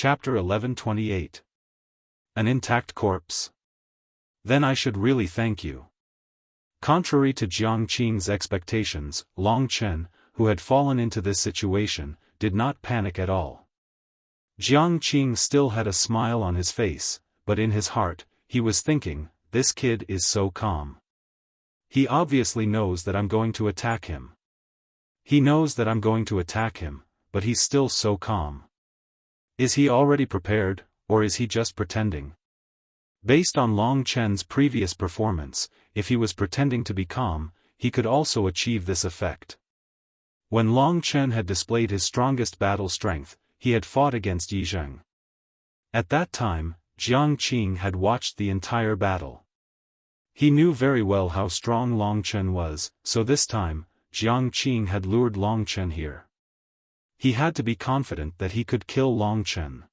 Chapter 1128. An intact corpse? Then I should really thank you. Contrary to Jiang Qing's expectations, Long Chen, who had fallen into this situation, did not panic at all. Jiang Qing still had a smile on his face, but in his heart, he was thinking, this kid is so calm. He obviously knows that I'm going to attack him. He knows that I'm going to attack him, but he's still so calm. Is he already prepared, or is he just pretending? Based on Long Chen's previous performance, if he was pretending to be calm, he could also achieve this effect. When Long Chen had displayed his strongest battle strength, he had fought against Yi Zheng. At that time, Jiang Qing had watched the entire battle. He knew very well how strong Long Chen was, so this time, Jiang Qing had lured Long Chen here. He had to be confident that he could kill Long Chen.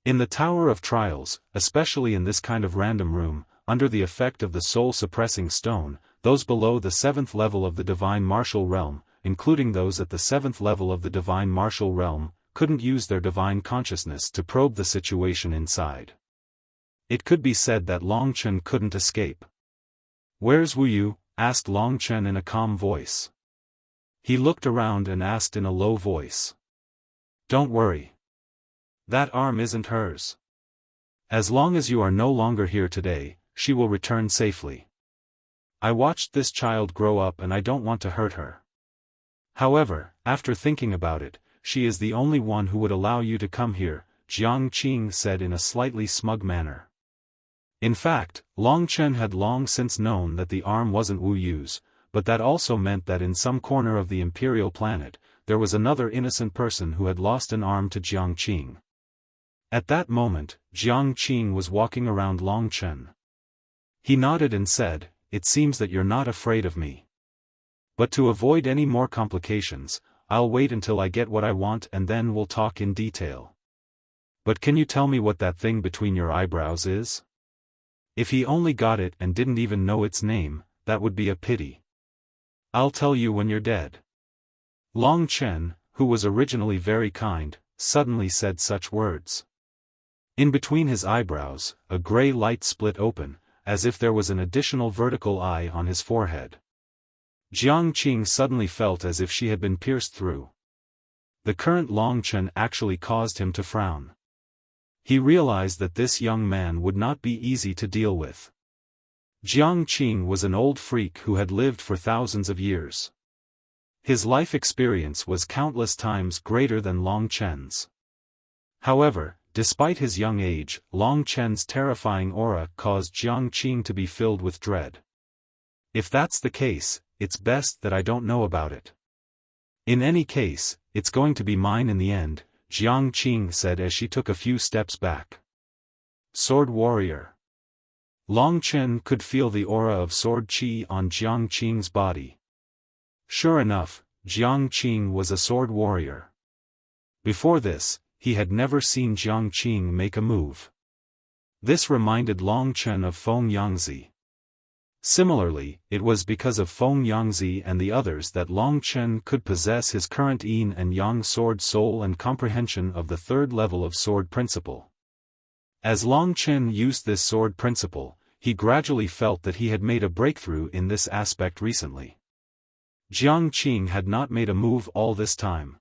In the Tower of Trials, especially in this kind of random room, under the effect of the soul-suppressing stone, those below the 7th level of the Divine Martial Realm, including those at the 7th level of the Divine Martial Realm, couldn't use their divine consciousness to probe the situation inside. It could be said that Long Chen couldn't escape. "Where's Wu Yu?" asked Long Chen in a calm voice. He looked around and asked in a low voice. "Don't worry. That arm isn't hers. As long as you are no longer here today, she will return safely. I watched this child grow up and I don't want to hurt her. However, after thinking about it, she is the only one who would allow you to come here," Jiang Qing said in a slightly smug manner. In fact, Long Chen had long since known that the arm wasn't Wu Yu's, but that also meant that in some corner of the Imperial planet, there was another innocent person who had lost an arm to Jiang Qing. At that moment, Jiang Qing was walking around Long Chen. He nodded and said, "It seems that you're not afraid of me. But to avoid any more complications, I'll wait until I get what I want and then we'll talk in detail. But can you tell me what that thing between your eyebrows is?" If he only got it and didn't even know its name, that would be a pity. "I'll tell you when you're dead." Long Chen, who was originally very kind, suddenly said such words. In between his eyebrows, a gray light split open, as if there was an additional vertical eye on his forehead. Jiang Qing suddenly felt as if she had been pierced through. The current Long Chen actually caused him to frown. He realized that this young man would not be easy to deal with. Jiang Qing was an old freak who had lived for thousands of years. His life experience was countless times greater than Long Chen's. However, despite his young age, Long Chen's terrifying aura caused Jiang Qing to be filled with dread. If that's the case, it's best that I don't know about it. In any case, it's going to be mine in the end, Jiang Qing said as she took a few steps back. Sword Warrior. Long Chen could feel the aura of sword qi on Jiang Qing's body. Sure enough, Jiang Qing was a sword warrior. Before this, he had never seen Jiang Qing make a move. This reminded Long Chen of Feng Yangzi. Similarly, it was because of Feng Yangzi and the others that Long Chen could possess his current yin and yang sword soul and comprehension of the 3rd level of sword principle. As Long Chen used this sword principle, he gradually felt that he had made a breakthrough in this aspect recently. Jiang Qing had not made a move all this time.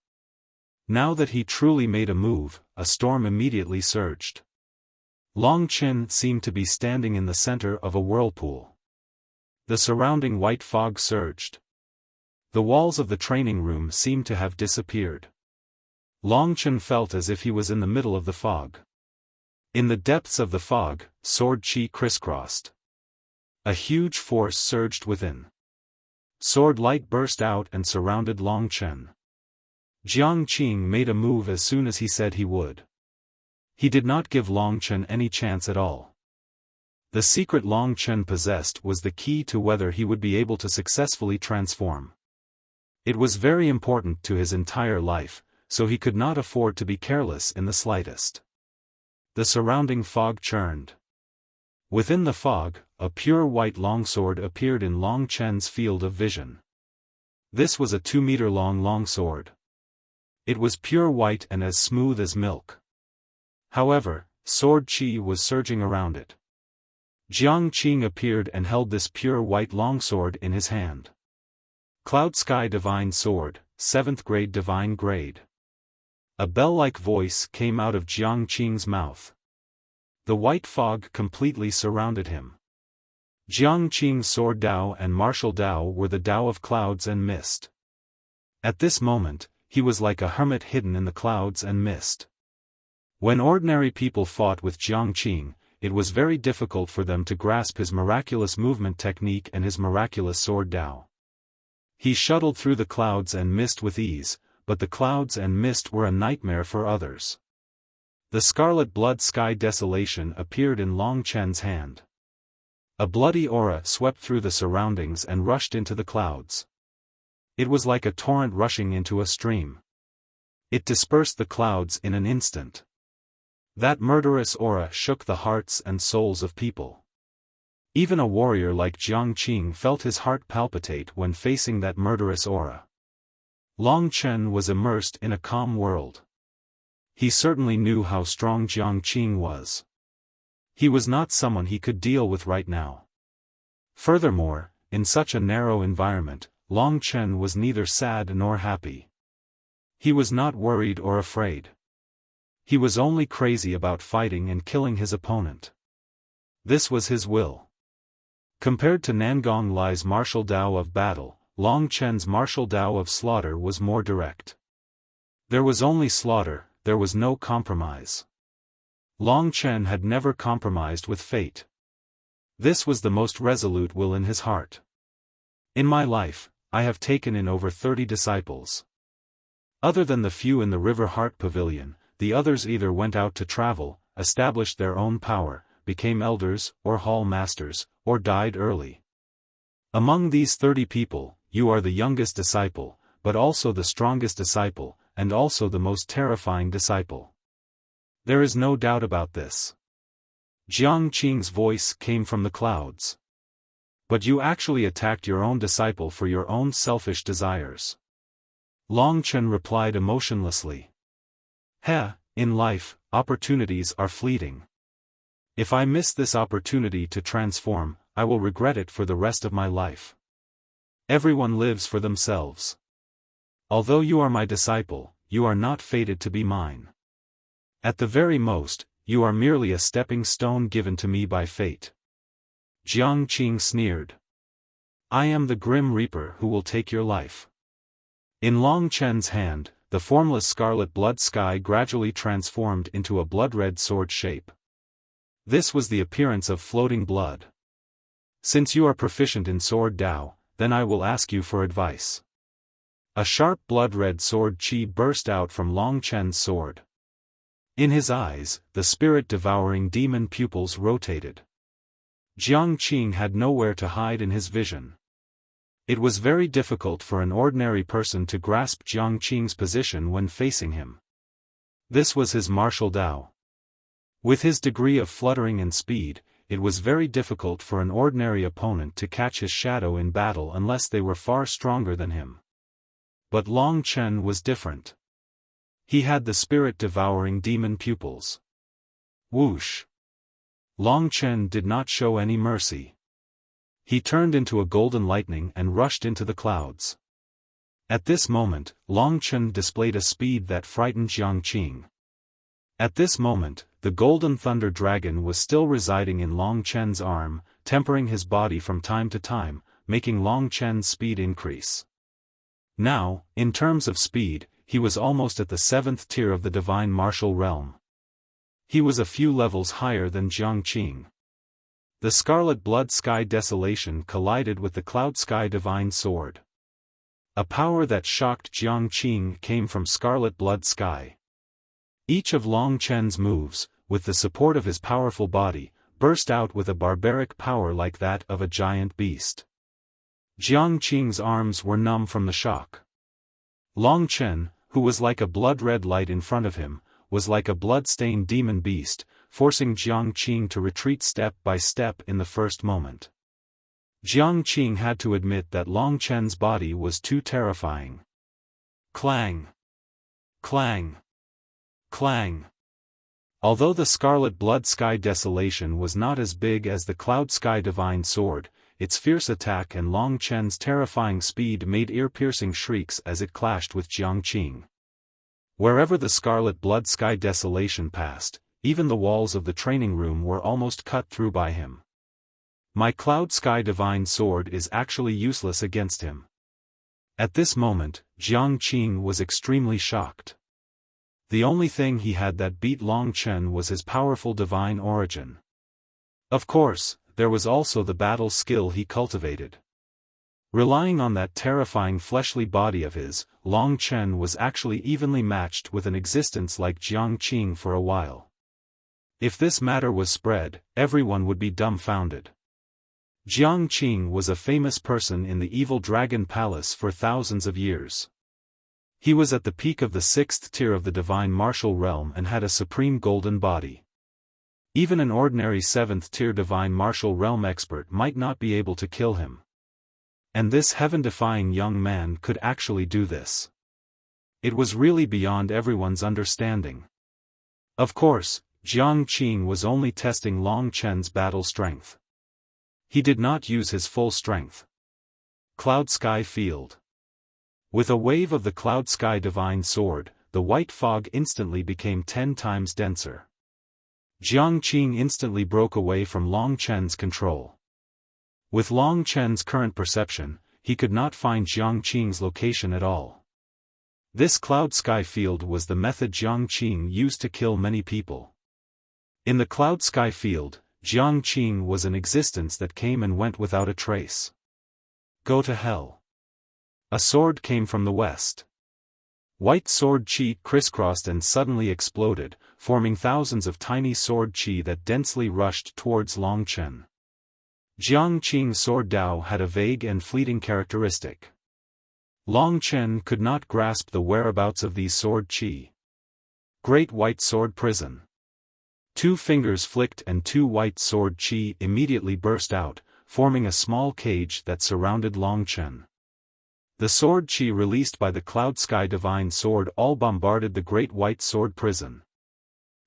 Now that he truly made a move, a storm immediately surged. Long Chen seemed to be standing in the center of a whirlpool. The surrounding white fog surged. The walls of the training room seemed to have disappeared. Long Chen felt as if he was in the middle of the fog. In the depths of the fog, sword qi crisscrossed. A huge force surged within. Sword light burst out and surrounded Long Chen. Jiang Qing made a move as soon as he said he would. He did not give Long Chen any chance at all. The secret Long Chen possessed was the key to whether he would be able to successfully transform. It was very important to his entire life, so he could not afford to be careless in the slightest. The surrounding fog churned. Within the fog, a pure white longsword appeared in Long Chen's field of vision. This was a 2-meter-long longsword. It was pure white and as smooth as milk. However, sword qi was surging around it. Jiang Qing appeared and held this pure white longsword in his hand. Cloud Sky Divine Sword, 7th grade Divine Grade. A bell-like voice came out of Jiang Qing's mouth. The white fog completely surrounded him. Jiang Qing's sword Dao and martial Dao were the Dao of clouds and mist. At this moment, he was like a hermit hidden in the clouds and mist. When ordinary people fought with Jiang Qing, it was very difficult for them to grasp his miraculous movement technique and his miraculous sword Dao. He shuttled through the clouds and mist with ease, but the clouds and mist were a nightmare for others. The scarlet blood sky desolation appeared in Long Chen's hand. A bloody aura swept through the surroundings and rushed into the clouds. It was like a torrent rushing into a stream. It dispersed the clouds in an instant. That murderous aura shook the hearts and souls of people. Even a warrior like Jiang Qing felt his heart palpitate when facing that murderous aura. Long Chen was immersed in a calm world. He certainly knew how strong Jiang Qing was. He was not someone he could deal with right now. Furthermore, in such a narrow environment, Long Chen was neither sad nor happy. He was not worried or afraid. He was only crazy about fighting and killing his opponent. This was his will. Compared to Nangong Lai's martial Dao of battle, Long Chen's martial Dao of slaughter was more direct. There was only slaughter, there was no compromise. Long Chen had never compromised with fate. This was the most resolute will in his heart. In my life, I have taken in over 30 disciples. Other than the few in the River Heart Pavilion, the others either went out to travel, established their own power, became elders, or hall masters, or died early. Among these 30 people, you are the youngest disciple, but also the strongest disciple, and also the most terrifying disciple. There is no doubt about this. Jiang Qing's voice came from the clouds. But you actually attacked your own disciple for your own selfish desires. Long Chen replied emotionlessly. In life, opportunities are fleeting. If I miss this opportunity to transform, I will regret it for the rest of my life. Everyone lives for themselves. Although you are my disciple, you are not fated to be mine. At the very most, you are merely a stepping stone given to me by fate. Jiang Qing sneered. I am the Grim Reaper who will take your life. In Long Chen's hand, the formless scarlet blood sky gradually transformed into a blood-red sword shape. This was the appearance of floating blood. Since you are proficient in sword Dao, then I will ask you for advice. A sharp blood-red sword qi burst out from Long Chen's sword. In his eyes, the spirit-devouring demon pupils rotated. Jiang Qing had nowhere to hide in his vision. It was very difficult for an ordinary person to grasp Jiang Qing's position when facing him. This was his martial Dao. With his degree of fluttering and speed, it was very difficult for an ordinary opponent to catch his shadow in battle unless they were far stronger than him. But Long Chen was different. He had the spirit-devouring demon pupils. Whoosh! Long Chen did not show any mercy. He turned into a golden lightning and rushed into the clouds. At this moment, Long Chen displayed a speed that frightened Jiang Qing. At this moment, the golden thunder dragon was still residing in Long Chen's arm, tempering his body from time to time, making Long Chen's speed increase. Now, in terms of speed, he was almost at the 7th tier of the divine martial realm. He was a few levels higher than Jiang Qing. The scarlet blood sky desolation collided with the cloud sky divine sword. A power that shocked Jiang Qing came from scarlet blood sky. Each of Long Chen's moves, with the support of his powerful body, burst out with a barbaric power like that of a giant beast. Jiang Qing's arms were numb from the shock. Long Chen, who was like a blood-red light in front of him, was like a blood-stained demon beast, forcing Jiang Qing to retreat step by step in the first moment. Jiang Qing had to admit that Long Chen's body was too terrifying. Clang! Clang! Clang! Although the Scarlet Blood Sky Desolation was not as big as the Cloud Sky Divine Sword, its fierce attack and Long Chen's terrifying speed made ear-piercing shrieks as it clashed with Jiang Qing. Wherever the Scarlet Blood Sky Desolation passed, even the walls of the training room were almost cut through by him. My Cloud Sky Divine Sword is actually useless against him. At this moment, Jiang Qing was extremely shocked. The only thing he had that beat Long Chen was his powerful divine origin. Of course, there was also the battle skill he cultivated. Relying on that terrifying fleshly body of his, Long Chen was actually evenly matched with an existence like Jiang Qing for a while. If this matter was spread, everyone would be dumbfounded. Jiang Qing was a famous person in the Evil Dragon Palace for thousands of years. He was at the peak of the 6th tier of the Divine Martial Realm and had a supreme golden body. Even an ordinary 7th tier Divine Martial Realm expert might not be able to kill him. And this heaven-defying young man could actually do this. It was really beyond everyone's understanding. Of course, Jiang Qing was only testing Long Chen's battle strength. He did not use his full strength. Cloud Sky Field. With a wave of the Cloud Sky Divine Sword, the white fog instantly became 10 times denser. Jiang Qing instantly broke away from Long Chen's control. With Long Chen's current perception, he could not find Jiang Qing's location at all. This Cloud Sky Field was the method Jiang Qing used to kill many people. In the Cloud Sky Field, Jiang Qing was an existence that came and went without a trace. Go to hell. A sword came from the west. White sword chi crisscrossed and suddenly exploded, forming thousands of tiny sword chi that densely rushed towards Long Chen. Jiang Qing's sword Dao had a vague and fleeting characteristic. Long Chen could not grasp the whereabouts of these sword chi. Great White Sword Prison. 2 fingers flicked and 2 white sword chi immediately burst out, forming a small cage that surrounded Long Chen. The sword chi released by the Cloud Sky Divine Sword all bombarded the Great White Sword Prison.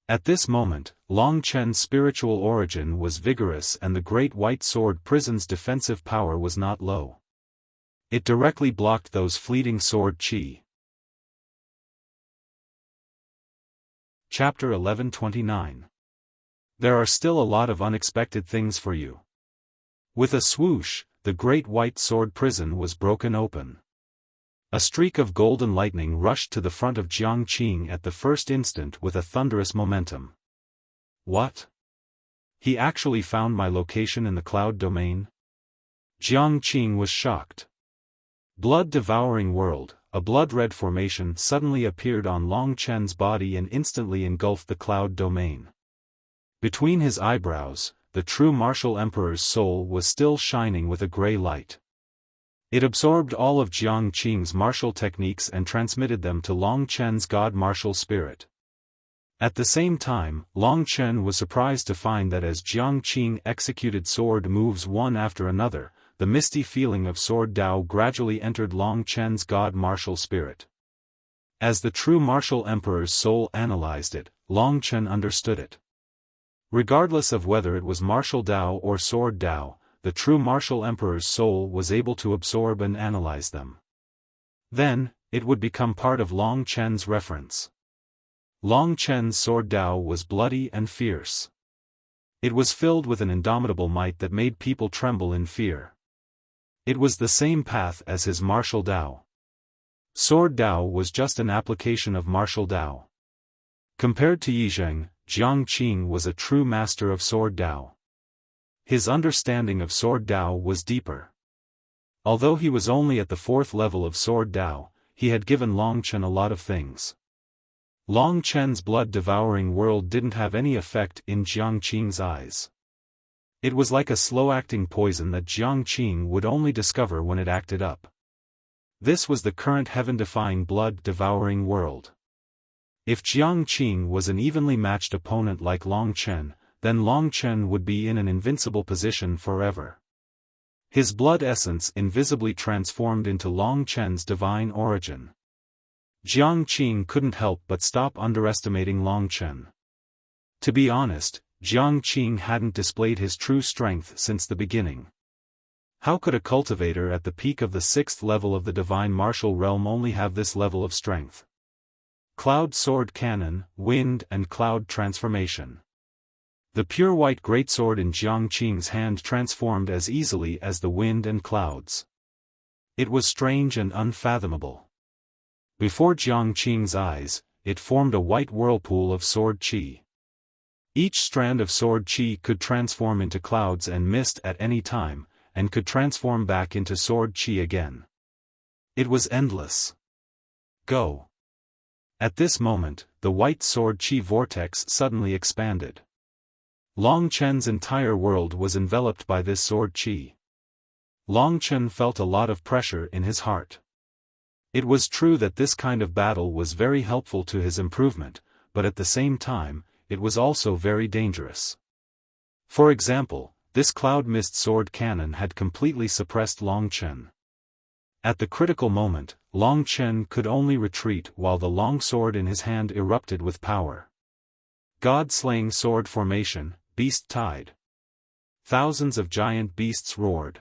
At this moment, Long Chen's spiritual origin was vigorous and the Great White Sword Prison's defensive power was not low. It directly blocked those fleeting sword chi. Chapter 1129. There are still a lot of unexpected things for you. With a swoosh, the Great White Sword Prison was broken open. A streak of golden lightning rushed to the front of Jiang Qing at the first instant with a thunderous momentum. What? He actually found my location in the cloud domain? Jiang Qing was shocked. Blood-devouring world, a blood-red formation suddenly appeared on Long Chen's body and instantly engulfed the cloud domain. Between his eyebrows, the true martial emperor's soul was still shining with a gray light. It absorbed all of Jiang Qing's martial techniques and transmitted them to Long Chen's god martial spirit. At the same time, Long Chen was surprised to find that as Jiang Qing executed sword moves one after another, the misty feeling of sword Dao gradually entered Long Chen's god martial spirit. As the true martial emperor's soul analyzed it, Long Chen understood it. Regardless of whether it was martial Dao or sword Dao, the true martial emperor's soul was able to absorb and analyze them. Then, it would become part of Long Chen's reference. Long Chen's sword Dao was bloody and fierce. It was filled with an indomitable might that made people tremble in fear. It was the same path as his martial Dao. Sword Dao was just an application of martial Dao. Compared to Yizheng, Jiang Qing was a true master of sword Dao. His understanding of sword Dao was deeper. Although he was only at the 4th level of sword Dao, he had given Long Chen a lot of things. Long Chen's blood-devouring world didn't have any effect in Jiang Qing's eyes. It was like a slow-acting poison that Jiang Qing would only discover when it acted up. This was the current heaven-defying blood-devouring world. If Jiang Qing was an evenly matched opponent like Long Chen, then Long Chen would be in an invincible position forever. His blood essence invisibly transformed into Long Chen's divine origin. Jiang Qing couldn't help but stop underestimating Long Chen. To be honest, Jiang Qing hadn't displayed his true strength since the beginning. How could a cultivator at the peak of the 6th level of the divine martial realm only have this level of strength? Cloud Sword Cannon, Wind and Cloud Transformation. The pure white greatsword in Jiang Qing's hand transformed as easily as the wind and clouds. It was strange and unfathomable. Before Jiang Qing's eyes, it formed a white whirlpool of sword qi. Each strand of sword qi could transform into clouds and mist at any time, and could transform back into sword qi again. It was endless. Go! At this moment, the white sword qi vortex suddenly expanded. Long Chen's entire world was enveloped by this sword qi. Long Chen felt a lot of pressure in his heart. It was true that this kind of battle was very helpful to his improvement, but at the same time, it was also very dangerous. For example, this cloud mist sword cannon had completely suppressed Long Chen. At the critical moment, Long Chen could only retreat while the long sword in his hand erupted with power. God-slaying sword formation, beast tide. Thousands of giant beasts roared.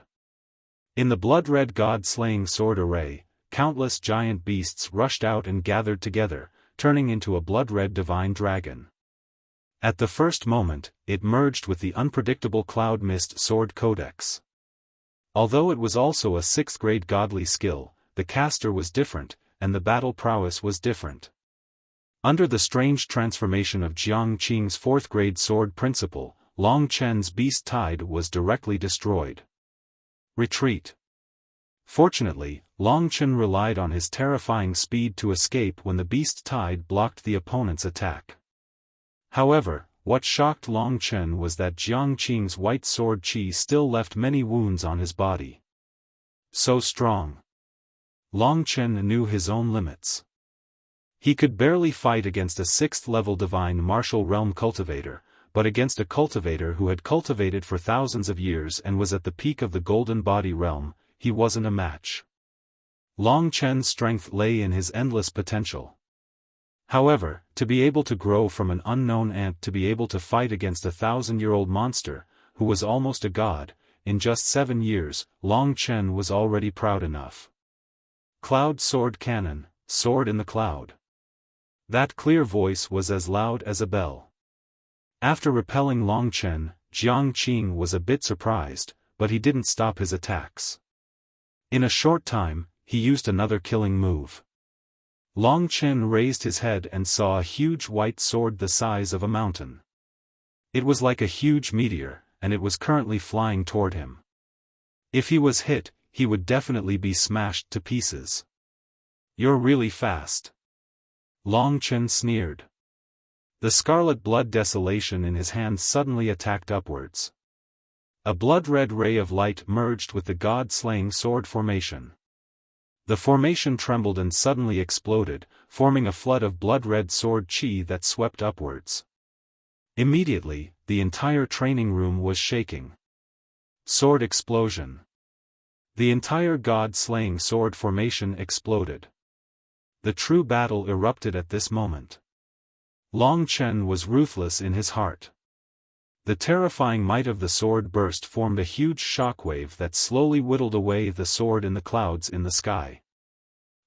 In the blood-red god-slaying sword array, countless giant beasts rushed out and gathered together, turning into a blood-red divine dragon. At the first moment, it merged with the unpredictable cloud mist sword codex. Although it was also a 6th-grade godly skill, the caster was different, and the battle prowess was different. Under the strange transformation of Jiang Qing's 4th-grade sword principle, Long Chen's beast tide was directly destroyed. Retreat. Fortunately, Long Chen relied on his terrifying speed to escape when the beast tide blocked the opponent's attack. However, what shocked Long Chen was that Jiang Qing's white sword qi still left many wounds on his body. So strong. Long Chen knew his own limits. He could barely fight against a 6th-level divine martial realm cultivator, but against a cultivator who had cultivated for thousands of years and was at the peak of the golden body realm, he wasn't a match. Long Chen's strength lay in his endless potential. However, to be able to grow from an unknown ant to be able to fight against a 1,000-year-old monster, who was almost a god, in just 7 years, Long Chen was already proud enough. Cloud Sword Cannon, Sword in the Cloud. That clear voice was as loud as a bell. After repelling Long Chen, Jiang Qing was a bit surprised, but he didn't stop his attacks. In a short time, he used another killing move. Long Chen raised his head and saw a huge white sword the size of a mountain. It was like a huge meteor, and it was currently flying toward him. If he was hit, he would definitely be smashed to pieces. "You're really fast." Long Chen sneered. The scarlet blood desolation in his hand suddenly attacked upwards. A blood-red ray of light merged with the god-slaying sword formation. The formation trembled and suddenly exploded, forming a flood of blood-red sword qi that swept upwards. Immediately, the entire training room was shaking. Sword explosion. The entire god-slaying sword formation exploded. The true battle erupted at this moment. Long Chen was ruthless in his heart. The terrifying might of the sword burst formed a huge shockwave that slowly whittled away the sword in the clouds in the sky.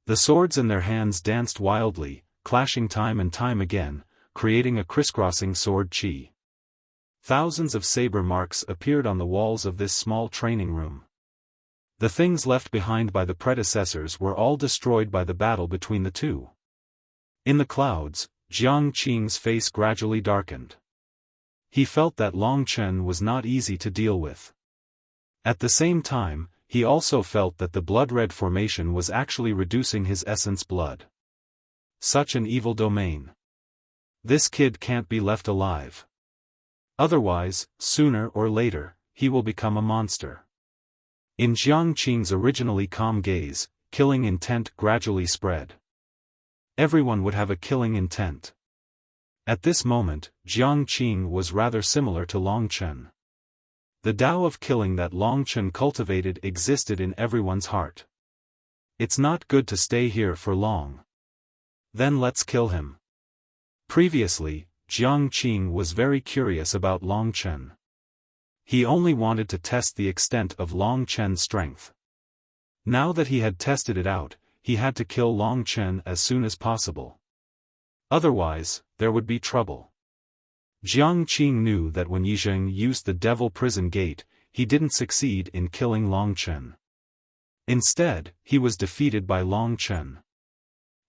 The swords in their hands danced wildly, clashing time and time again, creating a crisscrossing sword qi. Thousands of saber marks appeared on the walls of this small training room. The things left behind by the predecessors were all destroyed by the battle between the two. In the clouds, Jiang Qing's face gradually darkened. He felt that Long Chen was not easy to deal with. At the same time, he also felt that the blood-red formation was actually reducing his essence blood. Such an evil domain. This kid can't be left alive. Otherwise, sooner or later, he will become a monster. In Jiang Qing's originally calm gaze, killing intent gradually spread. Everyone would have a killing intent. At this moment, Jiang Qing was rather similar to Long Chen. The Tao of killing that Long Chen cultivated existed in everyone's heart. It's not good to stay here for long. Then let's kill him. Previously, Jiang Qing was very curious about Long Chen. He only wanted to test the extent of Long Chen's strength. Now that he had tested it out, he had to kill Long Chen as soon as possible. Otherwise, there would be trouble. Jiang Qing knew that when Yizheng used the Devil Prison Gate, he didn't succeed in killing Long Chen. Instead, he was defeated by Long Chen.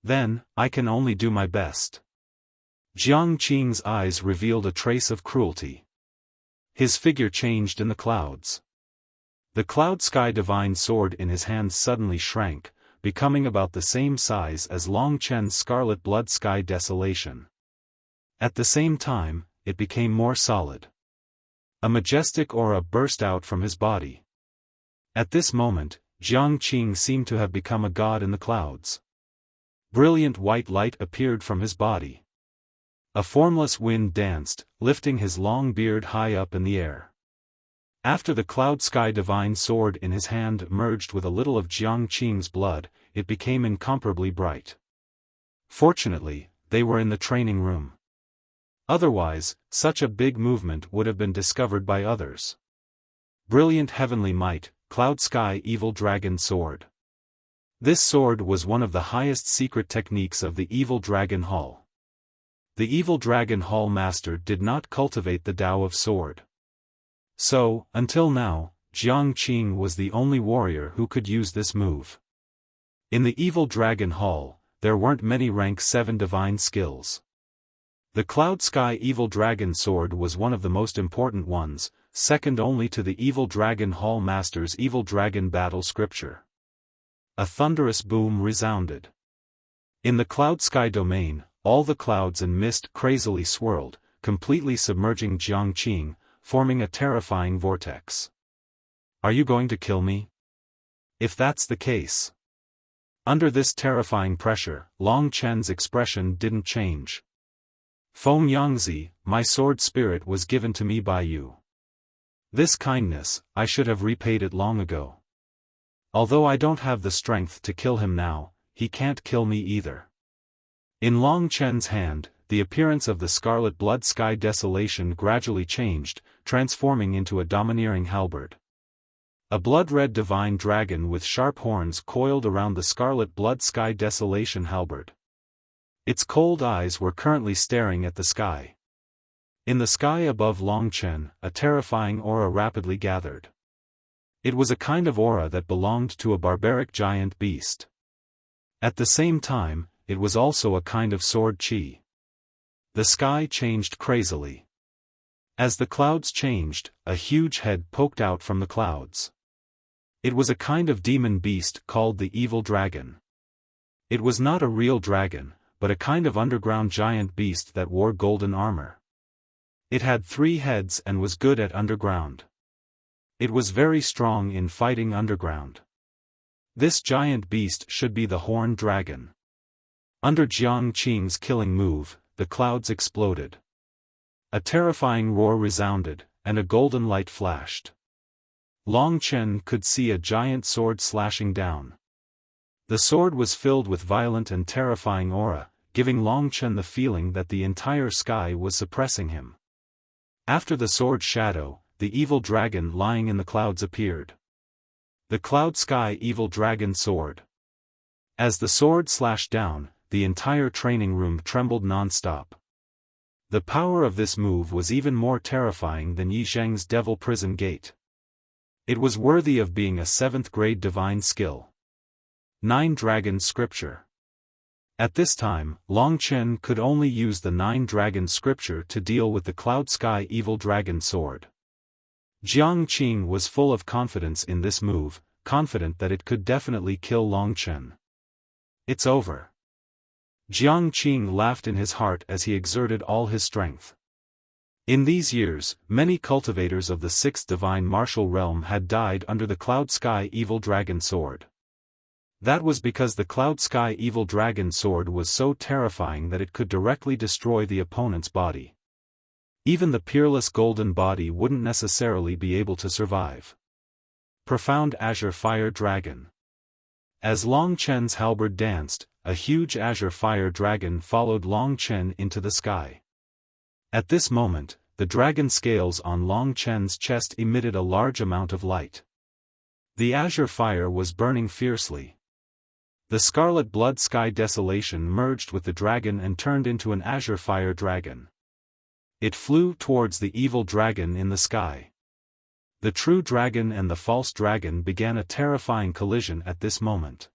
Then, I can only do my best. Jiang Qing's eyes revealed a trace of cruelty. His figure changed in the clouds. The Cloud Sky Divine Sword in his hand suddenly shrank, becoming about the same size as Long Chen's Scarlet Blood Sky Desolation. At the same time, it became more solid. A majestic aura burst out from his body. At this moment, Jiang Qing seemed to have become a god in the clouds. Brilliant white light appeared from his body. A formless wind danced, lifting his long beard high up in the air. After the Cloud Sky Divine Sword in his hand merged with a little of Jiang Qing's blood, it became incomparably bright. Fortunately, they were in the training room. Otherwise, such a big movement would have been discovered by others. Brilliant Heavenly Might, Cloud Sky Evil Dragon Sword. This sword was one of the highest secret techniques of the Evil Dragon Hall. The Evil Dragon Hall Master did not cultivate the Tao of Sword. So, until now, Jiang Qing was the only warrior who could use this move. In the Evil Dragon Hall, there weren't many rank 7 divine skills. The Cloud Sky Evil Dragon Sword was one of the most important ones, second only to the Evil Dragon Hall Master's Evil Dragon Battle Scripture. A thunderous boom resounded. In the Cloud Sky domain, all the clouds and mist crazily swirled, completely submerging Jiang Qing, forming a terrifying vortex. Are you going to kill me? If that's the case. Under this terrifying pressure, Long Chen's expression didn't change. Feng Yangzi, my sword spirit was given to me by you. This kindness, I should have repaid it long ago. Although I don't have the strength to kill him now, he can't kill me either. In Long Chen's hand, the appearance of the Scarlet Blood Sky Desolation gradually changed, transforming into a domineering halberd. A blood-red divine dragon with sharp horns coiled around the Scarlet Blood Sky Desolation halberd. Its cold eyes were currently staring at the sky. In the sky above Long Chen, a terrifying aura rapidly gathered. It was a kind of aura that belonged to a barbaric giant beast. At the same time, it was also a kind of sword chi. The sky changed crazily. As the clouds changed, a huge head poked out from the clouds. It was a kind of demon beast called the Evil Dragon. It was not a real dragon, but a kind of underground giant beast that wore golden armor. It had 3 heads and was good at underground. It was very strong in fighting underground. This giant beast should be the Horned Dragon. Under Jiang Qing's killing move, the clouds exploded. A terrifying roar resounded, and a golden light flashed. Long Chen could see a giant sword slashing down. The sword was filled with violent and terrifying aura, giving Long Chen the feeling that the entire sky was suppressing him. After the sword's shadow, the evil dragon lying in the clouds appeared. The Cloud Sky Evil Dragon Sword. As the sword slashed down, the entire training room trembled non-stop. The power of this move was even more terrifying than Yi Zheng's Devil Prison Gate. It was worthy of being a 7th grade divine skill. 9 Dragon Scripture. At this time, Long Chen could only use the 9 Dragon Scripture to deal with the Cloud Sky Evil Dragon Sword. Jiang Qing was full of confidence in this move, confident that it could definitely kill Long Chen. It's over. Jiang Qing laughed in his heart as he exerted all his strength. In these years, many cultivators of the 6th divine martial realm had died under the Cloud Sky Evil Dragon Sword. That was because the Cloud Sky Evil Dragon Sword was so terrifying that it could directly destroy the opponent's body. Even the peerless golden body wouldn't necessarily be able to survive. Profound Azure Fire Dragon. As Long Chen's halberd danced, a huge azure fire dragon followed Long Chen into the sky. At this moment, the dragon scales on Long Chen's chest emitted a large amount of light. The azure fire was burning fiercely. The scarlet blood sky desolation merged with the dragon and turned into an azure fire dragon. It flew towards the evil dragon in the sky. The true dragon and the false dragon began a terrifying collision at this moment.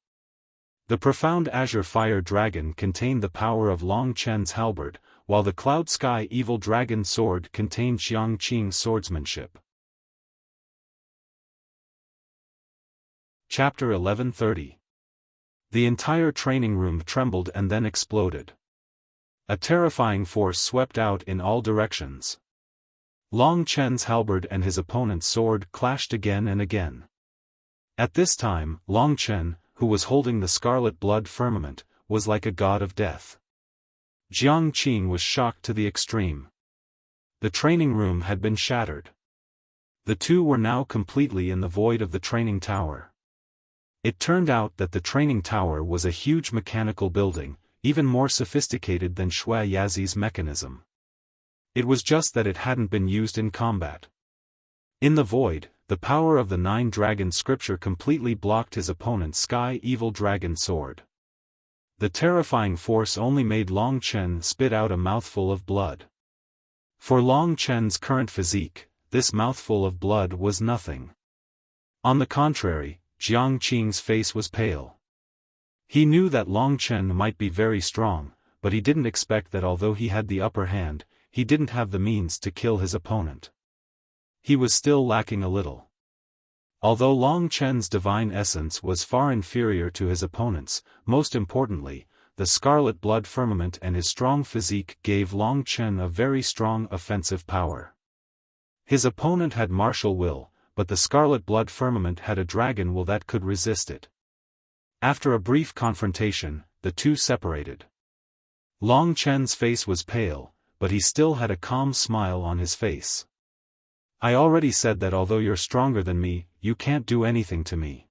The profound azure fire dragon contained the power of Long Chen's halberd, while the cloud sky evil dragon sword contained Jiang Qing's swordsmanship. Chapter 1130. The entire training room trembled and then exploded. A terrifying force swept out in all directions. Long Chen's halberd and his opponent's sword clashed again and again. At this time, Long Chen, who was holding the scarlet blood firmament, was like a god of death. Jiang Qing was shocked to the extreme. The training room had been shattered. The two were now completely in the void of the training tower. It turned out that the training tower was a huge mechanical building, even more sophisticated than Shui Yazi's mechanism. It was just that it hadn't been used in combat. In the void, the power of the Nine Dragon scripture completely blocked his opponent's Sky Evil Dragon sword. The terrifying force only made Long Chen spit out a mouthful of blood. For Long Chen's current physique, this mouthful of blood was nothing. On the contrary, Jiang Qing's face was pale. He knew that Long Chen might be very strong, but he didn't expect that although he had the upper hand, he didn't have the means to kill his opponent. He was still lacking a little. Although Long Chen's divine essence was far inferior to his opponent's, most importantly, the scarlet blood firmament and his strong physique gave Long Chen a very strong offensive power. His opponent had martial will, but the scarlet blood firmament had a dragon will that could resist it. After a brief confrontation, the two separated. Long Chen's face was pale, but he still had a calm smile on his face. I already said that although you're stronger than me, you can't do anything to me.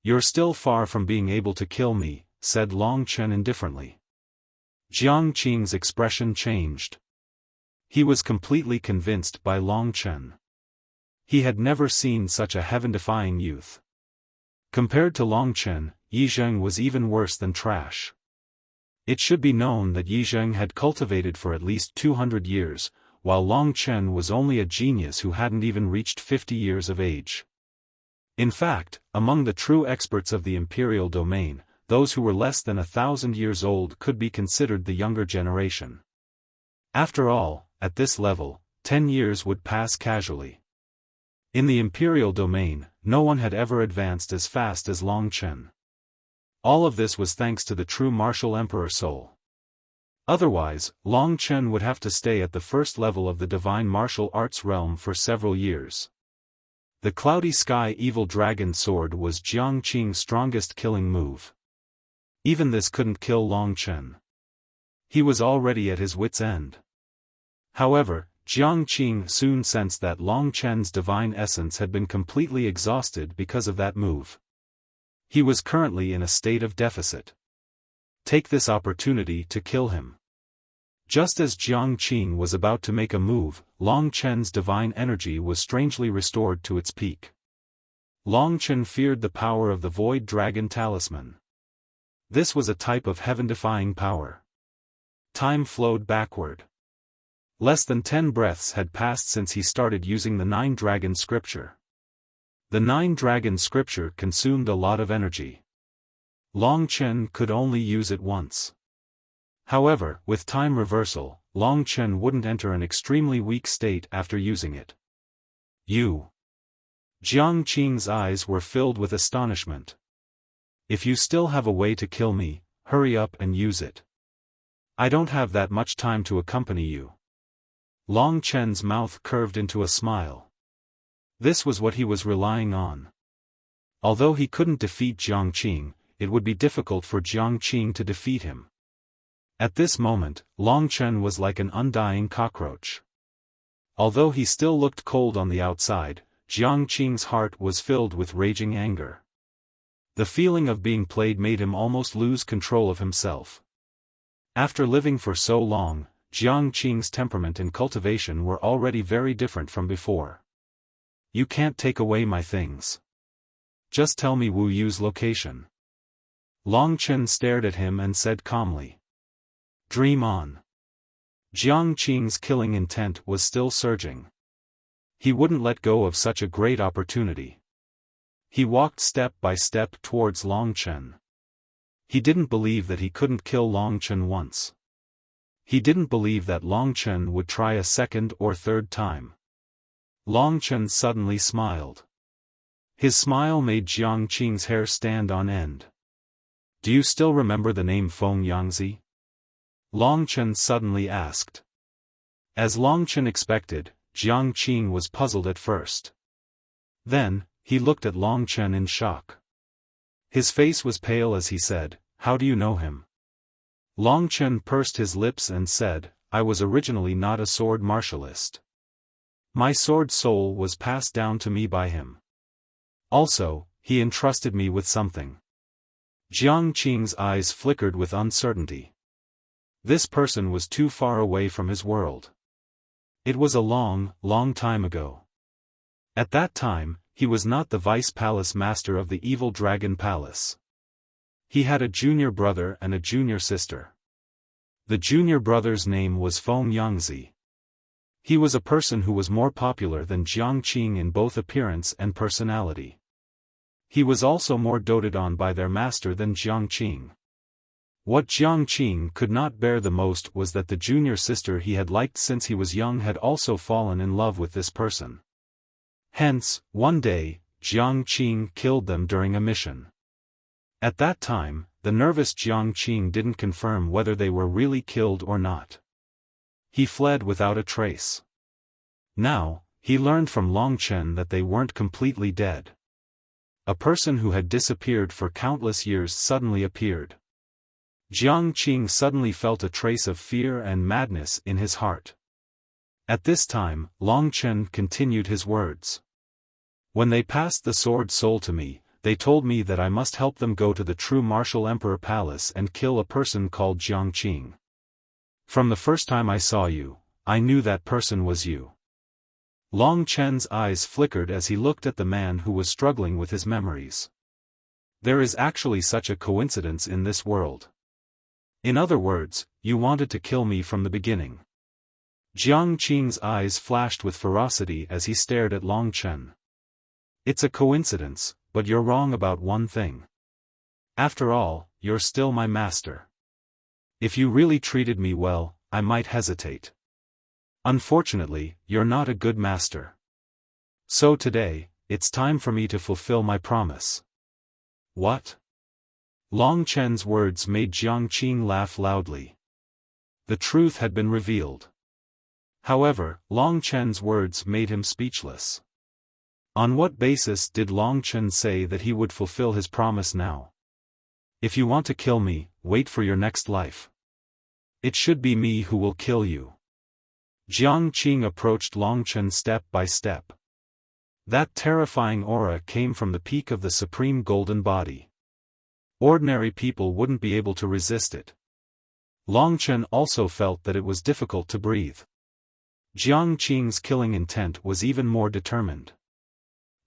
You're still far from being able to kill me, said Long Chen indifferently. Jiang Qing's expression changed. He was completely convinced by Long Chen. He had never seen such a heaven-defying youth. Compared to Long Chen, Yi Zheng was even worse than trash. It should be known that Yi Zheng had cultivated for at least 200 years, while Long Chen was only a genius who hadn't even reached 50 years of age. In fact, among the true experts of the imperial domain, those who were less than 1,000 years old could be considered the younger generation. After all, at this level, 10 years would pass casually. In the imperial domain, no one had ever advanced as fast as Long Chen. All of this was thanks to the true martial emperor soul. Otherwise, Long Chen would have to stay at the first level of the divine martial arts realm for several years. The cloudy sky evil dragon sword was Jiang Qing's strongest killing move. Even this couldn't kill Long Chen. He was already at his wit's end. However, Jiang Qing soon sensed that Long Chen's divine essence had been completely exhausted because of that move. He was currently in a state of deficit. Take this opportunity to kill him. Just as Jiang Qing was about to make a move, Long Chen's divine energy was strangely restored to its peak. Long Chen feared the power of the Void Dragon Talisman. This was a type of heaven-defying power. Time flowed backward. Less than 10 breaths had passed since he started using the Nine Dragon Scripture. The Nine Dragon Scripture consumed a lot of energy. Long Chen could only use it once. However, with time reversal, Long Chen wouldn't enter an extremely weak state after using it. You. Jiang Qing's eyes were filled with astonishment. If you still have a way to kill me, hurry up and use it. I don't have that much time to accompany you. Long Chen's mouth curved into a smile. This was what he was relying on. Although he couldn't defeat Jiang Qing, it would be difficult for Jiang Qing to defeat him. At this moment, Long Chen was like an undying cockroach. Although he still looked cold on the outside, Jiang Qing's heart was filled with raging anger. The feeling of being played made him almost lose control of himself. After living for so long, Jiang Qing's temperament and cultivation were already very different from before. You can't take away my things. Just tell me Wu Yu's location. Long Chen stared at him and said calmly. Dream on. Jiang Qing's killing intent was still surging. He wouldn't let go of such a great opportunity. He walked step by step towards Long Chen. He didn't believe that he couldn't kill Long Chen once. He didn't believe that Long Chen would try a second or third time. Long Chen suddenly smiled. His smile made Jiang Qing's hair stand on end. Do you still remember the name Feng Yangzi? Long Chen suddenly asked. As Long Chen expected, Jiang Qing was puzzled at first. Then, he looked at Long Chen in shock. His face was pale as he said, How do you know him? Long Chen pursed his lips and said, I was originally not a sword martialist. My sword soul was passed down to me by him. Also, he entrusted me with something. Jiang Qing's eyes flickered with uncertainty. This person was too far away from his world. It was a long, long time ago. At that time, he was not the vice palace master of the evil dragon palace. He had a junior brother and a junior sister. The junior brother's name was Feng Yangzi. He was a person who was more popular than Jiang Qing in both appearance and personality. He was also more doted on by their master than Jiang Qing. What Jiang Qing could not bear the most was that the junior sister he had liked since he was young had also fallen in love with this person. Hence, one day, Jiang Qing killed them during a mission. At that time, the nervous Jiang Qing didn't confirm whether they were really killed or not. He fled without a trace. Now, he learned from Long Chen that they weren't completely dead. A person who had disappeared for countless years suddenly appeared. Jiang Qing suddenly felt a trace of fear and madness in his heart. At this time, Long Chen continued his words. When they passed the sword soul to me, they told me that I must help them go to the true martial emperor palace and kill a person called Jiang Qing. From the first time I saw you, I knew that person was you. Long Chen's eyes flickered as he looked at the man who was struggling with his memories. There is actually such a coincidence in this world. In other words, you wanted to kill me from the beginning. Jiang Qing's eyes flashed with ferocity as he stared at Long Chen. It's a coincidence, but you're wrong about one thing. After all, you're still my master. If you really treated me well, I might hesitate. Unfortunately, you're not a good master. So today, it's time for me to fulfill my promise. What? Long Chen's words made Jiang Qing laugh loudly. The truth had been revealed. However, Long Chen's words made him speechless. On what basis did Long Chen say that he would fulfill his promise now? If you want to kill me, wait for your next life. It should be me who will kill you. Jiang Qing approached Long Chen step by step. That terrifying aura came from the peak of the supreme golden body. Ordinary people wouldn't be able to resist it. Long Chen also felt that it was difficult to breathe. Jiang Qing's killing intent was even more determined.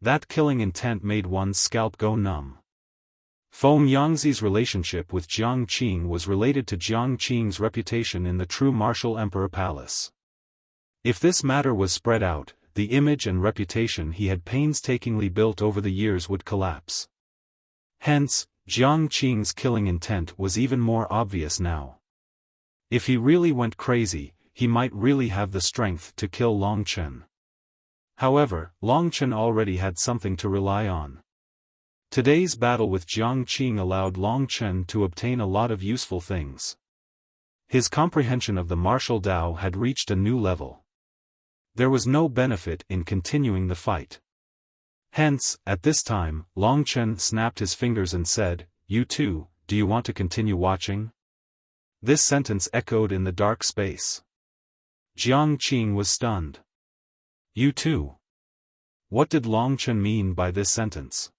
That killing intent made one's scalp go numb. Feng Yangzi's relationship with Jiang Qing was related to Jiang Qing's reputation in the true martial emperor palace. If this matter was spread out, the image and reputation he had painstakingly built over the years would collapse. Hence, Jiang Qing's killing intent was even more obvious now. If he really went crazy, he might really have the strength to kill Long Chen. However, Long Chen already had something to rely on. Today's battle with Jiang Qing allowed Long Chen to obtain a lot of useful things. His comprehension of the martial Tao had reached a new level. There was no benefit in continuing the fight. Hence, at this time, Long Chen snapped his fingers and said, "You too, do you want to continue watching?" This sentence echoed in the dark space. Jiang Qing was stunned. You too. What did Long Chen mean by this sentence?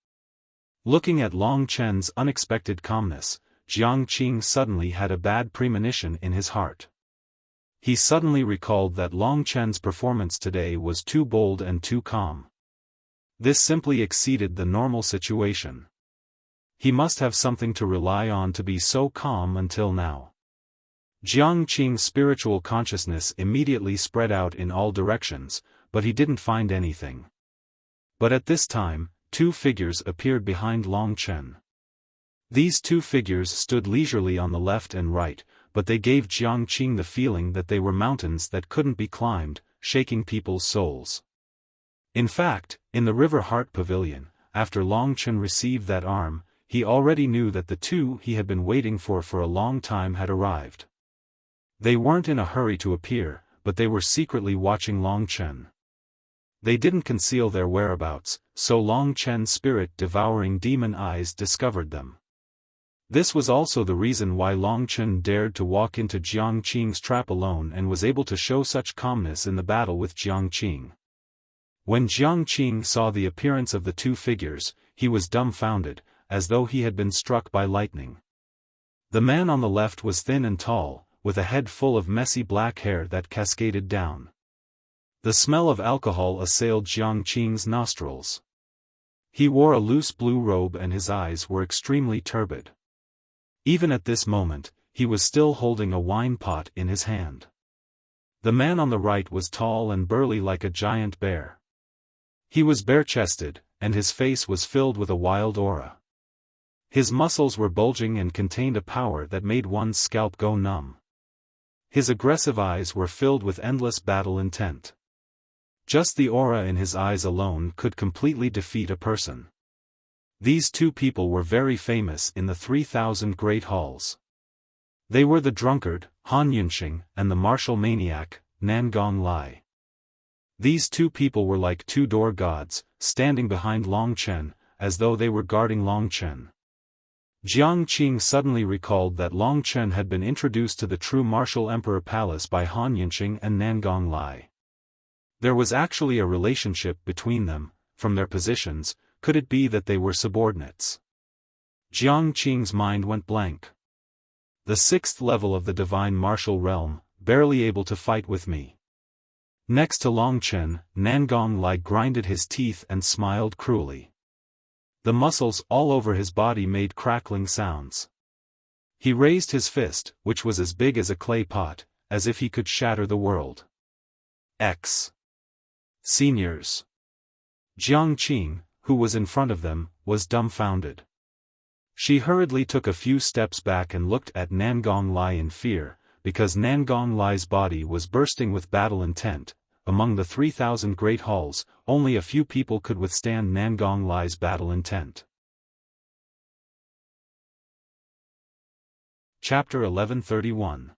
Looking at Long Chen's unexpected calmness, Jiang Qing suddenly had a bad premonition in his heart. He suddenly recalled that Long Chen's performance today was too bold and too calm. This simply exceeded the normal situation. He must have something to rely on to be so calm until now. Jiang Qing's spiritual consciousness immediately spread out in all directions, but he didn't find anything. But at this time, two figures appeared behind Long Chen. These two figures stood leisurely on the left and right, but they gave Jiang Qing the feeling that they were mountains that couldn't be climbed, shaking people's souls. In fact, in the River Heart Pavilion, after Long Chen received that arm, he already knew that the two he had been waiting for a long time had arrived. They weren't in a hurry to appear, but they were secretly watching Long Chen. They didn't conceal their whereabouts, so Long Chen's spirit-devouring demon eyes discovered them. This was also the reason why Long Chen dared to walk into Jiang Qing's trap alone and was able to show such calmness in the battle with Jiang Qing. When Jiang Qing saw the appearance of the two figures, he was dumbfounded, as though he had been struck by lightning. The man on the left was thin and tall, with a head full of messy black hair that cascaded down. The smell of alcohol assailed Jiang Qing's nostrils. He wore a loose blue robe and his eyes were extremely turbid. Even at this moment, he was still holding a wine pot in his hand. The man on the right was tall and burly like a giant bear. He was bare-chested, and his face was filled with a wild aura. His muscles were bulging and contained a power that made one's scalp go numb. His aggressive eyes were filled with endless battle intent. Just the aura in his eyes alone could completely defeat a person. These two people were very famous in the 3,000 Great Halls. They were the drunkard, Han Yunxing, and the martial maniac, Nangong Lai. These two people were like two door gods, standing behind Long Chen, as though they were guarding Long Chen. Jiang Qing suddenly recalled that Long Chen had been introduced to the true martial emperor palace by Han Yunxing and Nangong Lai. There was actually a relationship between them, from their positions. Could it be that they were subordinates? Jiang Qing's mind went blank. The 6th level of the divine martial realm, barely able to fight with me. Next to Long Chen, Nangong Lai grinded his teeth and smiled cruelly. The muscles all over his body made crackling sounds. He raised his fist, which was as big as a clay pot, as if he could shatter the world. Seniors. Jiang Qing, who was in front of them, was dumbfounded. She hurriedly took a few steps back and looked at Nangong Lai in fear, because Nangong Lai's body was bursting with battle intent. Among the 3,000 Great Halls, only a few people could withstand Nangong Lai's battle intent. Chapter 1131.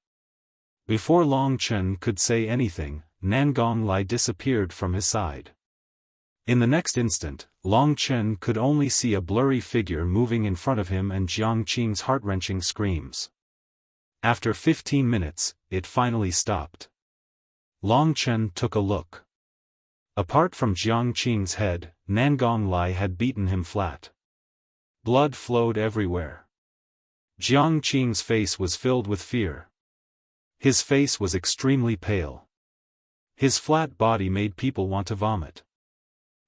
Before Long Chen could say anything, Nangong Lai disappeared from his side. In the next instant, Long Chen could only see a blurry figure moving in front of him and Jiang Qing's heart-wrenching screams. After 15 minutes, it finally stopped. Long Chen took a look. Apart from Jiang Qing's head, Nangong Lai had beaten him flat. Blood flowed everywhere. Jiang Qing's face was filled with fear. His face was extremely pale. His flat body made people want to vomit.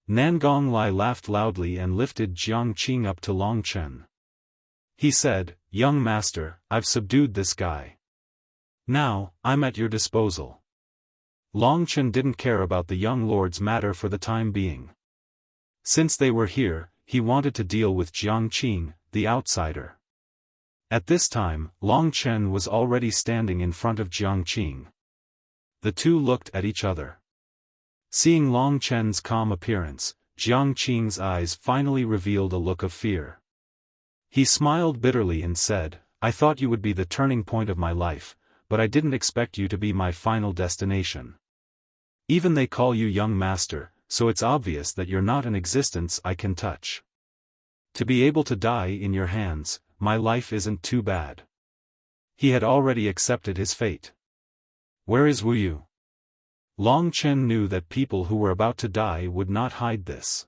Nangong Lai laughed loudly and lifted Jiang Qing up to Long Chen. He said, "Young master, I've subdued this guy. Now, I'm at your disposal." Long Chen didn't care about the young lord's matter for the time being. Since they were here, he wanted to deal with Jiang Qing, the outsider. At this time, Long Chen was already standing in front of Jiang Qing. The two looked at each other. Seeing Long Chen's calm appearance, Jiang Qing's eyes finally revealed a look of fear. He smiled bitterly and said, "I thought you would be the turning point of my life, but I didn't expect you to be my final destination. Even they call you young master, so it's obvious that you're not an existence I can touch. To be able to die in your hands, my life isn't too bad." He had already accepted his fate. "Where is Wuyu?" Long Chen knew that people who were about to die would not hide this.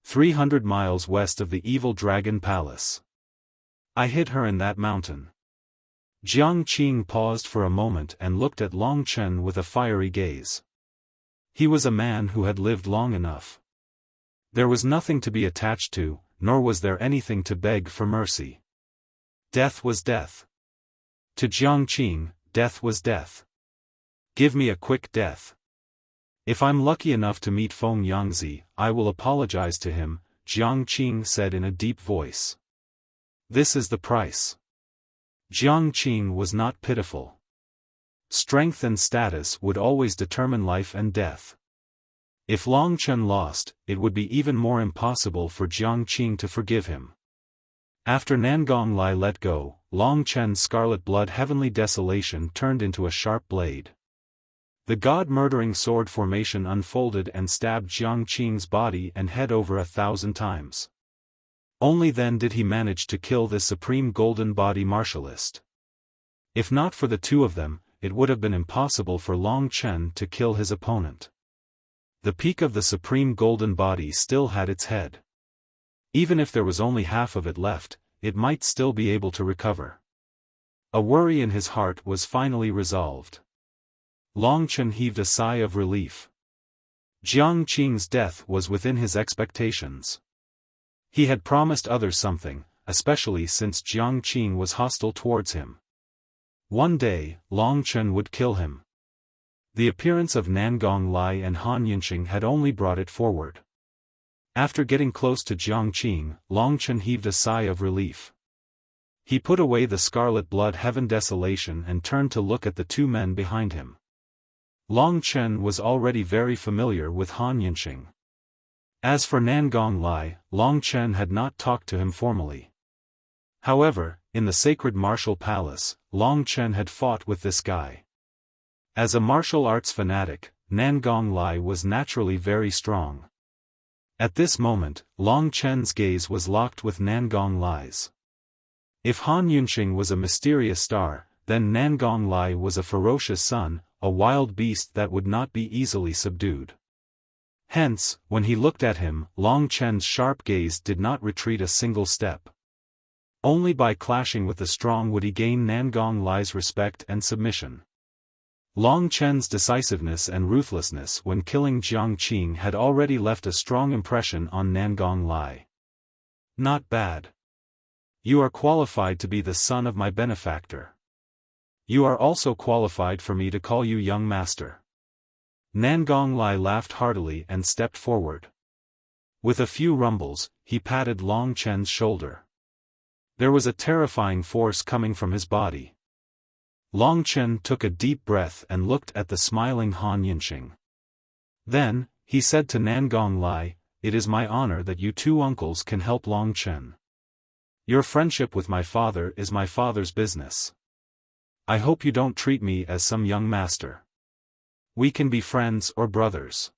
300 miles west of the evil dragon palace. "I hid her in that mountain." Jiang Qing paused for a moment and looked at Long Chen with a fiery gaze. He was a man who had lived long enough. There was nothing to be attached to, nor was there anything to beg for mercy. Death was death. To Jiang Qing, death was death. Give me a quick death. If I'm lucky enough to meet Feng Yangzi, I will apologize to him, Jiang Qing said in a deep voice. This is the price. Jiang Qing was not pitiful. Strength and status would always determine life and death. If Long Chen lost, it would be even more impossible for Jiang Qing to forgive him. After Nangong Lai let go, Long Chen's scarlet blood heavenly desolation turned into a sharp blade. The god-murdering sword formation unfolded and stabbed Jiang Qing's body and head over 1,000 times. Only then did he manage to kill this supreme golden body martialist. If not for the two of them, it would have been impossible for Long Chen to kill his opponent. The peak of the supreme golden body still had its head. Even if there was only half of it left, it might still be able to recover. A worry in his heart was finally resolved. Long Chen heaved a sigh of relief. Jiang Qing's death was within his expectations. He had promised others something, especially since Jiang Qing was hostile towards him. One day, Long Chen would kill him. The appearance of Nangong Lai and Han Yinxing had only brought it forward. After getting close to Jiang Qing, Long Chen heaved a sigh of relief. He put away the scarlet blood heaven desolation and turned to look at the two men behind him. Long Chen was already very familiar with Han Yinxing. As for Nangong Lai, Long Chen had not talked to him formally. However, in the sacred martial palace, Long Chen had fought with this guy. As a martial arts fanatic, Nangong Lai was naturally very strong. At this moment, Long Chen's gaze was locked with Nangong Lai's. If Han Yinxing was a mysterious star, then Nangong Lai was a ferocious sun, a wild beast that would not be easily subdued. Hence, when he looked at him, Long Chen's sharp gaze did not retreat a single step. Only by clashing with the strong would he gain Nangong Lai's respect and submission. Long Chen's decisiveness and ruthlessness when killing Jiang Qing had already left a strong impression on Nangong Lai. Not bad. You are qualified to be the son of my benefactor. You are also qualified for me to call you young master. Nangong Lai laughed heartily and stepped forward. With a few rumbles, he patted Long Chen's shoulder. There was a terrifying force coming from his body. Long Chen took a deep breath and looked at the smiling Han Yinxing. Then, he said to Nangong Lai, "It is my honor that you two uncles can help Long Chen. Your friendship with my father is my father's business. I hope you don't treat me as some young master. We can be friends or brothers.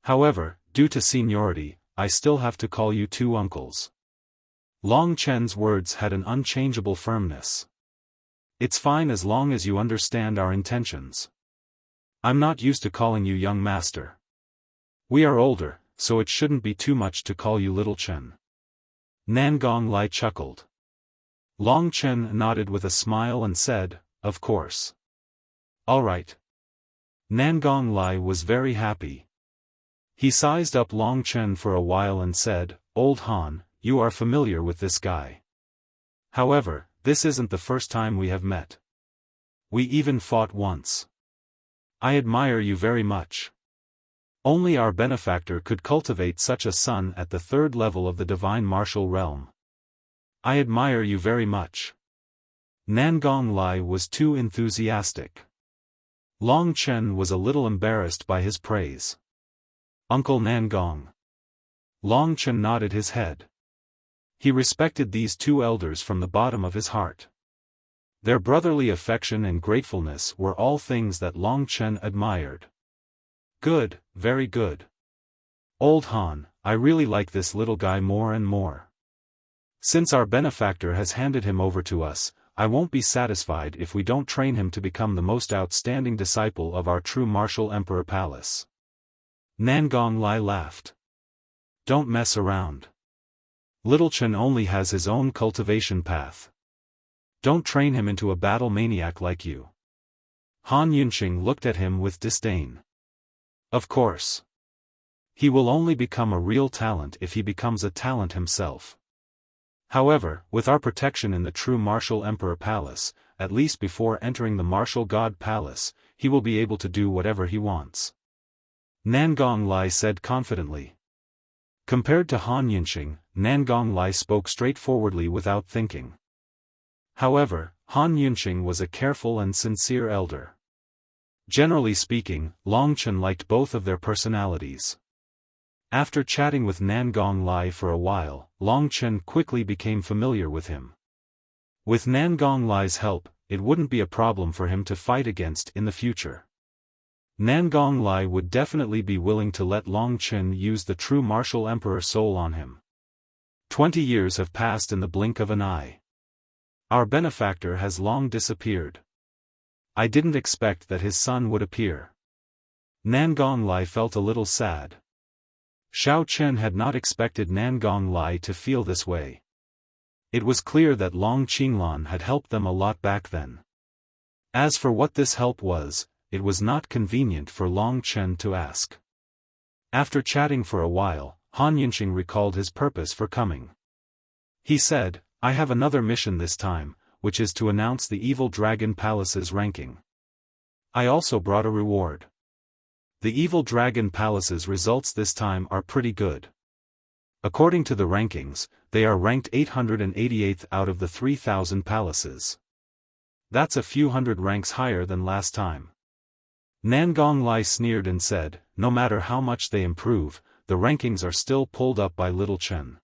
However, due to seniority, I still have to call you two uncles." Long Chen's words had an unchangeable firmness. It's fine as long as you understand our intentions. I'm not used to calling you young master. We are older, so it shouldn't be too much to call you little Chen. Nangong Lai chuckled. Long Chen nodded with a smile and said, "Of course. All right." Nangong Lai was very happy. He sized up Long Chen for a while and said, "Old Han, you are familiar with this guy. However, this isn't the first time we have met. We even fought once. I admire you very much. Only our benefactor could cultivate such a son at the third level of the divine martial realm. I admire you very much." Nangong Lai was too enthusiastic. Long Chen was a little embarrassed by his praise. "Uncle Nangong." Long Chen nodded his head. He respected these two elders from the bottom of his heart. Their brotherly affection and gratefulness were all things that Long Chen admired. "Good, very good. Old Han, I really like this little guy more and more. Since our benefactor has handed him over to us, I won't be satisfied if we don't train him to become the most outstanding disciple of our true martial emperor palace." Nangong Lai laughed. "Don't mess around. Little Chen only has his own cultivation path. Don't train him into a battle maniac like you. Han Yunxing looked at him with disdain. Of course. He will only become a real talent if he becomes a talent himself. However, with our protection in the true Martial Emperor Palace, at least before entering the Martial God Palace, he will be able to do whatever he wants. Nangong Lai said confidently. Compared to Han Yunxing, Nangong Lai spoke straightforwardly without thinking. However, Han Yunxing was a careful and sincere elder. Generally speaking, Long Chen liked both of their personalities. After chatting with Nangong Lai for a while, Long Chen quickly became familiar with him. With Nangong Lai's help, it wouldn't be a problem for him to fight against in the future. Nangong Lai would definitely be willing to let Long Chen use the true Martial Emperor soul on him. 20 years have passed in the blink of an eye. Our benefactor has long disappeared. I didn't expect that his son would appear. Nangong Lai felt a little sad. Xiao Chen had not expected Nangong Lai to feel this way. It was clear that Long Qinglan had helped them a lot back then. As for what this help was, it was not convenient for Long Chen to ask. After chatting for a while, Han Yunxing recalled his purpose for coming. He said, I have another mission this time, which is to announce the Evil Dragon Palace's ranking. I also brought a reward. The Evil Dragon Palace's results this time are pretty good. According to the rankings, they are ranked 888th out of the 3,000 palaces. That's a few hundred ranks higher than last time. Nangong Lai sneered and said, no matter how much they improve, the rankings are still pulled up by Little Chen.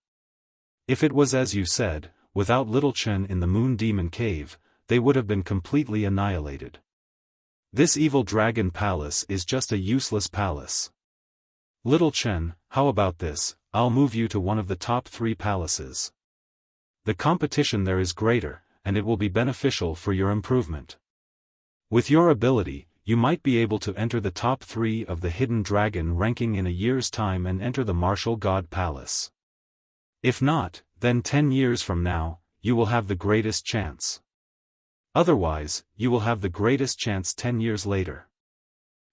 If it was as you said, without Little Chen in the Moon Demon Cave, they would have been completely annihilated. This Evil Dragon Palace is just a useless palace. Little Chen, how about this? I'll move you to one of the top 3 palaces. The competition there is greater, and it will be beneficial for your improvement. With your ability, you might be able to enter the top 3 of the Hidden Dragon ranking in a year's time and enter the Martial God Palace. If not, then 10 years from now, you will have the greatest chance. Otherwise, you will have the greatest chance 10 years later.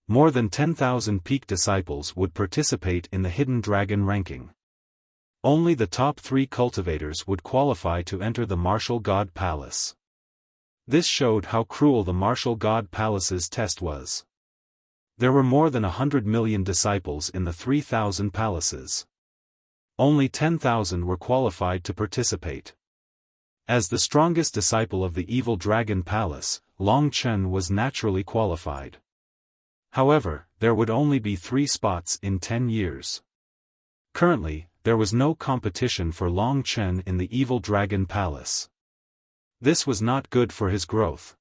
More than 10,000 peak disciples would participate in the Hidden Dragon ranking. Only the top 3 cultivators would qualify to enter the Martial God Palace. This showed how cruel the Martial God Palace's test was. There were more than 100 million disciples in the 3,000 palaces. Only 10,000 were qualified to participate. As the strongest disciple of the Evil Dragon Palace, Long Chen was naturally qualified. However, there would only be 3 spots in 10 years. Currently, there was no competition for Long Chen in the Evil Dragon Palace. This was not good for his growth.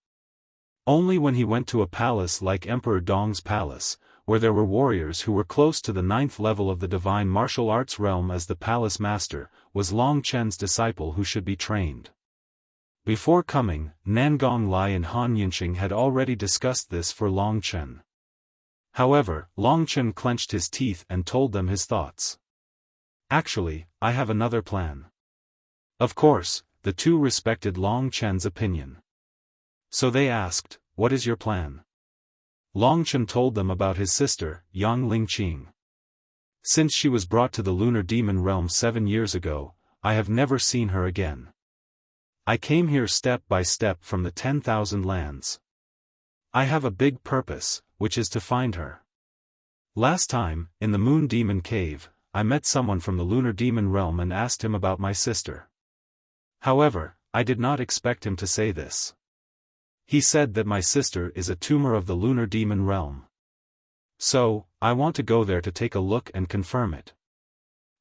Only when he went to a palace like Emperor Dong's palace, where there were warriors who were close to the 9th level of the divine martial arts realm as the palace master, was Long Chen's disciple who should be trained. Before coming, Nangong Lai and Han Yunxing had already discussed this for Long Chen. However, Long Chen clenched his teeth and told them his thoughts. Actually, I have another plan. Of course, the two respected Long Chen's opinion. So they asked, what is your plan? Long Chen told them about his sister, Yang Lingqing. Since she was brought to the lunar demon realm 7 years ago, I have never seen her again. I came here step by step from the 10,000 lands. I have a big purpose, which is to find her. Last time, in the Moon Demon Cave, I met someone from the lunar demon realm and asked him about my sister. However, I did not expect him to say this. He said that my sister is a tumor of the lunar demon realm. So, I want to go there to take a look and confirm it.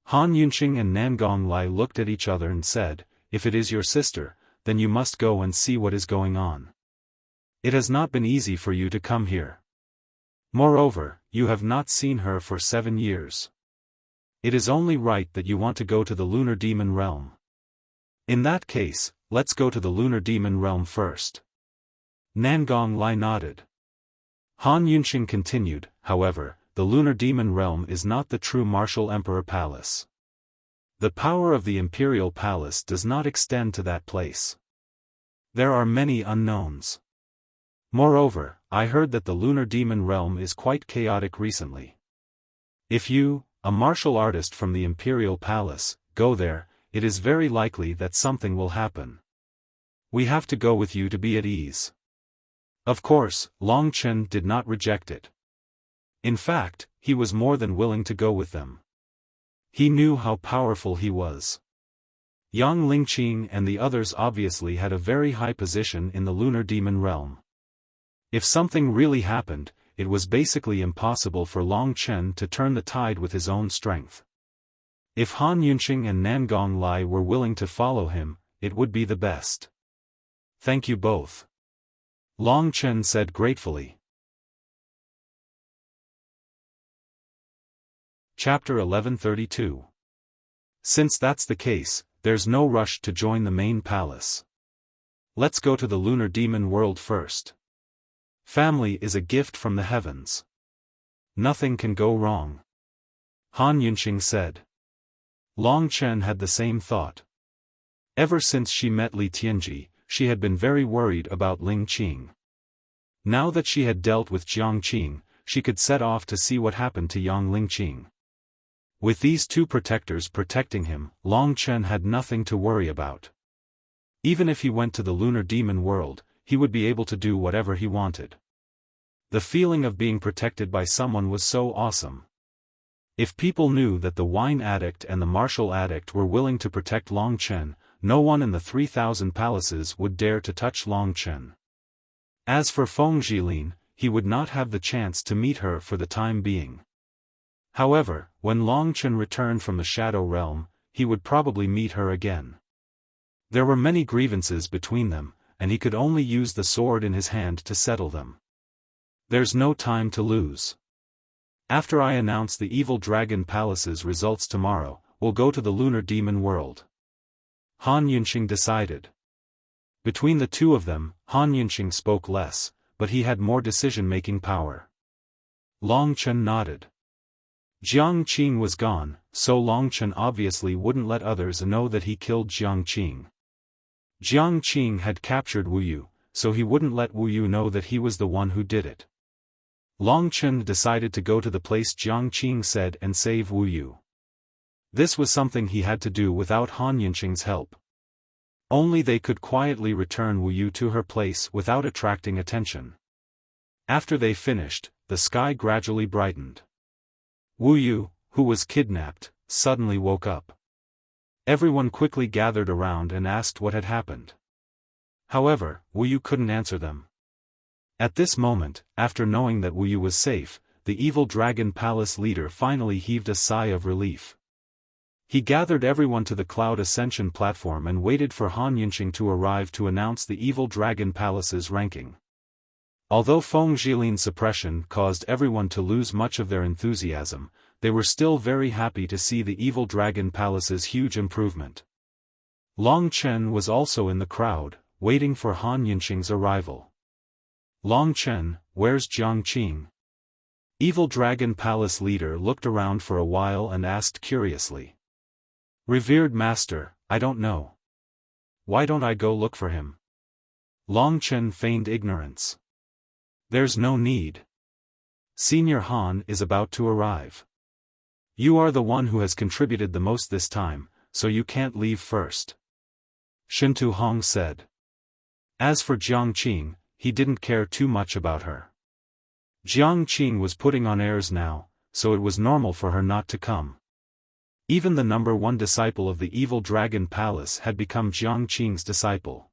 Han Yunxing and Nangong Lai looked at each other and said, if it is your sister, then you must go and see what is going on. It has not been easy for you to come here. Moreover, you have not seen her for 7 years. It is only right that you want to go to the lunar demon realm. In that case, let's go to the lunar demon realm first. Nangong Lai nodded. Han Yunxing continued, however, the lunar demon realm is not the true martial emperor palace. The power of the imperial palace does not extend to that place. There are many unknowns. Moreover, I heard that the lunar demon realm is quite chaotic recently. If you, a martial artist from the Imperial Palace, go there, it is very likely that something will happen. We have to go with you to be at ease. Of course, Long Chen did not reject it. In fact, he was more than willing to go with them. He knew how powerful he was. Yang Lingqing and the others obviously had a very high position in the lunar demon realm. If something really happened, it was basically impossible for Long Chen to turn the tide with his own strength. If Han Yunqing and Nangong Lai were willing to follow him, it would be the best. Thank you both. Long Chen said gratefully. Chapter 1132. Since that's the case, there's no rush to join the main palace. Let's go to the lunar demon world first. Family is a gift from the heavens. Nothing can go wrong. Han Yunqing said. Long Chen had the same thought. Ever since she met Li Tianji, she had been very worried about Ling Qing. Now that she had dealt with Jiang Qing, she could set off to see what happened to Yang Lingqing. With these two protectors protecting him, Long Chen had nothing to worry about. Even if he went to the lunar demon world, he would be able to do whatever he wanted. The feeling of being protected by someone was so awesome. If people knew that the wine addict and the martial addict were willing to protect Long Chen, no one in the 3,000 palaces would dare to touch Long Chen. As for Feng Jilin, he would not have the chance to meet her for the time being. However, when Long Chen returned from the Shadow Realm, he would probably meet her again. There were many grievances between them, and he could only use the sword in his hand to settle them. There's no time to lose. After I announce the Evil Dragon Palace's results tomorrow, we'll go to the lunar demon world. Han Yunqing decided. Between the two of them, Han Yunqing spoke less, but he had more decision-making power. Long Chen nodded. Jiang Qing was gone, so Long Chen obviously wouldn't let others know that he killed Jiang Qing. Jiang Qing had captured Wu Yu, so he wouldn't let Wu Yu know that he was the one who did it. Long Chen decided to go to the place Jiang Qing said and save Wu Yu. This was something he had to do without Han Yunqing's help. Only they could quietly return Wu Yu to her place without attracting attention. After they finished, the sky gradually brightened. Wu Yu, who was kidnapped, suddenly woke up. Everyone quickly gathered around and asked what had happened. However, Wu Yu couldn't answer them. At this moment, after knowing that Wu Yu was safe, the Evil Dragon Palace leader finally heaved a sigh of relief. He gathered everyone to the Cloud Ascension platform and waited for Han Yunqing to arrive to announce the Evil Dragon Palace's ranking. Although Feng Jilin's suppression caused everyone to lose much of their enthusiasm, they were still very happy to see the Evil Dragon Palace's huge improvement. Long Chen was also in the crowd, waiting for Han Yunqing's arrival. Long Chen, where's Jiang Qing? Evil Dragon Palace leader looked around for a while and asked curiously. Revered Master, I don't know. Why don't I go look for him? Long Chen feigned ignorance. There's no need. Senior Han is about to arrive. You are the one who has contributed the most this time, so you can't leave first. Shintu Hong said. As for Jiang Qing, he didn't care too much about her. Jiang Qing was putting on airs now, so it was normal for her not to come. Even the number one disciple of the Evil Dragon Palace had become Jiang Qing's disciple.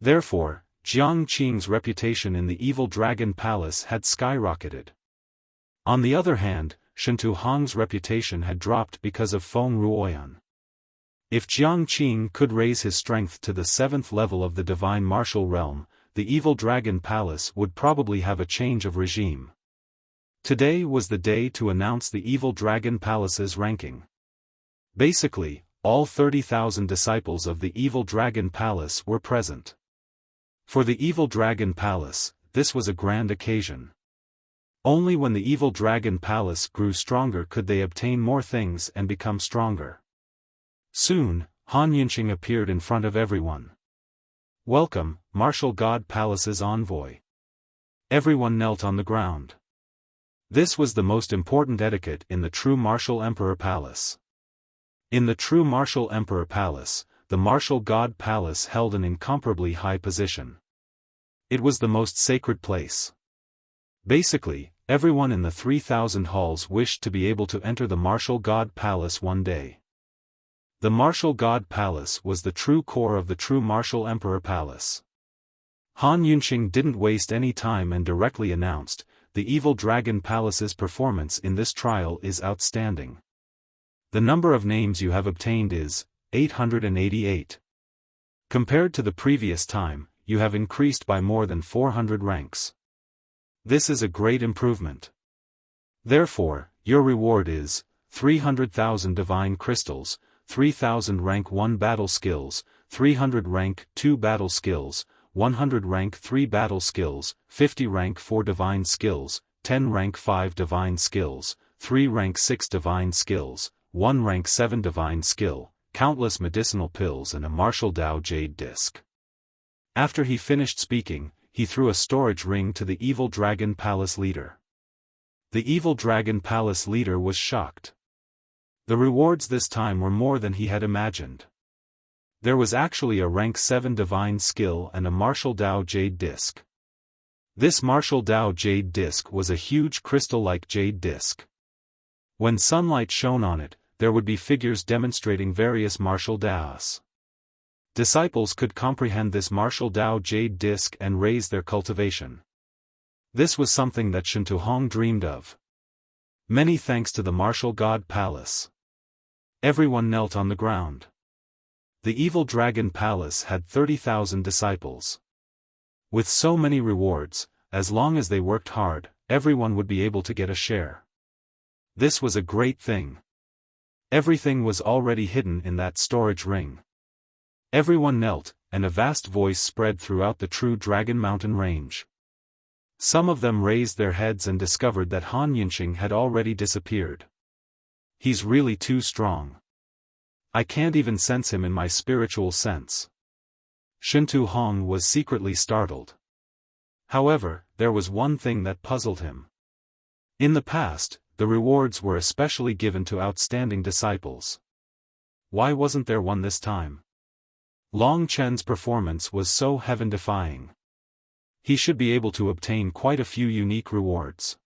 Therefore, Jiang Qing's reputation in the Evil Dragon Palace had skyrocketed. On the other hand, Shintu Hong's reputation had dropped because of Feng Ruoyan. If Jiang Qing could raise his strength to the 7th level of the Divine Martial Realm, the Evil Dragon Palace would probably have a change of regime. Today was the day to announce the Evil Dragon Palace's ranking. Basically, all 30,000 disciples of the Evil Dragon Palace were present. For the Evil Dragon Palace, this was a grand occasion. Only when the Evil Dragon Palace grew stronger could they obtain more things and become stronger. Soon, Han Yunqing appeared in front of everyone. Welcome, Martial God Palace's envoy. Everyone knelt on the ground. This was the most important etiquette in the true Martial Emperor Palace. In the true Martial Emperor Palace, the Martial God Palace held an incomparably high position. It was the most sacred place. Basically, everyone in the 3,000 halls wished to be able to enter the Martial God Palace one day. The Martial God Palace was the true core of the true Martial Emperor Palace. Han Yunqing didn't waste any time and directly announced, "The Evil Dragon Palace's performance in this trial is outstanding. The number of names you have obtained is 888. Compared to the previous time, you have increased by more than 400 ranks. This is a great improvement. Therefore, your reward is 300,000 divine crystals, 3,000 rank 1 battle skills, 300 rank 2 battle skills, 100 rank 3 battle skills, 50 rank 4 divine skills, 10 rank 5 divine skills, 3 rank 6 divine skills, 1 rank 7 divine skill, countless medicinal pills and a martial Dao jade disc." After he finished speaking, he threw a storage ring to the Evil Dragon Palace leader. The Evil Dragon Palace leader was shocked. The rewards this time were more than he had imagined. There was actually a rank 7 divine skill and a martial Dao jade disc. This martial Dao jade disc was a huge crystal-like jade disc. When sunlight shone on it, there would be figures demonstrating various martial Daos. Disciples could comprehend this martial Dao jade disc and raise their cultivation. This was something that Shen Tuhong dreamed of. Many thanks to the Martial God Palace. Everyone knelt on the ground. The Evil Dragon Palace had 30,000 disciples. With so many rewards, as long as they worked hard, everyone would be able to get a share. This was a great thing. Everything was already hidden in that storage ring. Everyone knelt, and a vast voice spread throughout the true Dragon Mountain range. Some of them raised their heads and discovered that Han Yunqing had already disappeared. He's really too strong. I can't even sense him in my spiritual sense. Shen Tuhong was secretly startled. However, there was one thing that puzzled him. In the past, the rewards were especially given to outstanding disciples. Why wasn't there one this time? Long Chen's performance was so heaven-defying. He should be able to obtain quite a few unique rewards.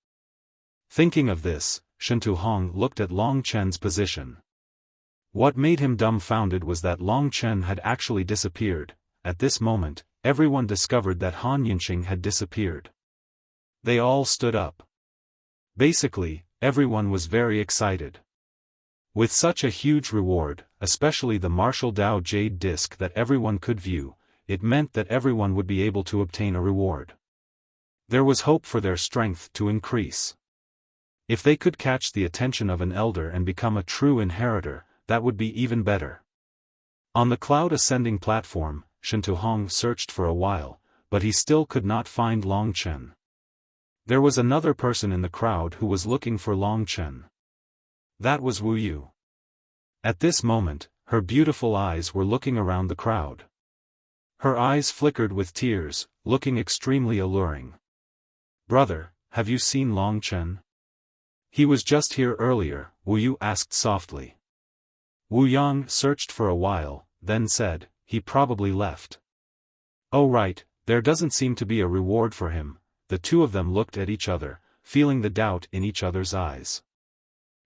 Thinking of this, Shen Tuhong looked at Long Chen's position. What made him dumbfounded was that Long Chen had actually disappeared. At this moment, everyone discovered that Han Yunqing had disappeared. They all stood up. Basically, everyone was very excited. With such a huge reward, especially the martial Dao jade disc that everyone could view, it meant that everyone would be able to obtain a reward. There was hope for their strength to increase. If they could catch the attention of an elder and become a true inheritor, that would be even better. On the cloud ascending platform, Shen Tuhong searched for a while, but he still could not find Long Chen. There was another person in the crowd who was looking for Long Chen. That was Wu Yu. At this moment, her beautiful eyes were looking around the crowd. Her eyes flickered with tears, looking extremely alluring. "Brother, have you seen Long Chen?" "He was just here earlier," Wu Yu asked softly. Wu Yang searched for a while, then said, "He probably left." "Oh right, there doesn't seem to be a reward for him." The two of them looked at each other, feeling the doubt in each other's eyes.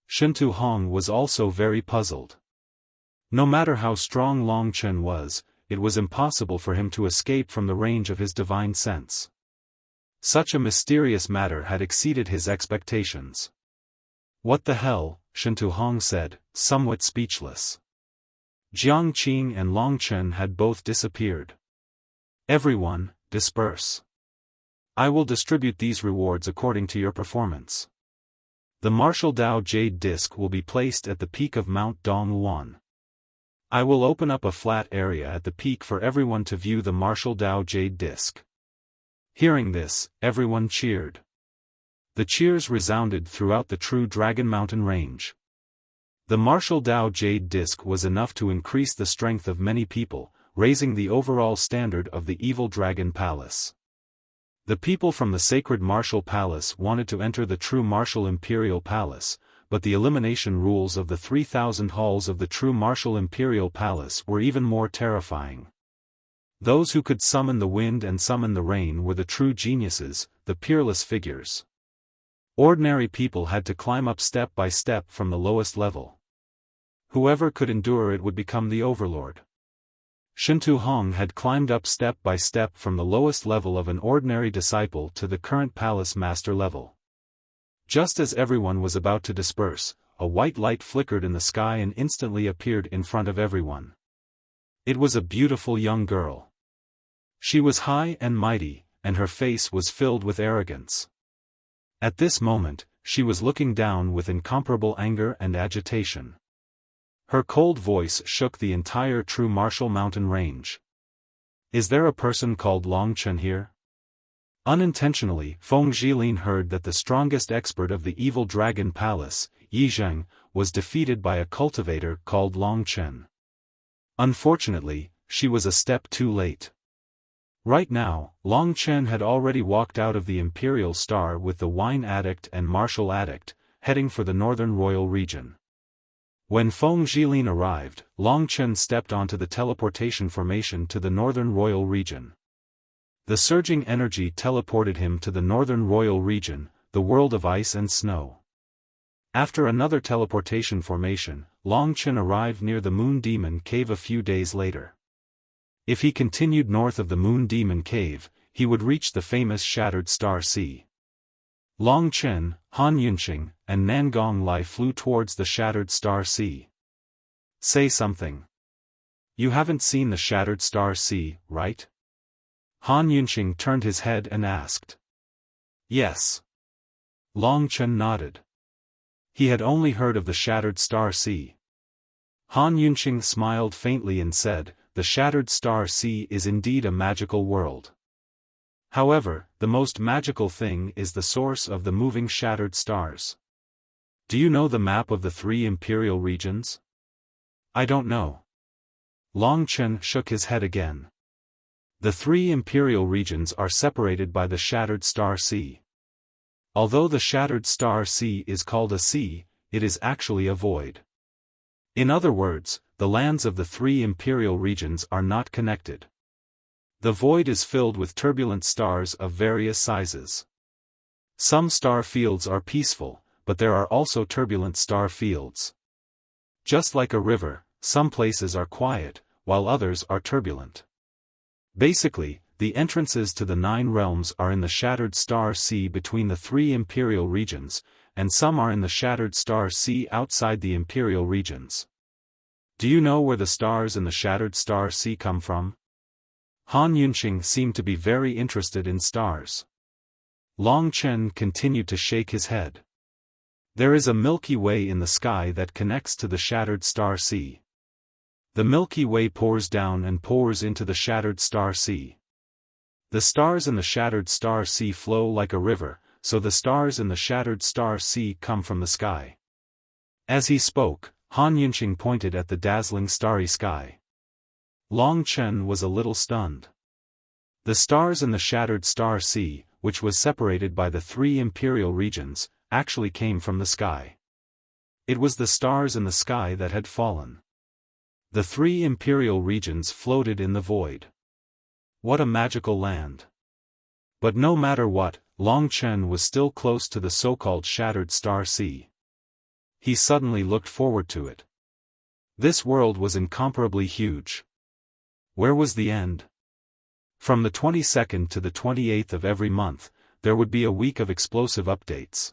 Shen Tuhong was also very puzzled. No matter how strong Long Chen was, it was impossible for him to escape from the range of his divine sense. Such a mysterious matter had exceeded his expectations. "What the hell?" Shen Tuhong said, somewhat speechless. Jiang Qing and Long Chen had both disappeared. "Everyone, disperse. I will distribute these rewards according to your performance. The martial Dao jade disc will be placed at the peak of Mount Dongwuan. I will open up a flat area at the peak for everyone to view the martial Dao jade disc." Hearing this, everyone cheered. The cheers resounded throughout the true Dragon Mountain range. The martial Dao jade disc was enough to increase the strength of many people, raising the overall standard of the evil dragon palace. The people from the sacred martial palace wanted to enter the true martial imperial palace, but the elimination rules of the 3,000 halls of the true martial imperial palace were even more terrifying. Those who could summon the wind and summon the rain were the true geniuses, the peerless figures. Ordinary people had to climb up step by step from the lowest level. Whoever could endure it would become the overlord. Shintu Hong had climbed up step by step from the lowest level of an ordinary disciple to the current palace master level. Just as everyone was about to disperse, a white light flickered in the sky and instantly appeared in front of everyone. It was a beautiful young girl. She was high and mighty, and her face was filled with arrogance. At this moment, she was looking down with incomparable anger and agitation. Her cold voice shook the entire true martial mountain range. "Is there a person called Long Chen here?" Unintentionally, Feng Zhilin heard that the strongest expert of the evil dragon palace, Yi Zheng, was defeated by a cultivator called Long Chen. Unfortunately, she was a step too late. Right now, Long Chen had already walked out of the Imperial Star with the wine addict and martial addict, heading for the northern royal region. When Feng Zhilin arrived, Long Chen stepped onto the teleportation formation to the northern royal region. The surging energy teleported him to the northern royal region, the world of ice and snow. After another teleportation formation, Long Chen arrived near the Moon Demon Cave a few days later. If he continued north of the Moon Demon Cave, he would reach the famous Shattered Star Sea. Long Chen, Han Yunqing, and Nangong Lai flew towards the Shattered Star Sea. "Say something. You haven't seen the Shattered Star Sea, right?" Han Yunqing turned his head and asked. "Yes." Long Chen nodded. He had only heard of the Shattered Star Sea. Han Yunqing smiled faintly and said, "The Shattered Star Sea is indeed a magical world. However, the most magical thing is the source of the moving shattered stars. Do you know the map of the 3 imperial regions?" "I don't know." Long Chen shook his head again. The 3 imperial regions are separated by the Shattered Star Sea. Although the Shattered Star Sea is called a sea, it is actually a void. In other words, the lands of the 3 imperial regions are not connected. The void is filled with turbulent stars of various sizes. Some star fields are peaceful, but there are also turbulent star fields. Just like a river, some places are quiet, while others are turbulent. Basically, the entrances to the 9 realms are in the Shattered Star Sea between the 3 imperial regions, and some are in the Shattered Star Sea outside the imperial regions. Do you know where the stars in the Shattered Star Sea come from? Han Yunqing seemed to be very interested in stars. Long Chen continued to shake his head. There is a Milky Way in the sky that connects to the Shattered Star Sea. The Milky Way pours down and pours into the Shattered Star Sea. The stars in the Shattered Star Sea flow like a river, so the stars in the Shattered Star Sea come from the sky. As he spoke, Han Yunqing pointed at the dazzling starry sky. Long Chen was a little stunned. The stars in the Shattered Star Sea, which was separated by the 3 imperial regions, actually came from the sky. It was the stars in the sky that had fallen. The 3 imperial regions floated in the void. What a magical land. But no matter what, Long Chen was still close to the so-called Shattered Star Sea. He suddenly looked forward to it. This world was incomparably huge. Where was the end? From the 22nd to the 28th of every month, there would be a week of explosive updates.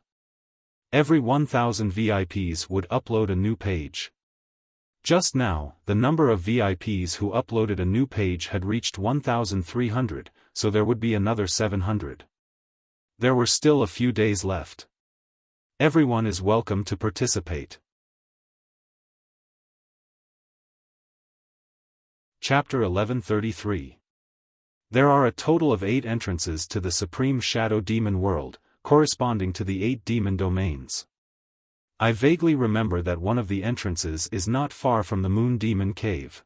Every 1,000 VIPs would upload a new page. Just now, the number of VIPs who uploaded a new page had reached 1,300, so there would be another 700. There were still a few days left. Everyone is welcome to participate. Chapter 1133. There are a total of 8 entrances to the Supreme Shadow Demon World, corresponding to the 8 demon domains. I vaguely remember that one of the entrances is not far from the Moon Demon Cave.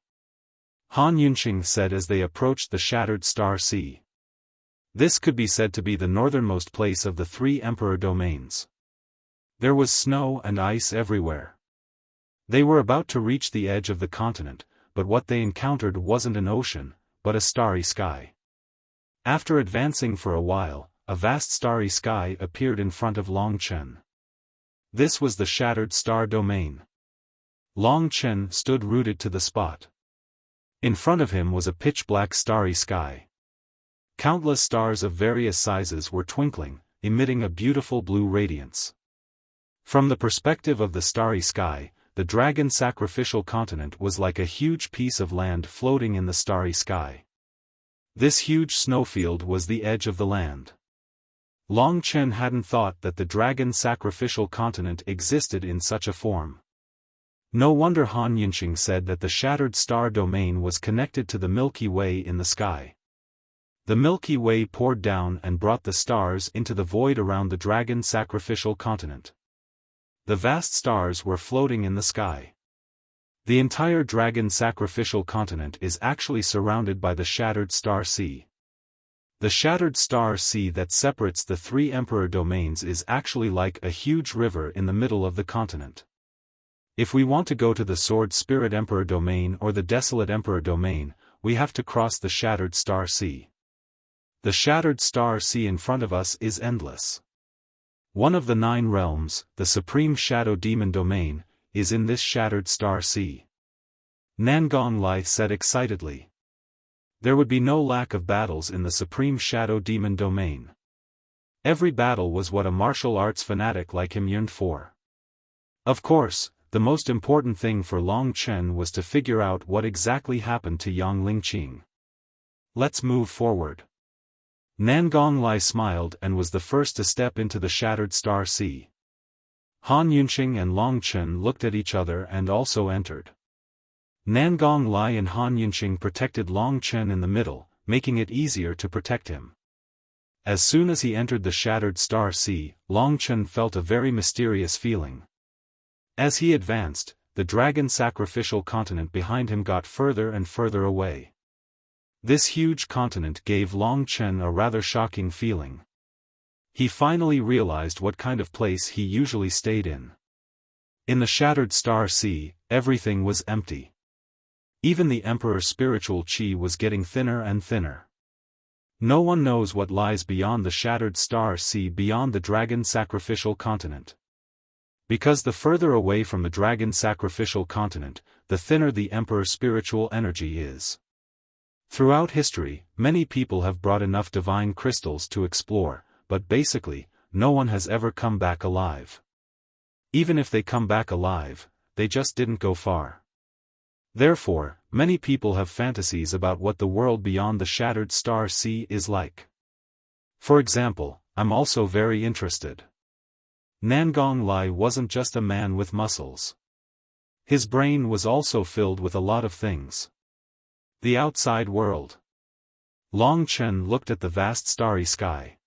Han Yunqing said as they approached the Shattered Star Sea. This could be said to be the northernmost place of the 3 emperor domains. There was snow and ice everywhere. They were about to reach the edge of the continent, but what they encountered wasn't an ocean, but a starry sky. After advancing for a while, a vast starry sky appeared in front of Long Chen. This was the Shattered Star Domain. Long Chen stood rooted to the spot. In front of him was a pitch-black starry sky. Countless stars of various sizes were twinkling, emitting a beautiful blue radiance. From the perspective of the starry sky, the dragon sacrificial continent was like a huge piece of land floating in the starry sky. This huge snowfield was the edge of the land. Long Chen hadn't thought that the dragon sacrificial continent existed in such a form. No wonder Han Yunqing said that the Shattered Star Domain was connected to the Milky Way in the sky. The Milky Way poured down and brought the stars into the void around the dragon sacrificial continent. The vast stars were floating in the sky. The entire dragon sacrificial continent is actually surrounded by the Shattered Star Sea. The Shattered Star Sea that separates the 3 emperor domains is actually like a huge river in the middle of the continent. If we want to go to the Sword Spirit Emperor domain or the Desolate Emperor domain, we have to cross the Shattered Star Sea. The Shattered Star Sea in front of us is endless. One of the 9 realms, the Supreme Shadow Demon Domain, is in this Shattered Star Sea. Nangong Lai said excitedly. There would be no lack of battles in the Supreme Shadow Demon Domain. Every battle was what a martial arts fanatic like him yearned for. Of course, the most important thing for Long Chen was to figure out what exactly happened to Yang Lingqing. Let's move forward. Nangong Lai smiled and was the first to step into the Shattered Star Sea. Han Yunqing and Long Chen looked at each other and also entered. Nangong Lai and Han Yunqing protected Long Chen in the middle, making it easier to protect him. As soon as he entered the Shattered Star Sea, Long Chen felt a very mysterious feeling. As he advanced, the dragon sacrificial continent behind him got further and further away. This huge continent gave Long Chen a rather shocking feeling. He finally realized what kind of place he usually stayed in. In the Shattered Star Sea, everything was empty. Even the Emperor's spiritual chi was getting thinner and thinner. No one knows what lies beyond the Shattered Star Sea beyond the dragon sacrificial continent. Because the further away from the dragon sacrificial continent, the thinner the Emperor's spiritual energy is. Throughout history, many people have brought enough divine crystals to explore, but basically, no one has ever come back alive. Even if they come back alive, they just didn't go far. Therefore, many people have fantasies about what the world beyond the Shattered Star Sea is like. For example, I'm also very interested. Nangong Lai wasn't just a man with muscles. His brain was also filled with a lot of things. The outside world. Long Chen looked at the vast starry sky.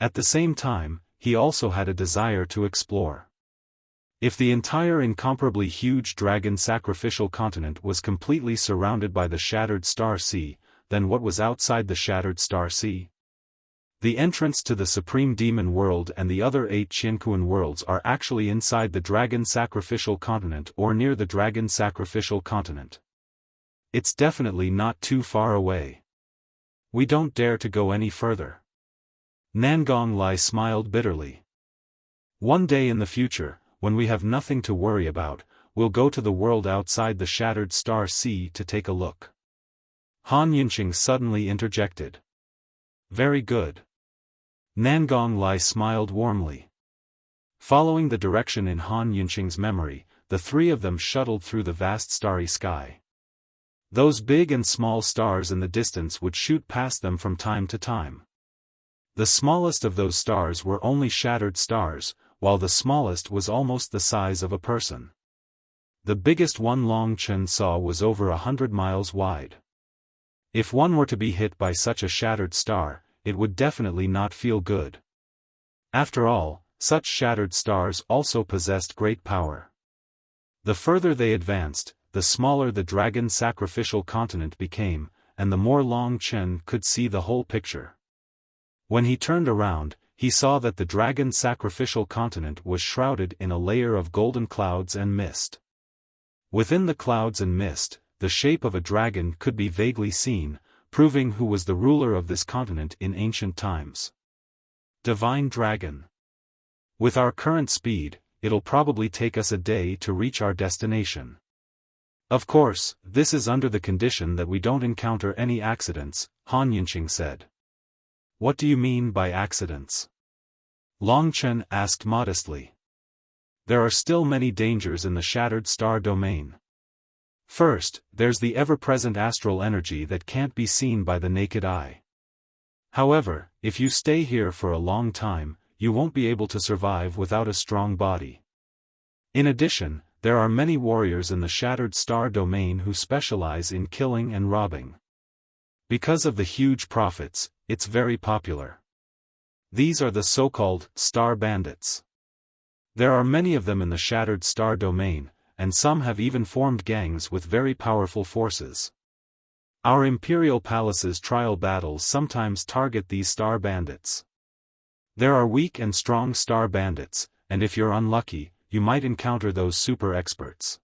At the same time, he also had a desire to explore. If the entire incomparably huge dragon sacrificial continent was completely surrounded by the Shattered Star Sea, then what was outside the Shattered Star Sea? The entrance to the Supreme Demon World and the other 8 Qiankuan worlds are actually inside the dragon sacrificial continent or near the dragon sacrificial continent. It's definitely not too far away. We don't dare to go any further. Nangong Lai smiled bitterly. One day in the future, when we have nothing to worry about, we'll go to the world outside the Shattered Star Sea to take a look. Han Yunqing suddenly interjected. Very good. Nangong Lai smiled warmly. Following the direction in Han Yunqing's memory, the 3 of them shuttled through the vast starry sky. Those big and small stars in the distance would shoot past them from time to time. The smallest of those stars were only shattered stars, while the smallest was almost the size of a person. The biggest one Long Chen saw was over 100 miles wide. If one were to be hit by such a shattered star, it would definitely not feel good. After all, such shattered stars also possessed great power. The further they advanced, the smaller the dragon sacrificial continent became, and the more Long Chen could see the whole picture. When he turned around, he saw that the dragon sacrificial continent was shrouded in a layer of golden clouds and mist. Within the clouds and mist, the shape of a dragon could be vaguely seen, proving who was the ruler of this continent in ancient times. Divine Dragon. With our current speed, it'll probably take us a day to reach our destination. Of course, this is under the condition that we don't encounter any accidents, Han Yunqing said. What do you mean by accidents? Long Chen asked modestly. There are still many dangers in the shattered star domain. First, there's the ever-present astral energy that can't be seen by the naked eye. However, if you stay here for a long time, you won't be able to survive without a strong body. In addition, there are many warriors in the shattered star domain who specialize in killing and robbing. Because of the huge profits, it's very popular. These are the so-called star bandits. There are many of them in the shattered star domain, and some have even formed gangs with very powerful forces. Our imperial palace's trial battles sometimes target these star bandits. There are weak and strong star bandits, and if you're unlucky, you might encounter those super experts.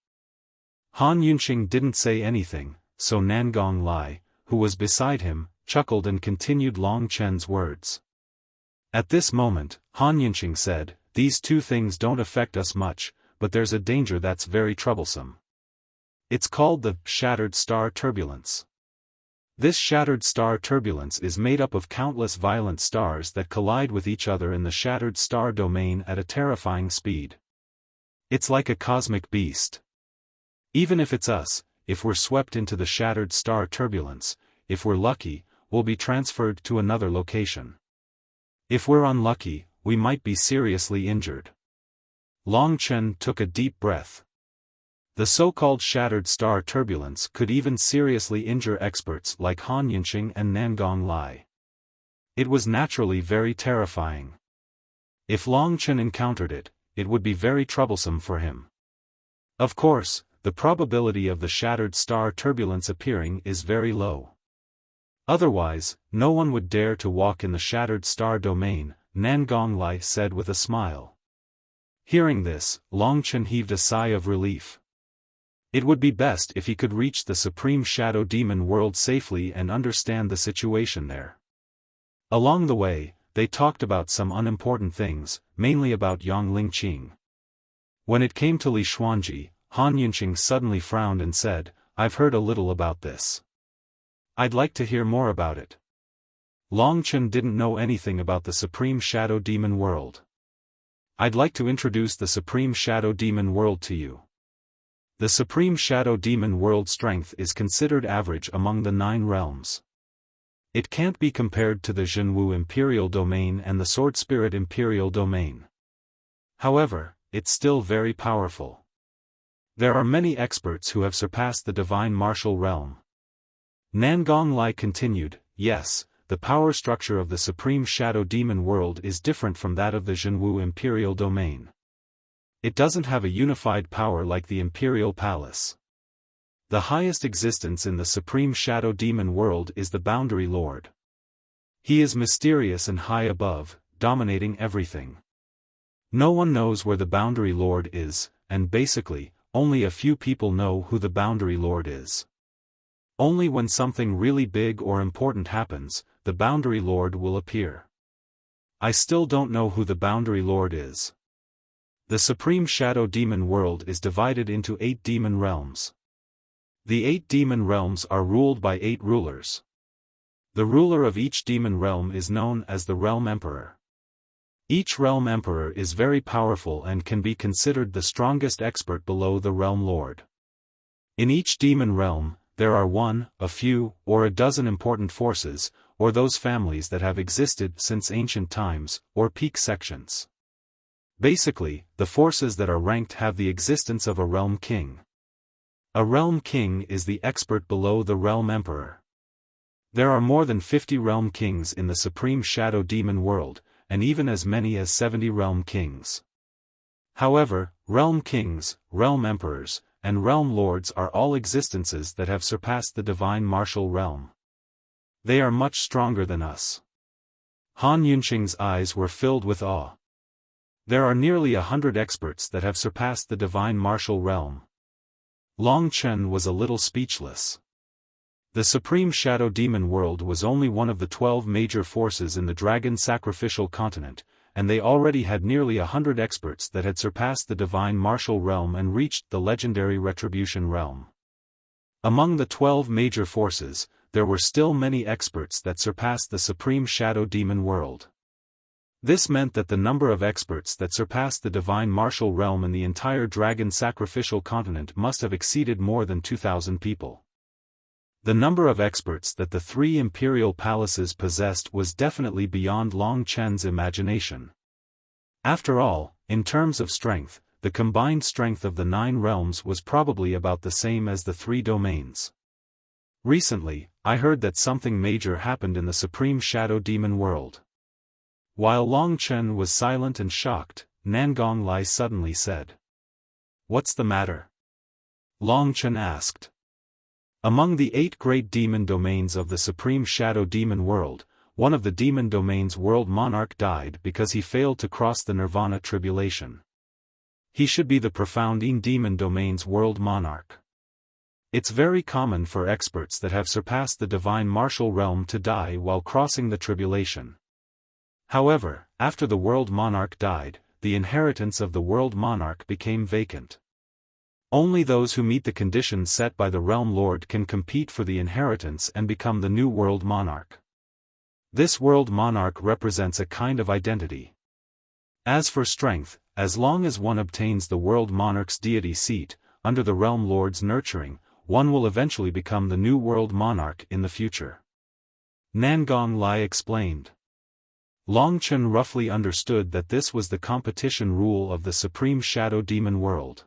Han Yunqing didn't say anything, so Nangong Lai, who was beside him, chuckled and continued Long Chen's words. At this moment, Han Yunqing said, "These two things don't affect us much, but there's a danger that's very troublesome. It's called the shattered star turbulence. This shattered star turbulence is made up of countless violent stars that collide with each other in the shattered star domain at a terrifying speed. It's like a cosmic beast. Even if it's us, if we're swept into the shattered star turbulence, if we're lucky, we'll be transferred to another location. If we're unlucky, we might be seriously injured." Long Chen took a deep breath. The so-called shattered star turbulence could even seriously injure experts like Han Yunqing and Nangong Lai. It was naturally very terrifying. If Long Chen encountered it, it would be very troublesome for him. Of course, the probability of the shattered star turbulence appearing is very low. Otherwise, no one would dare to walk in the shattered star domain, Nangong Lai said with a smile. Hearing this, Long Chen heaved a sigh of relief. It would be best if he could reach the Supreme Shadow Demon world safely and understand the situation there. Along the way, they talked about some unimportant things, mainly about Yang Lingqing. When it came to Li Xuanji, Han Yunqing suddenly frowned and said, "I've heard a little about this. I'd like to hear more about it." Long Chen didn't know anything about the Supreme Shadow Demon world. "I'd like to introduce the Supreme Shadow Demon world to you. The Supreme Shadow Demon world strength is considered average among the 9 realms. It can't be compared to the Zhenwu Imperial Domain and the Sword Spirit Imperial Domain. However, it's still very powerful. There are many experts who have surpassed the Divine Martial Realm." Nangong Lai continued, "Yes, the power structure of the Supreme Shadow Demon world is different from that of the Zhenwu Imperial Domain. It doesn't have a unified power like the Imperial Palace. The highest existence in the Supreme Shadow Demon world is the Boundary Lord. He is mysterious and high above, dominating everything. No one knows where the Boundary Lord is, and basically, only a few people know who the Boundary Lord is. Only when something really big or important happens, the Boundary Lord will appear. I still don't know who the Boundary Lord is." The Supreme Shadow Demon world is divided into 8 demon realms. The 8 demon realms are ruled by 8 rulers. The ruler of each demon realm is known as the Realm Emperor. Each Realm Emperor is very powerful and can be considered the strongest expert below the Realm Lord. In each demon realm, there are one, a few, or a dozen important forces, or those families that have existed since ancient times, or peak sections. Basically, the forces that are ranked have the existence of a Realm King. A Realm King is the expert below the Realm Emperor. There are more than 50 Realm Kings in the Supreme Shadow Demon world, and even as many as 70 Realm Kings. However, Realm Kings, Realm Emperors, and realm lords are all existences that have surpassed the divine martial realm. They are much stronger than us. Han Yunqing's eyes were filled with awe. There are nearly 100 experts that have surpassed the divine martial realm. Long Chen was a little speechless. The Supreme Shadow Demon World was only one of the 12 major forces in the Dragon Sacrificial Continent, and they already had nearly 100 experts that had surpassed the divine martial realm and reached the legendary Retribution realm. Among the 12 major forces, there were still many experts that surpassed the Supreme Shadow Demon World. This meant that the number of experts that surpassed the divine martial realm in the entire Dragon Sacrificial Continent must have exceeded more than 2,000 people. The number of experts that the 3 imperial palaces possessed was definitely beyond Long Chen's imagination. After all, in terms of strength, the combined strength of the 9 realms was probably about the same as the 3 domains. Recently, I heard that something major happened in the Supreme Shadow Demon World. While Long Chen was silent and shocked, Nangong Lai suddenly said, "What's the matter?" Long Chen asked. Among the 8 great demon domains of the Supreme Shadow Demon World, one of the demon domain's world monarch died because he failed to cross the Nirvana tribulation. He should be the profound demon domain's world monarch. It's very common for experts that have surpassed the divine martial realm to die while crossing the tribulation. However, after the world monarch died, the inheritance of the world monarch became vacant. Only those who meet the conditions set by the realm lord can compete for the inheritance and become the new world monarch. This world monarch represents a kind of identity. As for strength, as long as one obtains the world monarch's deity seat, under the realm lord's nurturing, one will eventually become the new world monarch in the future. Nangong Lai explained. Long Chen roughly understood that this was the competition rule of the Supreme Shadow Demon World.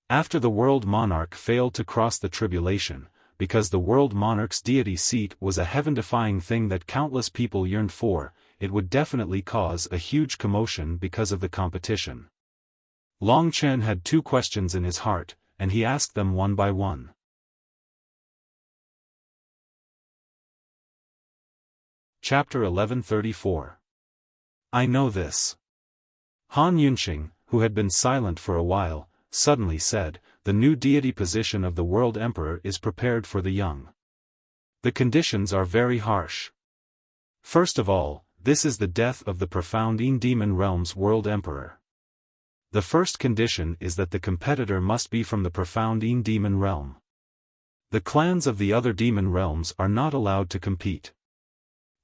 After the world monarch failed to cross the tribulation, because the world monarch's deity seat was a heaven-defying thing that countless people yearned for, it would definitely cause a huge commotion because of the competition. Long Chen had 2 questions in his heart, and he asked them one by one. Chapter 1134. I know this. Han Yunqing, who had been silent for a while, suddenly said, "The new deity position of the World Emperor is prepared for the young. The conditions are very harsh. First of all, this is the death of the profound demon realm's World Emperor. The first condition is that the competitor must be from the profound demon realm. The clans of the other demon realms are not allowed to compete.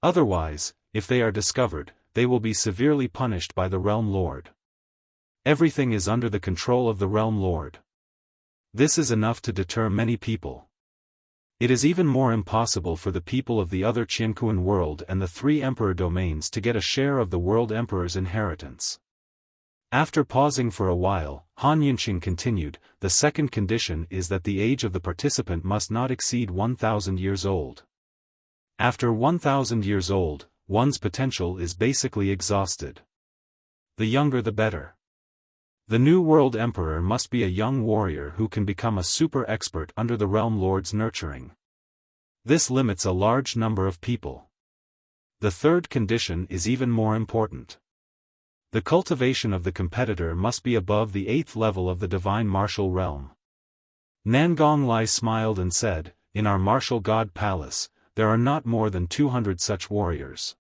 Otherwise, if they are discovered, they will be severely punished by the realm lord. Everything is under the control of the realm lord. This is enough to deter many people. It is even more impossible for the people of the other Qiankuan world and the 3 emperor domains to get a share of the world emperor's inheritance." After pausing for a while, Han Yunqing continued, "The second condition is that the age of the participant must not exceed 1,000 years old. After 1,000 years old, one's potential is basically exhausted. The younger the better. The new world emperor must be a young warrior who can become a super expert under the realm lord's nurturing. This limits a large number of people. The third condition is even more important. The cultivation of the competitor must be above the 8th level of the divine martial realm." Nangong Lai smiled and said, "In our martial god palace, there are not more than 200 such warriors.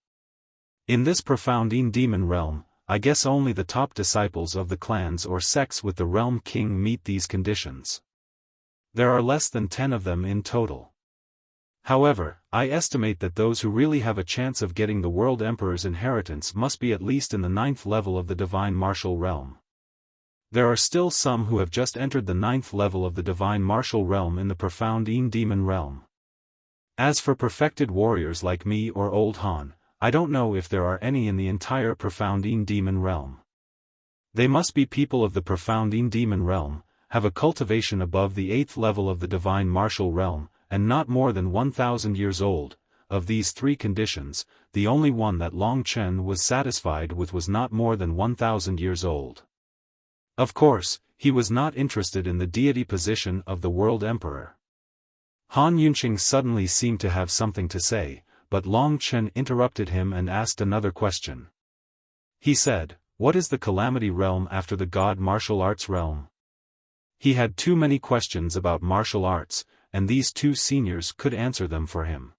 In this profound demon realm, I guess only the top disciples of the clans or sects with the realm king meet these conditions. There are less than 10 of them in total. However, I estimate that those who really have a chance of getting the world emperor's inheritance must be at least in the 9th level of the divine martial realm. There are still some who have just entered the 9th level of the divine martial realm in the profound demon realm. As for perfected warriors like me or old Han, I don't know if there are any in the entire profound demon realm. They must be people of the profound demon realm, have a cultivation above the 8th level of the divine martial realm, and not more than 1,000 years old. Of these 3 conditions, the only one that Long Chen was satisfied with was not more than 1,000 years old. Of course, He was not interested in the deity position of the world emperor. Han Yunqing suddenly seemed to have something to say, but Long Chen interrupted him and asked another question. He said, "What is the Calamity Realm after the God Martial Arts Realm?" He had too many questions about martial arts, and these two seniors could answer them for him.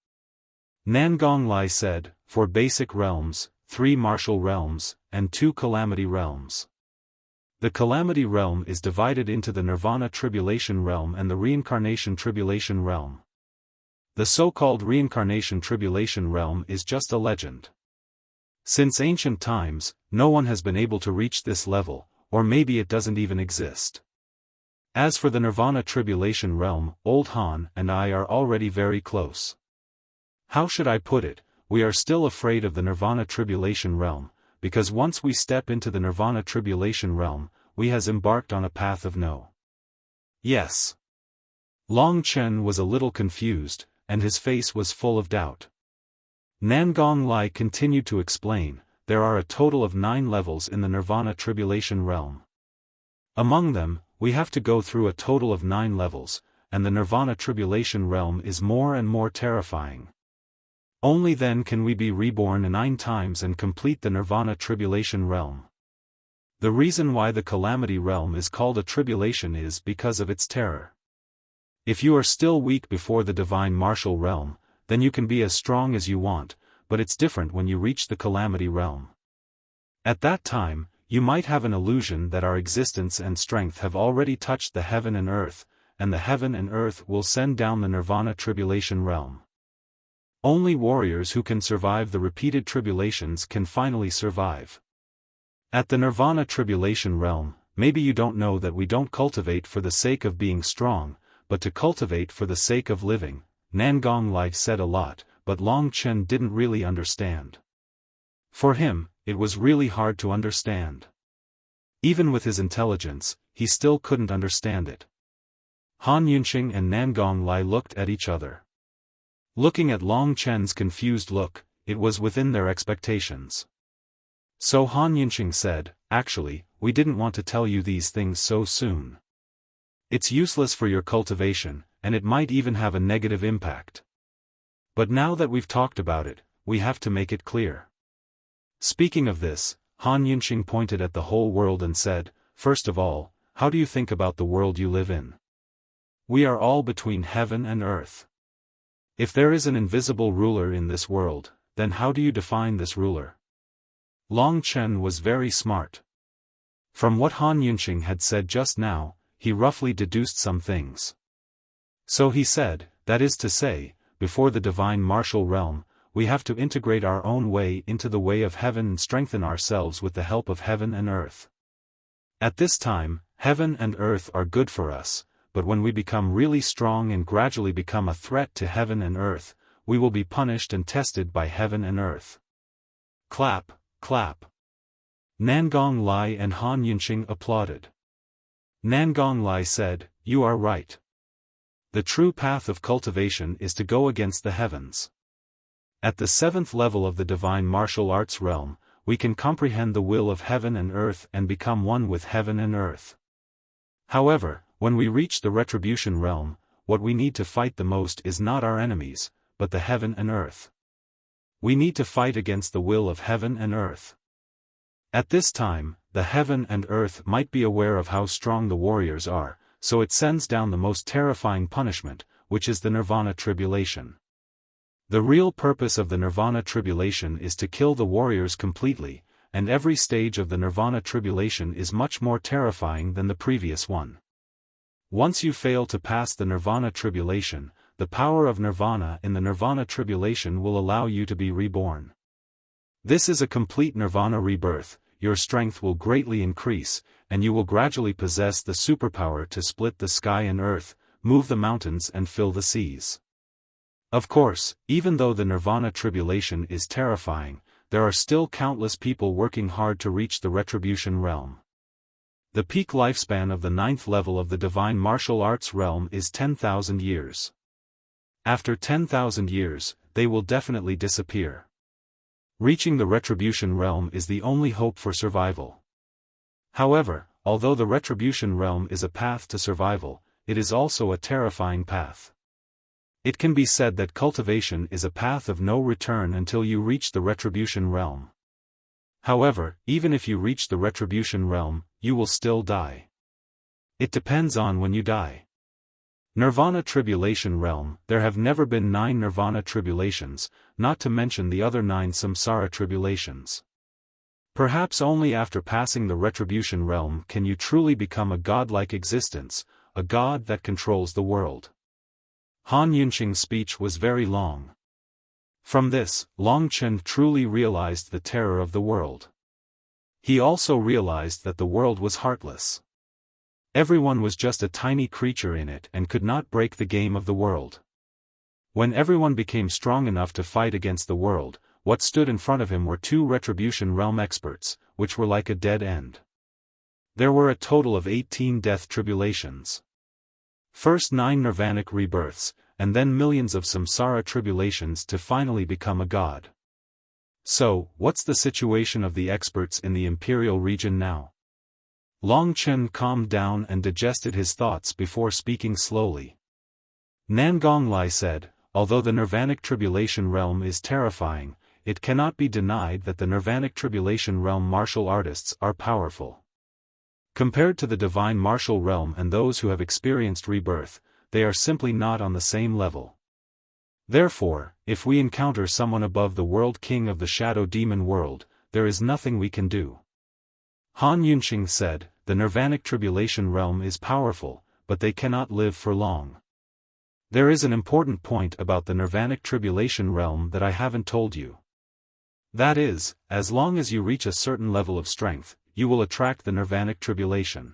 Nangong Lai said, "For basic realms, 3 martial realms, and 2 calamity realms. The Calamity Realm is divided into the Nirvana Tribulation Realm and the Reincarnation Tribulation Realm. The so-called Reincarnation Tribulation Realm is just a legend. Since ancient times, no one has been able to reach this level, or maybe it doesn't even exist. As for the Nirvana Tribulation Realm, Old Han and I are already very close. How should I put it, we are still afraid of the Nirvana Tribulation Realm, because once we step into the Nirvana Tribulation Realm, we has embarked on a path of no. Yes." Long Chen was a little confused, and his face was full of doubt. Nangong Lai continued to explain, there are a total of 9 levels in the Nirvana Tribulation Realm. Among them, we have to go through a total of 9 levels, and the Nirvana Tribulation Realm is more and more terrifying. Only then can we be reborn 9 times and complete the Nirvana Tribulation Realm. The reason why the Calamity Realm is called a tribulation is because of its terror. If you are still weak before the Divine Martial Realm, then you can be as strong as you want, but it's different when you reach the Calamity Realm. At that time, you might have an illusion that our existence and strength have already touched the heaven and earth, and the heaven and earth will send down the Nirvana Tribulation Realm. Only warriors who can survive the repeated tribulations can finally survive. At the Nirvana Tribulation Realm, maybe you don't know that we don't cultivate for the sake of being strong, but to cultivate for the sake of living. Nangong Lai said a lot, but Long Chen didn't really understand. For him, it was really hard to understand. Even with his intelligence, he still couldn't understand it. Han Yunqing and Nangong Lai looked at each other. Looking at Long Chen's confused look, it was within their expectations. So Han Yunqing said, "Actually, we didn't want to tell you these things so soon. It's useless for your cultivation, and it might even have a negative impact. But now that we've talked about it, we have to make it clear." Speaking of this, Han Yunqing pointed at the whole world and said, "First of all, how do you think about the world you live in? We are all between heaven and earth. If there is an invisible ruler in this world, then how do you define this ruler?" Long Chen was very smart. From what Han Yunqing had said just now, he roughly deduced some things. So he said, that is to say, before the Divine Martial Realm, we have to integrate our own way into the way of heaven and strengthen ourselves with the help of heaven and earth. At this time, heaven and earth are good for us, but when we become really strong and gradually become a threat to heaven and earth, we will be punished and tested by heaven and earth. Clap, clap. Nangong Lai and Han Yunqing applauded. Nangong Lai said, "You are right. The true path of cultivation is to go against the heavens. At the 7th level of the Divine Martial Arts Realm, we can comprehend the will of heaven and earth and become one with heaven and earth. However, when we reach the Retribution Realm, what we need to fight the most is not our enemies, but the heaven and earth. We need to fight against the will of heaven and earth. At this time, the heaven and earth might be aware of how strong the warriors are, so it sends down the most terrifying punishment, which is the Nirvana Tribulation. The real purpose of the Nirvana Tribulation is to kill the warriors completely, and every stage of the Nirvana Tribulation is much more terrifying than the previous one. Once you fail to pass the Nirvana Tribulation, the power of Nirvana in the Nirvana Tribulation will allow you to be reborn. This is a complete Nirvana rebirth. Your strength will greatly increase, and you will gradually possess the superpower to split the sky and earth, move the mountains and fill the seas. Of course, even though the Nirvana Tribulation is terrifying, there are still countless people working hard to reach the Retribution Realm. The peak lifespan of the 9th level of the Divine Martial Arts Realm is 10,000 years. After 10,000 years, they will definitely disappear. Reaching the Retribution Realm is the only hope for survival. However, although the Retribution Realm is a path to survival, it is also a terrifying path. It can be said that cultivation is a path of no return until you reach the Retribution Realm. However, even if you reach the Retribution Realm, you will still die. It depends on when you die. Nirvana Tribulation Realm. There have never been 9 Nirvana Tribulations, not to mention the other 9 Samsara Tribulations. Perhaps only after passing the Retribution Realm can you truly become a godlike existence, a god that controls the world. Han Yunqing's speech was very long. From this, Long Chen truly realized the terror of the world. He also realized that the world was heartless. Everyone was just a tiny creature in it and could not break the game of the world. When everyone became strong enough to fight against the world, what stood in front of him were 2 Retribution Realm experts, which were like a dead end. There were a total of 18 death tribulations. First 9 nirvanic rebirths, and then millions of samsara tribulations to finally become a god. So, what's the situation of the experts in the Imperial region now? Long Chen calmed down and digested his thoughts before speaking slowly. Nangong Lai said, although the Nirvanic Tribulation Realm is terrifying, it cannot be denied that the Nirvanic Tribulation Realm martial artists are powerful. Compared to the Divine Martial Realm and those who have experienced rebirth, they are simply not on the same level. Therefore, if we encounter someone above the World King of the Shadow Demon World, there is nothing we can do. Han Yunqing said, the Nirvanic Tribulation Realm is powerful, but they cannot live for long. There is an important point about the Nirvanic Tribulation Realm that I haven't told you. That is, as long as you reach a certain level of strength, you will attract the Nirvanic Tribulation.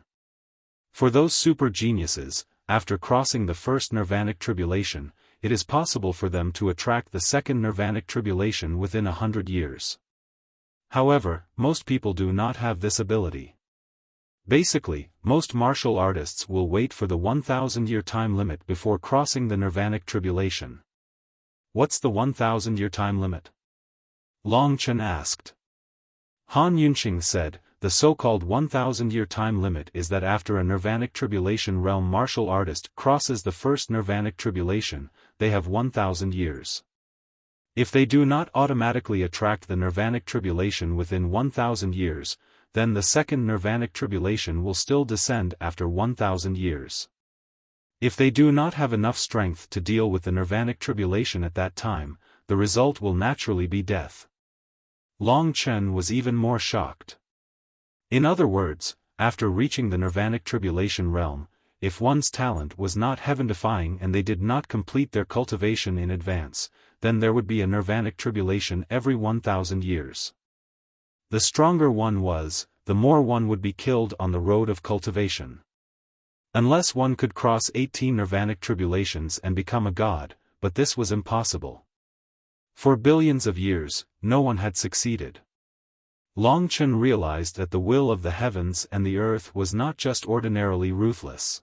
For those super geniuses, after crossing the first Nirvanic Tribulation, it is possible for them to attract the second Nirvanic Tribulation within 100 years. However, most people do not have this ability. Basically, most martial artists will wait for the 1,000-year time limit before crossing the Nirvanic Tribulation. What's the 1,000-year time limit? Long Chen asked. Han Yunqing said, the so-called 1,000-year time limit is that after a Nirvanic Tribulation Realm martial artist crosses the first Nirvanic Tribulation, they have 1,000 years. If they do not automatically attract the Nirvanic Tribulation within 1,000 years, then the second Nirvanic Tribulation will still descend after 1,000 years. If they do not have enough strength to deal with the Nirvanic Tribulation at that time, the result will naturally be death. Long Chen was even more shocked. In other words, after reaching the Nirvanic Tribulation Realm, if one's talent was not heaven-defying and they did not complete their cultivation in advance, then there would be a Nirvanic Tribulation every 1,000 years. The stronger one was, the more one would be killed on the road of cultivation. Unless one could cross 18 Nirvanic Tribulations and become a god, but this was impossible. For billions of years, no one had succeeded. Long Chen realized that the will of the heavens and the earth was not just ordinarily ruthless.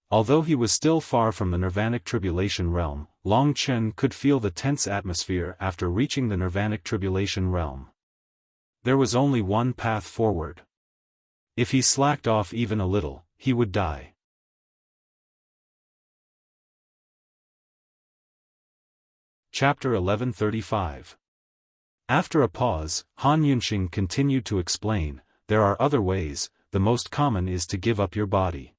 Although he was still far from the Nirvanic Tribulation Realm, Long Chen could feel the tense atmosphere after reaching the Nirvanic Tribulation Realm. There was only one path forward. If he slacked off even a little, he would die. Chapter 1135. After a pause, Han Yunqing continued to explain, there are other ways, the most common is to give up your body.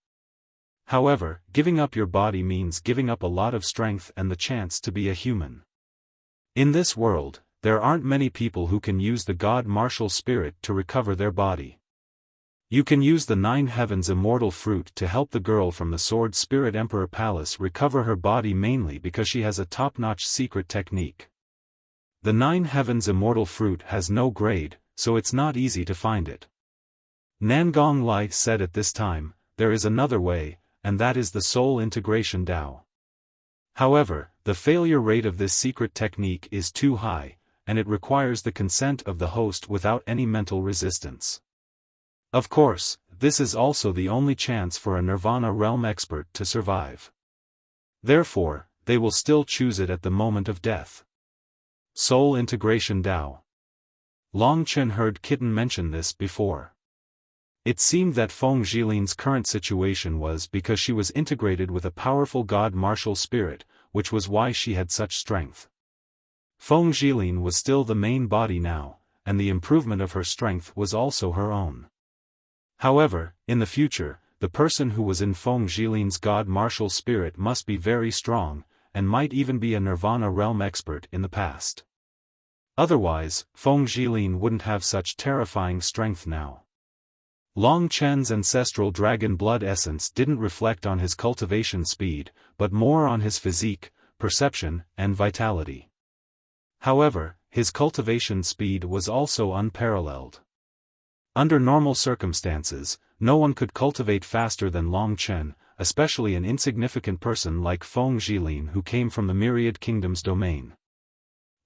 However, giving up your body means giving up a lot of strength and the chance to be a human. In this world, there aren't many people who can use the God martial spirit to recover their body. You can use the 9 Heavens Immortal Fruit to help the girl from the Sword Spirit Emperor Palace recover her body mainly because she has a top-notch secret technique. The 9 Heavens Immortal Fruit has no grade, so it's not easy to find it. Nangong Lai said at this time, there is another way, and that is the Soul Integration Tao. However, the failure rate of this secret technique is too high, and it requires the consent of the host without any mental resistance. Of course, this is also the only chance for a Nirvana realm expert to survive. Therefore, they will still choose it at the moment of death. Soul Integration Tao. Long Chen heard Kitten mention this before. It seemed that Feng Jilin's current situation was because she was integrated with a powerful god martial spirit, which was why she had such strength. Feng Jilin was still the main body now, and the improvement of her strength was also her own. However, in the future, the person who was in Feng Jilin's god martial spirit must be very strong, and might even be a Nirvana realm expert in the past. Otherwise, Feng Jilin wouldn't have such terrifying strength now. Long Chen's ancestral dragon blood essence didn't reflect on his cultivation speed, but more on his physique, perception, and vitality. However, his cultivation speed was also unparalleled. Under normal circumstances, no one could cultivate faster than Long Chen, especially an insignificant person like Feng Jilin who came from the Myriad Kingdom's domain.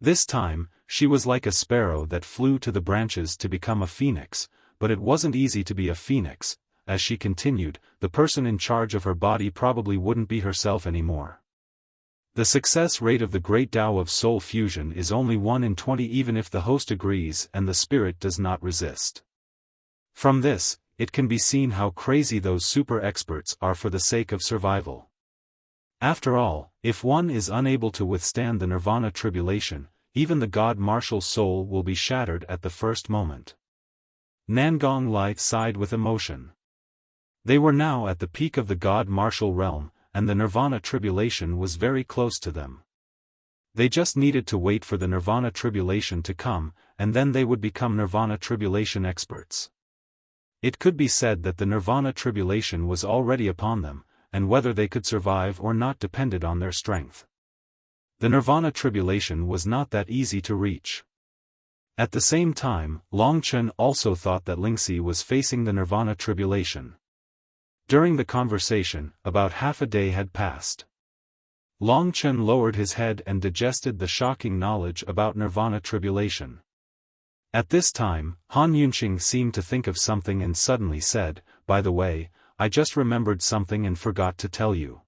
This time, she was like a sparrow that flew to the branches to become a phoenix, but it wasn't easy to be a phoenix. As she continued, the person in charge of her body probably wouldn't be herself anymore. The success rate of the Great Tao of Soul Fusion is only 1 in 20 even if the host agrees and the spirit does not resist. From this, it can be seen how crazy those super experts are for the sake of survival. After all, if one is unable to withstand the Nirvana tribulation, even the God martial soul will be shattered at the first moment. Nangong Lai sighed with emotion. They were now at the peak of the God martial realm, and the Nirvana tribulation was very close to them. They just needed to wait for the Nirvana tribulation to come, and then they would become Nirvana tribulation experts. It could be said that the Nirvana tribulation was already upon them, and whether they could survive or not depended on their strength. The Nirvana tribulation was not that easy to reach. At the same time, Long Chen also thought that Lingxi was facing the Nirvana tribulation. During the conversation, about half a day had passed. Long Chen lowered his head and digested the shocking knowledge about Nirvana tribulation. At this time, Han Yunqing seemed to think of something and suddenly said, "By the way, I just remembered something and forgot to tell you."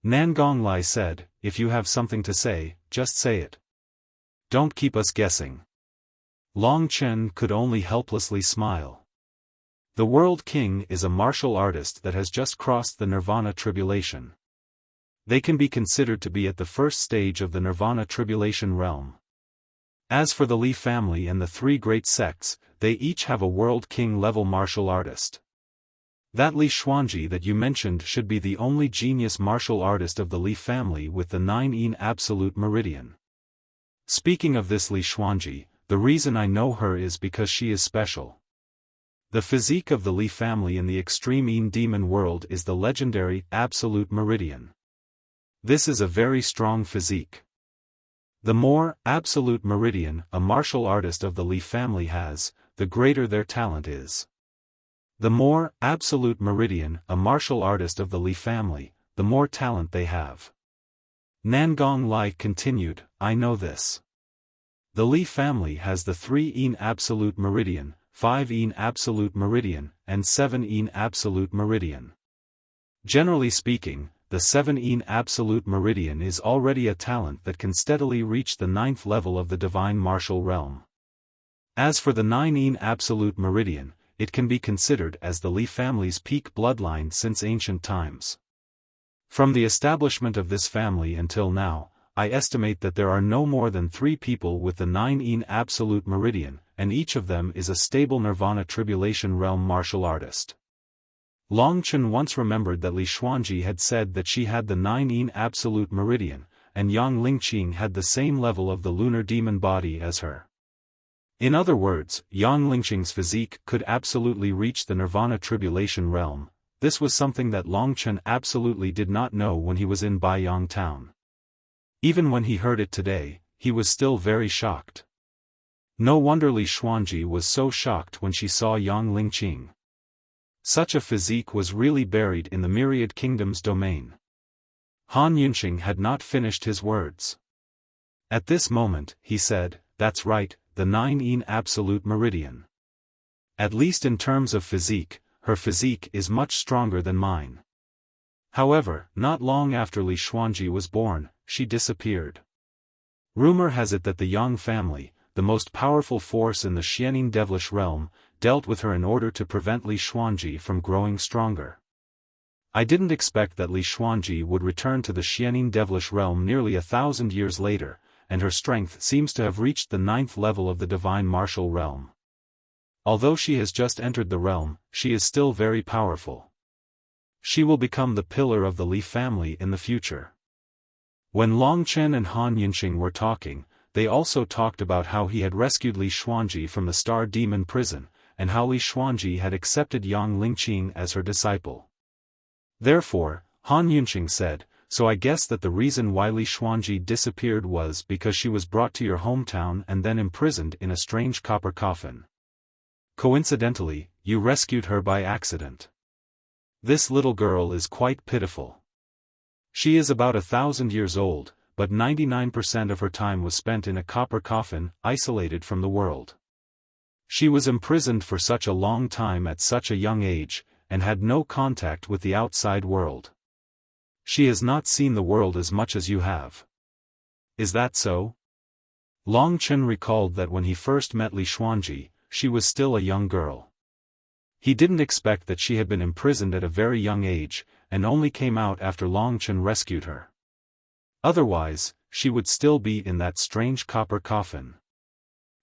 Nangong Lai said, "If you have something to say, just say it. Don't keep us guessing." Long Chen could only helplessly smile. The World King is a martial artist that has just crossed the Nirvana tribulation. They can be considered to be at the first stage of the Nirvana tribulation realm. As for the Li family and the 3 great sects, they each have a World King level martial artist. That Li Xuanji that you mentioned should be the only genius martial artist of the Li family with the 9-yin absolute meridian. Speaking of this Li Xuanji, the reason I know her is because she is special. The physique of the Li family in the extreme yin demon world is the legendary absolute meridian. This is a very strong physique. The more absolute meridian a martial artist of the Li family has, the greater their talent is. The more absolute meridian a martial artist of the Li family, the more talent they have. Nangong Lai continued, "I know this. The Li family has the 3-yin absolute meridian, 5-yin absolute meridian, and 7-yin absolute meridian. Generally speaking, the 7-yin absolute meridian is already a talent that can steadily reach the 9th level of the divine martial realm. As for the 9-yin absolute meridian, it can be considered as the Li family's peak bloodline since ancient times. From the establishment of this family until now, I estimate that there are no more than 3 people with the 9-yin absolute meridian, and each of them is a stable Nirvana tribulation realm martial artist." Long Chen once remembered that Li Xuanji had said that she had the 9-yin absolute meridian, and Yang Lingqing had the same level of the lunar demon body as her. In other words, Yang Lingqing's physique could absolutely reach the Nirvana tribulation realm. This was something that Long Chen absolutely did not know when he was in Baiyang town. Even when he heard it today, he was still very shocked. No wonder Li Xuanji was so shocked when she saw Yang Lingqing. Such a physique was really buried in the Myriad Kingdom's domain. Han Yunqing had not finished his words. At this moment, he said, "That's right, the 9-yin absolute meridian. At least in terms of physique, her physique is much stronger than mine." However, not long after Li Xuanji was born, she disappeared. Rumor has it that the Yang family, the most powerful force in the Xianing devilish realm, dealt with her in order to prevent Li Xuanji from growing stronger. I didn't expect that Li Xuanji would return to the Xianin devilish realm nearly 1,000 years later, and her strength seems to have reached the 9th level of the divine martial realm. Although she has just entered the realm, she is still very powerful. She will become the pillar of the Li family in the future. When Long Chen and Han Yunqing were talking, they also talked about how he had rescued Li Xuanji from the Star Demon prison, and how Li Xuanji had accepted Yang Lingqing as her disciple. Therefore, Han Yunqing said, "So I guess that the reason why Li Xuanji disappeared was because she was brought to your hometown and then imprisoned in a strange copper coffin. Coincidentally, you rescued her by accident. This little girl is quite pitiful. She is about 1,000 years old, but 99% of her time was spent in a copper coffin, isolated from the world. She was imprisoned for such a long time at such a young age, and had no contact with the outside world. She has not seen the world as much as you have. Is that so?" Long Chen recalled that when he first met Li Xuanji, she was still a young girl. He didn't expect that she had been imprisoned at a very young age, and only came out after Long Chen rescued her. Otherwise, she would still be in that strange copper coffin.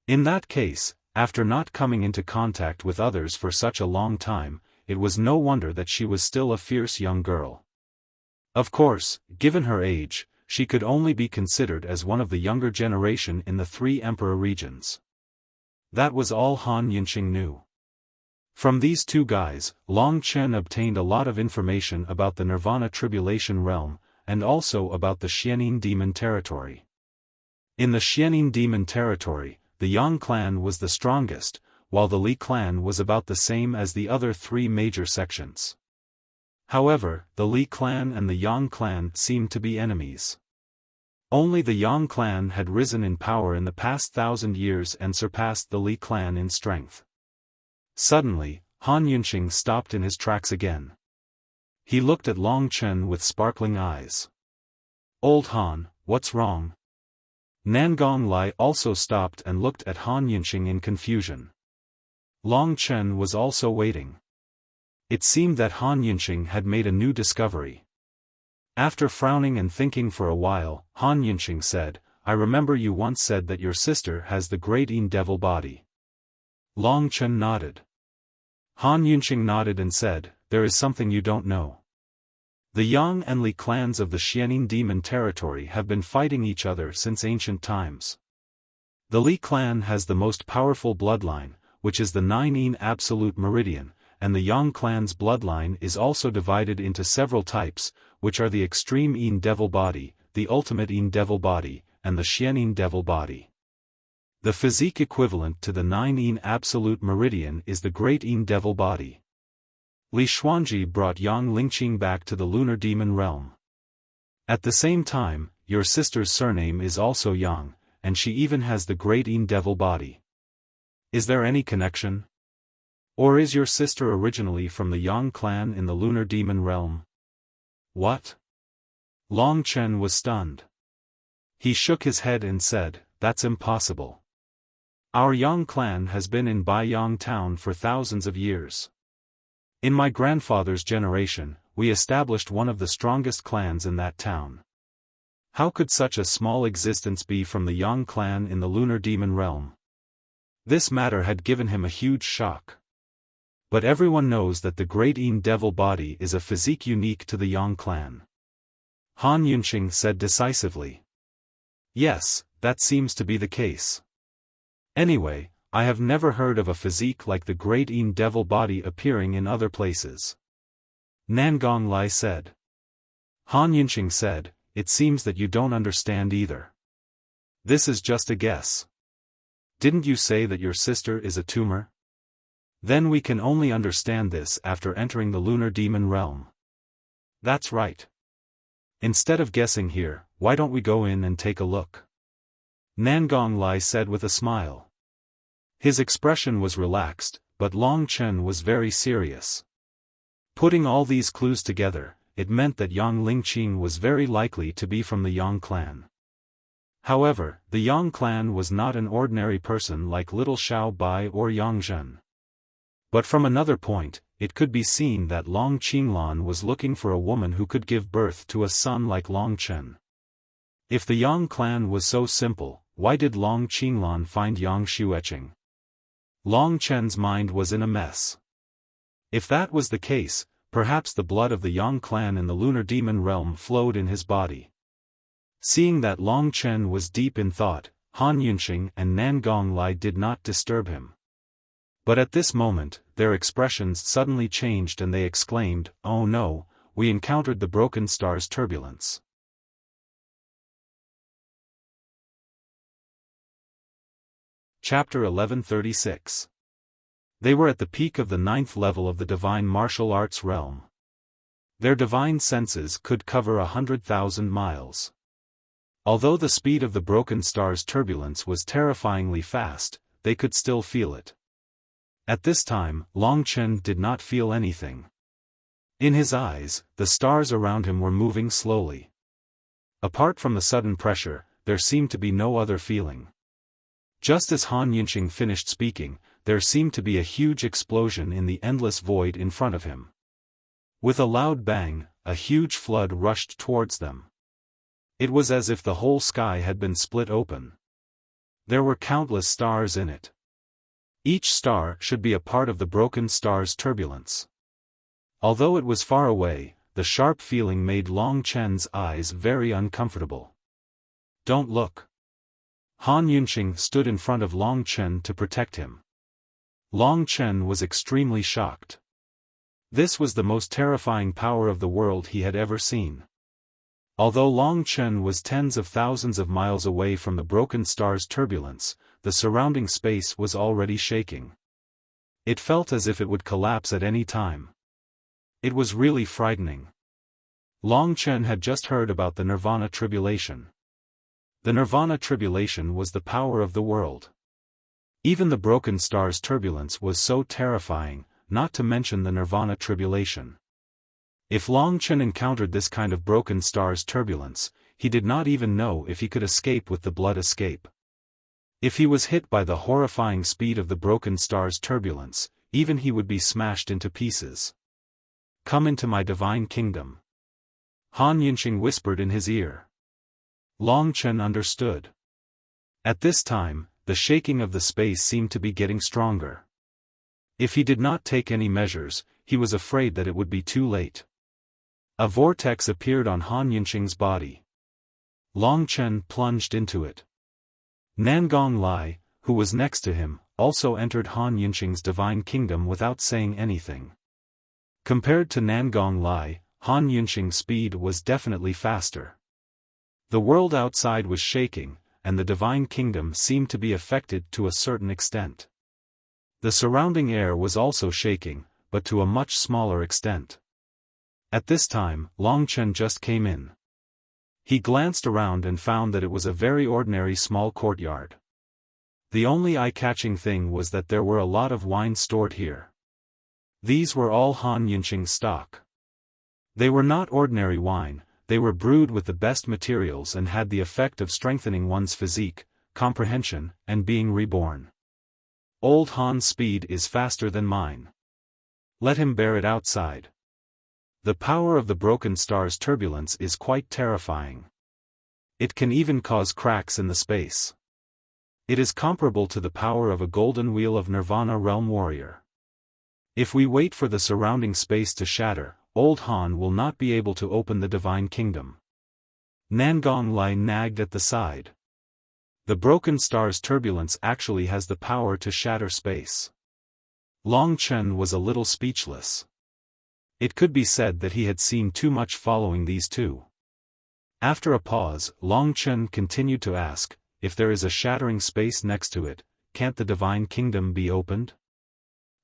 In that case, after not coming into contact with others for such a long time, it was no wonder that she was still a fierce young girl. Of course, given her age, she could only be considered as one of the younger generation in the 3 emperor regions. That was all Han Yunqing knew. From these 2 guys, Long Chen obtained a lot of information about the Nirvana Tribulation realm, and also about the Xianin demon territory. In the Xianin demon territory, the Yang clan was the strongest, while the Li clan was about the same as the other 3 major sections. However, the Li clan and the Yang clan seemed to be enemies. Only the Yang clan had risen in power in the past 1,000 years and surpassed the Li clan in strength. Suddenly, Han Yunqing stopped in his tracks again. He looked at Long Chen with sparkling eyes. "Old Han, what's wrong?" Nangong Lai also stopped and looked at Han Yunqing in confusion. Long Chen was also waiting. It seemed that Han Yunqing had made a new discovery. After frowning and thinking for a while, Han Yunqing said, "I remember you once said that your sister has the great Yin devil body." Long Chen nodded. Han Yunqing nodded and said, "There is something you don't know. The Yang and Li clans of the Xianin demon territory have been fighting each other since ancient times. The Li clan has the most powerful bloodline, which is the 9 Yin absolute meridian, and the Yang clan's bloodline is also divided into several types, which are the extreme Yin devil body, the ultimate Yin devil body, and the Xianin devil body. The physique equivalent to the 9 Yin absolute meridian is the great Yin devil body. Li Xuanji brought Yang Lingqing back to the lunar demon realm. At the same time, your sister's surname is also Yang, and she even has the great Yin devil body. Is there any connection? Or is your sister originally from the Yang clan in the lunar demon realm?" "What?" Long Chen was stunned. He shook his head and said, "That's impossible. Our Yang clan has been in Baiyang town for thousands of years. In my grandfather's generation, we established one of the strongest clans in that town. How could such a small existence be from the Yang clan in the lunar demon realm?" This matter had given him a huge shock. But everyone knows that the great Yin devil body is a physique unique to the Yang clan. Han Yunqing said decisively. "Yes, that seems to be the case. Anyway, I have never heard of a physique like the great Yin devil body appearing in other places." Nangong Lai said. Han Yunqing said, "It seems that you don't understand either. This is just a guess. Didn't you say that your sister is a tumor? Then we can only understand this after entering the lunar demon realm." "That's right. Instead of guessing here, why don't we go in and take a look?" Nangong Lai said with a smile. His expression was relaxed, but Long Chen was very serious. Putting all these clues together, it meant that Yang Lingqing was very likely to be from the Yang clan. However, the Yang clan was not an ordinary person like little Xiao Bai or Yang Zhen. But from another point, it could be seen that Long Qinglan was looking for a woman who could give birth to a son like Long Chen. If the Yang clan was so simple, why did Long Qinglan find Yang Xueqing? Long Chen's mind was in a mess. If that was the case, perhaps the blood of the Yang clan in the lunar demon realm flowed in his body. Seeing that Long Chen was deep in thought, Han Yunqing and Nangong Lai did not disturb him. But at this moment, their expressions suddenly changed and they exclaimed, "Oh no, we encountered the broken star's turbulence." Chapter 1136. They were at the peak of the 9th level of the divine martial arts realm. Their divine senses could cover 100,000 miles. Although the speed of the broken star's turbulence was terrifyingly fast, they could still feel it. At this time, Long Chen did not feel anything. In his eyes, the stars around him were moving slowly. Apart from the sudden pressure, there seemed to be no other feeling. Just as Han Yunqing finished speaking, there seemed to be a huge explosion in the endless void in front of him. With a loud bang, a huge flood rushed towards them. It was as if the whole sky had been split open. There were countless stars in it. Each star should be a part of the broken star's turbulence. Although it was far away, the sharp feeling made Long Chen's eyes very uncomfortable. "Don't look." Han Yunqing stood in front of Long Chen to protect him. Long Chen was extremely shocked. This was the most terrifying power of the world he had ever seen. Although Long Chen was tens of thousands of miles away from the broken star's turbulence, the surrounding space was already shaking. It felt as if it would collapse at any time. It was really frightening. Long Chen had just heard about the Nirvana tribulation. The Nirvana tribulation was the power of the world. Even the broken star's turbulence was so terrifying, not to mention the Nirvana tribulation. If Long Chen encountered this kind of broken star's turbulence, he did not even know if he could escape with the blood escape. If he was hit by the horrifying speed of the broken star's turbulence, even he would be smashed into pieces. "Come into my divine kingdom," Han Yunqing whispered in his ear. Long Chen understood. At this time, the shaking of the space seemed to be getting stronger. If he did not take any measures, he was afraid that it would be too late. A vortex appeared on Han Yunqing's body. Long Chen plunged into it. Nangong Lai, who was next to him, also entered Han Yunqing's divine kingdom without saying anything. Compared to Nangong Lai, Han Yunqing's speed was definitely faster. The world outside was shaking, and the divine kingdom seemed to be affected to a certain extent. The surrounding air was also shaking, but to a much smaller extent. At this time, Long Chen just came in. He glanced around and found that it was a very ordinary small courtyard. The only eye-catching thing was that there were a lot of wine stored here. These were all Han Yunqing's stock. They were not ordinary wine. They were brewed with the best materials and had the effect of strengthening one's physique, comprehension, and being reborn. Old Han's speed is faster than mine. Let him bear it outside. The power of the broken star's turbulence is quite terrifying. It can even cause cracks in the space. It is comparable to the power of a golden wheel of Nirvana realm warrior. If we wait for the surrounding space to shatter, Old Han will not be able to open the divine kingdom. Nangong Lai nagged at the side. The broken star's turbulence actually has the power to shatter space. Long Chen was a little speechless. It could be said that he had seen too much following these two. After a pause, Long Chen continued to ask, "If there is a shattering space next to it, can't the divine kingdom be opened?"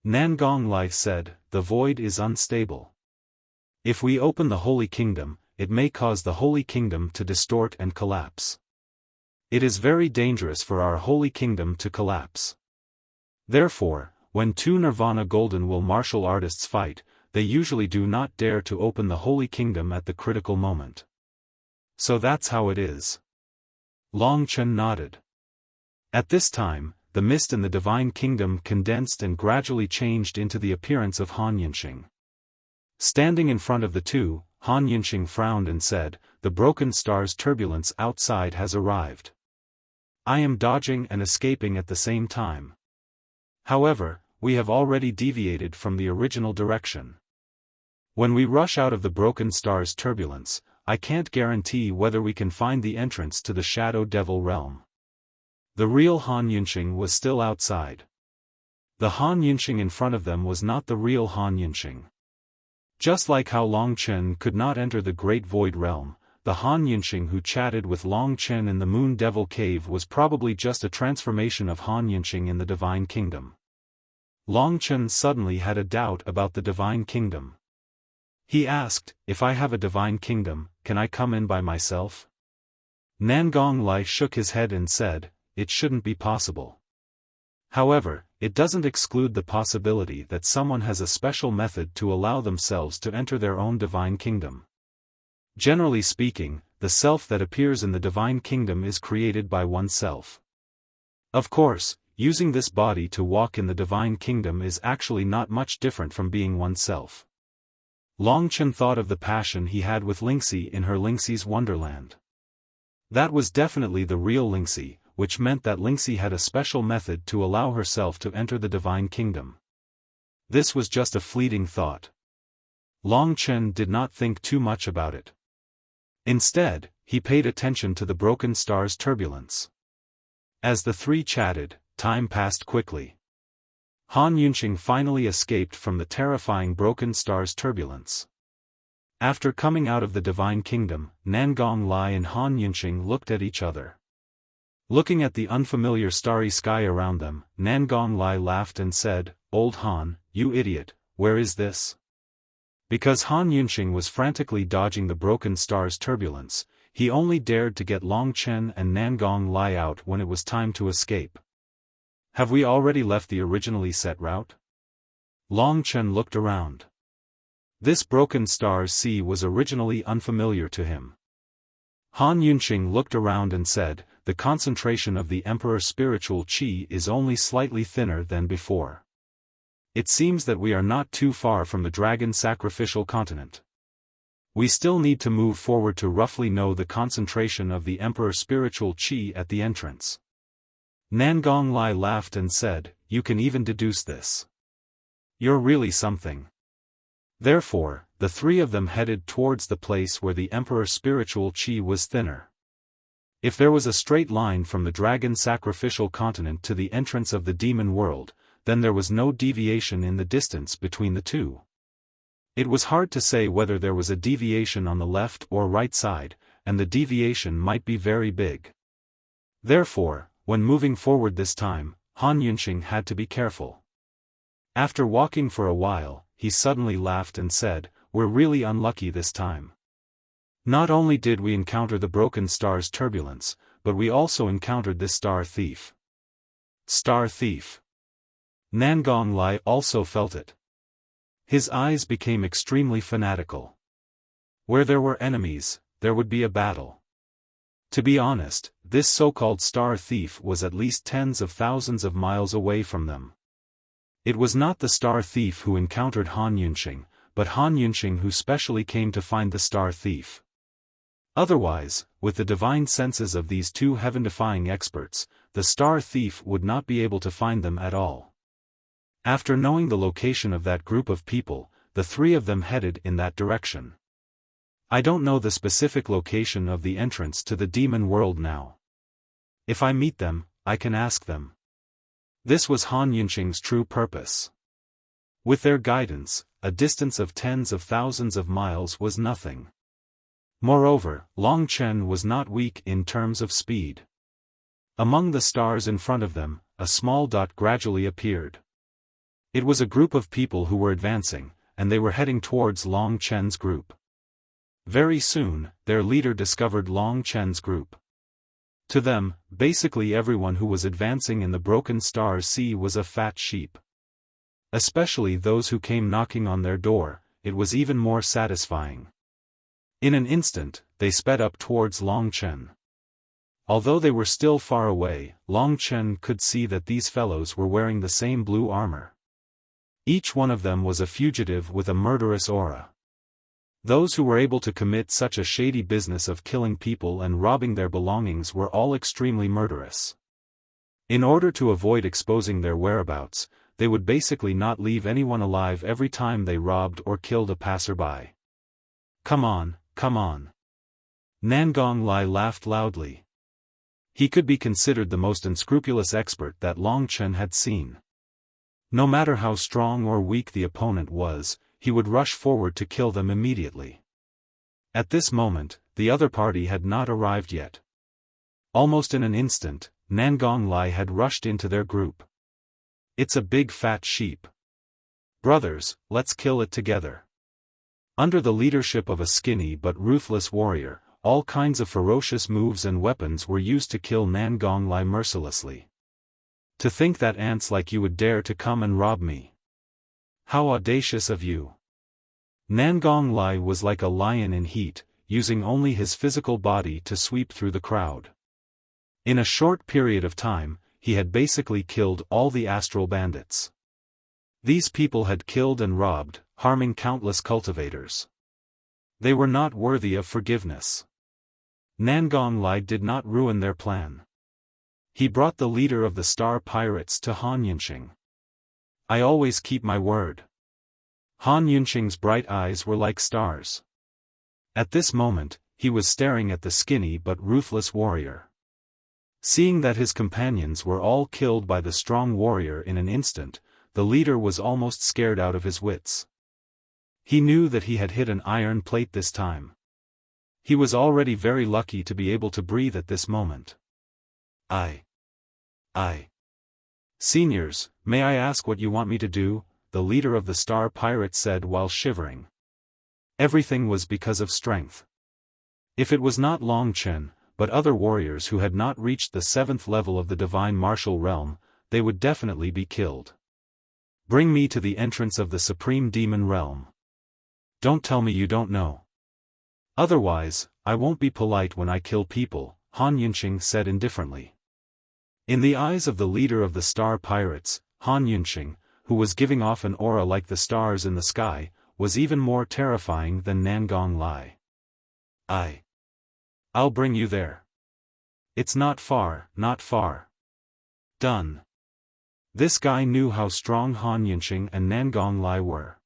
Nangong Lai said, "The void is unstable. If we open the Holy Kingdom, it may cause the Holy Kingdom to distort and collapse. It is very dangerous for our Holy Kingdom to collapse. Therefore, when two Nirvana Golden Will martial artists fight, they usually do not dare to open the Holy Kingdom at the critical moment. So that's how it is." Long Chen nodded. At this time, the mist in the Divine Kingdom condensed and gradually changed into the appearance of Han Yunxing. Standing in front of the two, Han Yunxing frowned and said, "The broken star's turbulence outside has arrived. I am dodging and escaping at the same time. However, we have already deviated from the original direction. When we rush out of the broken star's turbulence, I can't guarantee whether we can find the entrance to the Shadow Devil realm." The real Han Yunxing was still outside. The Han Yunxing in front of them was not the real Han Yunxing. Just like how Long Chen could not enter the Great Void Realm, the Han Yunxing who chatted with Long Chen in the Moon Devil Cave was probably just a transformation of Han Yunxing in the Divine Kingdom. Long Chen suddenly had a doubt about the Divine Kingdom. He asked, "If I have a Divine Kingdom, can I come in by myself?" Nangong Lai shook his head and said, "It shouldn't be possible. However, it doesn't exclude the possibility that someone has a special method to allow themselves to enter their own Divine Kingdom. Generally speaking, the self that appears in the Divine Kingdom is created by oneself. Of course, using this body to walk in the Divine Kingdom is actually not much different from being oneself." Long Chen thought of the passion he had with Lingxi in her Lingxi's Wonderland. That was definitely the real Lingxi, which meant that Lingxi had a special method to allow herself to enter the Divine Kingdom. This was just a fleeting thought. Long Chen did not think too much about it. Instead, he paid attention to the broken star's turbulence. As the three chatted, time passed quickly. Han Yunxing finally escaped from the terrifying broken star's turbulence. After coming out of the Divine Kingdom, Nangong Lai and Han Yunxing looked at each other. Looking at the unfamiliar starry sky around them, Nangong Lai laughed and said, "Old Han, you idiot, where is this?" Because Han Yunxing was frantically dodging the broken star's turbulence, he only dared to get Long Chen and Nangong Lai out when it was time to escape. "Have we already left the originally set route?" Long Chen looked around. This broken star's sea was originally unfamiliar to him. Han Yunxing looked around and said, "The concentration of the Emperor's spiritual qi is only slightly thinner than before. It seems that we are not too far from the Dragon Sacrificial Continent. We still need to move forward to roughly know the concentration of the Emperor's spiritual qi at the entrance." Nangong Lai laughed and said, "You can even deduce this. You're really something." Therefore, the three of them headed towards the place where the Emperor's spiritual qi was thinner. If there was a straight line from the Dragon Sacrificial Continent to the entrance of the Demon World, then there was no deviation in the distance between the two. It was hard to say whether there was a deviation on the left or right side, and the deviation might be very big. Therefore, when moving forward this time, Han Yunxing had to be careful. After walking for a while, he suddenly laughed and said, "We're really unlucky this time. Not only did we encounter the broken star's turbulence, but we also encountered this star thief." Star thief. Nangong Lai also felt it. His eyes became extremely fanatical. Where there were enemies, there would be a battle. To be honest, this so-called star thief was at least tens of thousands of miles away from them. It was not the star thief who encountered Han Yunxing, but Han Yunxing who specially came to find the star thief. Otherwise, with the divine senses of these two heaven-defying experts, the star thief would not be able to find them at all. After knowing the location of that group of people, the three of them headed in that direction. I don't know the specific location of the entrance to the demon world now. If I meet them, I can ask them. This was Han Yunxing's true purpose. With their guidance, a distance of tens of thousands of miles was nothing. Moreover, Long Chen was not weak in terms of speed. Among the stars in front of them, a small dot gradually appeared. It was a group of people who were advancing, and they were heading towards Long Chen's group. Very soon, their leader discovered Long Chen's group. To them, basically everyone who was advancing in the broken star's sea was a fat sheep. Especially those who came knocking on their door, it was even more satisfying. In an instant, they sped up towards Long Chen. Although they were still far away, Long Chen could see that these fellows were wearing the same blue armor. Each one of them was a fugitive with a murderous aura. Those who were able to commit such a shady business of killing people and robbing their belongings were all extremely murderous. In order to avoid exposing their whereabouts, they would basically not leave anyone alive every time they robbed or killed a passerby. Come on, come on. Nangong Lai laughed loudly. He could be considered the most unscrupulous expert that Long Chen had seen. No matter how strong or weak the opponent was, he would rush forward to kill them immediately. At this moment, the other party had not arrived yet. Almost in an instant, Nangong Lai had rushed into their group. It's a big fat sheep. Brothers, let's kill it together. Under the leadership of a skinny but ruthless warrior, all kinds of ferocious moves and weapons were used to kill Nangong Lai mercilessly. To think that ants like you would dare to come and rob me. How audacious of you. Nangong Lai was like a lion in heat, using only his physical body to sweep through the crowd. In a short period of time, he had basically killed all the astral bandits. These people had killed and robbed, harming countless cultivators. They were not worthy of forgiveness. Nangong Lai did not ruin their plan. He brought the leader of the Star Pirates to Han Yunqing. I always keep my word. Han Yunqing's bright eyes were like stars. At this moment, he was staring at the skinny but ruthless warrior. Seeing that his companions were all killed by the strong warrior in an instant, the leader was almost scared out of his wits. He knew that he had hit an iron plate this time. He was already very lucky to be able to breathe at this moment. Seniors, may I ask what you want me to do? The leader of the Star Pirates said while shivering. Everything was because of strength. If it was not Long Chen, but other warriors who had not reached the 7th level of the Divine Martial Realm, they would definitely be killed. Bring me to the entrance of the Supreme Demon Realm. Don't tell me you don't know. Otherwise, I won't be polite when I kill people, Han Yunqing said indifferently. In the eyes of the leader of the Star Pirates, Han Yunqing, who was giving off an aura like the stars in the sky, was even more terrifying than Nangong Lai. I'll bring you there. It's not far, not far. Done. This guy knew how strong Han Yunqing and Nangong Lai were.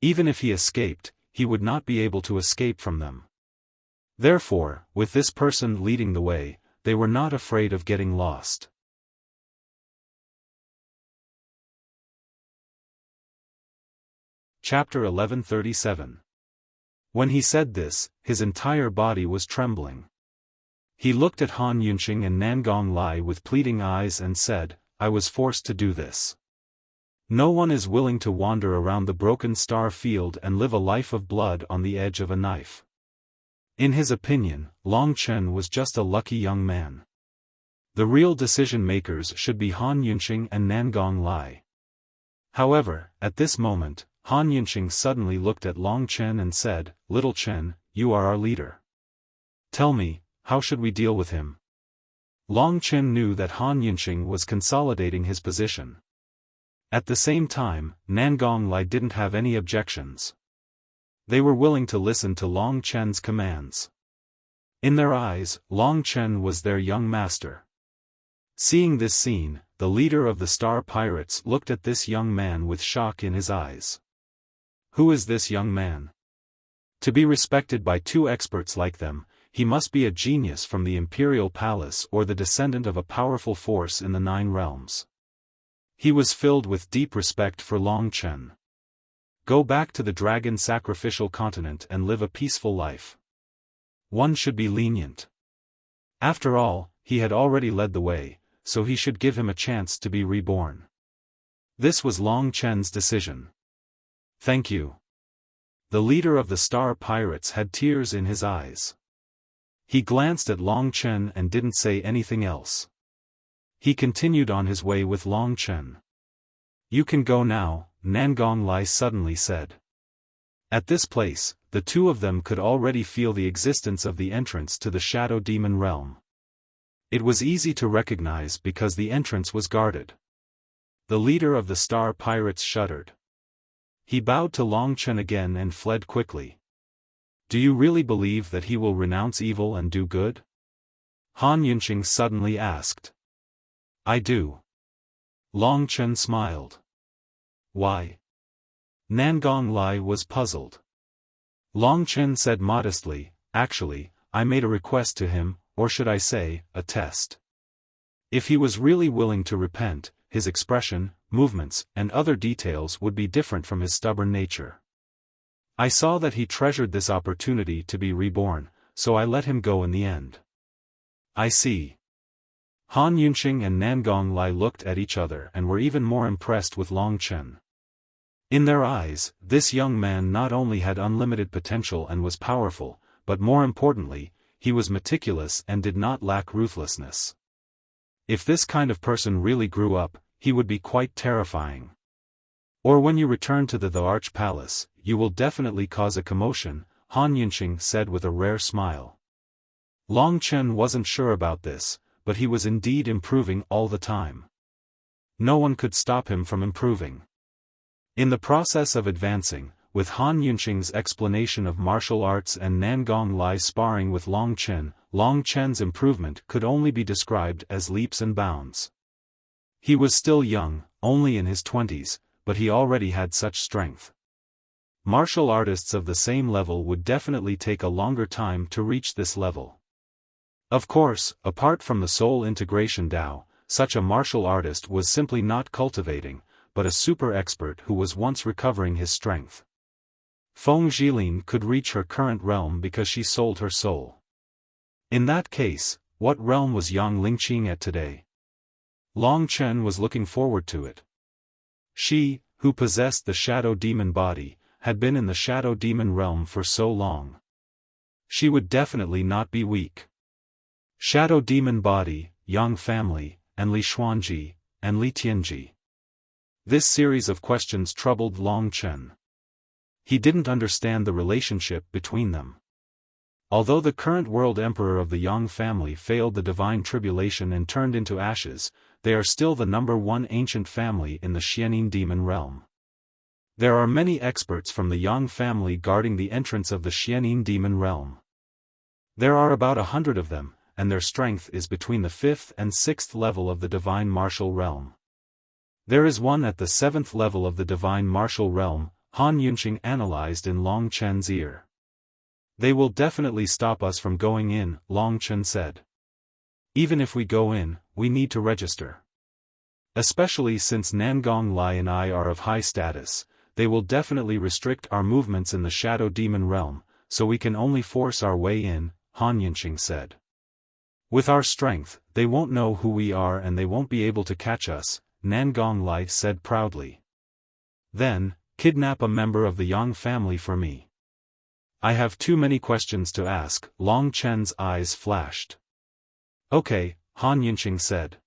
Even if he escaped, he would not be able to escape from them. Therefore, with this person leading the way, they were not afraid of getting lost. Chapter 1137. When he said this, his entire body was trembling. He looked at Han Yunqing and Nangong Lai with pleading eyes and said, I was forced to do this. No one is willing to wander around the broken star field and live a life of blood on the edge of a knife. In his opinion, Long Chen was just a lucky young man. The real decision-makers should be Han Yunqing and Nangong Lai. However, at this moment, Han Yunqing suddenly looked at Long Chen and said, Little Chen, you are our leader. Tell me, how should we deal with him? Long Chen knew that Han Yunqing was consolidating his position. At the same time, Nangong Lai didn't have any objections. They were willing to listen to Long Chen's commands. In their eyes, Long Chen was their young master. Seeing this scene, the leader of the Star Pirates looked at this young man with shock in his eyes. Who is this young man? To be respected by two experts like them, he must be a genius from the Imperial Palace or the descendant of a powerful force in the 9 realms. He was filled with deep respect for Long Chen. Go back to the dragon sacrificial continent and live a peaceful life. One should be lenient. After all, he had already led the way, so he should give him a chance to be reborn. This was Long Chen's decision. Thank you. The leader of the Star Pirates had tears in his eyes. He glanced at Long Chen and didn't say anything else. He continued on his way with Long Chen. You can go now, Nangong Lai suddenly said. At this place, the two of them could already feel the existence of the entrance to the Shadow Demon Realm. It was easy to recognize because the entrance was guarded. The leader of the Star Pirates shuddered. He bowed to Long Chen again and fled quickly. Do you really believe that he will renounce evil and do good? Han Yunqing suddenly asked. I do. Long Chen smiled. Why? Nangong Lai was puzzled. Long Chen said modestly, actually, I made a request to him, or should I say, a test. If he was really willing to repent, his expression, movements, and other details would be different from his stubborn nature. I saw that he treasured this opportunity to be reborn, so I let him go in the end. I see. Han Yunqing and Nangong Lai looked at each other and were even more impressed with Long Chen. In their eyes, this young man not only had unlimited potential and was powerful, but more importantly, he was meticulous and did not lack ruthlessness. If this kind of person really grew up, he would be quite terrifying. Or when you return to the Arch Palace, you will definitely cause a commotion, Han Yunqing said with a rare smile. Long Chen wasn't sure about this, but he was indeed improving all the time. No one could stop him from improving. In the process of advancing, with Han Yunqing's explanation of martial arts and Nangong Lai's sparring with Long Chen's improvement could only be described as leaps and bounds. He was still young, only in his 20s, but he already had such strength. Martial artists of the same level would definitely take a longer time to reach this level. Of course, apart from the soul integration Tao, such a martial artist was simply not cultivating, but a super expert who was once recovering his strength. Feng Jilin could reach her current realm because she sold her soul. In that case, what realm was Yang Lingqing at today? Long Chen was looking forward to it. She, who possessed the shadow demon body, had been in the shadow demon realm for so long. She would definitely not be weak. Shadow demon body, Yang family, and Li Xuanji, and Li Tianji. This series of questions troubled Long Chen. He didn't understand the relationship between them. Although the current world emperor of the Yang family failed the divine tribulation and turned into ashes, they are still the #1 ancient family in the Xianin demon realm. There are many experts from the Yang family guarding the entrance of the Xianin demon realm. There are about 100 of them, and their strength is between the 5th and 6th level of the divine martial realm. There is one at the 7th level of the divine martial realm, Han Yunqing analyzed in Long Chen's ear. They will definitely stop us from going in, Long Chen said. Even if we go in, we need to register. Especially since Nangong Lai and I are of high status, they will definitely restrict our movements in the shadow demon realm, so we can only force our way in, Han Yunqing said. With our strength, they won't know who we are and they won't be able to catch us, Nangong Lai said proudly. Then, kidnap a member of the Yang family for me. I have too many questions to ask, Long Chen's eyes flashed. Okay, Han Yunqing said.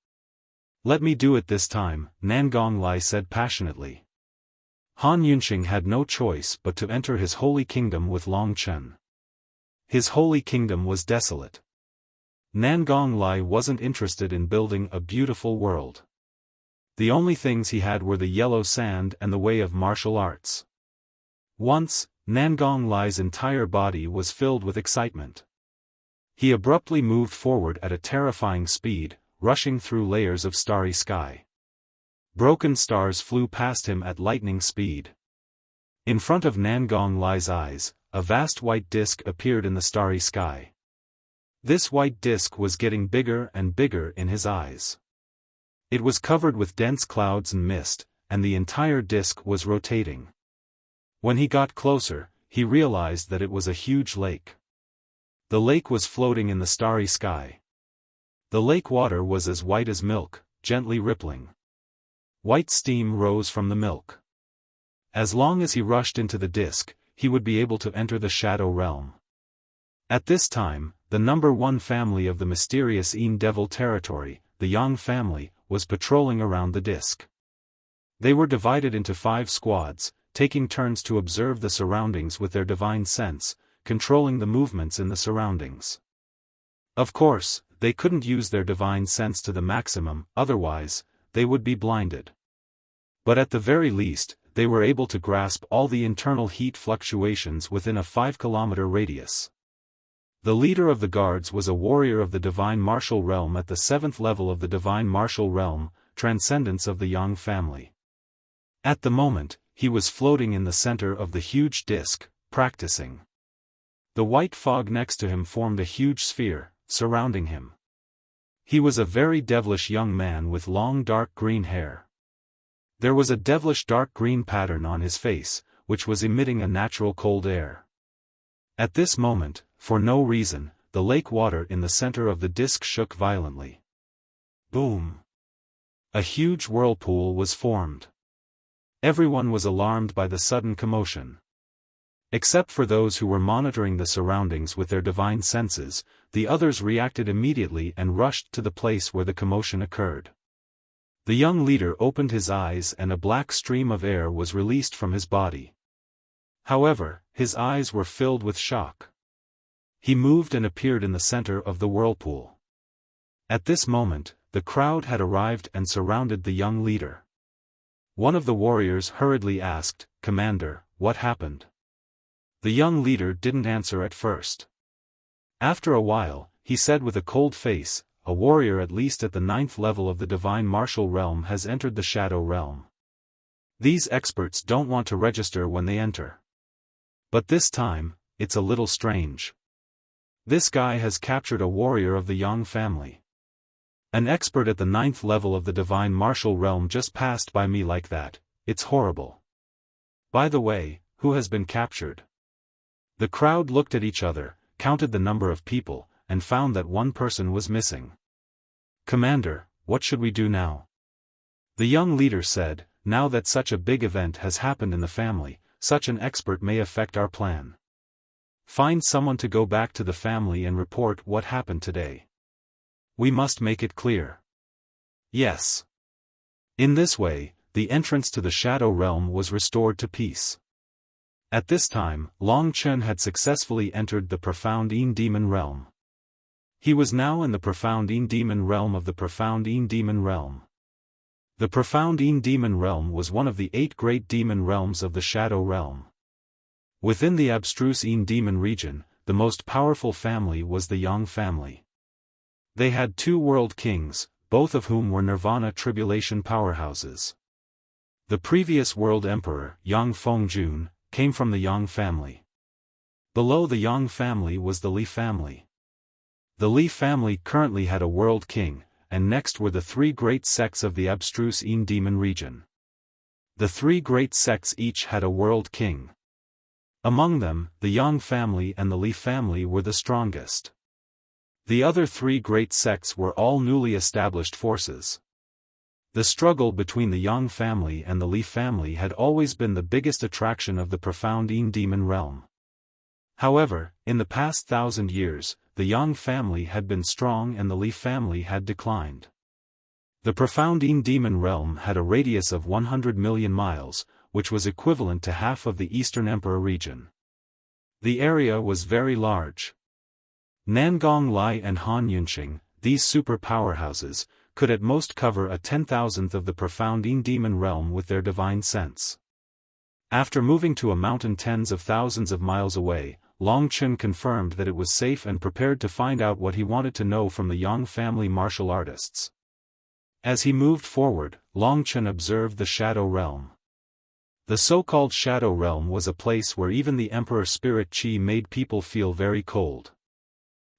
Let me do it this time, Nangong Lai said passionately. Han Yunqing had no choice but to enter his holy kingdom with Long Chen. His holy kingdom was desolate. Nangong Lai wasn't interested in building a beautiful world. The only things he had were the yellow sand and the way of martial arts. Once, Nangong Lai's entire body was filled with excitement. He abruptly moved forward at a terrifying speed, rushing through layers of starry sky. Broken stars flew past him at lightning speed. In front of Nangong Lai's eyes, a vast white disk appeared in the starry sky. This white disk was getting bigger and bigger in his eyes. It was covered with dense clouds and mist, and the entire disk was rotating. When he got closer, he realized that it was a huge lake. The lake was floating in the starry sky. The lake water was as white as milk, gently rippling. White steam rose from the milk. As long as he rushed into the disk, he would be able to enter the shadow realm. At this time, the #1 family of the mysterious Een Devil territory, the Yang family, was patrolling around the disk. They were divided into 5 squads, taking turns to observe the surroundings with their divine sense, controlling the movements in the surroundings. Of course, they couldn't use their divine sense to the maximum, otherwise, they would be blinded. But at the very least, they were able to grasp all the internal heat fluctuations within a 5-kilometer radius. The leader of the guards was a warrior of the divine martial realm at the 7th level of the divine martial realm, transcendence of the Yang family. At the moment, he was floating in the center of the huge disk, practicing. The white fog next to him formed a huge sphere, surrounding him. He was a very devilish young man with long dark green hair. There was a devilish dark green pattern on his face, which was emitting a natural cold air. At this moment, for no reason, the lake water in the center of the disk shook violently. Boom! A huge whirlpool was formed. Everyone was alarmed by the sudden commotion. Except for those who were monitoring the surroundings with their divine senses, the others reacted immediately and rushed to the place where the commotion occurred. The young leader opened his eyes and a black stream of air was released from his body. However, his eyes were filled with shock. He moved and appeared in the center of the whirlpool. At this moment, the crowd had arrived and surrounded the young leader. One of the warriors hurriedly asked, "Commander, what happened?" The young leader didn't answer at first. After a while, he said with a cold face, "A warrior at least at the 9th level of the divine martial realm has entered the shadow realm. These experts don't want to register when they enter. But this time, it's a little strange. This guy has captured a warrior of the Yang family. An expert at the 9th level of the divine martial realm just passed by me like that. It's horrible. By the way, who has been captured?" The crowd looked at each other, counted the number of people, and found that one person was missing. "Commander, what should we do now?" The young leader said, "Now that such a big event has happened in the family, such an expert may affect our plan. Find someone to go back to the family and report what happened today. We must make it clear." Yes. In this way, the entrance to the shadow realm was restored to peace. At this time, Long Chen had successfully entered the profound Yin demon realm. He was now in the profound Yin demon realm of the profound Yin demon realm. The profound Yin demon realm was one of the 8 great demon realms of the shadow realm. Within the abstruse Yin demon region, the most powerful family was the Yang family. They had 2 world kings, both of whom were nirvana tribulation powerhouses. The previous world emperor, Yang Fengjun, came from the Yang family. Below the Yang family was the Li family. The Li family currently had a world king, and next were the 3 great sects of the abstruse Yin demon region. The 3 great sects each had a world king. Among them, the Yang family and the Li family were the strongest. The other 3 great sects were all newly established forces. The struggle between the Yang family and the Li family had always been the biggest attraction of the profound Yin demon realm. However, in the past 1,000 years, the Yang family had been strong and the Li family had declined. The profound Yin demon realm had a radius of 100 million miles, which was equivalent to half of the Eastern Emperor region. The area was very large. Nangong Lai and Han Yunqing, these super powerhouses, could at most cover a 10,000th of the profound Yin demon realm with their divine sense. After moving to a mountain tens of thousands of miles away, Long Chen confirmed that it was safe and prepared to find out what he wanted to know from the Yang family martial artists. As he moved forward, Long Chen observed the shadow realm. The so-called shadow realm was a place where even the Emperor Spirit Qi made people feel very cold.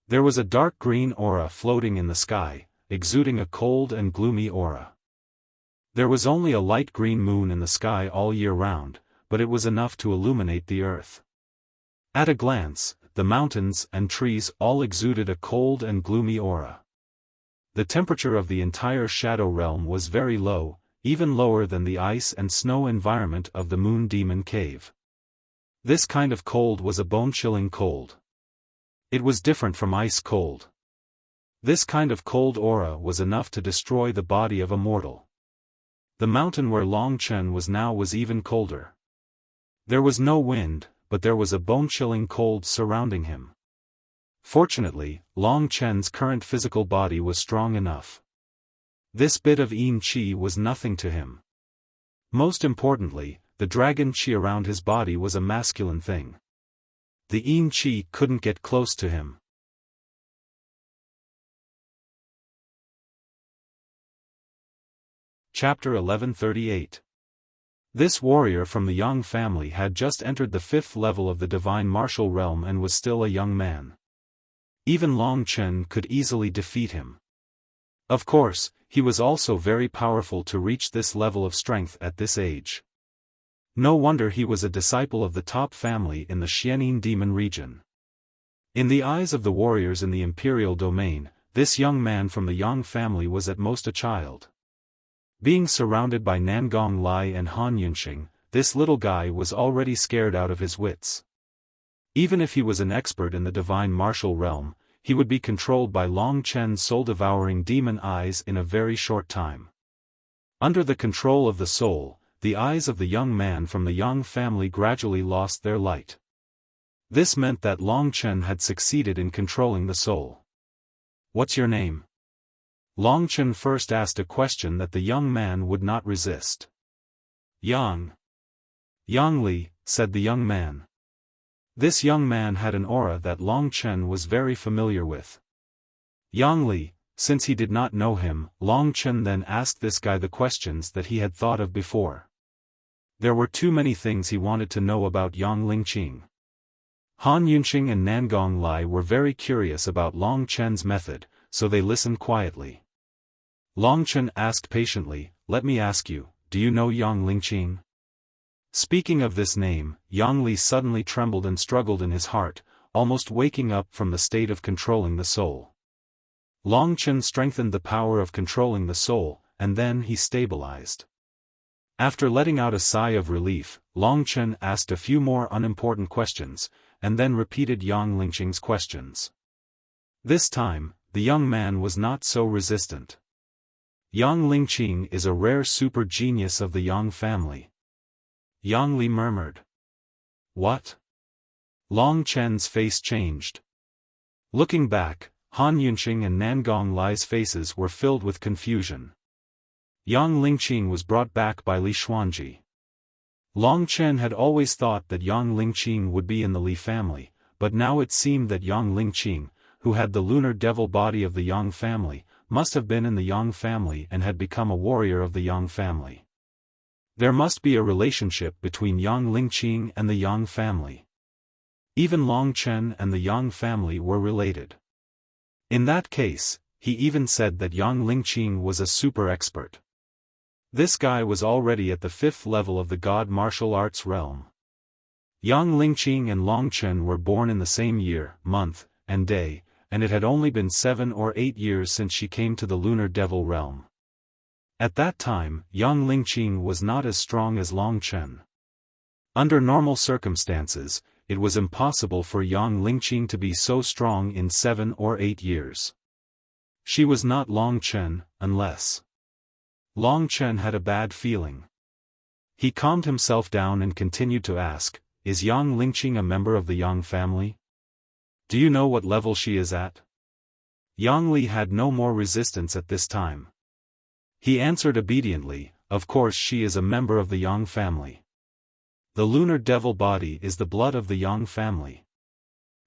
There was a dark green aura floating in the sky, exuding a cold and gloomy aura. There was only a light green moon in the sky all year round, but it was enough to illuminate the earth. At a glance, the mountains and trees all exuded a cold and gloomy aura. The temperature of the entire shadow realm was very low, even lower than the ice and snow environment of the Moon Demon Cave. This kind of cold was a bone-chilling cold. It was different from ice cold. This kind of cold aura was enough to destroy the body of a mortal. The mountain where Long Chen was now was even colder. There was no wind, but there was a bone-chilling cold surrounding him. Fortunately, Long Chen's current physical body was strong enough. This bit of yin qi was nothing to him. Most importantly, the dragon qi around his body was a masculine thing. The yin qi couldn't get close to him. Chapter 1138. This warrior from the Yang family had just entered the 5th level of the divine martial realm and was still a young man. Even Long Chen could easily defeat him. Of course, he was also very powerful to reach this level of strength at this age. No wonder he was a disciple of the top family in the Xianin demon region. In the eyes of the warriors in the imperial domain, this young man from the Yang family was at most a child. Being surrounded by Nangong Lai and Han Yunxing, this little guy was already scared out of his wits. Even if he was an expert in the divine martial realm, he would be controlled by Long Chen's soul-devouring demon eyes in a very short time. Under the control of the soul, the eyes of the young man from the Yang family gradually lost their light. This meant that Long Chen had succeeded in controlling the soul. "What's your name?" Long Chen first asked a question that the young man would not resist. "Yang Li," said the young man. This young man had an aura that Long Chen was very familiar with. Yang Li, since he did not know him, Long Chen then asked this guy the questions that he had thought of before. There were too many things he wanted to know about Yang Lingqing. Han Yunxing and Nangong Lai were very curious about Long Chen's method, so they listened quietly. Long Chen asked patiently, "Let me ask you, do you know Yang Lingqing?" Speaking of this name, Yang Li suddenly trembled and struggled in his heart, almost waking up from the state of controlling the soul. Long Chen strengthened the power of controlling the soul, and then he stabilized. After letting out a sigh of relief, Long Chen asked a few more unimportant questions, and then repeated Yang Lingqing's questions. This time, the young man was not so resistant. "Yang Lingqing is a rare super genius of the Yang family." Yang Li murmured. "What?" Long Chen's face changed. Looking back, Han Yunxing and Nangong Lai's faces were filled with confusion. Yang Lingqing was brought back by Li Xuanji. Long Chen had always thought that Yang Lingqing would be in the Li family, but now it seemed that Yang Lingqing, who had the lunar devil body of the Yang family, must have been in the Yang family and had become a warrior of the Yang family. There must be a relationship between Yang Lingqing and the Yang family. Even Long Chen and the Yang family were related. In that case, he even said that Yang Lingqing was a super expert. This guy was already at the 5th level of the God martial arts realm. Yang Lingqing and Long Chen were born in the same year, month, and day, and it had only been 7 or 8 years since she came to the lunar devil realm. At that time, Yang Lingqing was not as strong as Long Chen. Under normal circumstances, it was impossible for Yang Lingqing to be so strong in 7 or 8 years. She was not Long Chen, unless... Long Chen had a bad feeling. He calmed himself down and continued to ask, "Is Yang Lingqing a member of the Yang family? Do you know what level she is at?" Yang Li had no more resistance at this time. He answered obediently, "Of course she is a member of the Yang family. The lunar devil body is the blood of the Yang family.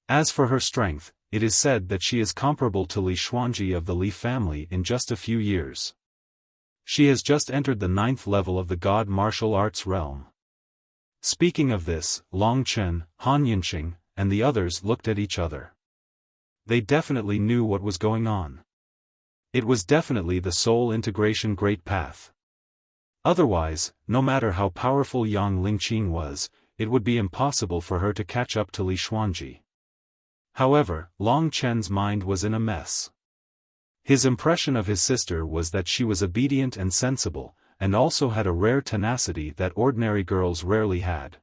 As for her strength, it is said that she is comparable to Li Xuanji of the Li family in just a few years. She has just entered the 9th level of the God martial arts realm." Speaking of this, Long Chen, Han Yunxing, and the others looked at each other. They definitely knew what was going on. It was definitely the soul integration great path. Otherwise, no matter how powerful Yang Lingqing was, it would be impossible for her to catch up to Li Xuanji. However, Long Chen's mind was in a mess. His impression of his sister was that she was obedient and sensible, and also had a rare tenacity that ordinary girls rarely had.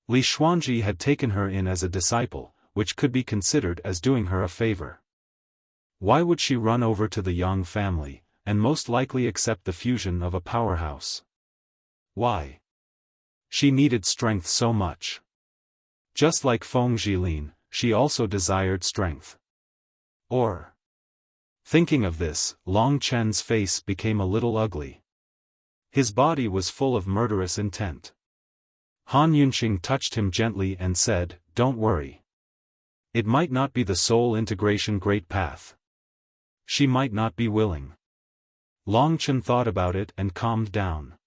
Li Xuanji had taken her in as a disciple, which could be considered as doing her a favor. Why would she run over to the Yang family, and most likely accept the fusion of a powerhouse? Why? She needed strength so much. Just like Feng Jilin, she also desired strength. Or. Thinking of this, Long Chen's face became a little ugly. His body was full of murderous intent. Han Yunqing touched him gently and said, "Don't worry. It might not be the soul integration great path. She might not be willing." Long Chen thought about it and calmed down.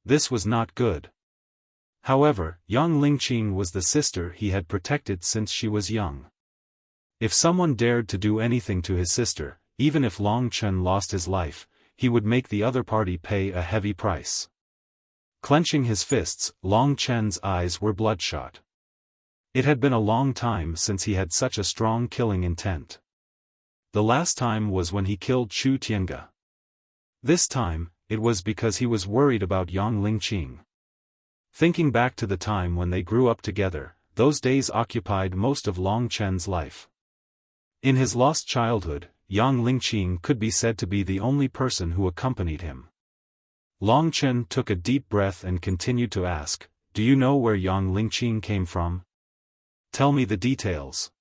This was not good. However, young Lingqing was the sister he had protected since she was young. If someone dared to do anything to his sister, even if Long Chen lost his life, he would make the other party pay a heavy price. Clenching his fists, Long Chen's eyes were bloodshot. It had been a long time since he had such a strong killing intent. The last time was when he killed Chu Tiange. This time, it was because he was worried about young Lingqing. Thinking back to the time when they grew up together, those days occupied most of Long Chen's life. In his lost childhood, young Lingqing could be said to be the only person who accompanied him. Long Chen took a deep breath and continued to ask, "Do you know where young Lingqing came from? Tell me the details."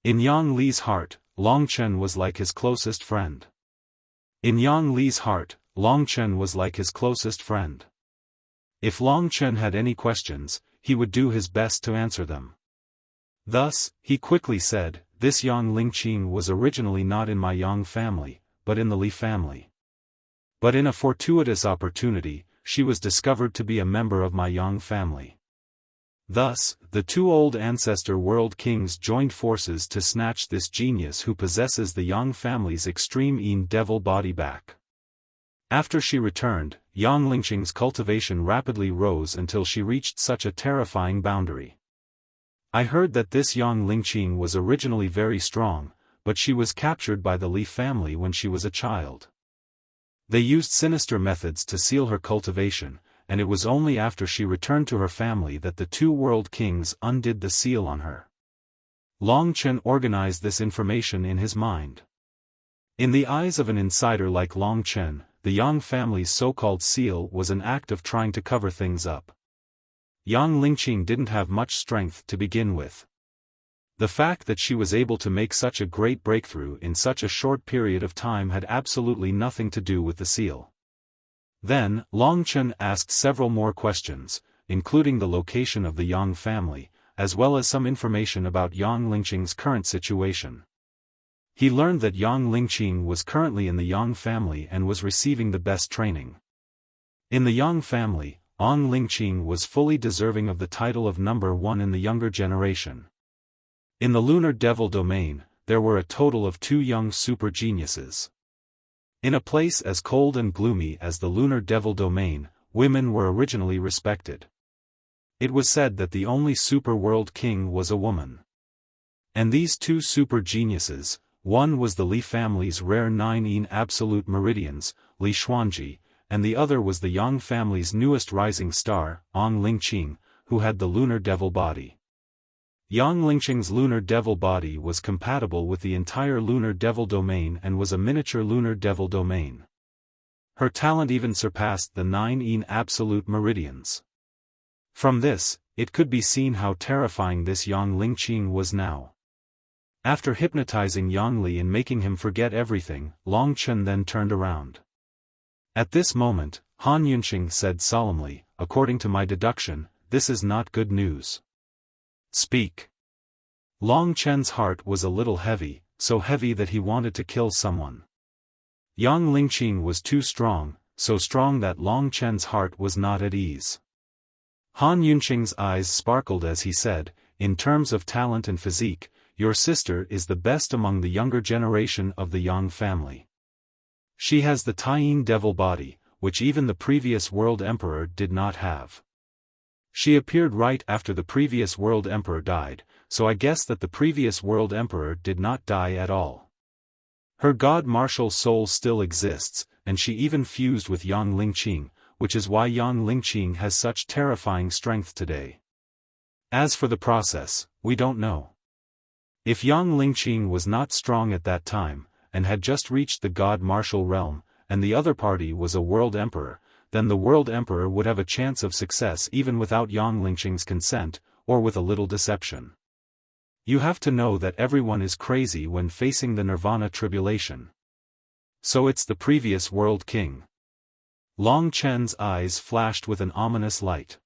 In Yang Li's heart, Long Chen was like his closest friend. In Yang Li's heart, Long Chen was like his closest friend. If Long Chen had any questions, he would do his best to answer them. Thus, he quickly said, "This young Lingqing was originally not in my Yang family, but in the Li family. But in a fortuitous opportunity, she was discovered to be a member of my Yang family." Thus, the two old ancestor world kings joined forces to snatch this genius who possesses the Yang family's extreme Yin devil body back. After she returned, young Lingqing's cultivation rapidly rose until she reached such a terrifying boundary. I heard that this young Lingqing was originally very strong, but she was captured by the Li family when she was a child. They used sinister methods to seal her cultivation, and it was only after she returned to her family that the two world kings undid the seal on her. Long Chen organized this information in his mind. In the eyes of an insider like Long Chen, the Yang family's so-called seal was an act of trying to cover things up. Yang Lingqing didn't have much strength to begin with. The fact that she was able to make such a great breakthrough in such a short period of time had absolutely nothing to do with the seal. Then, Long Chen asked several more questions, including the location of the Yang family, as well as some information about Yang Lingqing's current situation. He learned that Yang Lingqing was currently in the Yang family and was receiving the best training. In the Yang family, Yang Lingqing was fully deserving of the title of number one in the younger generation. In the lunar devil domain, there were a total of 2 young super geniuses. In a place as cold and gloomy as the lunar devil domain, women were originally respected. It was said that the only super world king was a woman. And these 2 super geniuses, one was the Li family's rare 9 Yin absolute meridians, Li Xuanji, and the other was the Yang family's newest rising star, Yang Lingqing, who had the lunar devil body. Yang Lingqing's lunar devil body was compatible with the entire lunar devil domain and was a miniature lunar devil domain. Her talent even surpassed the 9 Yin absolute meridians. From this, it could be seen how terrifying this Yang Lingqing was now. After hypnotizing Yang Li and making him forget everything, Long Chen then turned around. At this moment, Han Yunqing said solemnly, "According to my deduction, this is not good news. Speak." Long Chen's heart was a little heavy, so heavy that he wanted to kill someone. Yang Lingqing was too strong, so strong that Long Chen's heart was not at ease. Han Yunqing's eyes sparkled as he said, "In terms of talent and physique, your sister is the best among the younger generation of the Yang family. She has the Taiyin devil body, which even the previous world emperor did not have. She appeared right after the previous world emperor died, so I guess that the previous world emperor did not die at all. Her god martial soul still exists, and she even fused with Yang Lingqing, which is why Yang Lingqing has such terrifying strength today. As for the process, we don't know. If Yang Lingqing was not strong at that time, and had just reached the god martial realm, and the other party was a world emperor, then the world emperor would have a chance of success even without Yang Lingqing's consent, or with a little deception. You have to know that everyone is crazy when facing the Nirvana tribulation. So it's the previous world king. Long Chen's eyes flashed with an ominous light.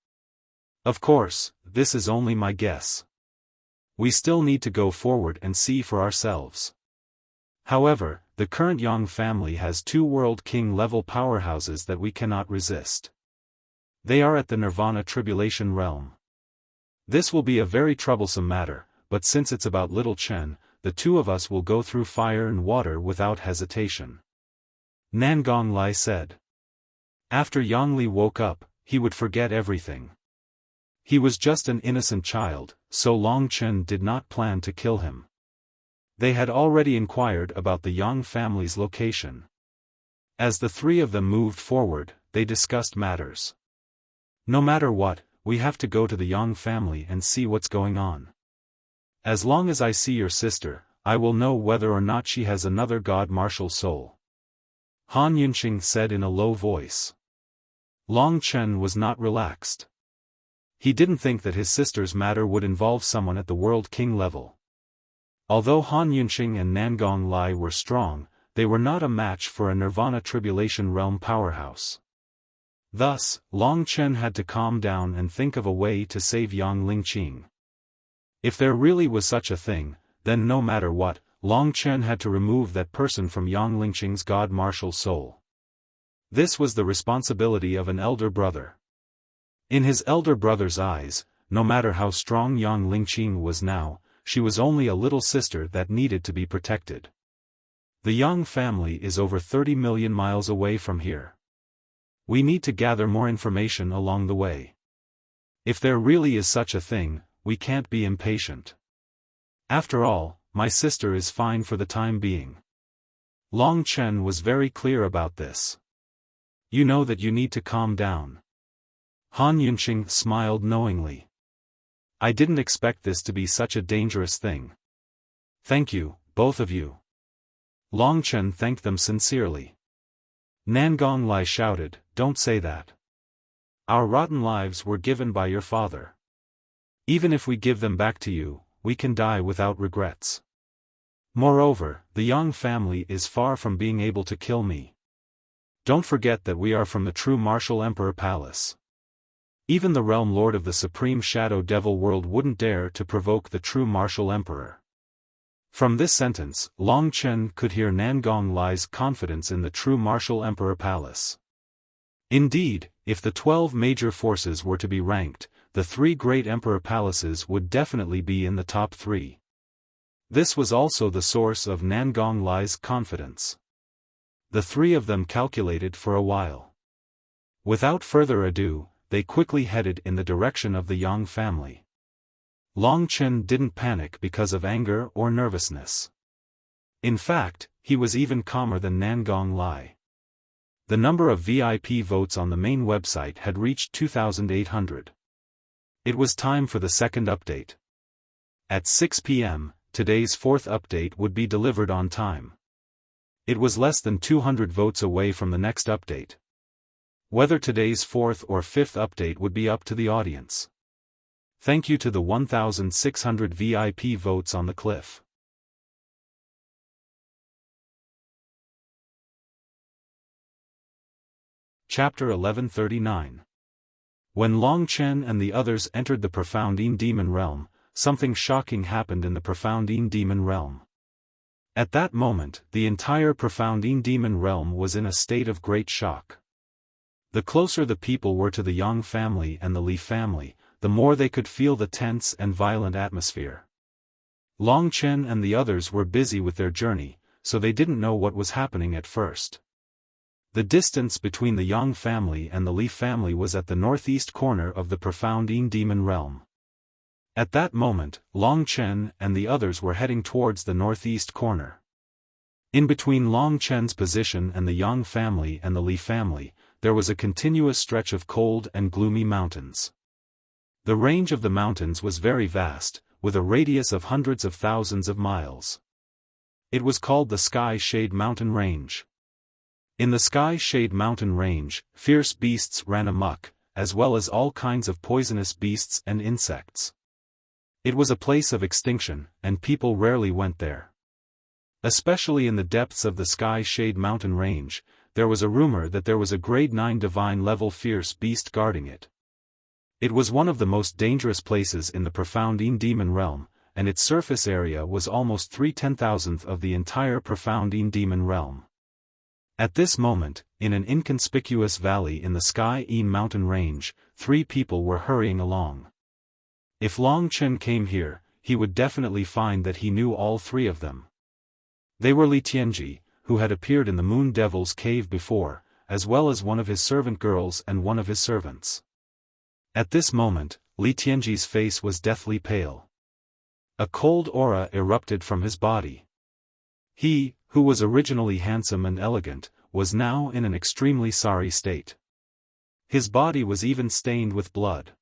Of course, this is only my guess. We still need to go forward and see for ourselves. However, the current Yang family has two World King level powerhouses that we cannot resist. They are at the Nirvana tribulation realm. This will be a very troublesome matter, but since it's about little Chen, the two of us will go through fire and water without hesitation. Nangong Lai said. After Yang Li woke up, he would forget everything. He was just an innocent child, so Long Chen did not plan to kill him. They had already inquired about the Yang family's location. As the three of them moved forward, they discussed matters. No matter what, we have to go to the Yang family and see what's going on. As long as I see your sister, I will know whether or not she has another god-martial soul. Han Yunqing said in a low voice. Long Chen was not relaxed. He didn't think that his sister's matter would involve someone at the World King level. Although Han Yunqing and Nangong Lai were strong, they were not a match for a Nirvana Tribulation Realm powerhouse. Thus, Long Chen had to calm down and think of a way to save Yang Lingqing. If there really was such a thing, then no matter what, Long Chen had to remove that person from Yang Lingqing's god-martial soul. This was the responsibility of an elder brother. In his elder brother's eyes, no matter how strong Yang Lingqing was now, she was only a little sister that needed to be protected. The Yang family is over 30 million miles away from here. We need to gather more information along the way. If there really is such a thing, we can't be impatient. After all, my sister is fine for the time being. Long Chen was very clear about this. You know that you need to calm down. Han Yunqing smiled knowingly. I didn't expect this to be such a dangerous thing. Thank you, both of you. Long Chen thanked them sincerely. Nangong Lai shouted, don't say that. Our rotten lives were given by your father. Even if we give them back to you, we can die without regrets. Moreover, the Yang family is far from being able to kill me. Don't forget that we are from the true Martial Emperor Palace. Even the Realm Lord of the Supreme Shadow Devil World wouldn't dare to provoke the true Martial Emperor. From this sentence, Long Chen could hear Nangong Lai's confidence in the true Martial Emperor Palace. Indeed, if the 12 major forces were to be ranked, the 3 great Emperor Palaces would definitely be in the top 3. This was also the source of Nangong Lai's confidence. The 3 of them calculated for a while. Without further ado, they quickly headed in the direction of the Yang family. Long Chen didn't panic because of anger or nervousness. In fact, he was even calmer than Nangong Lai. The number of VIP votes on the main website had reached 2,800. It was time for the second update. At 6 p.m., today's fourth update would be delivered on time. It was less than 200 votes away from the next update. Whether today's fourth or fifth update would be up to the audience. Thank you to the 1,600 VIP votes on the cliff. Chapter 1139. When Long Chen and the others entered the Profoundine Demon Realm, something shocking happened in the Profoundine Demon Realm. At that moment, the entire Profoundine Demon Realm was in a state of great shock. The closer the people were to the Yang family and the Li family, the more they could feel the tense and violent atmosphere. Long Chen and the others were busy with their journey, so they didn't know what was happening at first. The distance between the Yang family and the Li family was at the northeast corner of the Profoundine Demon Realm. At that moment, Long Chen and the others were heading towards the northeast corner. In between Long Chen's position and the Yang family and the Li family, there was a continuous stretch of cold and gloomy mountains. The range of the mountains was very vast, with a radius of hundreds of thousands of miles. It was called the Sky Shade Mountain Range. In the Sky Shade Mountain Range, fierce beasts ran amok, as well as all kinds of poisonous beasts and insects. It was a place of extinction, and people rarely went there. Especially in the depths of the Sky Shade mountain range, there was a rumor that there was a grade 9 divine level fierce beast guarding it. It was one of the most dangerous places in the profound demon realm, and its surface area was almost 3/10,000th of the entire profound demon realm. At this moment, in an inconspicuous valley in the Sky mountain range, 3 people were hurrying along. If Long Chen came here, he would definitely find that he knew all 3 of them. They were Li Tianji, who had appeared in the Moon Devil's cave before, as well as one of his servant girls and one of his servants. At this moment, Li Tianji's face was deathly pale. A cold aura erupted from his body. He, who was originally handsome and elegant, was now in an extremely sorry state. His body was even stained with blood.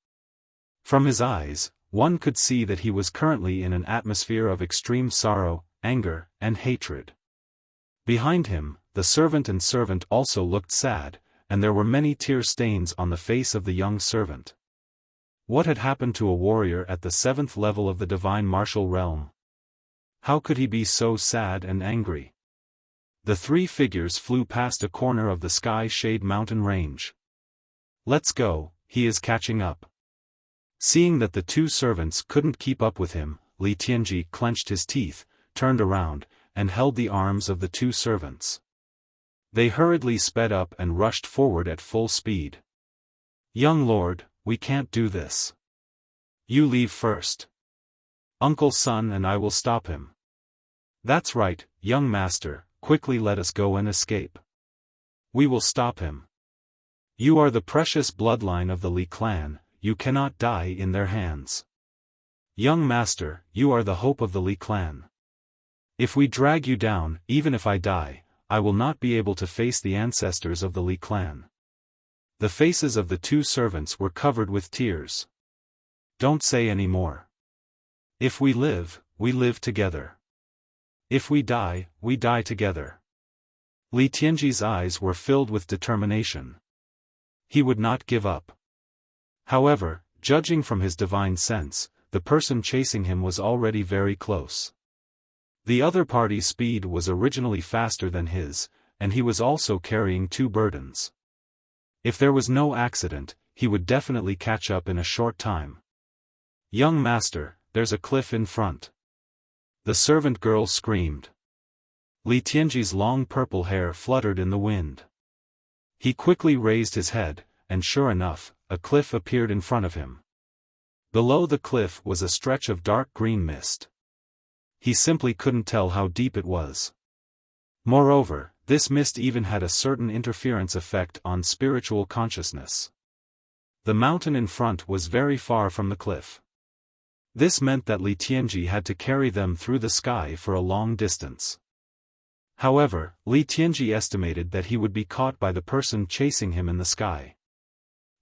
From his eyes, one could see that he was currently in an atmosphere of extreme sorrow, anger, and hatred. Behind him, the servant also looked sad, and there were many tear stains on the face of the young servant. What had happened to a warrior at the 7th level of the divine martial realm? How could he be so sad and angry? The 3 figures flew past a corner of the Sky Shade mountain range. Let's go, he is catching up. Seeing that the 2 servants couldn't keep up with him, Li Tianji clenched his teeth, turned around, and held the arms of the 2 servants. They hurriedly sped up and rushed forward at full speed. Young lord, we can't do this. You leave first. Uncle Sun and I will stop him. That's right, young master, quickly let us go and escape. We will stop him. You are the precious bloodline of the Li clan, you cannot die in their hands. Young master, you are the hope of the Li clan. If we drag you down, even if I die, I will not be able to face the ancestors of the Li clan. The faces of the 2 servants were covered with tears. Don't say any more. If we live together. If we die together. Li Tianji's eyes were filled with determination. He would not give up. However, judging from his divine sense, the person chasing him was already very close. The other party's speed was originally faster than his, and he was also carrying 2 burdens. If there was no accident, he would definitely catch up in a short time. Young master, there's a cliff in front. The servant girl screamed. Li Tianji's long purple hair fluttered in the wind. He quickly raised his head, and sure enough, a cliff appeared in front of him. Below the cliff was a stretch of dark green mist. He simply couldn't tell how deep it was. Moreover, this mist even had a certain interference effect on spiritual consciousness. The mountain in front was very far from the cliff. This meant that Li Tianji had to carry them through the sky for a long distance. However, Li Tianji estimated that he would be caught by the person chasing him in the sky.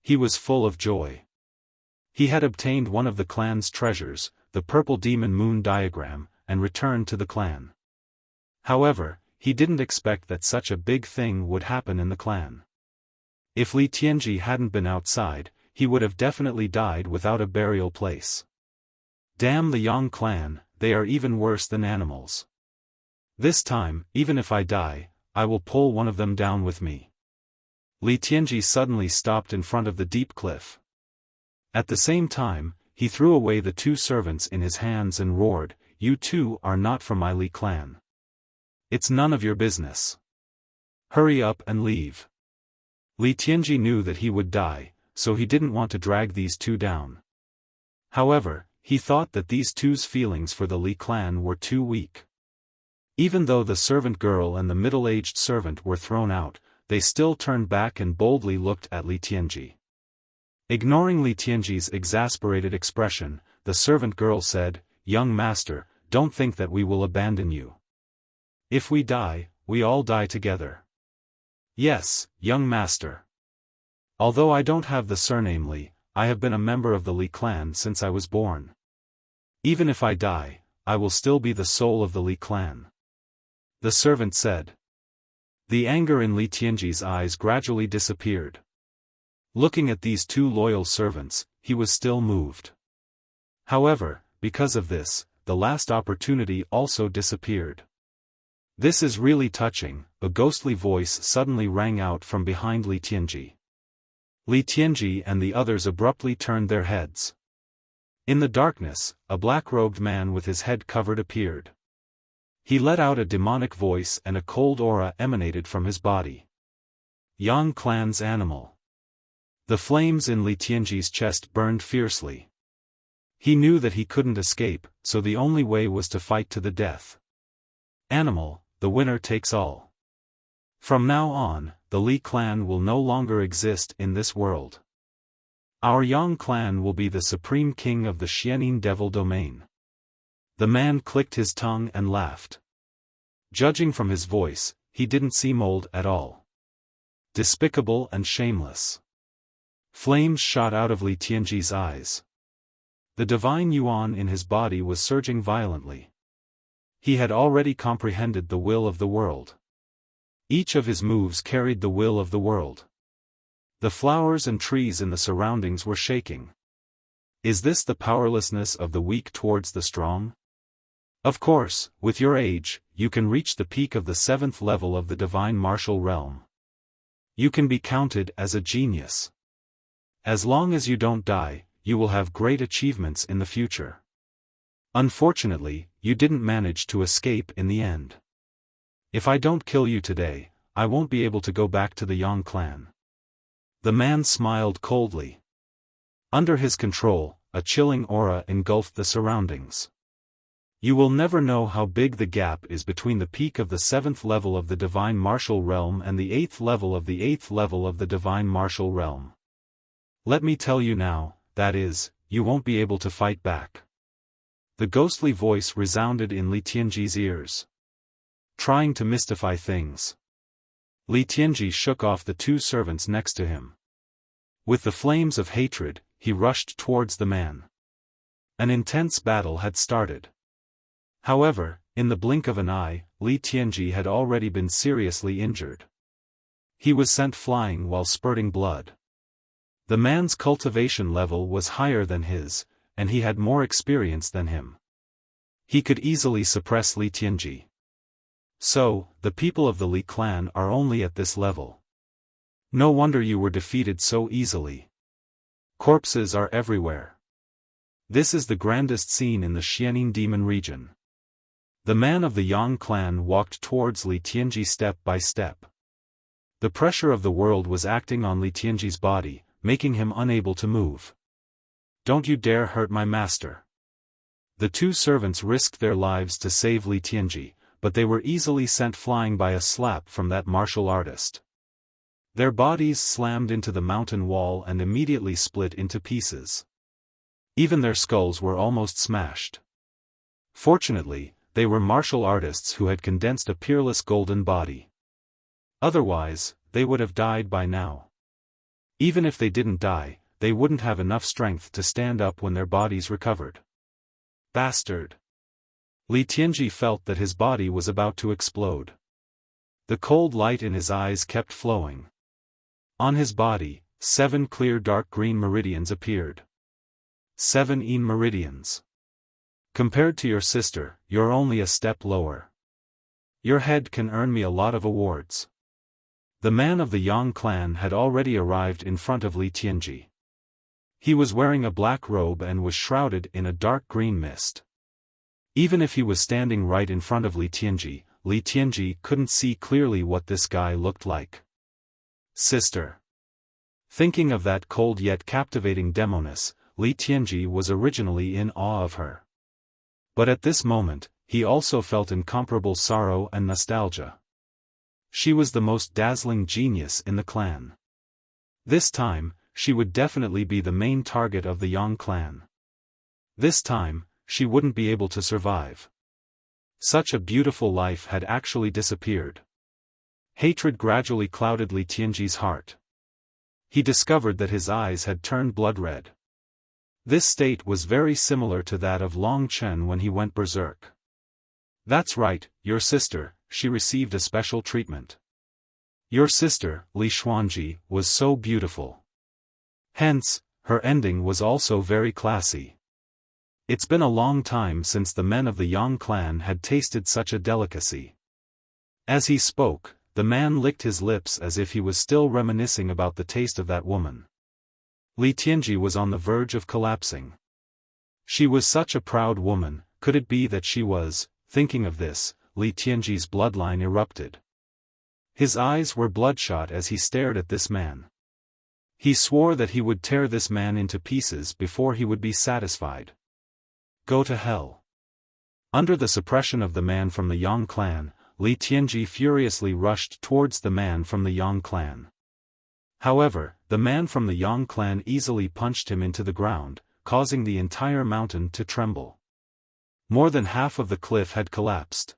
He was full of joy. He had obtained one of the clan's treasures, the purple demon moon diagram, and returned to the clan. However, he didn't expect that such a big thing would happen in the clan. If Li Tianji hadn't been outside, he would have definitely died without a burial place. Damn the Yang clan, they are even worse than animals. This time, even if I die, I will pull one of them down with me. Li Tianji suddenly stopped in front of the deep cliff. At the same time, he threw away the 2 servants in his hands and roared, "You 2 are not from my Li clan. It's none of your business. Hurry up and leave." Li Tianji knew that he would die, so he didn't want to drag these 2 down. However, he thought that these 2's feelings for the Li clan were too weak. Even though the servant girl and the middle-aged servant were thrown out, they still turned back and boldly looked at Li Tianji. Ignoring Li Tianji's exasperated expression, the servant girl said, "Young master, don't think that we will abandon you. If we die, we all die together." "Yes, young master. Although I don't have the surname Li, I have been a member of the Li clan since I was born. Even if I die, I will still be the soul of the Li clan," the servant said. The anger in Li Tianji's eyes gradually disappeared. Looking at these 2 loyal servants, he was still moved. However, because of this, the last opportunity also disappeared. "This is really touching," a ghostly voice suddenly rang out from behind Li Tianji. Li Tianji and the others abruptly turned their heads. In the darkness, a black-robed man with his head covered appeared. He let out a demonic voice and a cold aura emanated from his body. Yang clan's animal. The flames in Li Tianji's chest burned fiercely. He knew that he couldn't escape, so the only way was to fight to the death. Animal, the winner takes all. From now on, the Li clan will no longer exist in this world. Our Yang clan will be the supreme king of the Xianin Devil domain. The man clicked his tongue and laughed. Judging from his voice, he didn't seem old at all. Despicable and shameless. Flames shot out of Li Tianji's eyes. The divine yuan in his body was surging violently. He had already comprehended the will of the world. Each of his moves carried the will of the world. The flowers and trees in the surroundings were shaking. Is this the powerlessness of the weak towards the strong? Of course, with your age, you can reach the peak of the 7th level of the divine martial realm. You can be counted as a genius. As long as you don't die, you will have great achievements in the future. Unfortunately, you didn't manage to escape in the end. If I don't kill you today, I won't be able to go back to the Yang clan. The man smiled coldly. Under his control, a chilling aura engulfed the surroundings. You will never know how big the gap is between the peak of the 7th level of the divine martial realm and the 8th level of the 8th level of the divine martial realm. Let me tell you now, that is, you won't be able to fight back. The ghostly voice resounded in Li Tianji's ears. Trying to mystify things. Li Tianji shook off the two servants next to him. With the flames of hatred, he rushed towards the man. An intense battle had started. However, in the blink of an eye, Li Tianji had already been seriously injured. He was sent flying while spurting blood. The man's cultivation level was higher than his, and he had more experience than him. He could easily suppress Li Tianji. So, the people of the Li clan are only at this level. No wonder you were defeated so easily. Corpses are everywhere. This is the grandest scene in the Xianin demon region. The man of the Yang clan walked towards Li Tianji step by step. The pressure of the world was acting on Li Tianji's body, making him unable to move. Don't you dare hurt my master. The two servants risked their lives to save Li Tianji, but they were easily sent flying by a slap from that martial artist. Their bodies slammed into the mountain wall and immediately split into pieces. Even their skulls were almost smashed. Fortunately, they were martial artists who had condensed a peerless golden body. Otherwise, they would have died by now. Even if they didn't die, they wouldn't have enough strength to stand up when their bodies recovered. Bastard! Li Tianji felt that his body was about to explode. The cold light in his eyes kept flowing. On his body, 7 clear dark green meridians appeared. 7 meridians. Compared to your sister, you're only a step lower. Your head can earn me a lot of awards. The man of the Yang clan had already arrived in front of Li Tianji. He was wearing a black robe and was shrouded in a dark green mist. Even if he was standing right in front of Li Tianji couldn't see clearly what this guy looked like. Sister. Thinking of that cold yet captivating demoness, Li Tianji was originally in awe of her. But at this moment, he also felt incomparable sorrow and nostalgia. She was the most dazzling genius in the clan. This time, she would definitely be the main target of the Yang clan. This time, she wouldn't be able to survive. Such a beautiful life had actually disappeared. Hatred gradually clouded Li Tianji's heart. He discovered that his eyes had turned blood red. This state was very similar to that of Long Chen when he went berserk. That's right, your sister, she received a special treatment. Your sister, Li Xuanji, was so beautiful. Hence, her ending was also very classy. It's been a long time since the men of the Yang clan had tasted such a delicacy. As he spoke, the man licked his lips as if he was still reminiscing about the taste of that woman. Li Tianji was on the verge of collapsing. She was such a proud woman. Could it be that she was? Thinking of this, Li Tianji's bloodline erupted. His eyes were bloodshot as he stared at this man. He swore that he would tear this man into pieces before he would be satisfied. Go to hell. Under the suppression of the man from the Yang clan, Li Tianji furiously rushed towards the man from the Yang clan. However, the man from the Yang clan easily punched him into the ground, causing the entire mountain to tremble. More than half of the cliff had collapsed.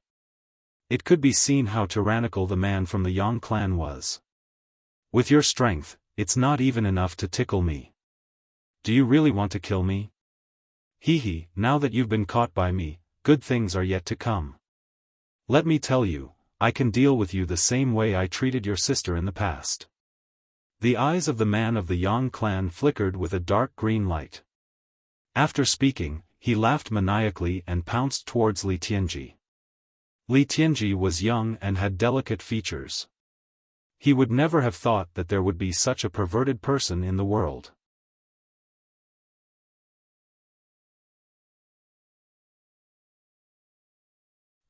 It could be seen how tyrannical the man from the Yang clan was. With your strength, it's not even enough to tickle me. Do you really want to kill me? Hee, now that you've been caught by me, good things are yet to come. Let me tell you, I can deal with you the same way I treated your sister in the past. The eyes of the man of the Yang clan flickered with a dark green light. After speaking, he laughed maniacally and pounced towards Li Tianji. Li Tianji was young and had delicate features. He would never have thought that there would be such a perverted person in the world.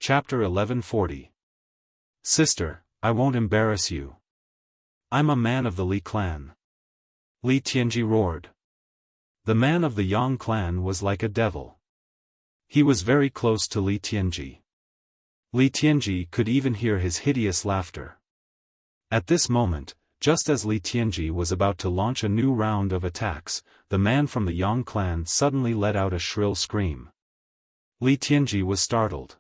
Chapter 1140. Sister, I won't embarrass you. I'm a man of the Li clan. Li Tianji roared. The man of the Yang clan was like a devil. He was very close to Li Tianji. Li Tianji could even hear his hideous laughter. At this moment, just as Li Tianji was about to launch a new round of attacks, the man from the Yang clan suddenly let out a shrill scream. Li Tianji was startled.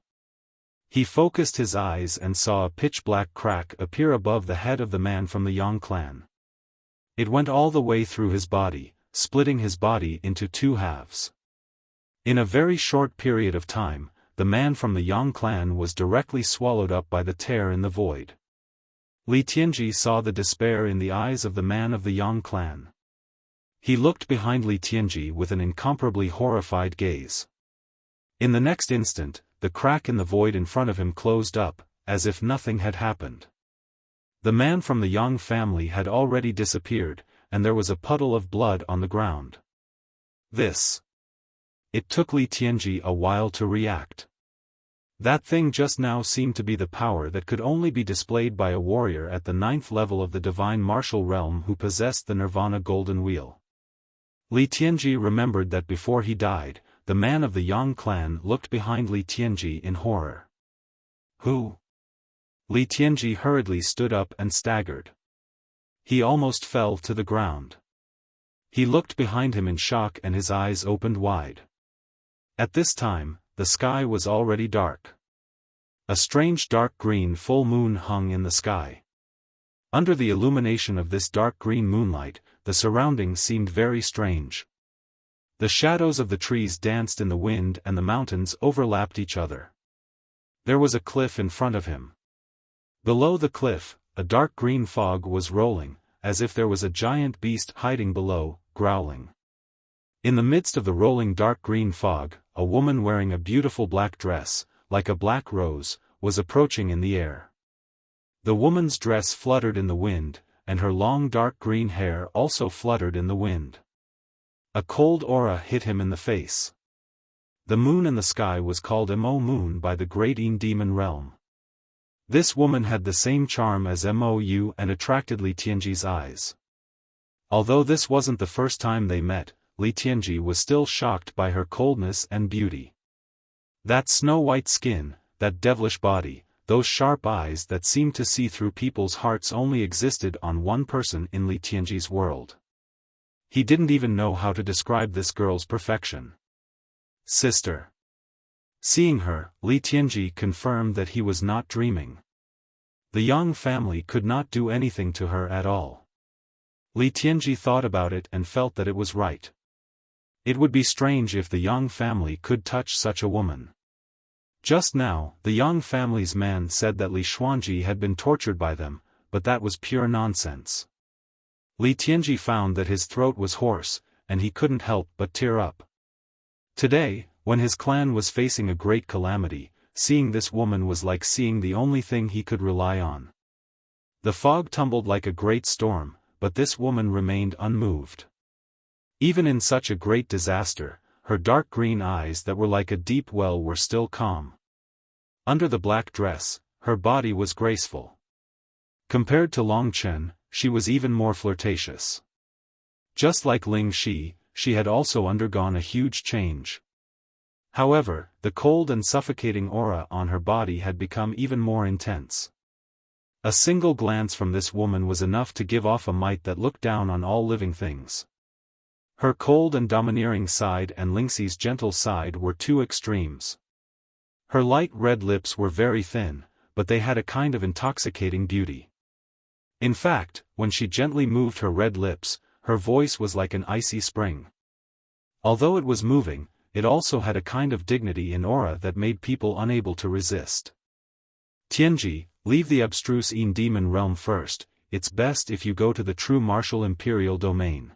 He focused his eyes and saw a pitch-black crack appear above the head of the man from the Yang clan. It went all the way through his body, splitting his body into two halves. In a very short period of time, the man from the Yang clan was directly swallowed up by the tear in the void. Li Tianji saw the despair in the eyes of the man of the Yang clan. He looked behind Li Tianji with an incomparably horrified gaze. In the next instant, the crack in the void in front of him closed up, as if nothing had happened. The man from the Yang family had already disappeared, and there was a puddle of blood on the ground. It took Li Tianji a while to react. That thing just now seemed to be the power that could only be displayed by a warrior at the 9th level of the divine martial realm who possessed the Nirvana Golden Wheel. Li Tianji remembered that before he died, the man of the Yang clan looked behind Li Tianji in horror. Who? Li Tianji hurriedly stood up and staggered. He almost fell to the ground. He looked behind him in shock and his eyes opened wide. At this time, the sky was already dark. A strange dark green full moon hung in the sky. Under the illumination of this dark green moonlight, the surroundings seemed very strange. The shadows of the trees danced in the wind and the mountains overlapped each other. There was a cliff in front of him. Below the cliff, a dark green fog was rolling, as if there was a giant beast hiding below, growling. In the midst of the rolling dark green fog, a woman wearing a beautiful black dress, like a black rose, was approaching in the air. The woman's dress fluttered in the wind, and her long dark green hair also fluttered in the wind. A cold aura hit him in the face. The moon in the sky was called Mo Moon by the great Yin demon realm. This woman had the same charm as Mou and attracted Li Tianji's eyes. Although this wasn't the first time they met, Li Tianji was still shocked by her coldness and beauty. That snow-white skin, that devilish body, those sharp eyes that seemed to see through people's hearts only existed on one person in Li Tianji's world. He didn't even know how to describe this girl's perfection. Sister. Seeing her, Li Tianji confirmed that he was not dreaming. The Yang family could not do anything to her at all. Li Tianji thought about it and felt that it was right. It would be strange if the Yang family could touch such a woman. Just now, the Yang family's man said that Li Xuanji had been tortured by them, but that was pure nonsense. Li Tianji found that his throat was hoarse, and he couldn't help but tear up. Today, When his clan was facing a great calamity, seeing this woman was like seeing the only thing he could rely on. The fog tumbled like a great storm, but this woman remained unmoved. Even in such a great disaster, her dark green eyes that were like a deep well were still calm. Under the black dress, her body was graceful. Compared to Long Chen, she was even more flirtatious. Just like Ling Shi, she had also undergone a huge change. However, the cold and suffocating aura on her body had become even more intense. A single glance from this woman was enough to give off a might that looked down on all living things. Her cold and domineering side and Ling Xi's gentle side were two extremes. Her light red lips were very thin, but they had a kind of intoxicating beauty. In fact, when she gently moved her red lips, her voice was like an icy spring. Although it was moving, it also had a kind of dignity and aura that made people unable to resist. Tianji, leave the abstruse demon realm first, it's best if you go to the true martial imperial domain.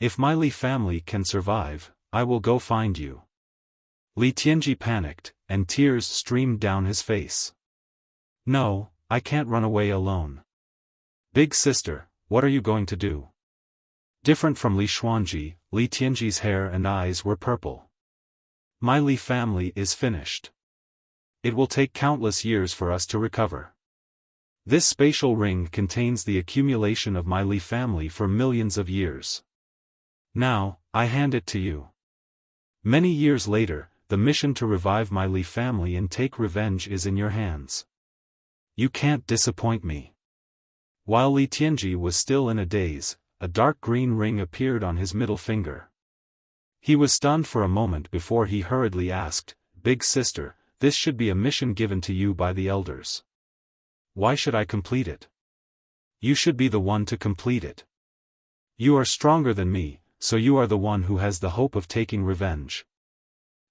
If my Li family can survive, I will go find you. Li Tianji panicked, and tears streamed down his face. No, I can't run away alone. Big sister, what are you going to do? Different from Li Xuanji, Li Tianji's hair and eyes were purple. My Li family is finished. It will take countless years for us to recover. This spatial ring contains the accumulation of my Li family for millions of years. Now, I hand it to you. Many years later, the mission to revive my Li family and take revenge is in your hands. You can't disappoint me. While Li Tianji was still in a daze, a dark green ring appeared on his middle finger. He was stunned for a moment before he hurriedly asked, Big sister, this should be a mission given to you by the elders. Why should I complete it? You should be the one to complete it. You are stronger than me, so you are the one who has the hope of taking revenge.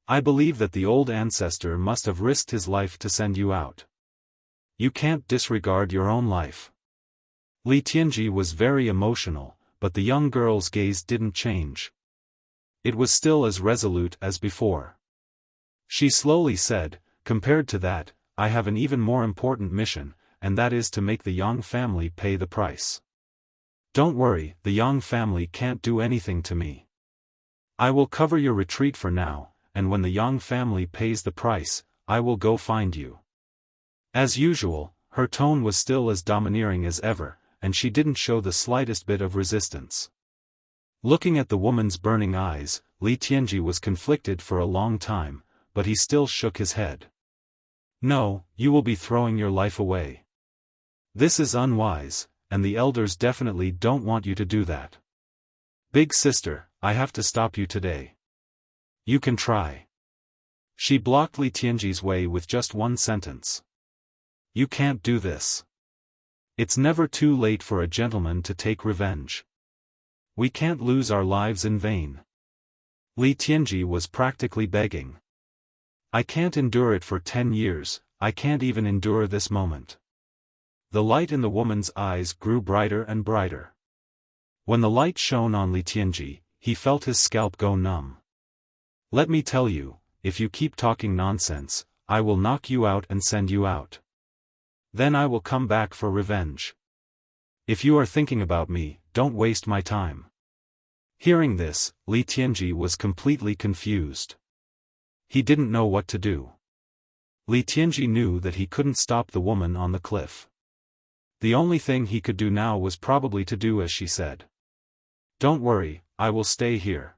I believe that the old ancestor must have risked his life to send you out. You can't disregard your own life. Li Tianji was very emotional, but the young girl's gaze didn't change. It was still as resolute as before. She slowly said, compared to that, I have an even more important mission, and that is to make the Yang family pay the price. Don't worry, the Yang family can't do anything to me. I will cover your retreat for now, and when the Yang family pays the price, I will go find you. As usual, her tone was still as domineering as ever, and she didn't show the slightest bit of resistance. Looking at the woman's burning eyes, Li Tianji was conflicted for a long time, but he still shook his head. No, you will be throwing your life away. This is unwise, and the elders definitely don't want you to do that. Big sister, I have to stop you today. You can try. She blocked Li Tianji's way with just one sentence. You can't do this. It's never too late for a gentleman to take revenge. We can't lose our lives in vain. Li Tianji was practically begging. I can't endure it for 10 years, I can't even endure this moment. The light in the woman's eyes grew brighter and brighter. When the light shone on Li Tianji, he felt his scalp go numb. Let me tell you, if you keep talking nonsense, I will knock you out and send you out. Then I will come back for revenge. If you are thinking about me, don't waste my time. Hearing this, Li Tianji was completely confused. He didn't know what to do. Li Tianji knew that he couldn't stop the woman on the cliff. The only thing he could do now was probably to do as she said. Don't worry, I will stay here.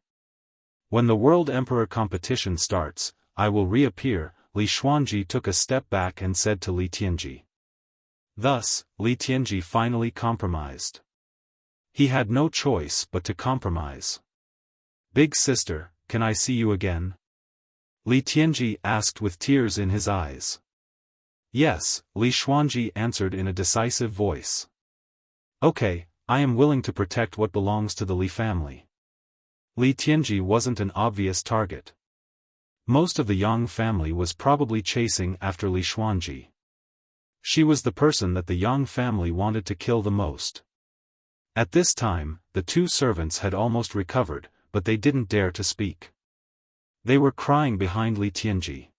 When the World Emperor competition starts, I will reappear. Li Xuanji took a step back and said to Li Tianji. Thus, Li Tianji finally compromised. He had no choice but to compromise. Big sister, can I see you again? Li Tianji asked with tears in his eyes. Yes, Li Xuanji answered in a decisive voice. Okay, I am willing to protect what belongs to the Li family. Li Tianji wasn't an obvious target. Most of the Yang family was probably chasing after Li Xuanji. She was the person that the Yang family wanted to kill the most. At this time, the two servants had almost recovered, but they didn't dare to speak. They were crying behind Li Tianji.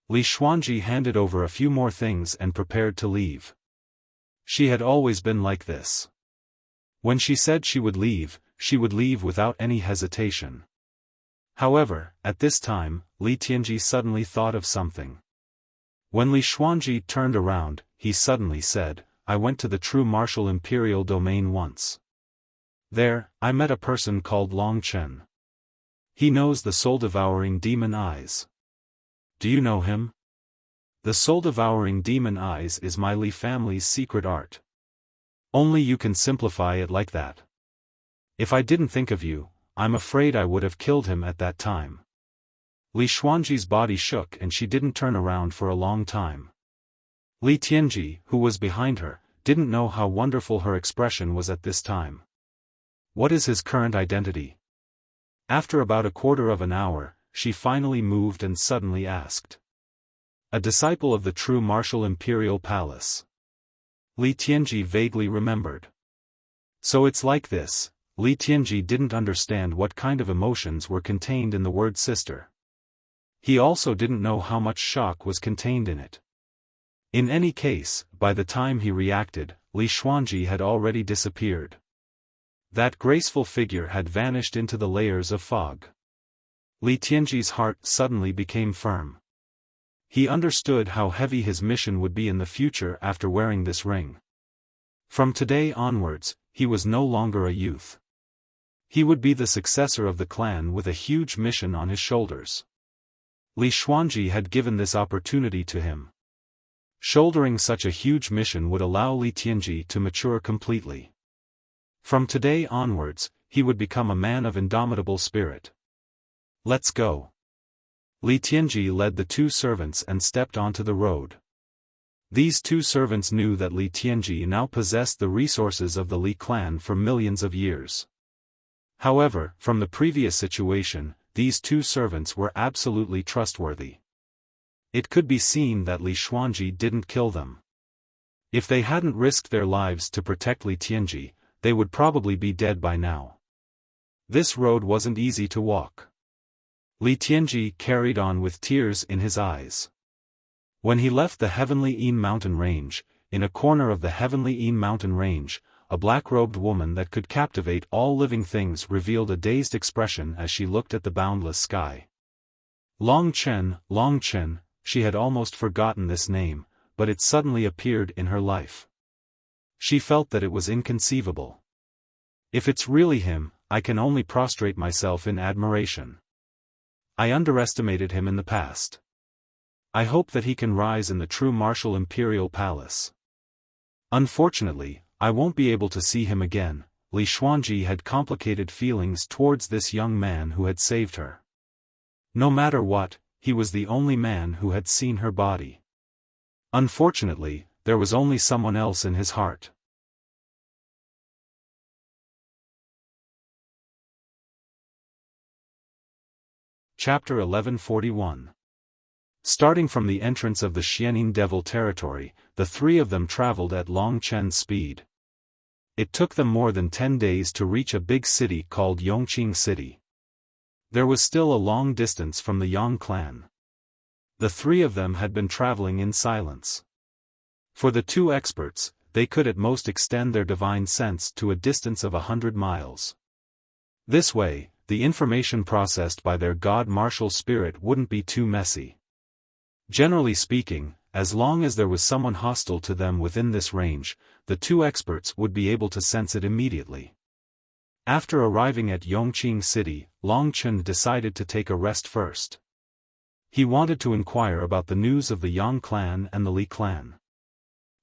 Li Xuanji handed over a few more things and prepared to leave. She had always been like this. When she said she would leave without any hesitation. However, at this time, Li Tianji suddenly thought of something. When Li Xuanji turned around, he suddenly said, "I went to the true martial imperial domain once. There, I met a person called Long Chen. He knows the soul-devouring demon eyes. Do you know him? The soul-devouring demon eyes is my Li family's secret art. Only you can simplify it like that. If I didn't think of you, I'm afraid I would have killed him at that time." Li Xuanji's body shook and she didn't turn around for a long time. Li Tianji, who was behind her, didn't know how wonderful her expression was at this time. What is his current identity? After about a quarter of an hour, she finally moved and suddenly asked. A disciple of the true martial imperial palace. Li Tianji vaguely remembered. So it's like this. Li Tianji didn't understand what kind of emotions were contained in the word sister. He also didn't know how much shock was contained in it. In any case, by the time he reacted, Li Xuanji had already disappeared. That graceful figure had vanished into the layers of fog. Li Tianji's heart suddenly became firm. He understood how heavy his mission would be in the future after wearing this ring. From today onwards, he was no longer a youth. He would be the successor of the clan with a huge mission on his shoulders. Li Xuanji had given this opportunity to him. Shouldering such a huge mission would allow Li Tianji to mature completely. From today onwards, he would become a man of indomitable spirit. Let's go. Li Tianji led the two servants and stepped onto the road. These two servants knew that Li Tianji now possessed the resources of the Li clan for millions of years. However, from the previous situation, these two servants were absolutely trustworthy. It could be seen that Li Xuanji didn't kill them. If they hadn't risked their lives to protect Li Tianji, they would probably be dead by now. This road wasn't easy to walk. Li Tianji carried on with tears in his eyes. When he left the Heavenly Yin mountain range, in a corner of the Heavenly Yin mountain range, a black-robed woman that could captivate all living things revealed a dazed expression as she looked at the boundless sky. Long Chen, she had almost forgotten this name, but it suddenly appeared in her life. She felt that it was inconceivable. If it's really him, I can only prostrate myself in admiration. I underestimated him in the past. I hope that he can rise in the true martial imperial palace. Unfortunately, I won't be able to see him again. Li Xuanji had complicated feelings towards this young man who had saved her. No matter what, he was the only man who had seen her body. Unfortunately, there was only someone else in his heart. Chapter 1141. Starting from the entrance of the Xianin Devil territory, the three of them traveled at Long Chen's speed. It took them more than 10 days to reach a big city called Yongqing City. There was still a long distance from the Yang clan. The three of them had been traveling in silence. For the two experts, they could at most extend their divine sense to a distance of 100 miles. This way, the information processed by their god martial spirit wouldn't be too messy. Generally speaking, as long as there was someone hostile to them within this range, the two experts would be able to sense it immediately. After arriving at Yongqing City, Long Chen decided to take a rest first. He wanted to inquire about the news of the Yang clan and the Li clan.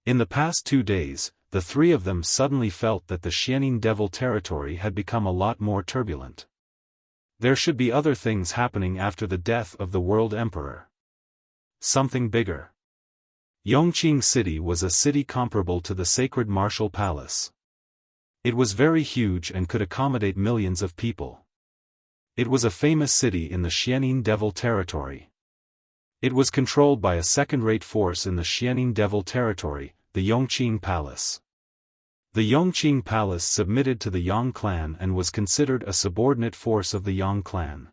In the past 2 days, the three of them suddenly felt that the Xianin Devil territory had become a lot more turbulent. There should be other things happening after the death of the World Emperor. Something bigger. Yongqing City was a city comparable to the sacred martial palace. It was very huge and could accommodate millions of people. It was a famous city in the Xianin Devil territory. It was controlled by a second-rate force in the Xianin Devil territory, the Yongqing Palace. The Yongqing Palace submitted to the Yang clan and was considered a subordinate force of the Yang clan.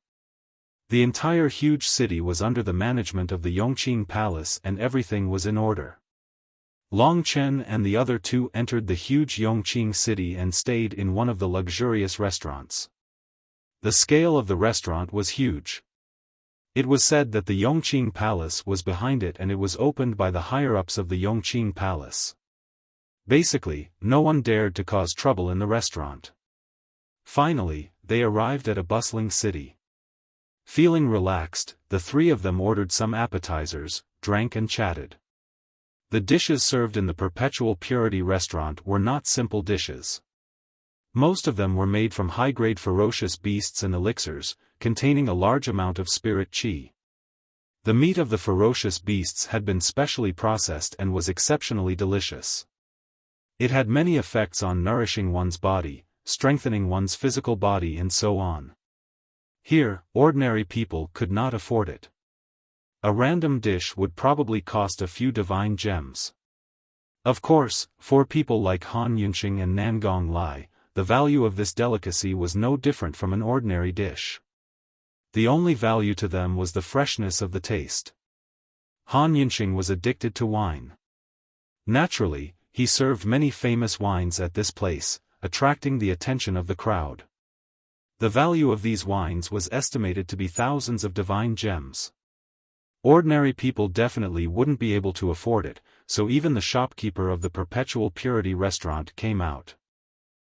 The entire huge city was under the management of the Yongqing Palace and everything was in order. Long Chen and the other two entered the huge Yongqing city and stayed in one of the luxurious restaurants. The scale of the restaurant was huge. It was said that the Yongqing Palace was behind it and it was opened by the higher-ups of the Yongqing Palace. Basically, no one dared to cause trouble in the restaurant. Finally, they arrived at a bustling city. Feeling relaxed, the three of them ordered some appetizers, drank and chatted. The dishes served in the Perpetual Purity restaurant were not simple dishes. Most of them were made from high-grade ferocious beasts and elixirs, containing a large amount of spirit qi. The meat of the ferocious beasts had been specially processed and was exceptionally delicious. It had many effects on nourishing one's body, strengthening one's physical body and so on. Here, ordinary people could not afford it. A random dish would probably cost a few divine gems. Of course, for people like Han Yunqing and Nangong Lai, the value of this delicacy was no different from an ordinary dish. The only value to them was the freshness of the taste. Han Yunqing was addicted to wine. Naturally, he served many famous wines at this place, attracting the attention of the crowd. The value of these wines was estimated to be thousands of divine gems. Ordinary people definitely wouldn't be able to afford it, so even the shopkeeper of the Perpetual Purity restaurant came out.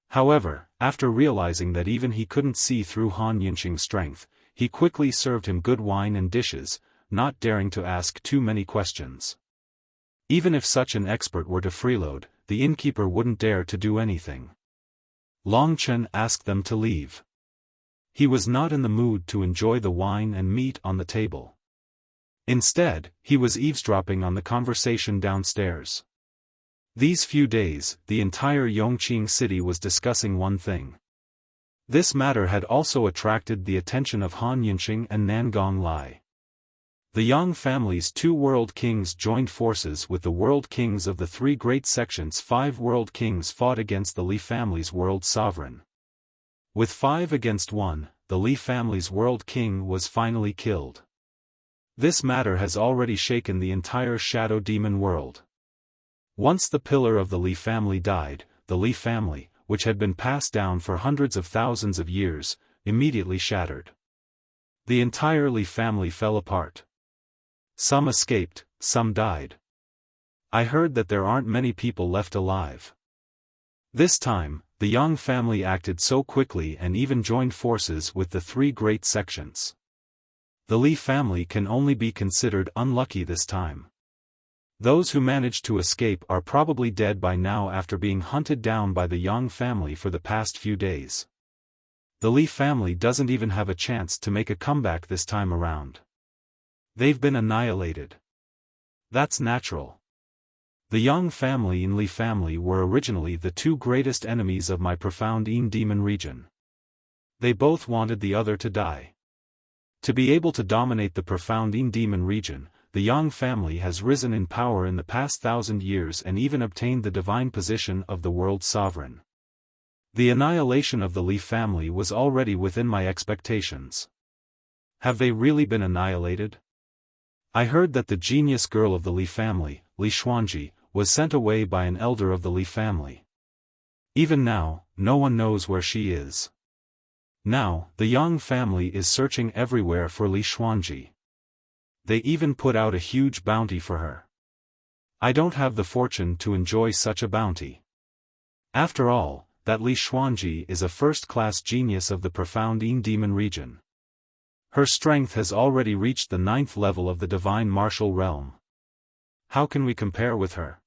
However, after realizing that even he couldn't see through Han Yunqing's strength, he quickly served him good wine and dishes, not daring to ask too many questions. Even if such an expert were to freeload, the innkeeper wouldn't dare to do anything. Long Chen asked them to leave. He was not in the mood to enjoy the wine and meat on the table. Instead, he was eavesdropping on the conversation downstairs. These few days, the entire Yongqing city was discussing one thing. This matter had also attracted the attention of Han Yunqing and Nangong Lai. The Yang family's two world kings joined forces with the world kings of the three great sections. 5 world kings fought against the Li family's world sovereign. With 5 against 1, the Li family's world king was finally killed. This matter has already shaken the entire shadow demon world. Once the pillar of the Li family died, the Li family, which had been passed down for hundreds of thousands of years, immediately shattered. The entire Li family fell apart. Some escaped, some died. I heard that there aren't many people left alive. This time, the Yang family acted so quickly and even joined forces with the 3 great sections. The Li family can only be considered unlucky this time. Those who managed to escape are probably dead by now after being hunted down by the Yang family for the past few days. The Li family doesn't even have a chance to make a comeback this time around. They've been annihilated. That's natural. The Yang family and Li family were originally the 2 greatest enemies of my profound Yin demon region. They both wanted the other to die. To be able to dominate the profound Yin demon region, the Yang family has risen in power in the past 1,000 years and even obtained the divine position of the world sovereign. The annihilation of the Li family was already within my expectations. Have they really been annihilated? I heard that the genius girl of the Li family, Li Xuanji, was sent away by an elder of the Li family. Even now, no one knows where she is. Now, the Yang family is searching everywhere for Li Xuanji. They even put out a huge bounty for her. I don't have the fortune to enjoy such a bounty. After all, that Li Xuanji is a first-class genius of the profound Yin demon region. Her strength has already reached the 9th level of the divine martial realm. How can we compare with her?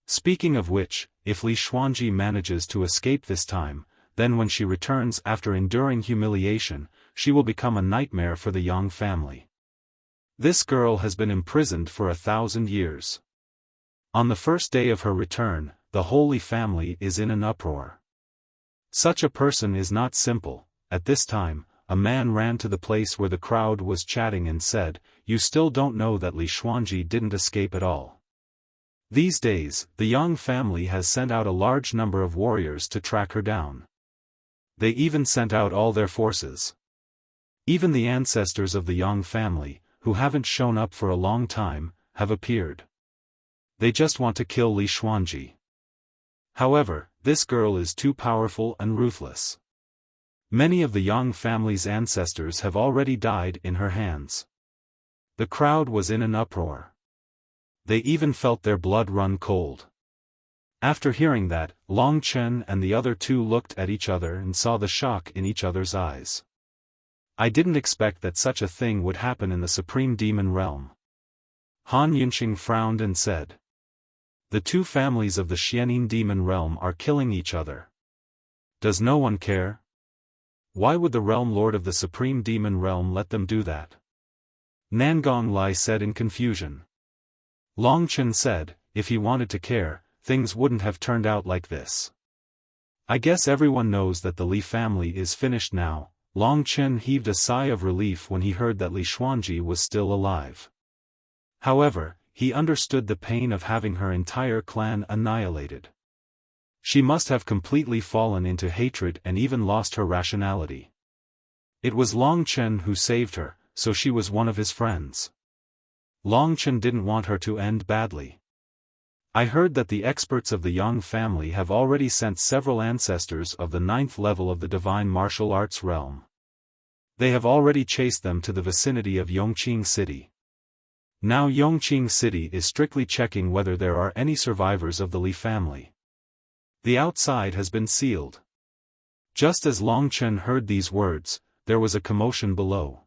Speaking of which, if Li Xuanji manages to escape this time, then when she returns after enduring humiliation, she will become a nightmare for the Yang family. This girl has been imprisoned for 1,000 years. On the first day of her return, the whole Li family is in an uproar. Such a person is not simple. At this time, a man ran to the place where the crowd was chatting and said, "You still don't know that Li Xuanji didn't escape at all." These days, the Yang family has sent out a large number of warriors to track her down. They even sent out all their forces. Even the ancestors of the Yang family, who haven't shown up for a long time, have appeared. They just want to kill Li Xuanji. However, this girl is too powerful and ruthless. Many of the Yang family's ancestors have already died in her hands. The crowd was in an uproar. They even felt their blood run cold. After hearing that, Long Chen and the other two looked at each other and saw the shock in each other's eyes. I didn't expect that such a thing would happen in the Supreme Demon Realm. Han Yunqing frowned and said. The two families of the Xianin Demon Realm are killing each other. Does no one care? Why would the Realm Lord of the Supreme Demon Realm let them do that? Nangong Lai said in confusion. Long Chen said, if he wanted to care, things wouldn't have turned out like this. I guess everyone knows that the Li family is finished now. Long Chen heaved a sigh of relief when he heard that Li Xuanji was still alive. However, he understood the pain of having her entire clan annihilated. She must have completely fallen into hatred and even lost her rationality. It was Long Chen who saved her, so she was one of his friends. Long Chen didn't want her to end badly. I heard that the experts of the Yang family have already sent several ancestors of the 9th level of the divine martial arts realm. They have already chased them to the vicinity of Yongqing City. Now Yongqing City is strictly checking whether there are any survivors of the Li family. The outside has been sealed. Just as Long Chen heard these words, there was a commotion below.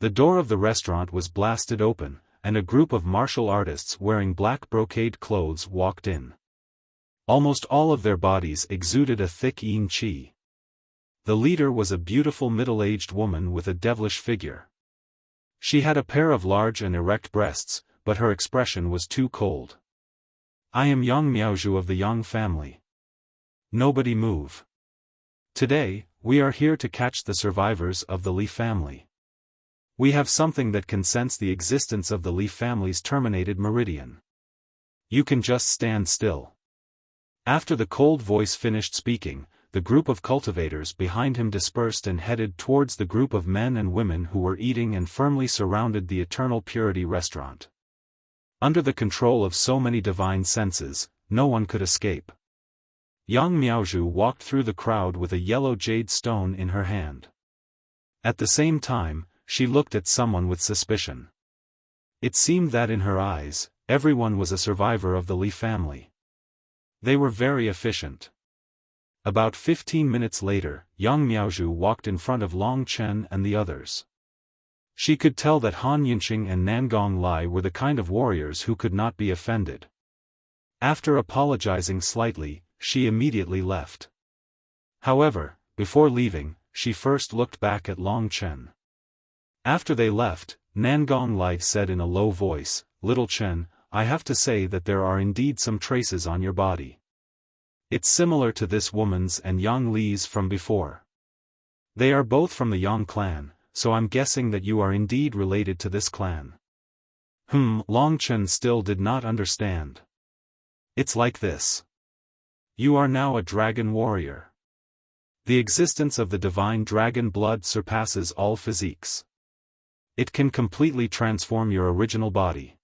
The door of the restaurant was blasted open, and a group of martial artists wearing black brocade clothes walked in. Almost all of their bodies exuded a thick yin qi. The leader was a beautiful middle-aged woman with a devilish figure. She had a pair of large and erect breasts, but her expression was too cold. I am Yang Miaozhu of the Yang family. Nobody move. Today, we are here to catch the survivors of the Li family. We have something that can sense the existence of the Li family's terminated meridian. You can just stand still. After the cold voice finished speaking, the group of cultivators behind him dispersed and headed towards the group of men and women who were eating and firmly surrounded the Eternal Purity restaurant. Under the control of so many divine senses, no one could escape. Yang Miaozhu walked through the crowd with a yellow jade stone in her hand. At the same time, she looked at someone with suspicion. It seemed that in her eyes, everyone was a survivor of the Li family. They were very efficient. About 15 minutes later, Yang Miaozhu walked in front of Long Chen and the others. She could tell that Han Yunqing and Nangong Lai were the kind of warriors who could not be offended. After apologizing slightly, she immediately left. However, before leaving, she first looked back at Long Chen. After they left, Nangong Lai said in a low voice, "Little Chen, I have to say that there are indeed some traces on your body. It's similar to this woman's and Yang Li's from before. They are both from the Yang clan, so I'm guessing that you are indeed related to this clan." Long Chen still did not understand. It's like this. You are now a dragon warrior. The existence of the divine dragon blood surpasses all physiques. It can completely transform your original body.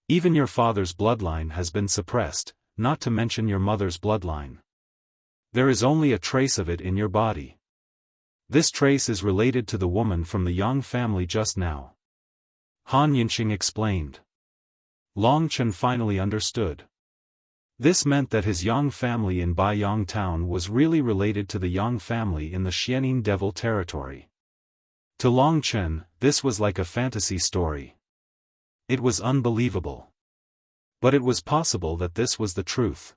Even your father's bloodline has been suppressed, not to mention your mother's bloodline. There is only a trace of it in your body. This trace is related to the woman from the Yang family just now. Han Yunqing explained. Long Chen finally understood. This meant that his Yang family in Baiyang town was really related to the Yang family in the Xianin Devil territory. To Long Chen, this was like a fantasy story. It was unbelievable. But it was possible that this was the truth.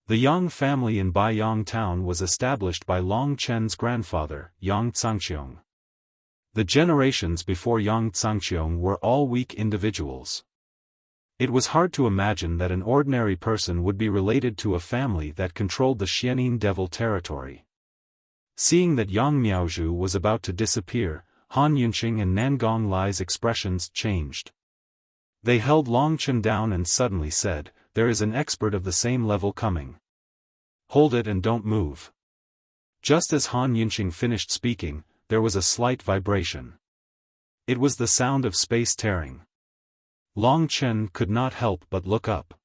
The Yang family in Baiyang town was established by Long Chen's grandfather, Yang Zhangqiong. The generations before Yang Zhangqiong were all weak individuals. It was hard to imagine that an ordinary person would be related to a family that controlled the Xianin Devil territory. Seeing that Yang Miaozhu was about to disappear, Han Yunqing and Nangong Lai's expressions changed. They held Long Chen down and suddenly said, "There is an expert of the same level coming. Hold it and don't move." Just as Han Yunqing finished speaking, there was a slight vibration. It was the sound of space tearing. Long Chen could not help but look up.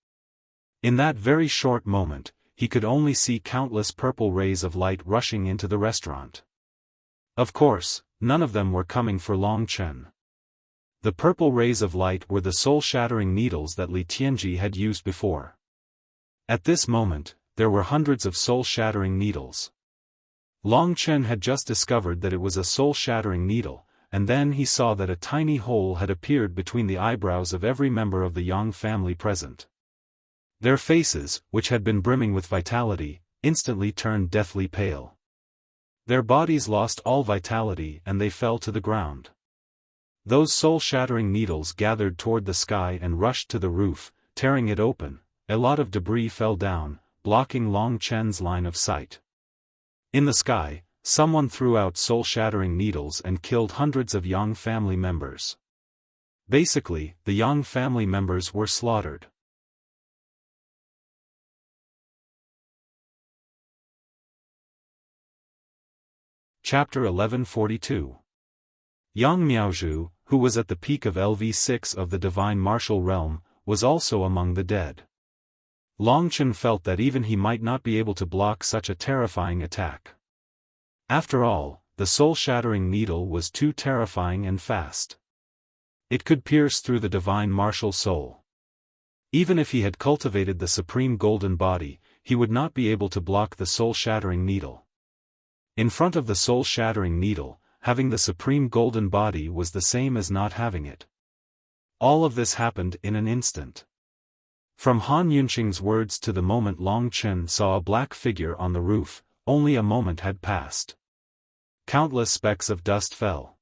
In that very short moment, he could only see countless purple rays of light rushing into the restaurant. Of course, none of them were coming for Long Chen. The purple rays of light were the soul-shattering needles that Li Tianji had used before. At this moment, there were hundreds of soul-shattering needles. Long Chen had just discovered that it was a soul-shattering needle, and then he saw that a tiny hole had appeared between the eyebrows of every member of the Yang family present. Their faces, which had been brimming with vitality, instantly turned deathly pale. Their bodies lost all vitality and they fell to the ground. Those soul-shattering needles gathered toward the sky and rushed to the roof, tearing it open. A lot of debris fell down, blocking Long Chen's line of sight. In the sky, someone threw out soul-shattering needles and killed hundreds of Yang family members. Basically, the Yang family members were slaughtered. Chapter 1142. Yang Miaozhu, who was at the peak of LV6 of the divine martial realm, was also among the dead. Long Chen felt that even he might not be able to block such a terrifying attack. After all, the soul-shattering needle was too terrifying and fast. It could pierce through the divine martial soul. Even if he had cultivated the supreme golden body, he would not be able to block the soul-shattering needle. In front of the soul-shattering needle, having the supreme golden body was the same as not having it. All of this happened in an instant. From Han Yunqing's words to the moment Long Chen saw a black figure on the roof, only a moment had passed. Countless specks of dust fell.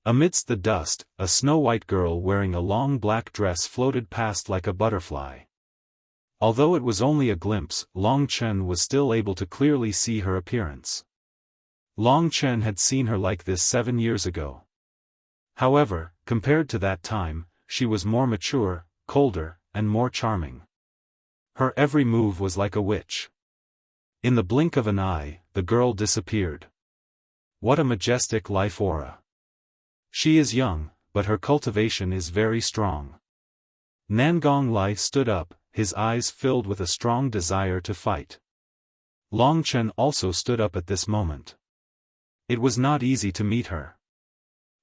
Amidst the dust, a snow-white girl wearing a long black dress floated past like a butterfly. Although it was only a glimpse, Long Chen was still able to clearly see her appearance. Long Chen had seen her like this 7 years ago. However, compared to that time, she was more mature, colder, and more charming. Her every move was like a witch. In the blink of an eye, the girl disappeared. What a majestic life aura. She is young, but her cultivation is very strong. Nangong Lai stood up, his eyes filled with a strong desire to fight. Long Chen also stood up at this moment. It was not easy to meet her.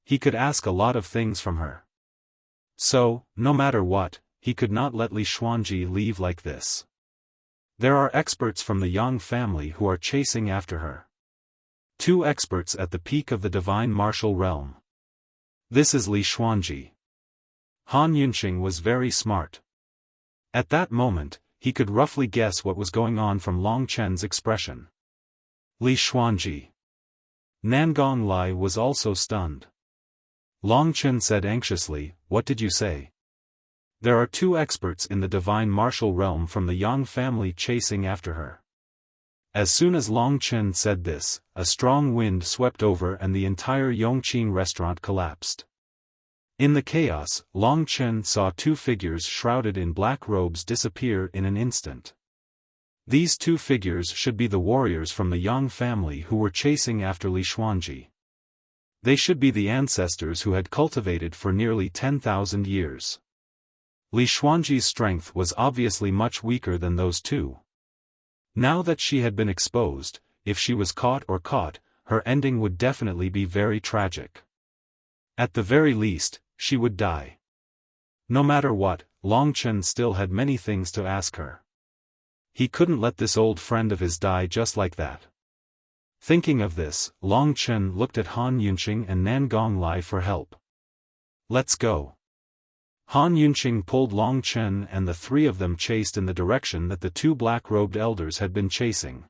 He could ask a lot of things from her. So, no matter what, he could not let Li Xuanji leave like this. There are experts from the Yang family who are chasing after her. 2 experts at the peak of the divine martial realm. This is Li Xuanji. Han Yunqing was very smart. At that moment, he could roughly guess what was going on from Long Chen's expression. Li Xuanji. Nangong Lai was also stunned. Long Chen said anxiously, "What did you say?" There are 2 experts in the divine martial realm from the Yang family chasing after her. As soon as Long Chen said this, a strong wind swept over and the entire Yongqing restaurant collapsed. In the chaos, Long Chen saw 2 figures shrouded in black robes disappear in an instant. These 2 figures should be the warriors from the Yang family who were chasing after Li Xuanji. They should be the ancestors who had cultivated for nearly 10,000 years. Li Xuanji's strength was obviously much weaker than those 2. Now that she had been exposed, if she was caught, her ending would definitely be very tragic. At the very least, she would die. No matter what, Long Chen still had many things to ask her. He couldn't let this old friend of his die just like that. Thinking of this, Long Chen looked at Han Yunqing and Nangong Lai for help. "Let's go." Han Yunqing pulled Long Chen and the 3 of them chased in the direction that the 2 black-robed elders had been chasing.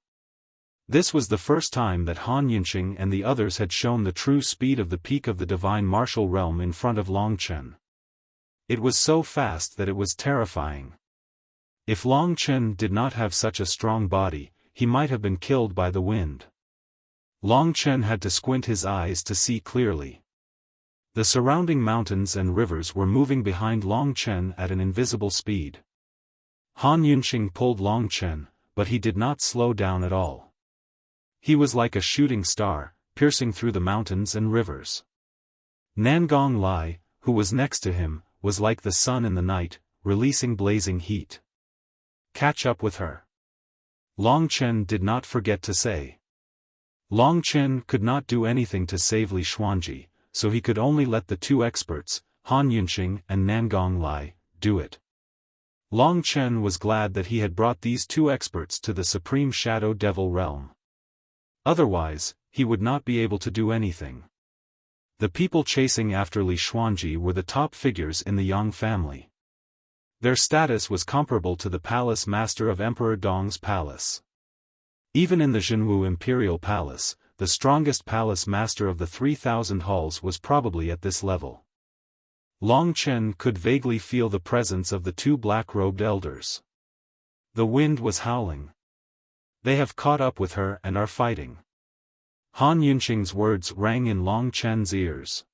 This was the first time that Han Yunqing and the others had shown the true speed of the peak of the divine martial realm in front of Long Chen. It was so fast that it was terrifying. If Long Chen did not have such a strong body, he might have been killed by the wind. Long Chen had to squint his eyes to see clearly. The surrounding mountains and rivers were moving behind Long Chen at an invisible speed. Han Yunqing pulled Long Chen, but he did not slow down at all. He was like a shooting star, piercing through the mountains and rivers. Nangong Lai, who was next to him, was like the sun in the night, releasing blazing heat. Catch up with her. Long Chen did not forget to say. Long Chen could not do anything to save Li Xuanji, so he could only let the two experts, Han Yunqing and Nangong Lai, do it. Long Chen was glad that he had brought these two experts to the Supreme Shadow Devil realm. Otherwise, he would not be able to do anything. The people chasing after Li Xuanji were the top figures in the Yang family. Their status was comparable to the palace master of Emperor Dong's palace. Even in the Zhenwu Imperial Palace, the strongest palace master of the 3,000 halls was probably at this level. Long Chen could vaguely feel the presence of the two black-robed elders. The wind was howling. They have caught up with her and are fighting. Han Yunqing's words rang in Long Chen's ears.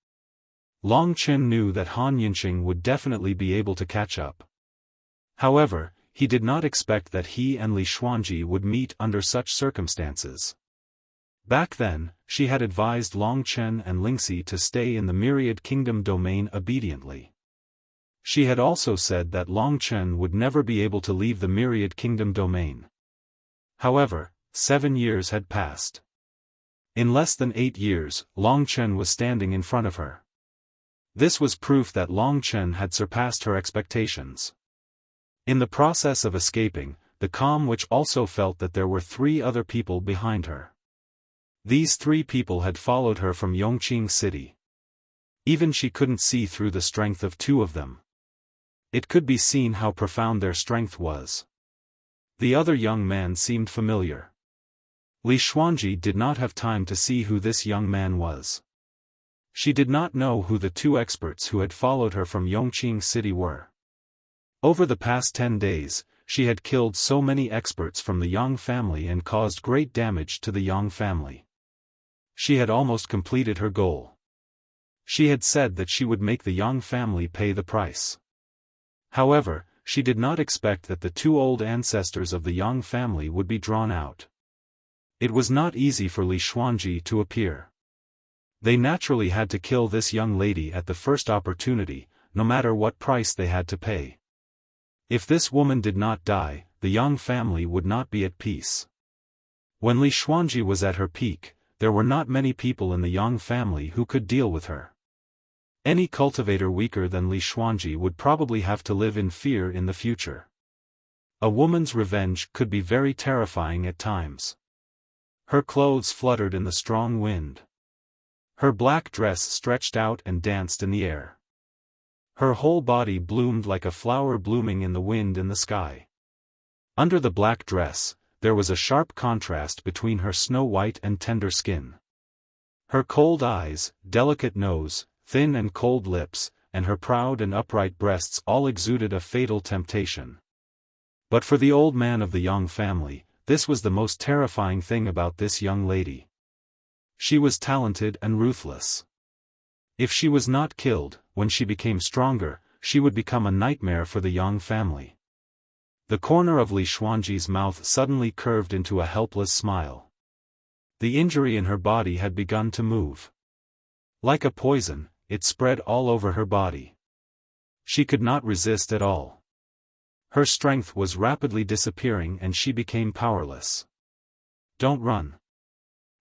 Long Chen knew that Han Yunqing would definitely be able to catch up. However, he did not expect that he and Li Xuanji would meet under such circumstances. Back then, she had advised Long Chen and Lingxi to stay in the Myriad Kingdom domain obediently. She had also said that Long Chen would never be able to leave the Myriad Kingdom domain. However, 7 years had passed. In less than 8 years, Long Chen was standing in front of her. This was proof that Long Chen had surpassed her expectations. In the process of escaping, the calm witch also felt that there were 3 other people behind her. These 3 people had followed her from Yongqing City. Even she couldn't see through the strength of 2 of them. It could be seen how profound their strength was. The other young man seemed familiar. Li Xuanji did not have time to see who this young man was. She did not know who the 2 experts who had followed her from Yongqing City were. Over the past 10 days, she had killed so many experts from the Yang family and caused great damage to the Yang family. She had almost completed her goal. She had said that she would make the Yang family pay the price. However, she did not expect that the 2 old ancestors of the Yang family would be drawn out. It was not easy for Li Xuanji to appear. They naturally had to kill this young lady at the first opportunity, no matter what price they had to pay. If this woman did not die, the Yang family would not be at peace. When Li Xuanji was at her peak, there were not many people in the Yang family who could deal with her. Any cultivator weaker than Li Xuanji would probably have to live in fear in the future. A woman's revenge could be very terrifying at times. Her clothes fluttered in the strong wind. Her black dress stretched out and danced in the air. Her whole body bloomed like a flower blooming in the wind in the sky. Under the black dress, there was a sharp contrast between her snow-white and tender skin. Her cold eyes, delicate nose, thin and cold lips, and her proud and upright breasts all exuded a fatal temptation. But for the old man of the Yang family, this was the most terrifying thing about this young lady. She was talented and ruthless. If she was not killed, when she became stronger, she would become a nightmare for the Yang family. The corner of Li Xuanji's mouth suddenly curved into a helpless smile. The injury in her body had begun to move. Like a poison, it spread all over her body. She could not resist at all. Her strength was rapidly disappearing and she became powerless. Don't run.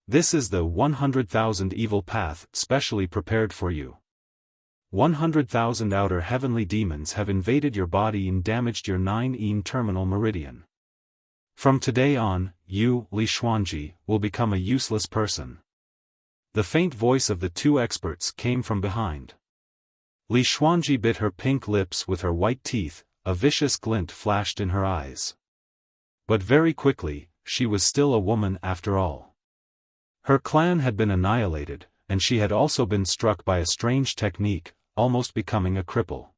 This is the 100,000 evil path specially prepared for you. 100,000 outer heavenly demons have invaded your body and damaged your 9 terminal meridian. From today on, you, Li Xuanji, will become a useless person. The faint voice of the 2 experts came from behind. Li Xuanji bit her pink lips with her white teeth, a vicious glint flashed in her eyes. But very quickly, she was still a woman after all. Her clan had been annihilated, and she had also been struck by a strange technique, almost becoming a cripple.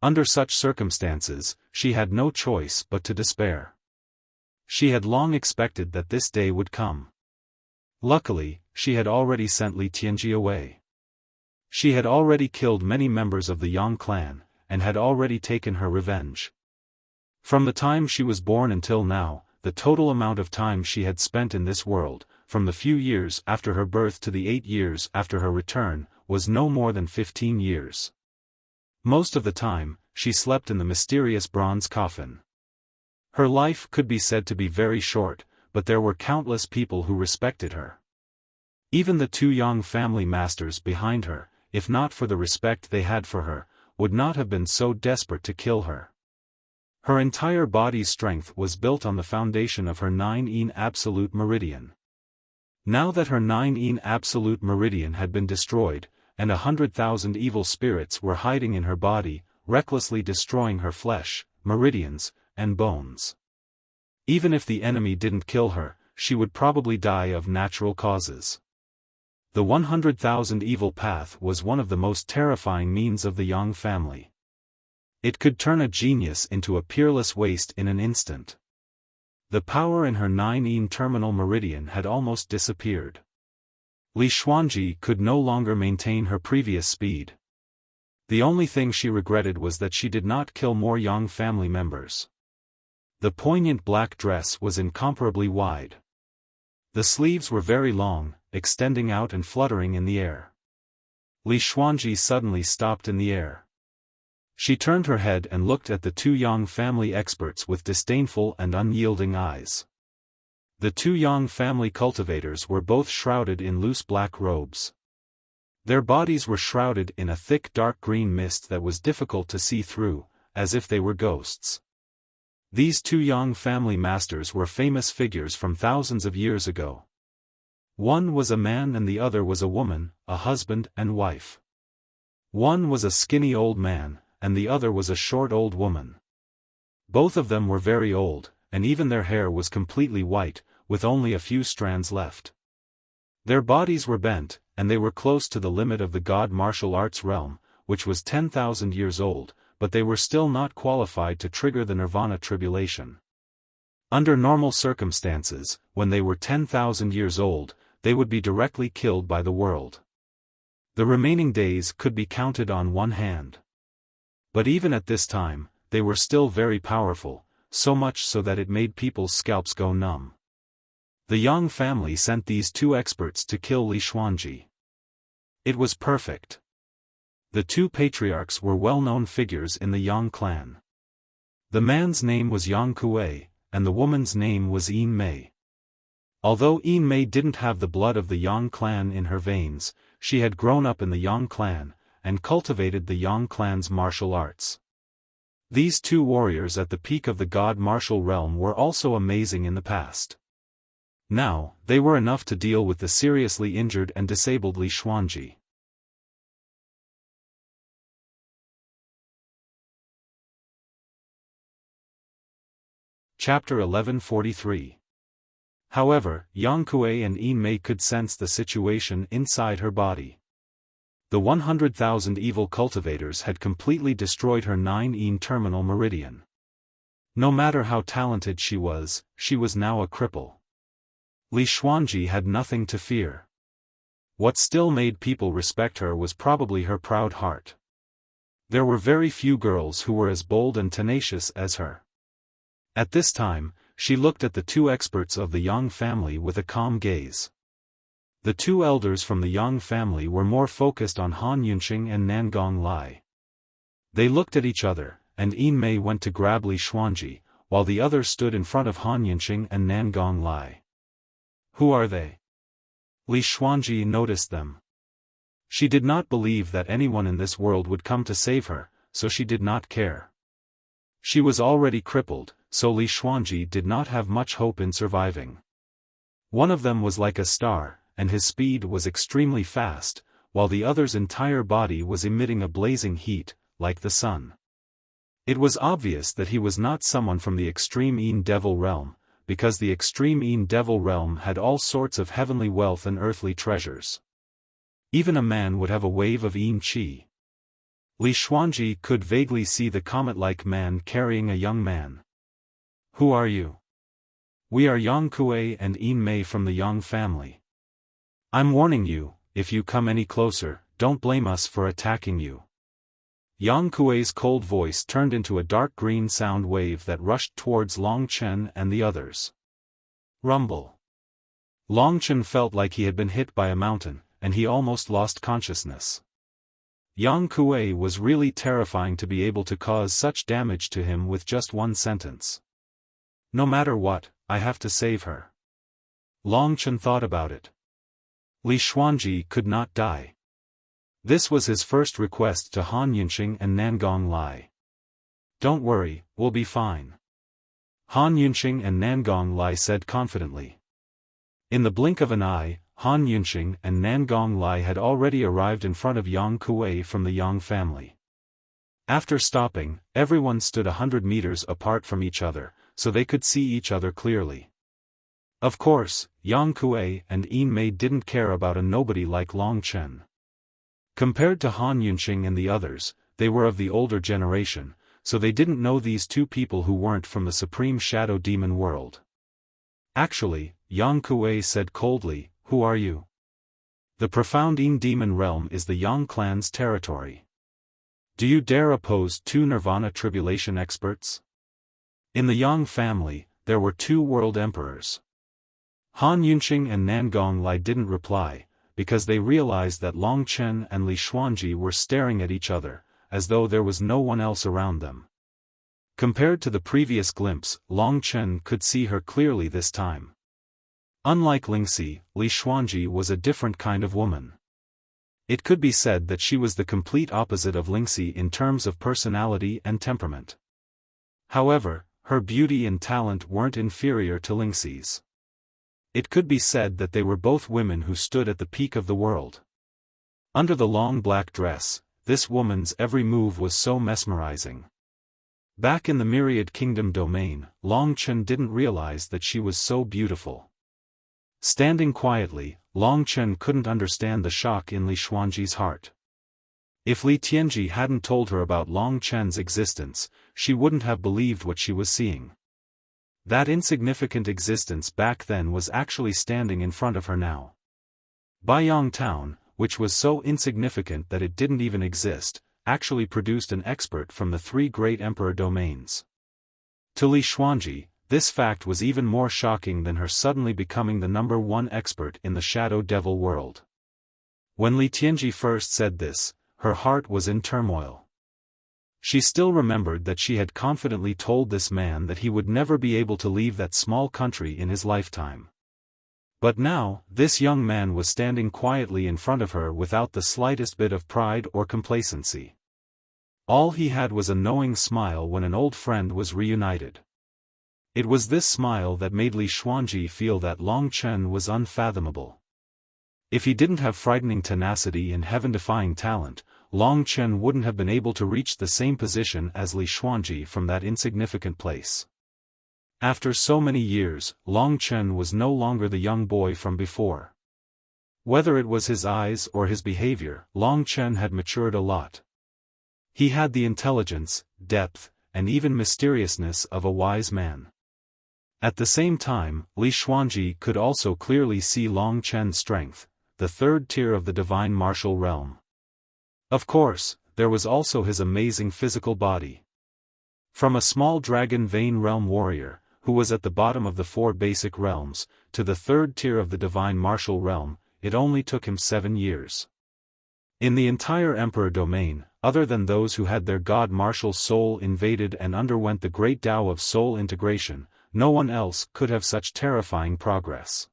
Under such circumstances, she had no choice but to despair. She had long expected that this day would come. Luckily, she had already sent Li Tianji away. She had already killed many members of the Yang clan, and had already taken her revenge. From the time she was born until now, the total amount of time she had spent in this world, from the few years after her birth to the 8 years after her return, was no more than 15 years. Most of the time, she slept in the mysterious bronze coffin. Her life could be said to be very short, but there were countless people who respected her. Even the 2 young family masters behind her, if not for the respect they had for her, would not have been so desperate to kill her. Her entire body's strength was built on the foundation of her 9-yin absolute meridian. Now that her 9-yin absolute meridian had been destroyed, and 100,000 evil spirits were hiding in her body, recklessly destroying her flesh, meridians, and bones. Even if the enemy didn't kill her, she would probably die of natural causes. The 100,000 evil path was one of the most terrifying means of the Yang family. It could turn a genius into a peerless waste in an instant. The power in her 9-yin terminal meridian had almost disappeared. Li Xuanji could no longer maintain her previous speed. The only thing she regretted was that she did not kill more Yang family members. The poignant black dress was incomparably wide. The sleeves were very long, extending out and fluttering in the air. Li Xuanji suddenly stopped in the air. She turned her head and looked at the 2 Yang family experts with disdainful and unyielding eyes. The 2 Yang family cultivators were both shrouded in loose black robes. Their bodies were shrouded in a thick dark green mist that was difficult to see through, as if they were ghosts. These 2 Yang family masters were famous figures from thousands of years ago. One was a man and the other was a woman, a husband and wife. One was a skinny old man, and the other was a short old woman. Both of them were very old, and even their hair was completely white, with only a few strands left. Their bodies were bent, and they were close to the limit of the God martial arts realm, which was 10,000 years old, but they were still not qualified to trigger the nirvana tribulation. Under normal circumstances, when they were 10,000 years old, they would be directly killed by the world. The remaining days could be counted on one hand. But even at this time, they were still very powerful, so much so that it made people's scalps go numb. The Yang family sent these 2 experts to kill Li Xuanji. It was perfect. The 2 patriarchs were well-known figures in the Yang clan. The man's name was Yang Kuei, and the woman's name was Yin Mei. Although Yin Mei didn't have the blood of the Yang clan in her veins, she had grown up in the Yang clan, and cultivated the Yang clan's martial arts. These 2 warriors at the peak of the God martial realm were also amazing in the past. Now, they were enough to deal with the seriously injured and disabled Li Xuanji. Chapter 1143. However, Yang Kuei and Yin Mei could sense the situation inside her body. The 100,000 evil cultivators had completely destroyed her 9-yin terminal meridian. No matter how talented she was now a cripple. Li Xuanji had nothing to fear. What still made people respect her was probably her proud heart. There were very few girls who were as bold and tenacious as her. At this time, she looked at the 2 experts of the Yang family with a calm gaze. The 2 elders from the Yang family were more focused on Han Yunqing and Nangong Lai. They looked at each other, and Yin Mei went to grab Li Xuanji, while the other stood in front of Han Yunqing and Nangong Lai. Who are they? Li Xuanji noticed them. She did not believe that anyone in this world would come to save her, so she did not care. She was already crippled, so Li Xuanji did not have much hope in surviving. One of them was like a star, and his speed was extremely fast, while the other's entire body was emitting a blazing heat, like the sun. It was obvious that he was not someone from the extreme Yin Devil realm, because the extreme Yin Devil realm had all sorts of heavenly wealth and earthly treasures. Even a man would have a wave of Yin Qi. Li Xuanji could vaguely see the comet-like man carrying a young man. Who are you? We are Yang Kuei and Yin Mei from the Yang family. I'm warning you, if you come any closer, don't blame us for attacking you. Yang Kuei's cold voice turned into a dark green sound wave that rushed towards Long Chen and the others. Rumble. Long Chen felt like he had been hit by a mountain, and he almost lost consciousness. Yang Kuei was really terrifying to be able to cause such damage to him with just one sentence. No matter what, I have to save her. Long Chen thought about it. Li Xuanji could not die. This was his first request to Han Yunxing and Nangong Lai. Don't worry, we'll be fine. Han Yunxing and Nangong Lai said confidently. In the blink of an eye, Han Yunxing and Nangong Lai had already arrived in front of Yang Kuei from the Yang family. After stopping, everyone stood 100 meters apart from each other, so they could see each other clearly. Of course, Yang Kuei and Yin Mei didn't care about a nobody like Long Chen. Compared to Han Yunxing and the others, they were of the older generation, so they didn't know these two people who weren't from the Supreme Shadow Demon world. Actually, Yang Kuei said coldly, "Who are you?" The profound Yin demon realm is the Yang clan's territory. Do you dare oppose two Nirvana tribulation experts? In the Yang family, there were two world emperors. Han Yunxing and Nangong Lai didn't reply, because they realized that Long Chen and Li Xuanji were staring at each other, as though there was no one else around them. Compared to the previous glimpse, Long Chen could see her clearly this time. Unlike Lingxi, Li Xuanji was a different kind of woman. It could be said that she was the complete opposite of Lingxi in terms of personality and temperament. However, her beauty and talent weren't inferior to Lingxi's. It could be said that they were both women who stood at the peak of the world. Under the long black dress, this woman's every move was so mesmerizing. Back in the Myriad Kingdom domain, Long Chen didn't realize that she was so beautiful. Standing quietly, Long Chen couldn't understand the shock in Li Xuanji's heart. If Li Tianji hadn't told her about Long Chen's existence, she wouldn't have believed what she was seeing. That insignificant existence back then was actually standing in front of her now. Baiyang Town, which was so insignificant that it didn't even exist, actually produced an expert from the three great emperor domains. To Li Xuanji, this fact was even more shocking than her suddenly becoming the #1 expert in the Shadow Devil world. When Li Tianji first said this, her heart was in turmoil. She still remembered that she had confidently told this man that he would never be able to leave that small country in his lifetime. But now, this young man was standing quietly in front of her without the slightest bit of pride or complacency. All he had was a knowing smile when an old friend was reunited. It was this smile that made Li Xuanji feel that Long Chen was unfathomable. If he didn't have frightening tenacity and heaven-defying talent, Long Chen wouldn't have been able to reach the same position as Li Xuanji from that insignificant place. After so many years, Long Chen was no longer the young boy from before. Whether it was his eyes or his behavior, Long Chen had matured a lot. He had the intelligence, depth, and even mysteriousness of a wise man. At the same time, Li Xuanji could also clearly see Long Chen's strength, the third tier of the divine martial realm. Of course, there was also his amazing physical body. From a small dragon vein realm warrior, who was at the bottom of the 4 basic realms, to the third tier of the divine martial realm, it only took him 7 years. In the entire Emperor domain, other than those who had their God martial soul invaded and underwent the great Tao of soul integration, no one else could have such terrifying progress.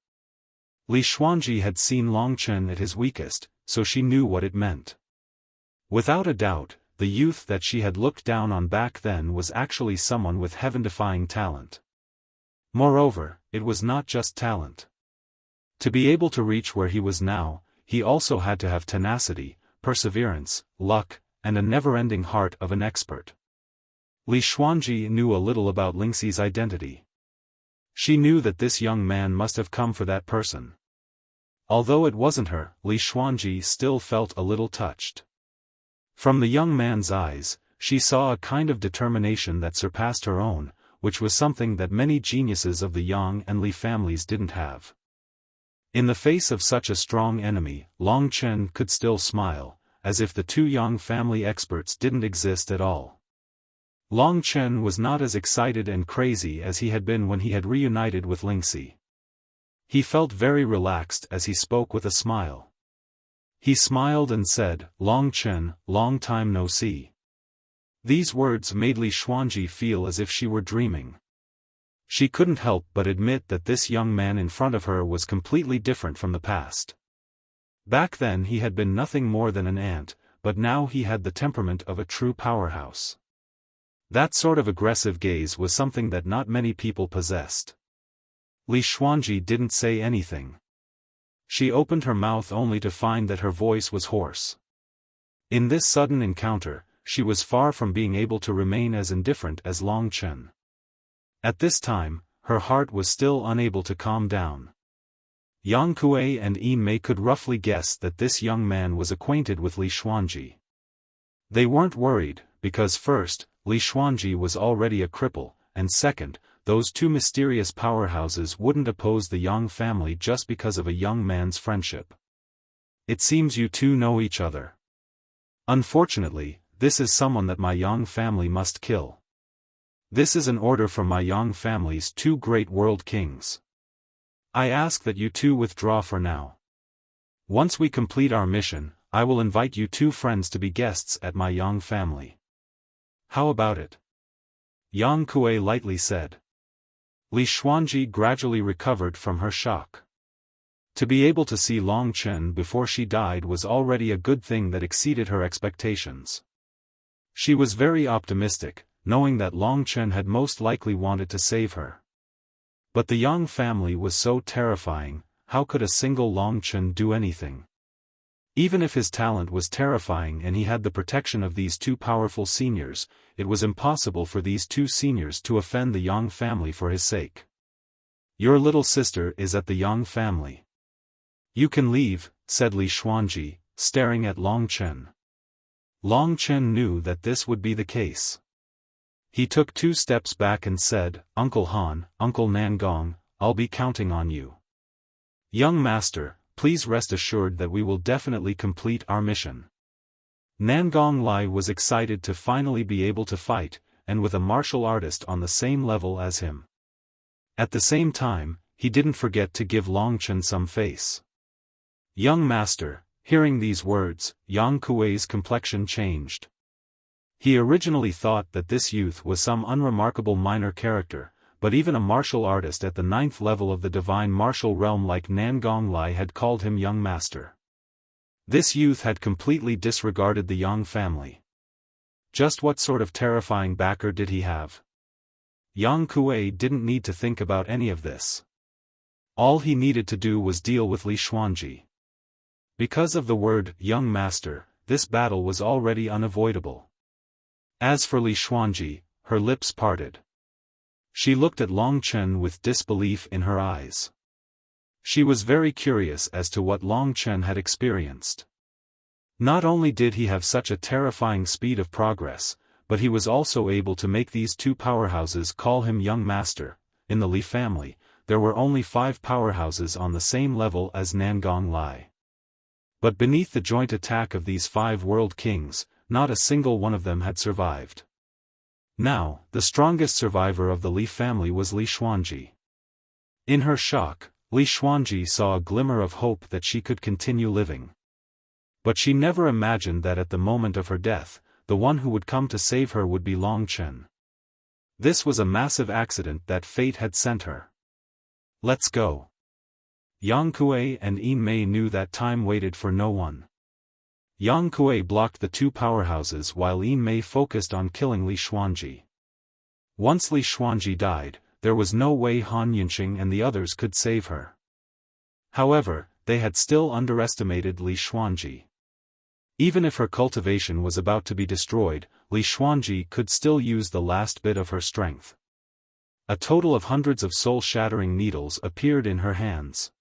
Li Xuanji had seen Long Chen at his weakest, so she knew what it meant. Without a doubt, the youth that she had looked down on back then was actually someone with heaven-defying talent. Moreover, it was not just talent. To be able to reach where he was now, he also had to have tenacity, perseverance, luck, and a never-ending heart of an expert. Li Xuanji knew a little about Lingxi's identity. She knew that this young man must have come for that person. Although it wasn't her, Li Xuanji still felt a little touched. From the young man's eyes, she saw a kind of determination that surpassed her own, which was something that many geniuses of the Yang and Li families didn't have. In the face of such a strong enemy, Long Chen could still smile, as if the 2 Yang family experts didn't exist at all. Long Chen was not as excited and crazy as he had been when he had reunited with Lingxi. He felt very relaxed as he spoke with a smile. He smiled and said, "Long Chen, long time no see." These words made Li Xuanji feel as if she were dreaming. She couldn't help but admit that this young man in front of her was completely different from the past. Back then he had been nothing more than an ant, but now he had the temperament of a true powerhouse. That sort of aggressive gaze was something that not many people possessed. Li Xuanji didn't say anything. She opened her mouth only to find that her voice was hoarse. In this sudden encounter, she was far from being able to remain as indifferent as Long Chen. At this time, her heart was still unable to calm down. Yang Kuei and Yin Mei could roughly guess that this young man was acquainted with Li Xuanji. They weren't worried, because first, Li Xuanji was already a cripple, and second, those two mysterious powerhouses wouldn't oppose the Yang family just because of a young man's friendship. "It seems you two know each other. Unfortunately, this is someone that my Yang family must kill. This is an order from my Yang family's two great world kings. I ask that you two withdraw for now. Once we complete our mission, I will invite you two friends to be guests at my Yang family. How about it?" Yang Kuei lightly said. Li Xuanji gradually recovered from her shock. To be able to see Long Chen before she died was already a good thing that exceeded her expectations. She was very optimistic, knowing that Long Chen had most likely wanted to save her. But the Yang family was so terrifying, how could a single Long Chen do anything? Even if his talent was terrifying and he had the protection of these two powerful seniors, it was impossible for these two seniors to offend the Yang family for his sake. "Your little sister is at the Yang family. You can leave," said Li Xuanji, staring at Long Chen. Long Chen knew that this would be the case. He took 2 steps back and said, "Uncle Han, Uncle Nangong, I'll be counting on you. Young master, please rest assured that we will definitely complete our mission." Nangong Lai was excited to finally be able to fight, and with a martial artist on the same level as him. At the same time, he didn't forget to give Long Chen some face. "Young master," hearing these words, Yang Kuei's complexion changed. He originally thought that this youth was some unremarkable minor character, but even a martial artist at the 9th level of the divine martial realm like Nangong Lai had called him young master. This youth had completely disregarded the Yang family. Just what sort of terrifying backer did he have? Yang Kuei didn't need to think about any of this. All he needed to do was deal with Li Xuanji. Because of the word, young master, this battle was already unavoidable. As for Li Xuanji, her lips parted. She looked at Long Chen with disbelief in her eyes. She was very curious as to what Long Chen had experienced. Not only did he have such a terrifying speed of progress, but he was also able to make these two powerhouses call him young master. In the Li family, there were only 5 powerhouses on the same level as Nangong Lai. But beneath the joint attack of these 5 world kings, not a single one of them had survived. Now, the strongest survivor of the Li family was Li Xuanji. In her shock, Li Xuanji saw a glimmer of hope that she could continue living. But she never imagined that at the moment of her death, the one who would come to save her would be Long Chen. This was a massive accident that fate had sent her. "Let's go." Yang Kuei and Yin Mei knew that time waited for no one. Yang Kuei blocked the 2 powerhouses while Yin Mei focused on killing Li Xuanji. Once Li Xuanji died, there was no way Han Yunqing and the others could save her. However, they had still underestimated Li Xuanji. Even if her cultivation was about to be destroyed, Li Xuanji could still use the last bit of her strength. A total of hundreds of soul-shattering needles appeared in her hands.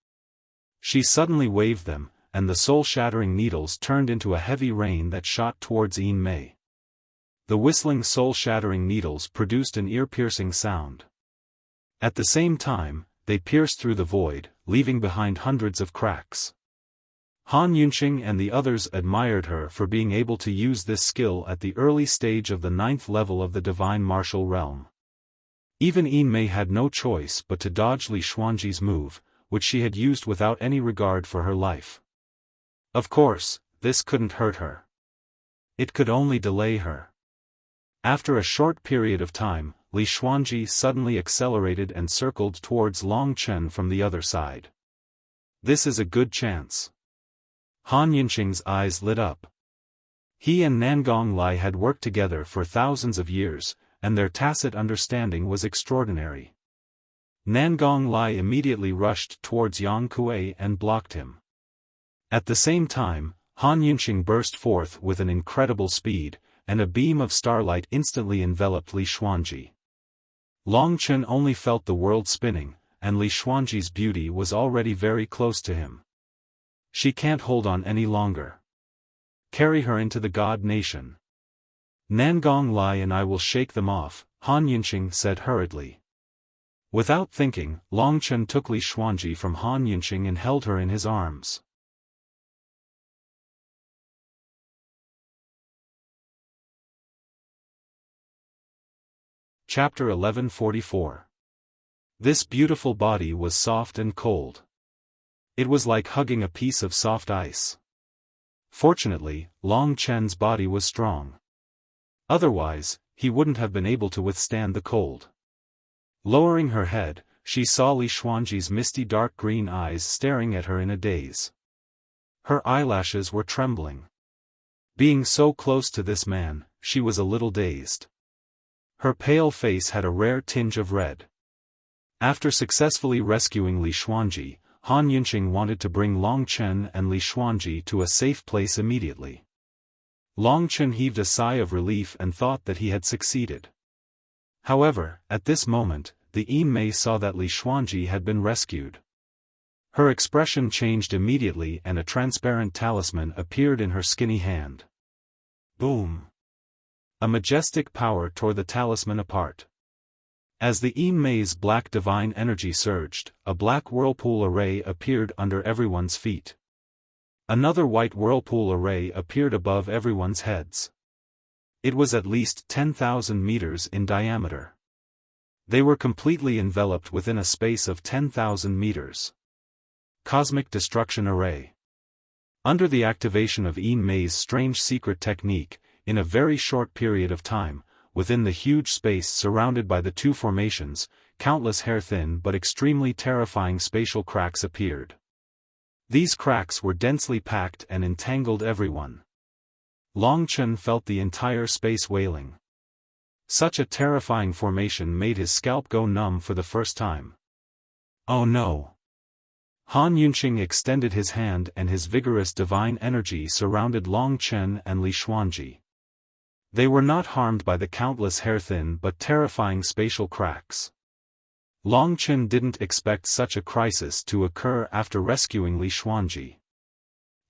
She suddenly waved them, and the soul-shattering needles turned into a heavy rain that shot towards Yin Mei. The whistling soul-shattering needles produced an ear-piercing sound. At the same time, they pierced through the void, leaving behind hundreds of cracks. Han Yunqing and the others admired her for being able to use this skill at the early stage of the 9th level of the divine martial realm. Even Yin Mei had no choice but to dodge Li Xuanji's move, which she had used without any regard for her life. Of course, this couldn't hurt her. It could only delay her. After a short period of time, Li Xuanji suddenly accelerated and circled towards Long Chen from the other side. This is a good chance. Han Yunqing's eyes lit up. He and Nangong Lai had worked together for thousands of years, and their tacit understanding was extraordinary. Nangong Lai immediately rushed towards Yang Kuei and blocked him. At the same time, Han Yunqing burst forth with an incredible speed, and a beam of starlight instantly enveloped Li Xuanji. Long Chen only felt the world spinning, and Li Xuanji's beauty was already very close to him. She can't hold on any longer. Carry her into the God Nation. Nangong Lai and I will shake them off, Han Yunqing said hurriedly. Without thinking, Long Chen took Li Xuanji from Han Yunqing and held her in his arms. Chapter 1144. This beautiful body was soft and cold. It was like hugging a piece of soft ice. Fortunately, Long Chen's body was strong. Otherwise, he wouldn't have been able to withstand the cold. Lowering her head, she saw Li Xuanji's misty dark green eyes staring at her in a daze. Her eyelashes were trembling. Being so close to this man, she was a little dazed. Her pale face had a rare tinge of red. After successfully rescuing Li Xuanji, Han Yunqing wanted to bring Long Chen and Li Xuanji to a safe place immediately. Long Chen heaved a sigh of relief and thought that he had succeeded. However, at this moment, the Mei saw that Li Xuanji had been rescued. Her expression changed immediately and a transparent talisman appeared in her skinny hand. Boom! A majestic power tore the talisman apart. As the Mei's black divine energy surged, a black whirlpool array appeared under everyone's feet. Another white whirlpool array appeared above everyone's heads. It was at least 10,000 meters in diameter. They were completely enveloped within a space of 10,000 meters. Cosmic Destruction Array. Under the activation of Mei's strange secret technique, in a very short period of time, within the huge space surrounded by the two formations, countless hair-thin but extremely terrifying spatial cracks appeared. These cracks were densely packed and entangled everyone. Long Chen felt the entire space wailing. Such a terrifying formation made his scalp go numb for the first time. Oh no! Han Yunqing extended his hand and his vigorous divine energy surrounded Long Chen and Li Xuanji. They were not harmed by the countless hair-thin but terrifying spatial cracks. Long Chen didn't expect such a crisis to occur after rescuing Li Xuanji.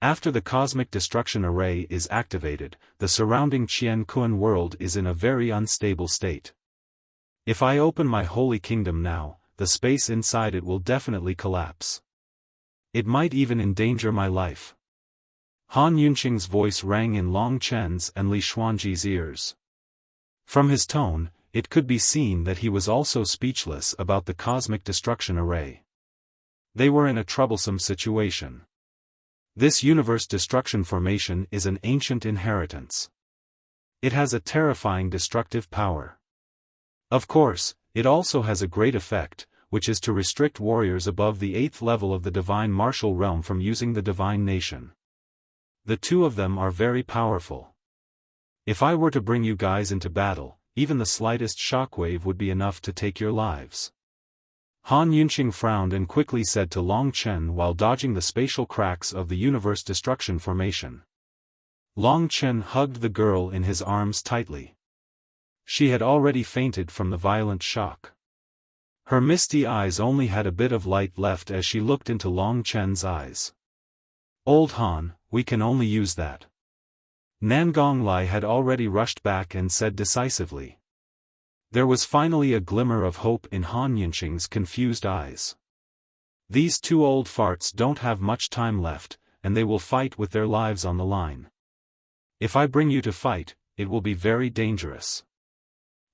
After the Cosmic Destruction Array is activated, the surrounding Qian Kun world is in a very unstable state. If I open my holy kingdom now, the space inside it will definitely collapse. It might even endanger my life. Han Yunqing's voice rang in Long Chen's and Li Xuanji's ears. From his tone, it could be seen that he was also speechless about the Cosmic Destruction Array. They were in a troublesome situation. This universe destruction formation is an ancient inheritance. It has a terrifying destructive power. Of course, it also has a great effect, which is to restrict warriors above the 8th level of the divine martial realm from using the divine nation. The two of them are very powerful. If I were to bring you guys into battle, even the slightest shockwave would be enough to take your lives. Han Yunqing frowned and quickly said to Long Chen while dodging the spatial cracks of the universe destruction formation. Long Chen hugged the girl in his arms tightly. She had already fainted from the violent shock. Her misty eyes only had a bit of light left as she looked into Long Chen's eyes. Old Han, we can only use that. Nangong Lai had already rushed back and said decisively. There was finally a glimmer of hope in Han Yunqing's confused eyes. These two old farts don't have much time left, and they will fight with their lives on the line. If I bring you to fight, it will be very dangerous.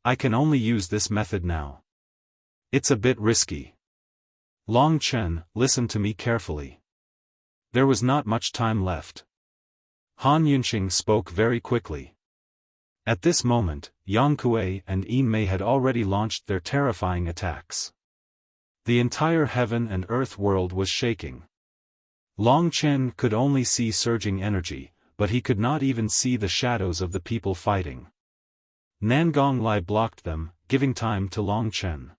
I can only use this method now. It's a bit risky. Long Chen, listen to me carefully. There was not much time left. Han Yunxing spoke very quickly. At this moment, Yang Kuei and Yin Mei had already launched their terrifying attacks. The entire heaven and earth world was shaking. Long Chen could only see surging energy, but he could not even see the shadows of the people fighting. Nangong Lai blocked them, giving time to Long Chen.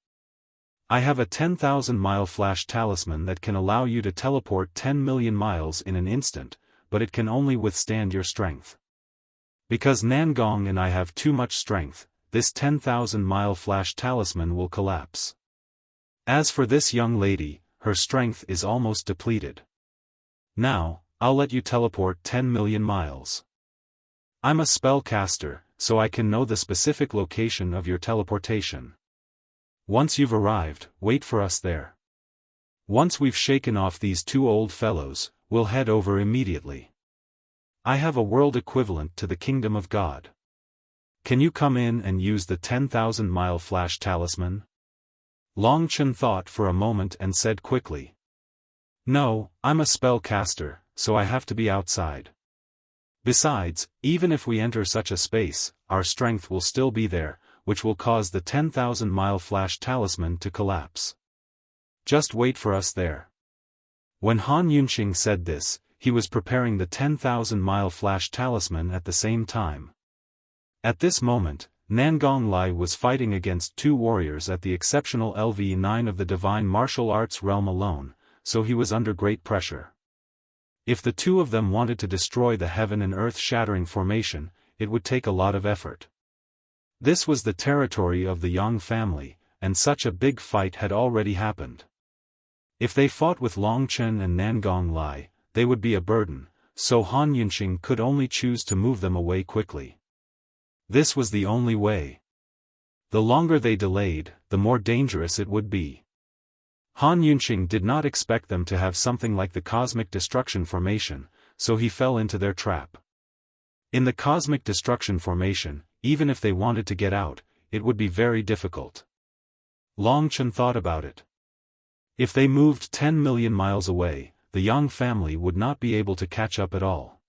I have a 10,000-mile flash talisman that can allow you to teleport 10 million miles in an instant, but it can only withstand your strength. Because Nangong and I have too much strength, this 10,000-mile flash talisman will collapse. As for this young lady, her strength is almost depleted. Now, I'll let you teleport 10 million miles. I'm a spellcaster, so I can know the specific location of your teleportation. Once you've arrived, wait for us there. Once we've shaken off these two old fellows, we'll head over immediately. I have a world equivalent to the kingdom of God. Can you come in and use the 10,000-mile flash talisman? Long Chen thought for a moment and said quickly. No, I'm a spellcaster, so I have to be outside. Besides, even if we enter such a space, our strength will still be there, which will cause the 10,000-mile flash talisman to collapse. Just wait for us there. When Han Yunxing said this, he was preparing the 10,000-mile flash talisman at the same time. At this moment, Nangong Lai was fighting against two warriors at the exceptional LV9 of the divine martial arts realm alone, so he was under great pressure. If the two of them wanted to destroy the heaven and earth-shattering formation, it would take a lot of effort. This was the territory of the Yang family, and such a big fight had already happened. If they fought with Long Chen and Nangong Lai, they would be a burden, so Han Yunxing could only choose to move them away quickly. This was the only way. The longer they delayed, the more dangerous it would be. Han Yunxing did not expect them to have something like the cosmic destruction formation, so he fell into their trap. In the cosmic destruction formation, even if they wanted to get out, it would be very difficult. Long Chen thought about it. If they moved 10 million miles away, the Yang family would not be able to catch up at all.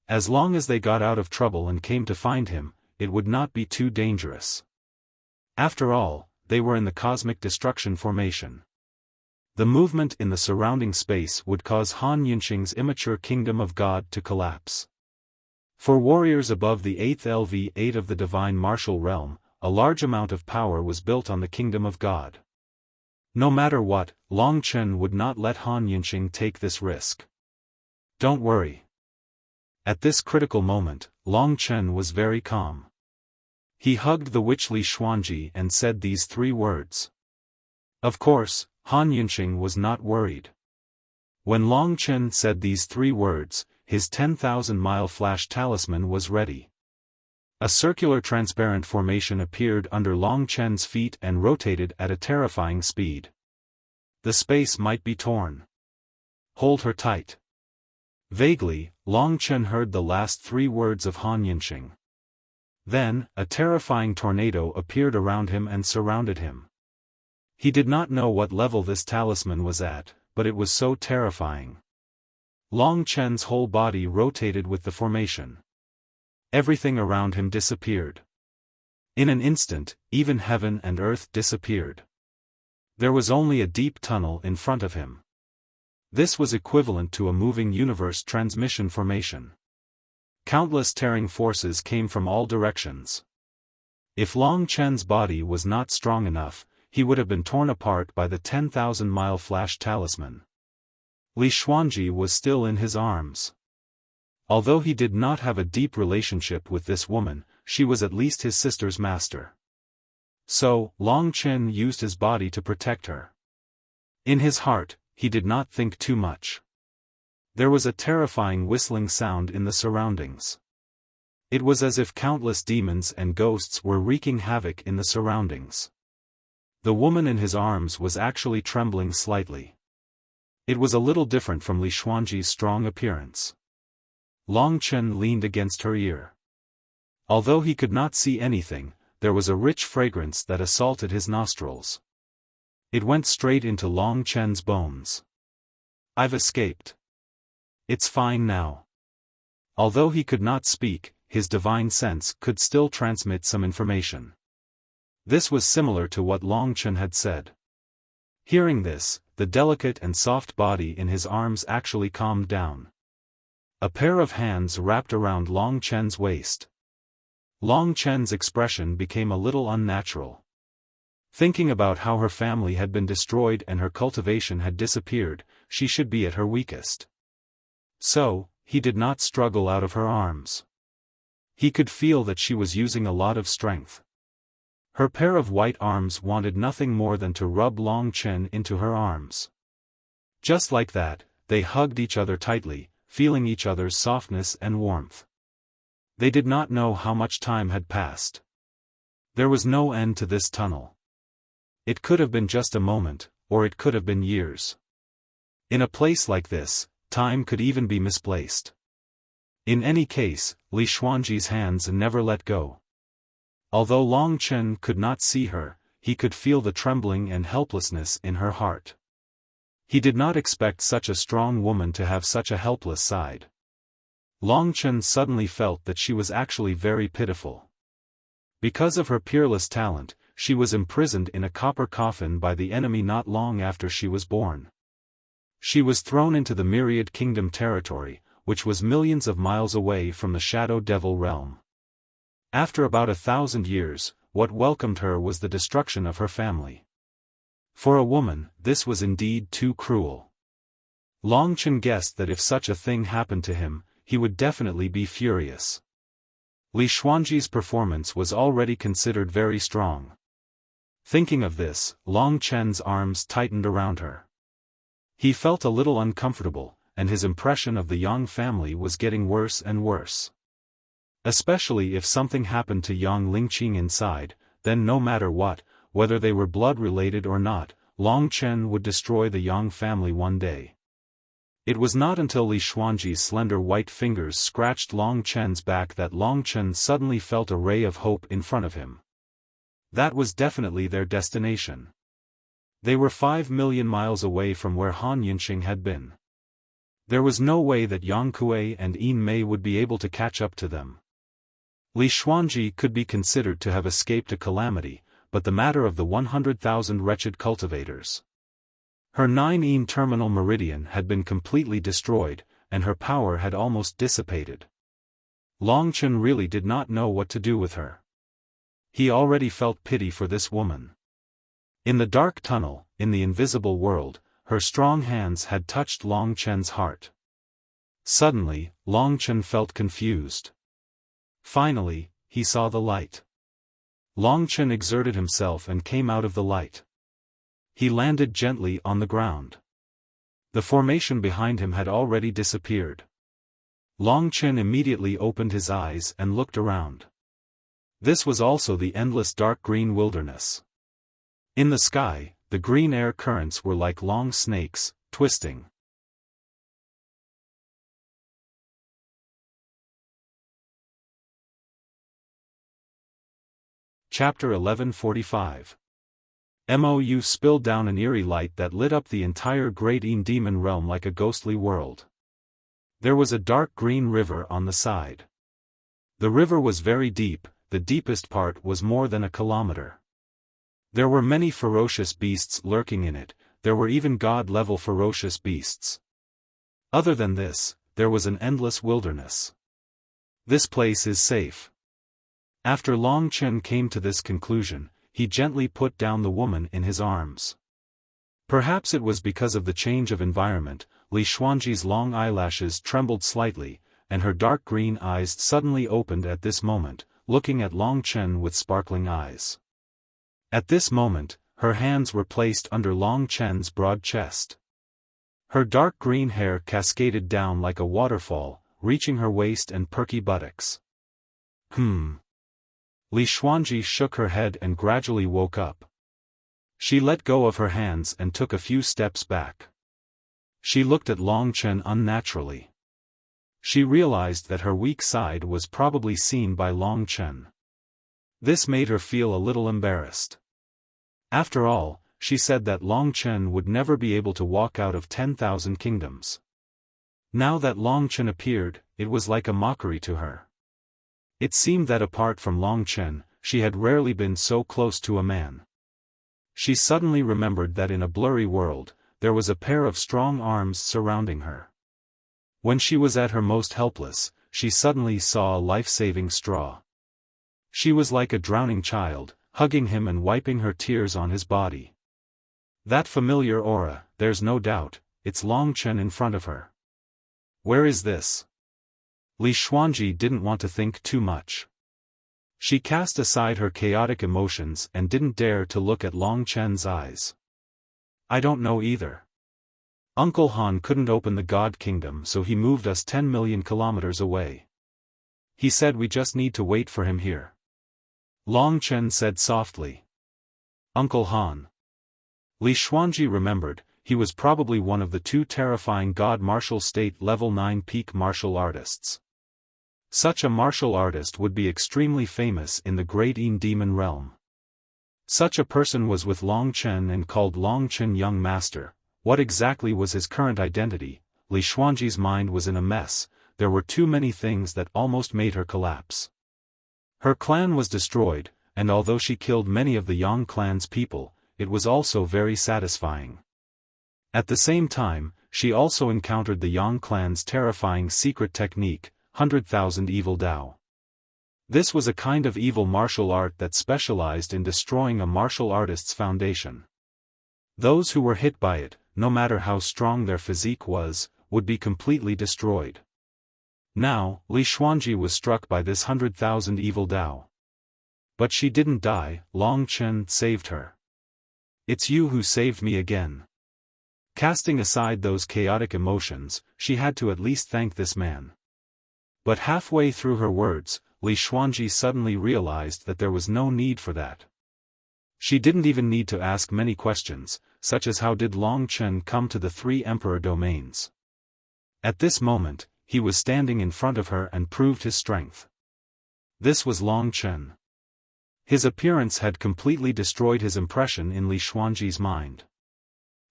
As long as they got out of trouble and came to find him, it would not be too dangerous. After all, they were in the cosmic destruction formation. The movement in the surrounding space would cause Han Yunxing's immature kingdom of God to collapse. For warriors above the 8th LV8 of the divine martial realm, a large amount of power was built on the kingdom of God. No matter what, Long Chen would not let Han Yunxing take this risk. Don't worry. At this critical moment, Long Chen was very calm. He hugged the witch Li Xuanji and said these three words. Of course, Han Yunxing was not worried. When Long Chen said these three words, his 10,000-mile flash talisman was ready. A circular transparent formation appeared under Long Chen's feet and rotated at a terrifying speed. The space might be torn. Hold her tight. Vaguely, Long Chen heard the last three words of Han Yunxing. Then, a terrifying tornado appeared around him and surrounded him. He did not know what level this talisman was at, but it was so terrifying. Long Chen's whole body rotated with the formation. Everything around him disappeared. In an instant, even heaven and earth disappeared. There was only a deep tunnel in front of him. This was equivalent to a moving universe transmission formation. Countless tearing forces came from all directions. If Long Chen's body was not strong enough, he would have been torn apart by the 10,000-mile flash talisman. Li Xuanji was still in his arms. Although he did not have a deep relationship with this woman, she was at least his sister's master. So, Long Chen used his body to protect her. In his heart, he did not think too much. There was a terrifying whistling sound in the surroundings. It was as if countless demons and ghosts were wreaking havoc in the surroundings. The woman in his arms was actually trembling slightly. It was a little different from Li Xuanji's strong appearance. Long Chen leaned against her ear. Although he could not see anything, there was a rich fragrance that assaulted his nostrils. It went straight into Long Chen's bones. "I've escaped. It's fine now." Although he could not speak, his divine sense could still transmit some information. This was similar to what Long Chen had said. Hearing this, the delicate and soft body in his arms actually calmed down. A pair of hands wrapped around Long Chen's waist. Long Chen's expression became a little unnatural. Thinking about how her family had been destroyed and her cultivation had disappeared, she should be at her weakest. So, he did not struggle out of her arms. He could feel that she was using a lot of strength. Her pair of white arms wanted nothing more than to rub Long Chen into her arms. Just like that, they hugged each other tightly, feeling each other's softness and warmth. They did not know how much time had passed. There was no end to this tunnel. It could have been just a moment, or it could have been years. In a place like this, time could even be misplaced. In any case, Li Xuanji's hands never let go. Although Long Chen could not see her, he could feel the trembling and helplessness in her heart. He did not expect such a strong woman to have such a helpless side. Long Chen suddenly felt that she was actually very pitiful. Because of her peerless talent, she was imprisoned in a copper coffin by the enemy not long after she was born. She was thrown into the Myriad Kingdom territory, which was millions of miles away from the Shadow Devil realm. After about 1,000 years, what welcomed her was the destruction of her family. For a woman, this was indeed too cruel. Long Chen guessed that if such a thing happened to him, he would definitely be furious. Li Xuanji's performance was already considered very strong. Thinking of this, Long Chen's arms tightened around her. He felt a little uncomfortable, and his impression of the Yang family was getting worse and worse. Especially if something happened to Yang Lingqing inside, then no matter what, whether they were blood-related or not, Long Chen would destroy the Yang family one day. It was not until Li Xuanji's slender white fingers scratched Long Chen's back that Long Chen suddenly felt a ray of hope in front of him. That was definitely their destination. They were 5 million miles away from where Han Yunxing had been. There was no way that Yang Kuei and Yin Mei would be able to catch up to them. Li Xuanji could be considered to have escaped a calamity, but the matter of the 100,000 wretched cultivators. Her 9-yin terminal meridian had been completely destroyed, and her power had almost dissipated. Long Chen really did not know what to do with her. He already felt pity for this woman. In the dark tunnel, in the invisible world, her strong hands had touched Long Chen's heart. Suddenly, Long Chen felt confused. Finally, he saw the light. Long Chen exerted himself and came out of the light. He landed gently on the ground. The formation behind him had already disappeared. Long Chen immediately opened his eyes and looked around. This was also the endless dark green wilderness. In the sky, the green air currents were like long snakes, twisting. Chapter 1145. Mou spilled down an eerie light that lit up the entire Great Yin Demon realm like a ghostly world. There was a dark green river on the side. The river was very deep, the deepest part was more than a kilometer. There were many ferocious beasts lurking in it, there were even god-level ferocious beasts. Other than this, there was an endless wilderness. This place is safe. After Long Chen came to this conclusion, he gently put down the woman in his arms. Perhaps it was because of the change of environment, Li Xuanji's long eyelashes trembled slightly, and her dark green eyes suddenly opened at this moment, looking at Long Chen with sparkling eyes. At this moment, her hands were placed under Long Chen's broad chest. Her dark green hair cascaded down like a waterfall, reaching her waist and perky buttocks. Li Xuanji shook her head and gradually woke up. She let go of her hands and took a few steps back. She looked at Long Chen unnaturally. She realized that her weak side was probably seen by Long Chen. This made her feel a little embarrassed. After all, she said that Long Chen would never be able to walk out of 10,000 kingdoms. Now that Long Chen appeared, it was like a mockery to her. It seemed that apart from Long Chen, she had rarely been so close to a man. She suddenly remembered that in a blurry world, there was a pair of strong arms surrounding her. When she was at her most helpless, she suddenly saw a life-saving straw. She was like a drowning child, hugging him and wiping her tears on his body. That familiar aura, there's no doubt, it's Long Chen in front of her. Where is this? Li Xuanji didn't want to think too much. She cast aside her chaotic emotions and didn't dare to look at Long Chen's eyes. I don't know either. Uncle Han couldn't open the God Kingdom, so he moved us 10 million kilometers away. He said we just need to wait for him here. Long Chen said softly. Uncle Han. Li Xuanji remembered, he was probably one of the two terrifying God martial state level 9 peak martial artists. Such a martial artist would be extremely famous in the Great Yin Demon realm. Such a person was with Long Chen and called Long Chen Young Master. What exactly was his current identity? Li Xuanji's mind was in a mess. There were too many things that almost made her collapse. Her clan was destroyed, and although she killed many of the Yang clan's people, it was also very satisfying. At the same time, she also encountered the Yang clan's terrifying secret technique, 100,000 Evil Dao. This was a kind of evil martial art that specialized in destroying a martial artist's foundation. Those who were hit by it, no matter how strong their physique was, would be completely destroyed. Now, Li Xuanji was struck by this 100,000 Evil Dao. But she didn't die. Long Chen saved her. It's you who saved me again. Casting aside those chaotic emotions, she had to at least thank this man. But halfway through her words, Li Xuanji suddenly realized that there was no need for that. She didn't even need to ask many questions, such as how did Long Chen come to the 3 emperor domains. At this moment, he was standing in front of her and proved his strength. This was Long Chen. His appearance had completely destroyed his impression in Li Xuanji's mind.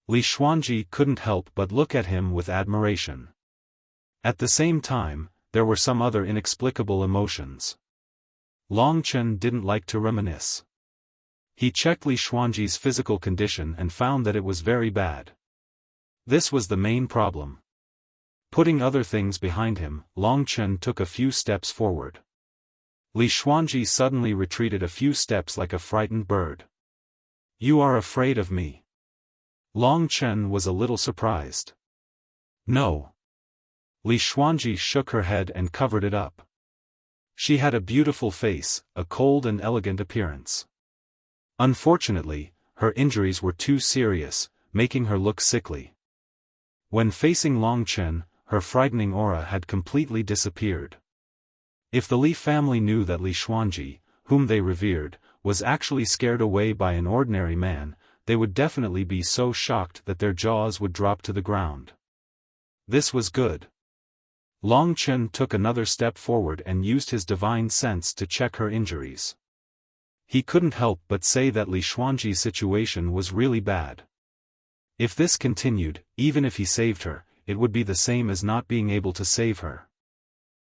Li Xuanji couldn't help but look at him with admiration. At the same time, there were some other inexplicable emotions. Long Chen didn't like to reminisce. He checked Li Xuanji's physical condition and found that it was very bad. This was the main problem. Putting other things behind him, Long Chen took a few steps forward. Li Xuanji suddenly retreated a few steps like a frightened bird. You are afraid of me? Long Chen was a little surprised. No. Li Xuanji shook her head and covered it up. She had a beautiful face, a cold and elegant appearance. Unfortunately, her injuries were too serious, making her look sickly. When facing Long Chen, her frightening aura had completely disappeared. If the Li family knew that Li Xuanji, whom they revered, was actually scared away by an ordinary man, they would definitely be so shocked that their jaws would drop to the ground. This was good. Long Chen took another step forward and used his divine sense to check her injuries. He couldn't help but say that Li Xuanji's situation was really bad. If this continued, even if he saved her, it would be the same as not being able to save her.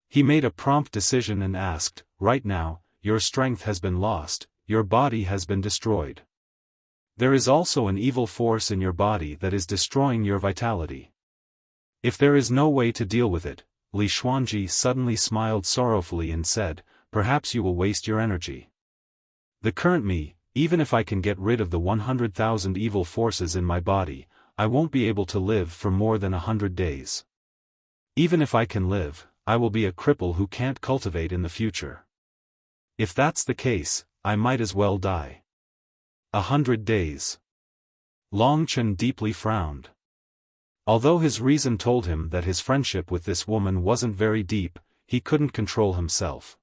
He made a prompt decision and asked, right now, your strength has been lost, your body has been destroyed. There is also an evil force in your body that is destroying your vitality. If there is no way to deal with it, Li Xuanji suddenly smiled sorrowfully and said, perhaps you will waste your energy. The current me, even if I can get rid of the 100,000 evil forces in my body, I won't be able to live for more than 100 days. Even if I can live, I will be a cripple who can't cultivate in the future. If that's the case, I might as well die. 100 days. Long Chen deeply frowned. Although his reason told him that his friendship with this woman wasn't very deep, he couldn't control himself.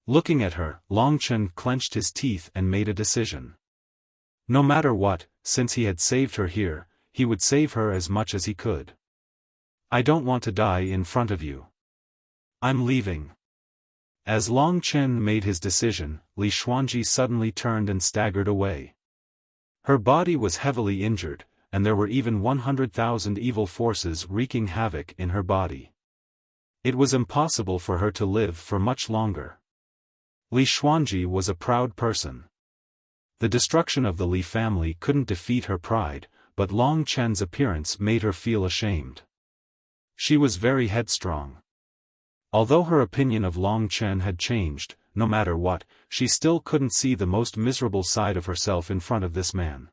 Looking at her, Long Chen clenched his teeth and made a decision. No matter what, since he had saved her here, he would save her as much as he could. I don't want to die in front of you. I'm leaving. As Long Chen made his decision, Li Xuanji suddenly turned and staggered away. Her body was heavily injured, and there were even 100,000 evil forces wreaking havoc in her body. It was impossible for her to live for much longer. Li Xuanji was a proud person. The destruction of the Li family couldn't defeat her pride, but Long Chen's appearance made her feel ashamed. She was very headstrong. Although her opinion of Long Chen had changed, no matter what, she still couldn't see the most miserable side of herself in front of this man.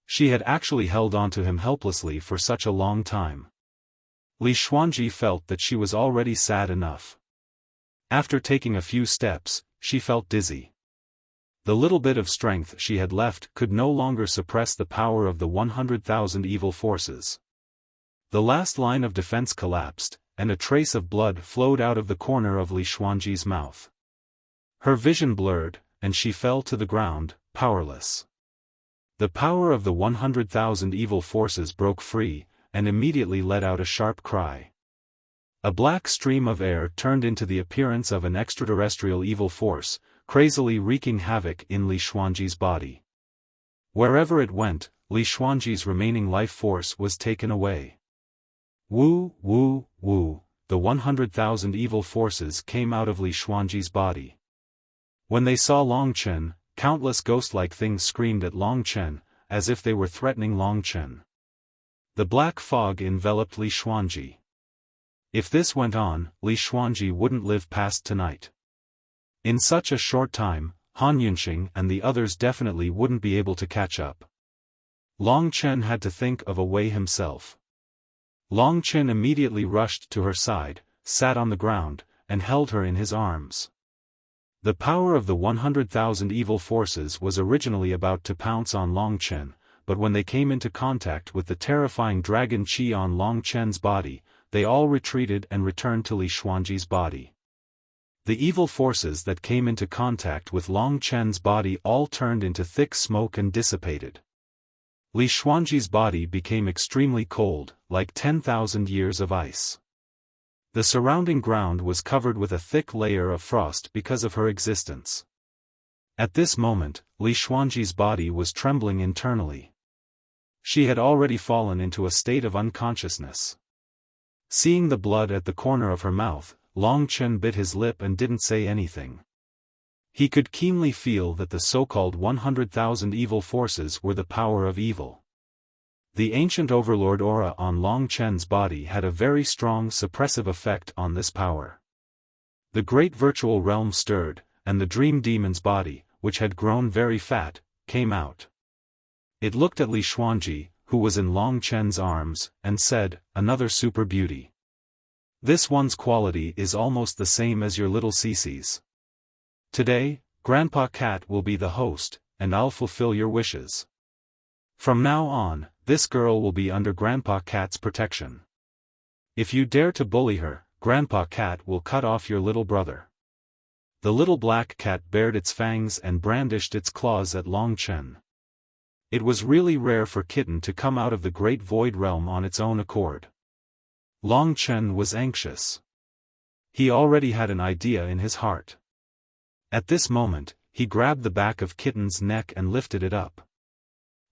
She had actually held on to him helplessly for such a long time. Li Xuanji felt that she was already sad enough. After taking a few steps, she felt dizzy. The little bit of strength she had left could no longer suppress the power of the 100,000 evil forces. The last line of defense collapsed, and a trace of blood flowed out of the corner of Li Xuanji's mouth. Her vision blurred, and she fell to the ground, powerless. The power of the 100,000 evil forces broke free, and immediately let out a sharp cry. A black stream of air turned into the appearance of an extraterrestrial evil force, crazily wreaking havoc in Li Xuanji's body. Wherever it went, Li Xuanji's remaining life force was taken away. Woo, woo, woo, the 100,000 evil forces came out of Li Xuanji's body. When they saw Long Chen, countless ghost-like things screamed at Long Chen, as if they were threatening Long Chen. The black fog enveloped Li Xuanji. If this went on, Li Xuanji wouldn't live past tonight. In such a short time, Han Yunxing and the others definitely wouldn't be able to catch up. Long Chen had to think of a way himself. Long Chen immediately rushed to her side, sat on the ground, and held her in his arms. The power of the 100,000 evil forces was originally about to pounce on Long Chen, but when they came into contact with the terrifying dragon qi on Long Chen's body, they all retreated and returned to Li Xuanji's body. The evil forces that came into contact with Long Chen's body all turned into thick smoke and dissipated. Li Xuanji's body became extremely cold, like 10,000 years of ice. The surrounding ground was covered with a thick layer of frost because of her existence. At this moment, Li Xuanji's body was trembling internally. She had already fallen into a state of unconsciousness. Seeing the blood at the corner of her mouth, Long Chen bit his lip and didn't say anything. He could keenly feel that the so-called 100,000 evil forces were the power of evil. The ancient overlord aura on Long Chen's body had a very strong suppressive effect on this power. The great virtual realm stirred, and the dream demon's body, which had grown very fat, came out. It looked at Li Xuanji, who was in Long Chen's arms, and said, "Another super beauty. This one's quality is almost the same as your little Cece's. Today, Grandpa Cat will be the host, and I'll fulfill your wishes. From now on, this girl will be under Grandpa Cat's protection. If you dare to bully her, Grandpa Cat will cut off your little brother." The little black cat bared its fangs and brandished its claws at Long Chen. It was really rare for kitten to come out of the great void realm on its own accord. Long Chen was anxious. He already had an idea in his heart. At this moment, he grabbed the back of Kitten's neck and lifted it up.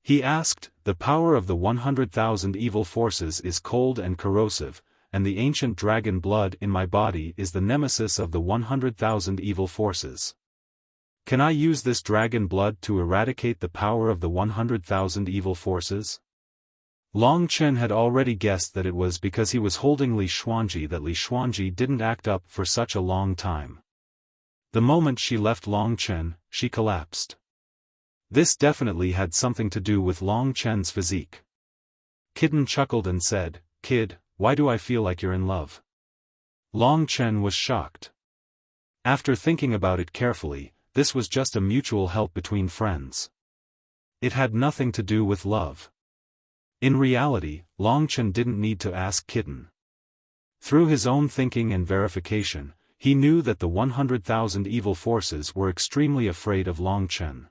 He asked, "The power of the 100,000 evil forces is cold and corrosive, and the ancient dragon blood in my body is the nemesis of the 100,000 evil forces. Can I use this dragon blood to eradicate the power of the 100,000 evil forces?" Long Chen had already guessed that it was because he was holding Li Xuanji that Li Xuanji didn't act up for such a long time. The moment she left Long Chen, she collapsed. This definitely had something to do with Long Chen's physique. Kitten chuckled and said, "Kid, why do I feel like you're in love?" Long Chen was shocked. After thinking about it carefully, this was just a mutual help between friends. It had nothing to do with love. In reality, Long Chen didn't need to ask Kitten. Through his own thinking and verification, he knew that the 100,000 evil forces were extremely afraid of Long Chen.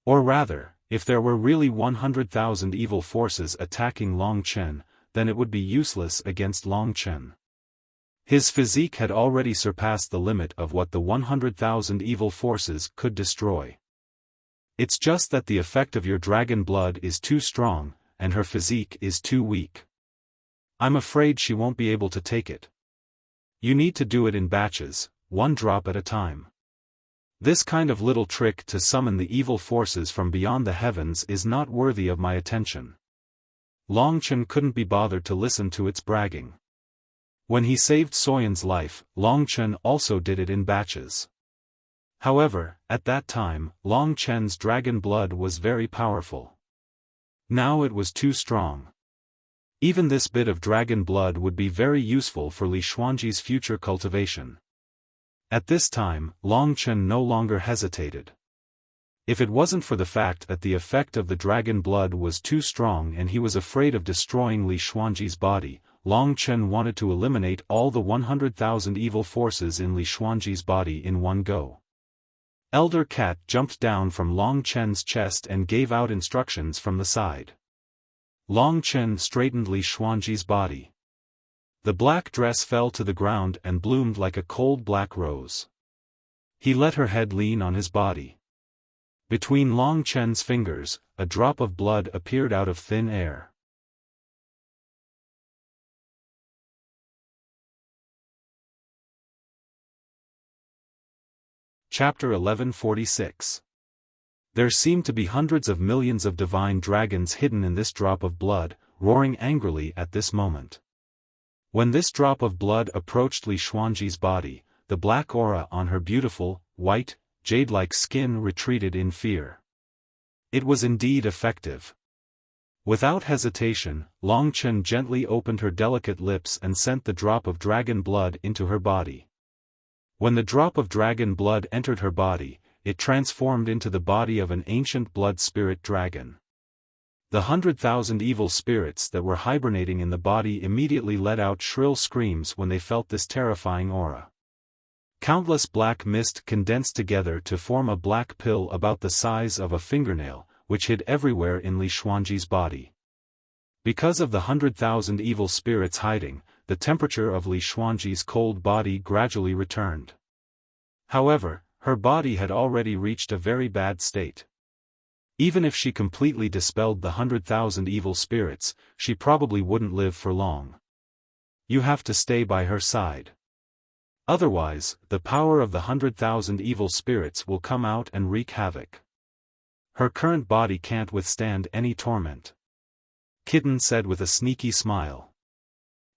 Or rather, if there were really 100,000 evil forces attacking Long Chen, then it would be useless against Long Chen. His physique had already surpassed the limit of what the 100,000 evil forces could destroy. It's just that the effect of your dragon blood is too strong, and her physique is too weak. I'm afraid she won't be able to take it. You need to do it in batches, one drop at a time. This kind of little trick to summon the evil forces from beyond the heavens is not worthy of my attention. Long Chen couldn't be bothered to listen to its bragging. When he saved Soyan's life, Long Chen also did it in batches. However, at that time, Long Chen's dragon blood was very powerful. Now it was too strong. Even this bit of dragon blood would be very useful for Li Xuanji's future cultivation. At this time, Long Chen no longer hesitated. If it wasn't for the fact that the effect of the dragon blood was too strong and he was afraid of destroying Li Xuanji's body, Long Chen wanted to eliminate all the 100,000 evil forces in Li Xuanji's body in one go. Elder Cat jumped down from Long Chen's chest and gave out instructions from the side. Long Chen straightened Li Xuanji's body. The black dress fell to the ground and bloomed like a cold black rose. He let her head lean on his body. Between Long Chen's fingers, a drop of blood appeared out of thin air. Chapter 1146. There seemed to be hundreds of millions of divine dragons hidden in this drop of blood, roaring angrily at this moment. When this drop of blood approached Li Xuanji's body, the black aura on her beautiful, white, jade-like skin retreated in fear. It was indeed effective. Without hesitation, Long Chen gently opened her delicate lips and sent the drop of dragon blood into her body. When the drop of dragon blood entered her body, it transformed into the body of an ancient blood spirit dragon. The 100,000 evil spirits that were hibernating in the body immediately let out shrill screams when they felt this terrifying aura. Countless black mist condensed together to form a black pill about the size of a fingernail, which hid everywhere in Li Xuanji's body. Because of the 100,000 evil spirits hiding, the temperature of Li Xuanji's cold body gradually returned. However, her body had already reached a very bad state. Even if she completely dispelled the 100,000 evil spirits, she probably wouldn't live for long. You have to stay by her side. Otherwise, the power of the 100,000 evil spirits will come out and wreak havoc. Her current body can't withstand any torment. Kitten said with a sneaky smile.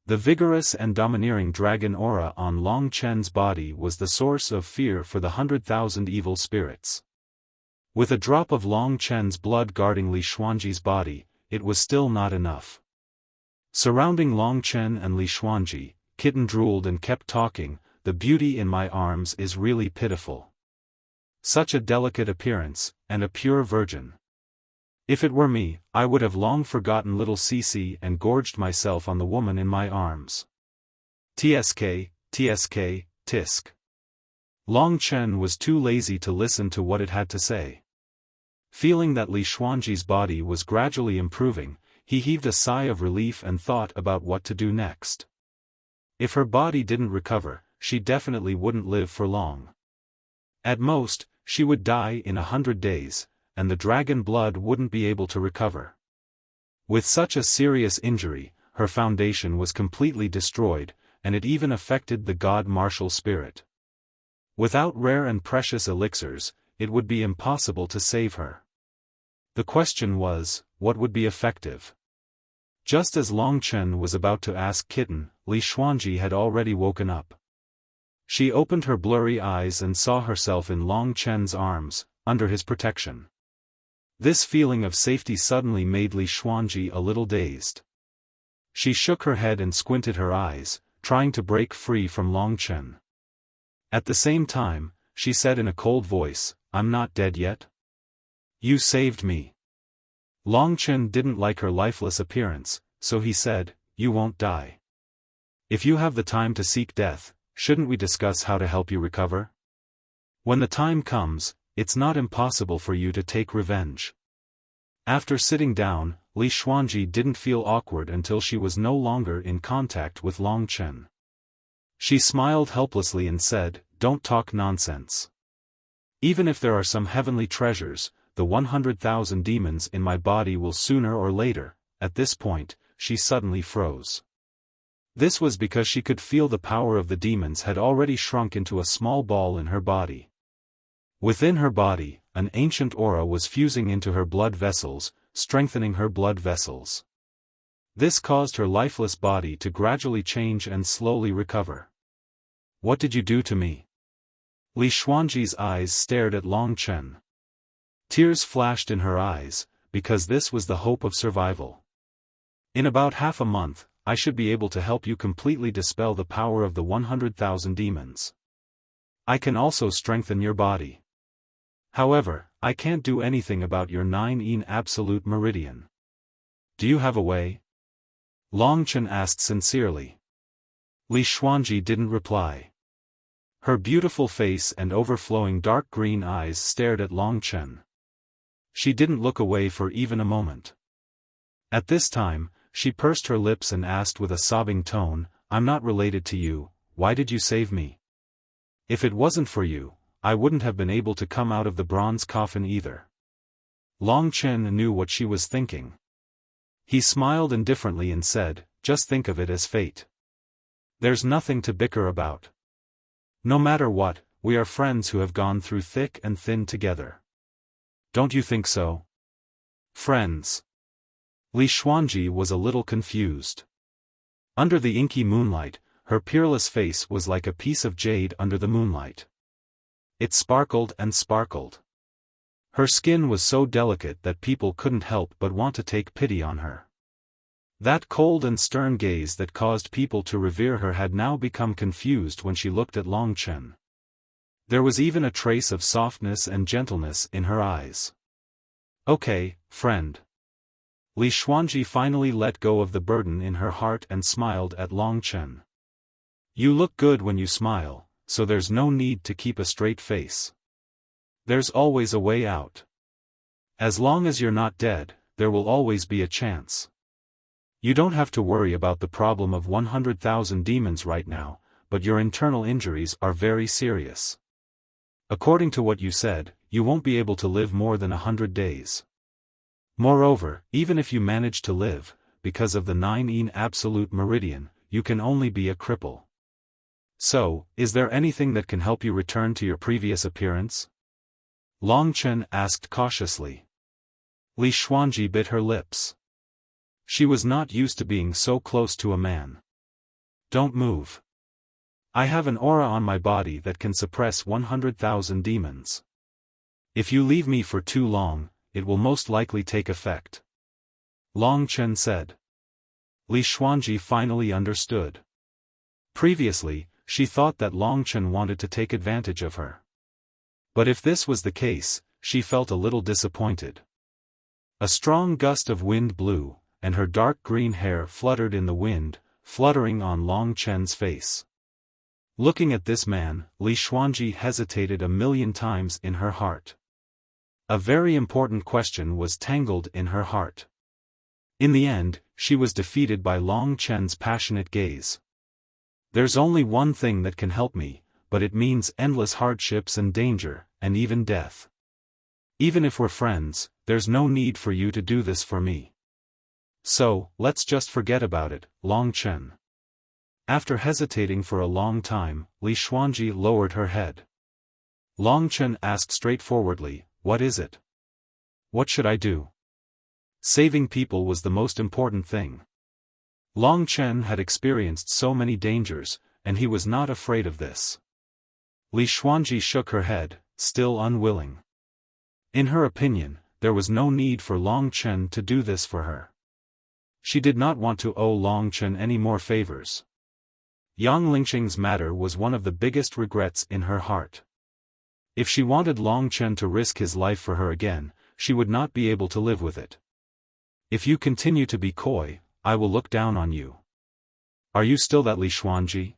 The vigorous and domineering dragon aura on Long Chen's body was the source of fear for the 100,000 evil spirits. With a drop of Long Chen's blood guarding Li Xuanji's body, it was still not enough. Surrounding Long Chen and Li Xuanji, Kitten drooled and kept talking. The beauty in my arms is really pitiful. Such a delicate appearance, and a pure virgin. If it were me, I would have long forgotten little Cici and gorged myself on the woman in my arms. Tsk, tsk, tisk. Long Chen was too lazy to listen to what it had to say. Feeling that Li Xuanji's body was gradually improving, he heaved a sigh of relief and thought about what to do next. If her body didn't recover, she definitely wouldn't live for long. At most, she would die in 100 days, and the dragon blood wouldn't be able to recover. With such a serious injury, her foundation was completely destroyed, and it even affected the god martial spirit. Without rare and precious elixirs, it would be impossible to save her. The question was, what would be effective? Just as Long Chen was about to ask Kitten, Li Xuanji had already woken up. She opened her blurry eyes and saw herself in Long Chen's arms, under his protection. This feeling of safety suddenly made Li Xuanji a little dazed. She shook her head and squinted her eyes, trying to break free from Long Chen. At the same time, she said in a cold voice, "I'm not dead yet? You saved me." Long Chen didn't like her lifeless appearance, so he said, "You won't die. If you have the time to seek death, shouldn't we discuss how to help you recover? When the time comes, it's not impossible for you to take revenge." After sitting down, Li Xuanji didn't feel awkward until she was no longer in contact with Long Chen. She smiled helplessly and said, "Don't talk nonsense. Even if there are some heavenly treasures, the 100,000 demons in my body will sooner or later. At this point, she suddenly froze. This was because she could feel the power of the demons had already shrunk into a small ball in her body. Within her body, an ancient aura was fusing into her blood vessels, strengthening her blood vessels. This caused her lifeless body to gradually change and slowly recover. What did you do to me? Li Xuanji's eyes stared at Long Chen. Tears flashed in her eyes, because this was the hope of survival. In about half a month, I should be able to help you completely dispel the power of the 100,000 demons. I can also strengthen your body. However, I can't do anything about your 9-yin absolute meridian. Do you have a way? Long Chen asked sincerely. Li Xuanji didn't reply. Her beautiful face and overflowing dark green eyes stared at Long Chen. She didn't look away for even a moment. At this time, she pursed her lips and asked with a sobbing tone, I'm not related to you, why did you save me? If it wasn't for you, I wouldn't have been able to come out of the bronze coffin either. Long Chen knew what she was thinking. He smiled indifferently and said, just think of it as fate. There's nothing to bicker about. No matter what, we are friends who have gone through thick and thin together. Don't you think so? Friends. Li Xuanji was a little confused. Under the inky moonlight, her peerless face was like a piece of jade under the moonlight. It sparkled and sparkled. Her skin was so delicate that people couldn't help but want to take pity on her. That cold and stern gaze that caused people to revere her had now become confused when she looked at Long Chen. There was even a trace of softness and gentleness in her eyes. Okay, friend. Li Xuanji finally let go of the burden in her heart and smiled at Long Chen. You look good when you smile, so there's no need to keep a straight face. There's always a way out. As long as you're not dead, there will always be a chance. You don't have to worry about the problem of 100,000 demons right now, but your internal injuries are very serious. According to what you said, you won't be able to live more than 100 days. Moreover, even if you manage to live, because of the 9-yin absolute meridian, you can only be a cripple. So, is there anything that can help you return to your previous appearance? Long Chen asked cautiously. Li Xuanji bit her lips. She was not used to being so close to a man. Don't move. I have an aura on my body that can suppress 100,000 demons. If you leave me for too long, it will most likely take effect. Long Chen said. Li Xuanji finally understood. Previously, she thought that Long Chen wanted to take advantage of her. But if this was the case, she felt a little disappointed. A strong gust of wind blew, and her dark green hair fluttered in the wind, fluttering on Long Chen's face. Looking at this man, Li Xuanji hesitated a million times in her heart. A very important question was tangled in her heart. In the end, she was defeated by Long Chen's passionate gaze. There's only one thing that can help me, but it means endless hardships and danger, and even death. Even if we're friends, there's no need for you to do this for me. So, let's just forget about it, Long Chen. After hesitating for a long time, Li Xuanji lowered her head. Long Chen asked straightforwardly, what is it? What should I do? Saving people was the most important thing. Long Chen had experienced so many dangers, and he was not afraid of this. Li Xuanji shook her head, still unwilling. In her opinion, there was no need for Long Chen to do this for her. She did not want to owe Long Chen any more favors. Yang Lingqing's matter was one of the biggest regrets in her heart. If she wanted Long Chen to risk his life for her again, she would not be able to live with it. If you continue to be coy, I will look down on you. Are you still that Li Xuanji?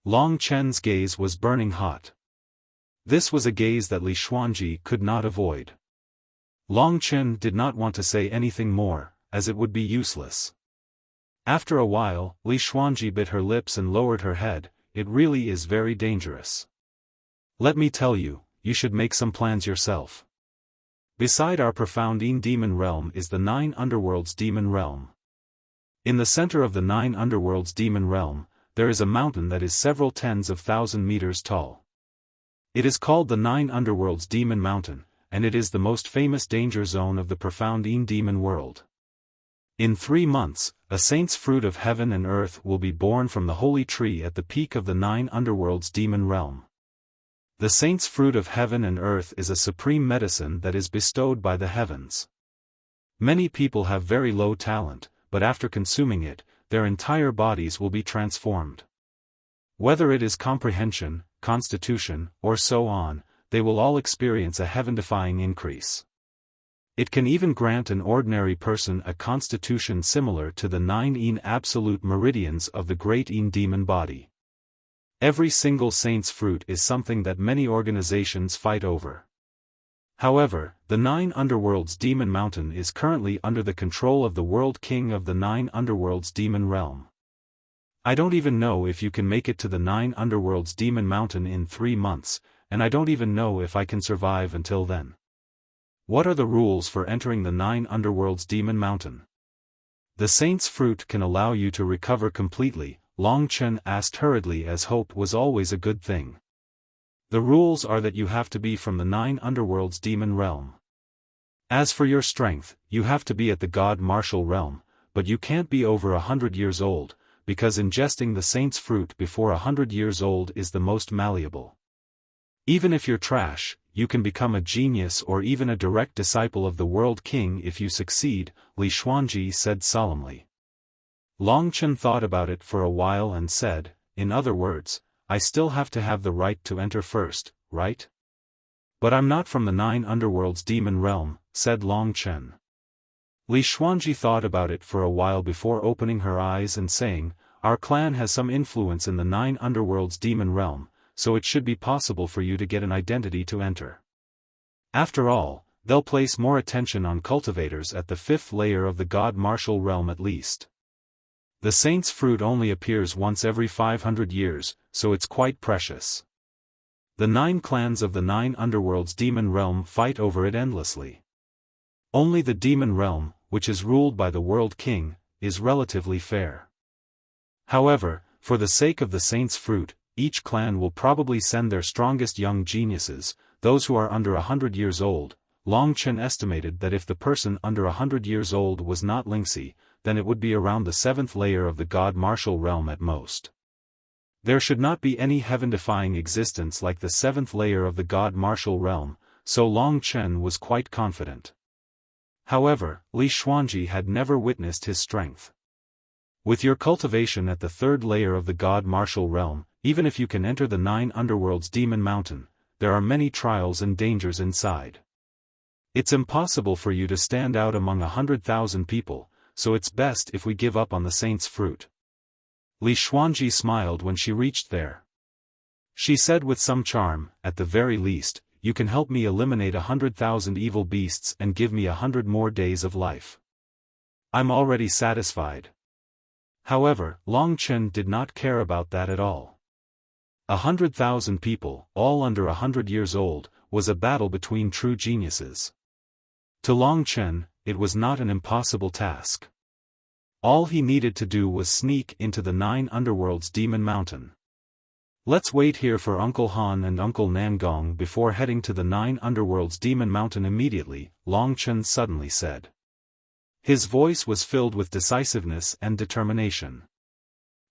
Long Chen's gaze was burning hot. This was a gaze that Li Xuanji could not avoid. Long Chen did not want to say anything more, as it would be useless. After a while, Li Xuanji bit her lips and lowered her head. It really is very dangerous. Let me tell you, you should make some plans yourself. Beside our profound demon realm is the 9 underworlds demon realm. In the center of the 9 underworlds demon realm, there is a mountain that is several tens of thousand meters tall. It is called the 9 underworlds demon mountain, and it is the most famous danger zone of the profound demon world. In 3 months, a saint's fruit of heaven and earth will be born from the holy tree at the peak of the 9 underworlds demon realm. The saint's fruit of heaven and earth is a supreme medicine that is bestowed by the heavens. Many people have very low talent, but after consuming it, their entire bodies will be transformed. Whether it is comprehension, constitution, or so on, they will all experience a heaven-defying increase. It can even grant an ordinary person a constitution similar to the 9 absolute meridians of the great demon body. Every single saint's fruit is something that many organizations fight over. However, the 9 underworlds demon mountain is currently under the control of the world king of the 9 underworlds demon realm. I don't even know if you can make it to the 9 underworlds demon mountain in 3 months, and I don't even know if I can survive until then. What are the rules for entering the 9 underworlds demon mountain? The saint's fruit can allow you to recover completely, Long Chen asked hurriedly, as hope was always a good thing. The rules are that you have to be from the 9 underworlds demon realm. As for your strength, you have to be at the god martial realm, but you can't be over 100 years old, because ingesting the saint's fruit before 100 years old is the most malleable. Even if you're trash, you can become a genius or even a direct disciple of the world king if you succeed, Li Xuanji said solemnly. Long Chen thought about it for a while and said, in other words, I still have to have the right to enter first, right? But I'm not from the 9 underworlds demon realm, said Long Chen. Li Xuanji thought about it for a while before opening her eyes and saying, our clan has some influence in the 9 underworlds demon realm, so it should be possible for you to get an identity to enter. After all, they'll place more attention on cultivators at the 5th layer of the god martial realm at least. The saint's fruit only appears once every 500 years, so it's quite precious. The 9 clans of the 9 underworlds demon realm fight over it endlessly. Only the demon realm, which is ruled by the world king, is relatively fair. However, for the sake of the saint's fruit, each clan will probably send their strongest young geniuses, those who are under 100 years old. Long Chen estimated that if the person under 100 years old was not Lingxi, then it would be around the 7th layer of the god martial realm at most. There should not be any heaven-defying existence like the 7th layer of the god martial realm, so Long Chen was quite confident. However, Li Xuanji had never witnessed his strength. With your cultivation at the 3rd layer of the god martial realm, even if you can enter the 9 underworlds demon mountain, there are many trials and dangers inside. It's impossible for you to stand out among 100,000 people, so it's best if we give up on the saint's fruit. Li Xuanji smiled when she reached there. She said with some charm, at the very least, you can help me eliminate 100,000 evil beasts and give me 100 more days of life. I'm already satisfied. However, Long Chen did not care about that at all. 100,000 people, all under 100 years old, was a battle between true geniuses. To Long Chen, it was not an impossible task. All he needed to do was sneak into the 9 underworlds demon mountain. Let's wait here for Uncle Han and Uncle Nangong before heading to the 9 underworlds demon mountain immediately, Long Chen suddenly said. His voice was filled with decisiveness and determination.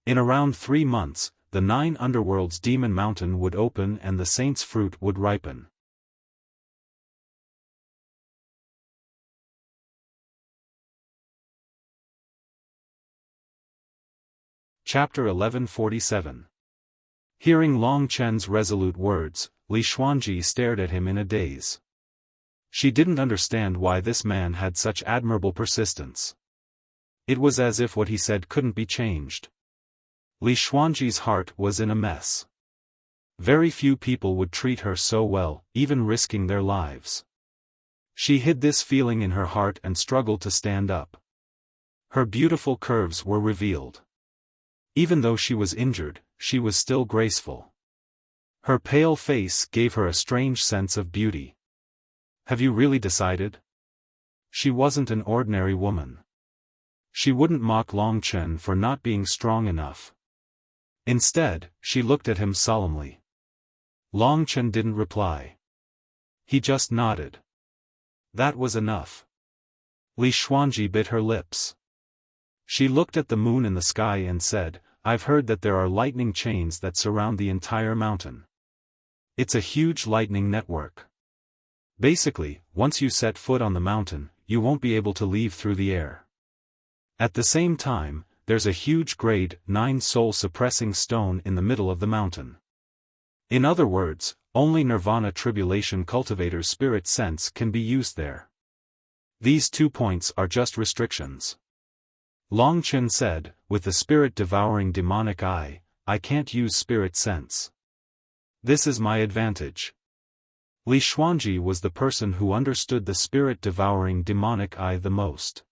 In around 3 months, the 9 underworlds demon mountain would open and the saint's fruit would ripen. Chapter 1147. Hearing Long Chen's resolute words, Li Xuanji stared at him in a daze. She didn't understand why this man had such admirable persistence. It was as if what he said couldn't be changed. Li Xuanji's heart was in a mess. Very few people would treat her so well, even risking their lives. She hid this feeling in her heart and struggled to stand up. Her beautiful curves were revealed. Even though she was injured, she was still graceful. Her pale face gave her a strange sense of beauty. Have you really decided? She wasn't an ordinary woman. She wouldn't mock Long Chen for not being strong enough. Instead, she looked at him solemnly. Long Chen didn't reply. He just nodded. That was enough. Li Xuanji bit her lips. She looked at the moon in the sky and said, I've heard that there are lightning chains that surround the entire mountain. It's a huge lightning network. Basically, once you set foot on the mountain, you won't be able to leave through the air. At the same time, there's a huge grade 9 soul-suppressing stone in the middle of the mountain. In other words, only Nirvana Tribulation Cultivator's spirit sense can be used there. These 2 points are just restrictions. Long Chen said, with the spirit-devouring demonic eye, I can't use spirit sense. This is my advantage. Li Xuanji was the person who understood the spirit-devouring demonic eye the most.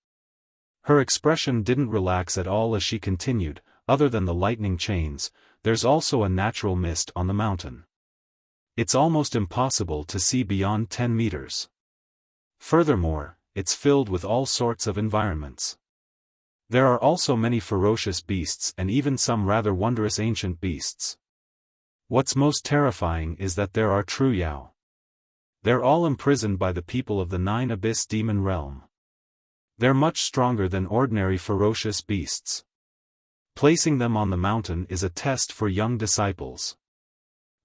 Her expression didn't relax at all as she continued, other than the lightning chains, there's also a natural mist on the mountain. It's almost impossible to see beyond 10 meters. Furthermore, it's filled with all sorts of environments. There are also many ferocious beasts and even some rather wondrous ancient beasts. What's most terrifying is that there are true Yao. They're all imprisoned by the people of the 9 Abyss Demon Realm. They're much stronger than ordinary ferocious beasts. Placing them on the mountain is a test for young disciples.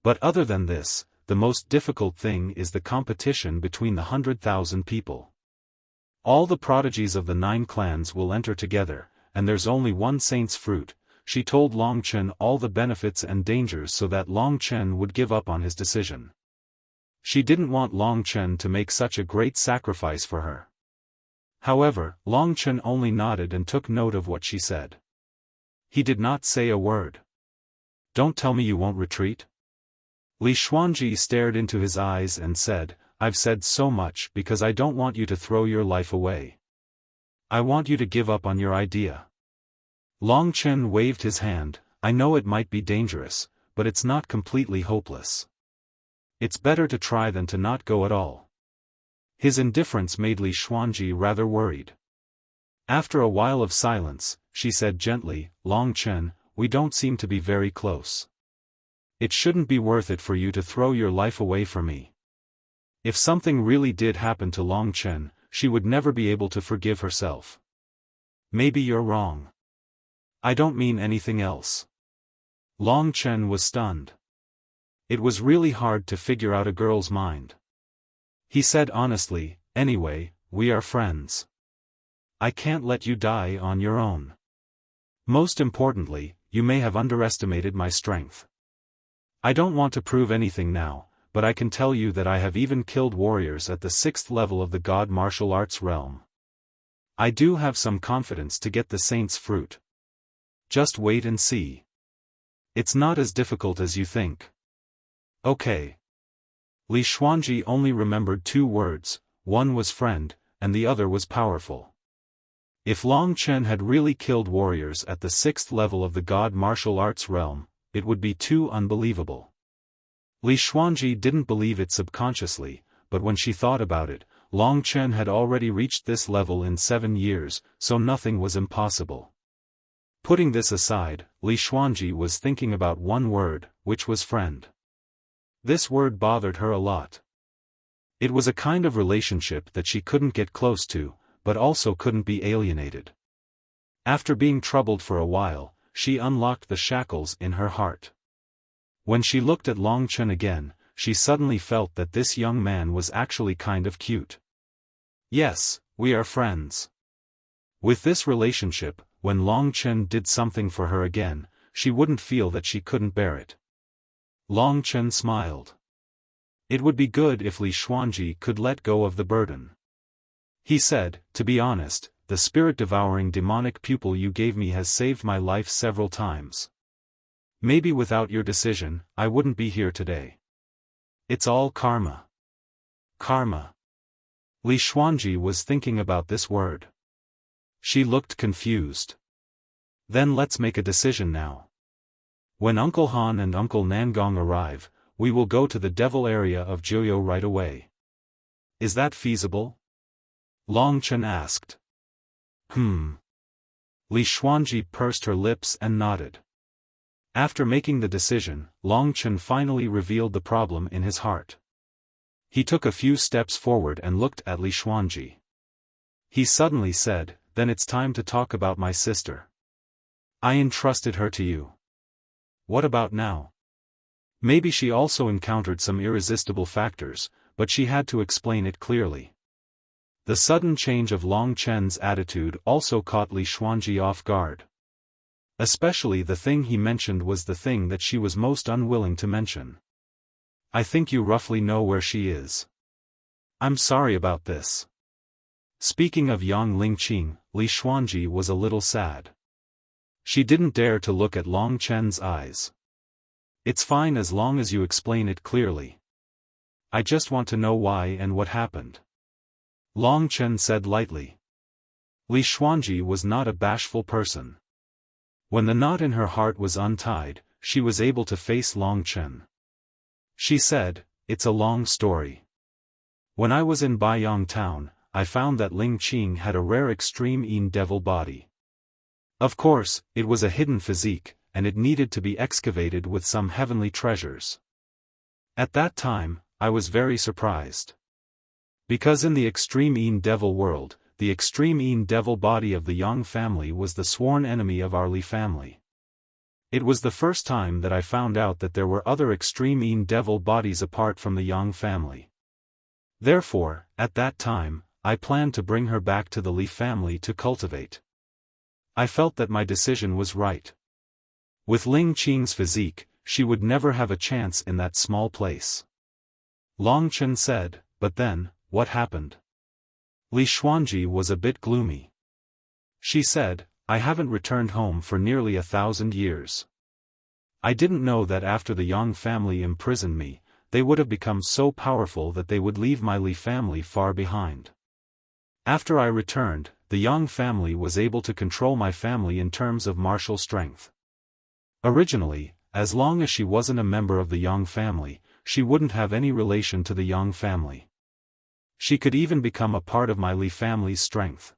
But other than this, the most difficult thing is the competition between the 100,000 people. All the prodigies of the 9 clans will enter together, and there's only one saint's fruit. She told Long Chen all the benefits and dangers so that Long Chen would give up on his decision. She didn't want Long Chen to make such a great sacrifice for her. However, Long Chen only nodded and took note of what she said. He did not say a word. Don't tell me you won't retreat? Li Xuanji stared into his eyes and said, I've said so much because I don't want you to throw your life away. I want you to give up on your idea. Long Chen waved his hand, I know it might be dangerous, but it's not completely hopeless. It's better to try than to not go at all. His indifference made Li Xuanji rather worried. After a while of silence, she said gently, Long Chen, we don't seem to be very close. It shouldn't be worth it for you to throw your life away for me. If something really did happen to Long Chen, she would never be able to forgive herself. Maybe you're wrong. I don't mean anything else. Long Chen was stunned. It was really hard to figure out a girl's mind. He said honestly, anyway, we are friends. I can't let you die on your own. Most importantly, you may have underestimated my strength. I don't want to prove anything now, but I can tell you that I have even killed warriors at the 6th level of the God martial arts realm. I do have some confidence to get the saint's fruit. Just wait and see. It's not as difficult as you think. Okay. Li Xuanji only remembered 2 words, one was friend, and the other was powerful. If Long Chen had really killed warriors at the 6th level of the God martial arts realm, it would be too unbelievable. Li Xuanji didn't believe it subconsciously, but when she thought about it, Long Chen had already reached this level in 7 years, so nothing was impossible. Putting this aside, Li Xuanji was thinking about one word, which was friend. This word bothered her a lot. It was a kind of relationship that she couldn't get close to, but also couldn't be alienated. After being troubled for a while, she unlocked the shackles in her heart. When she looked at Long Chen again, she suddenly felt that this young man was actually kind of cute. Yes, we are friends. With this relationship, when Long Chen did something for her again, she wouldn't feel that she couldn't bear it. Long Chen smiled. It would be good if Li Xuanji could let go of the burden. He said, to be honest, the spirit-devouring demonic pupil you gave me has saved my life several times. Maybe without your decision, I wouldn't be here today. It's all karma. Karma. Li Xuanji was thinking about this word. She looked confused. Then let's make a decision now. When Uncle Han and Uncle Nangong arrive, we will go to the devil area of Jiuyou right away. Is that feasible? Long Chen asked. Li Xuanji pursed her lips and nodded. After making the decision, Long Chen finally revealed the problem in his heart. He took a few steps forward and looked at Li Xuanji. He suddenly said, "Then it's time to talk about my sister. I entrusted her to you. What about now?" Maybe she also encountered some irresistible factors, but she had to explain it clearly. The sudden change of Long Chen's attitude also caught Li Xuanji off guard. Especially the thing he mentioned was the thing that she was most unwilling to mention. "I think you roughly know where she is. I'm sorry about this." Speaking of Yang Lingqing, Li Xuanji was a little sad. She didn't dare to look at Long Chen's eyes. "It's fine as long as you explain it clearly. I just want to know why and what happened," Long Chen said lightly. Li Xuanji was not a bashful person. When the knot in her heart was untied, she was able to face Long Chen. She said, "It's a long story. When I was in Baiyang town, I found that Ling Qing had a rare extreme Yin devil body. Of course, it was a hidden physique, and it needed to be excavated with some heavenly treasures. At that time, I was very surprised. Because in the extreme Yin devil world, the extreme Yin devil body of the Yang family was the sworn enemy of our Li family. It was the first time that I found out that there were other extreme Yin devil bodies apart from the Yang family. Therefore, at that time, I planned to bring her back to the Li family to cultivate. I felt that my decision was right. With Ling Qing's physique, she would never have a chance in that small place." Long Chen said, "But then, what happened?" Li Xuanji was a bit gloomy. She said, "I haven't returned home for nearly 1,000 years. I didn't know that after the Yang family imprisoned me, they would have become so powerful that they would leave my Li family far behind. After I returned, the Yang family was able to control my family in terms of martial strength. Originally, as long as she wasn't a member of the Yang family, she wouldn't have any relation to the Yang family. She could even become a part of my Li family's strength.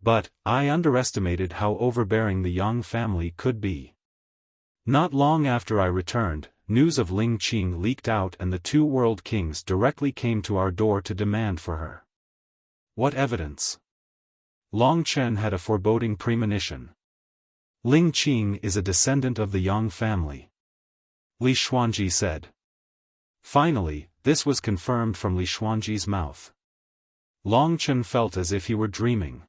But, I underestimated how overbearing the Yang family could be. Not long after I returned, news of Ling Qing leaked out and the two world kings directly came to our door to demand for her." "What evidence?" Long Chen had a foreboding premonition. "Ling Qing is a descendant of the Yang family," Li Xuanji said. Finally, this was confirmed from Li Xuanji's mouth. Long Chen felt as if he were dreaming.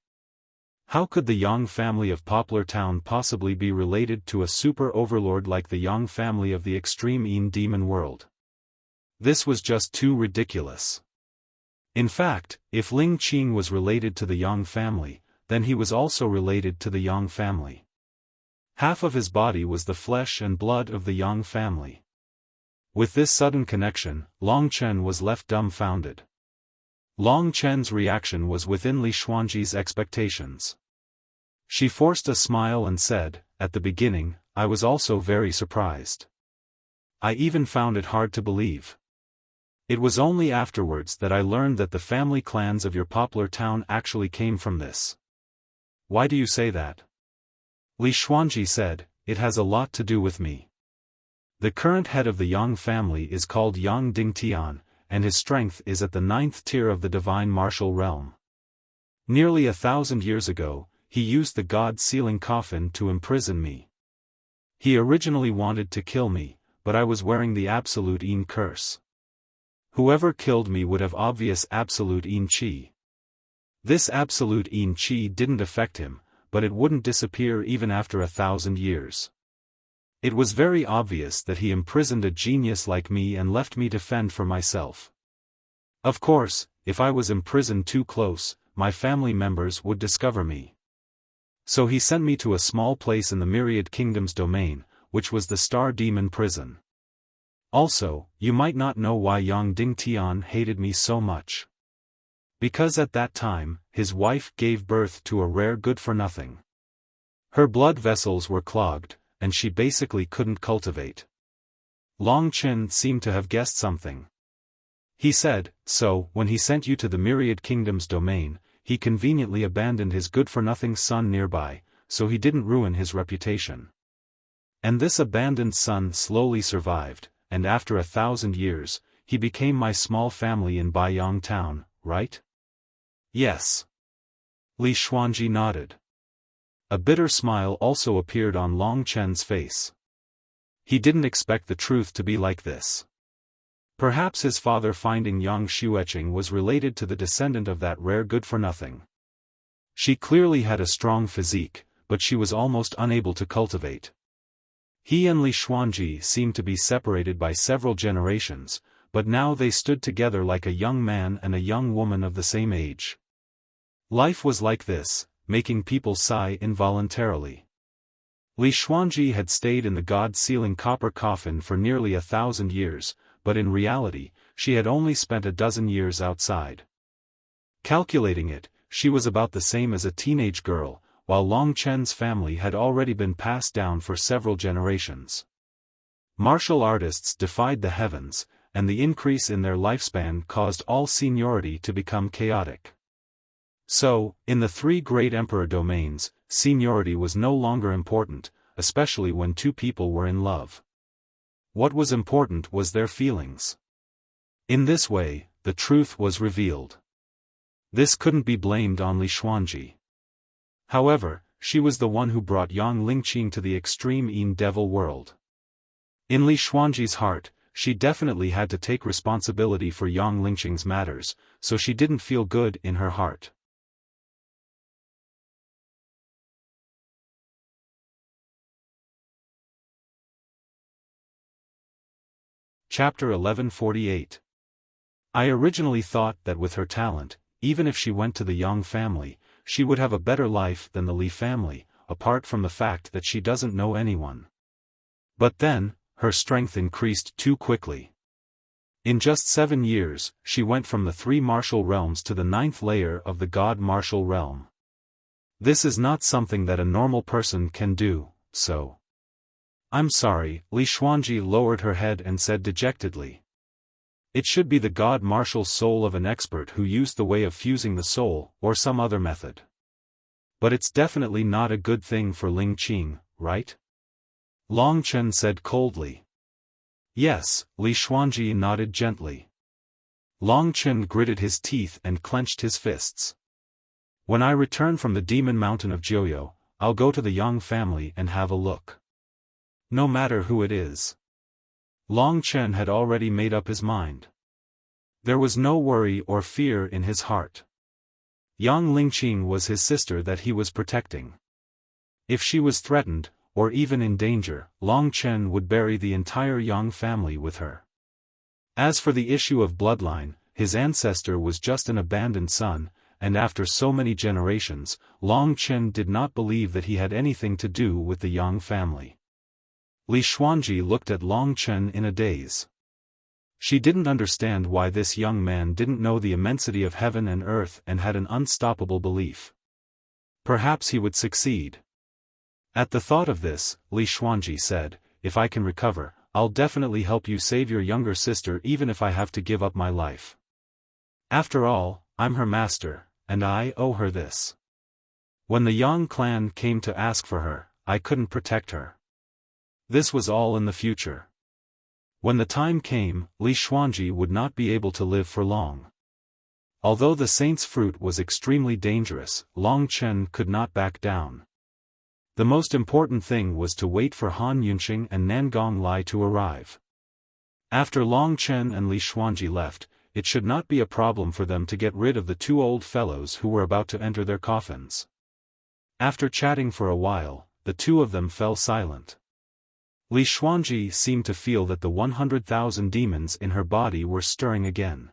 How could the Yang family of Poplar Town possibly be related to a super overlord like the Yang family of the extreme Yin demon world? This was just too ridiculous. In fact, if Ling Qing was related to the Yang family, then he was also related to the Yang family. Half of his body was the flesh and blood of the Yang family. With this sudden connection, Long Chen was left dumbfounded. Long Chen's reaction was within Li Xuanji's expectations. She forced a smile and said, "At the beginning, I was also very surprised. I even found it hard to believe. It was only afterwards that I learned that the family clans of your Poplar Town actually came from this." "Why do you say that?" Li Xuanji said, "It has a lot to do with me. The current head of the Yang family is called Yang Dingtian, and his strength is at the 9th tier of the divine martial realm. Nearly 1,000 years ago, he used the god sealing coffin to imprison me. He originally wanted to kill me, but I was wearing the absolute Yin curse. Whoever killed me would have obvious absolute Yin Qi. This absolute Yin Qi didn't affect him, but it wouldn't disappear even after 1,000 years. It was very obvious that he imprisoned a genius like me and left me to fend for myself. Of course, if I was imprisoned too close, my family members would discover me. So he sent me to a small place in the Myriad Kingdom's domain, which was the Star Demon Prison. Also, you might not know why Yang Dingtian hated me so much. Because at that time, his wife gave birth to a rare good-for-nothing. Her blood vessels were clogged, and she basically couldn't cultivate." Long Chen seemed to have guessed something. He said, so, when he sent you to the Myriad Kingdom's domain, he conveniently abandoned his good-for-nothing son nearby, so he didn't ruin his reputation. And this abandoned son slowly survived, and after 1,000 years, he became my small family in Baiyang town, right? Yes. Li Xuanji nodded. A bitter smile also appeared on Long Chen's face. He didn't expect the truth to be like this. Perhaps his father finding Yang Xueqing was related to the descendant of that rare good-for-nothing. She clearly had a strong physique, but she was almost unable to cultivate. He and Li Xuanji seemed to be separated by several generations, but now they stood together like a young man and a young woman of the same age. Life was like this, making people sigh involuntarily. Li Xuanji had stayed in the god-sealing copper coffin for nearly 1,000 years, but in reality, she had only spent a dozen years outside. Calculating it, she was about the same as a teenage girl, while Long Chen's family had already been passed down for several generations. Martial artists defied the heavens, and the increase in their lifespan caused all seniority to become chaotic. So, in the three great emperor domains, seniority was no longer important, especially when two people were in love. What was important was their feelings. In this way, the truth was revealed. This couldn't be blamed on Li Xuanji. However, she was the one who brought Yang Lingqing to the extreme Yin devil world. In Li Xuanji's heart, she definitely had to take responsibility for Yang Lingqing's matters, so she didn't feel good in her heart. Chapter 1148. I originally thought that with her talent, even if she went to the Yang family, she would have a better life than the Li family, apart from the fact that she doesn't know anyone. But then, her strength increased too quickly. In just 7 years, she went from the 3 martial realms to the 9th layer of the God martial realm. This is not something that a normal person can do, so. I'm sorry, Li Xuanji lowered her head and said dejectedly. It should be the God martial soul of an expert who used the way of fusing the soul, or some other method. But it's definitely not a good thing for Ling Qing, right? Long Chen said coldly. Yes, Li Xuanji nodded gently. Long Chen gritted his teeth and clenched his fists. When I return from the Demon Mountain of Jiuyo, I'll go to the Yang family and have a look. No matter who it is. Long Chen had already made up his mind. There was no worry or fear in his heart. Yang Lingqing was his sister that he was protecting. If she was threatened, or even in danger, Long Chen would bury the entire Yang family with her. As for the issue of bloodline, his ancestor was just an abandoned son, and after so many generations, Long Chen did not believe that he had anything to do with the Yang family. Li Xuanji looked at Long Chen in a daze. She didn't understand why this young man didn't know the immensity of heaven and earth and had an unstoppable belief. Perhaps he would succeed. At the thought of this, Li Xuanji said, if I can recover, I'll definitely help you save your younger sister even if I have to give up my life. After all, I'm her master, and I owe her this. When the Yang clan came to ask for her, I couldn't protect her. This was all in the future. When the time came, Li Xuanji would not be able to live for long. Although the saint's fruit was extremely dangerous, Long Chen could not back down. The most important thing was to wait for Han Yunqing and Nangong Lai to arrive. After Long Chen and Li Xuanji left, it should not be a problem for them to get rid of the 2 old fellows who were about to enter their coffins. After chatting for a while, the 2 of them fell silent. Li Xuanji seemed to feel that the 100,000 demons in her body were stirring again.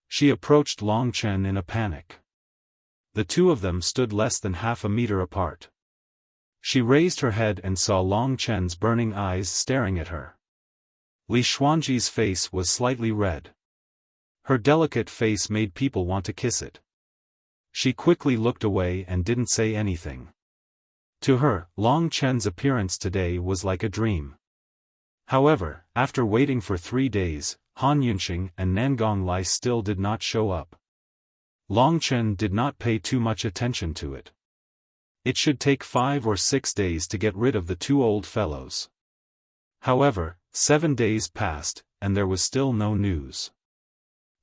She approached Long Chen in a panic. The 2 of them stood less than half a meter apart. She raised her head and saw Long Chen's burning eyes staring at her. Li Xuanji's face was slightly red. Her delicate face made people want to kiss it. She quickly looked away and didn't say anything. To her, Long Chen's appearance today was like a dream. However, after waiting for 3 days, Han Yunxing and Nangong Lai still did not show up. Long Chen did not pay too much attention to it. It should take 5 or 6 days to get rid of the two old fellows. However, 7 days passed, and there was still no news.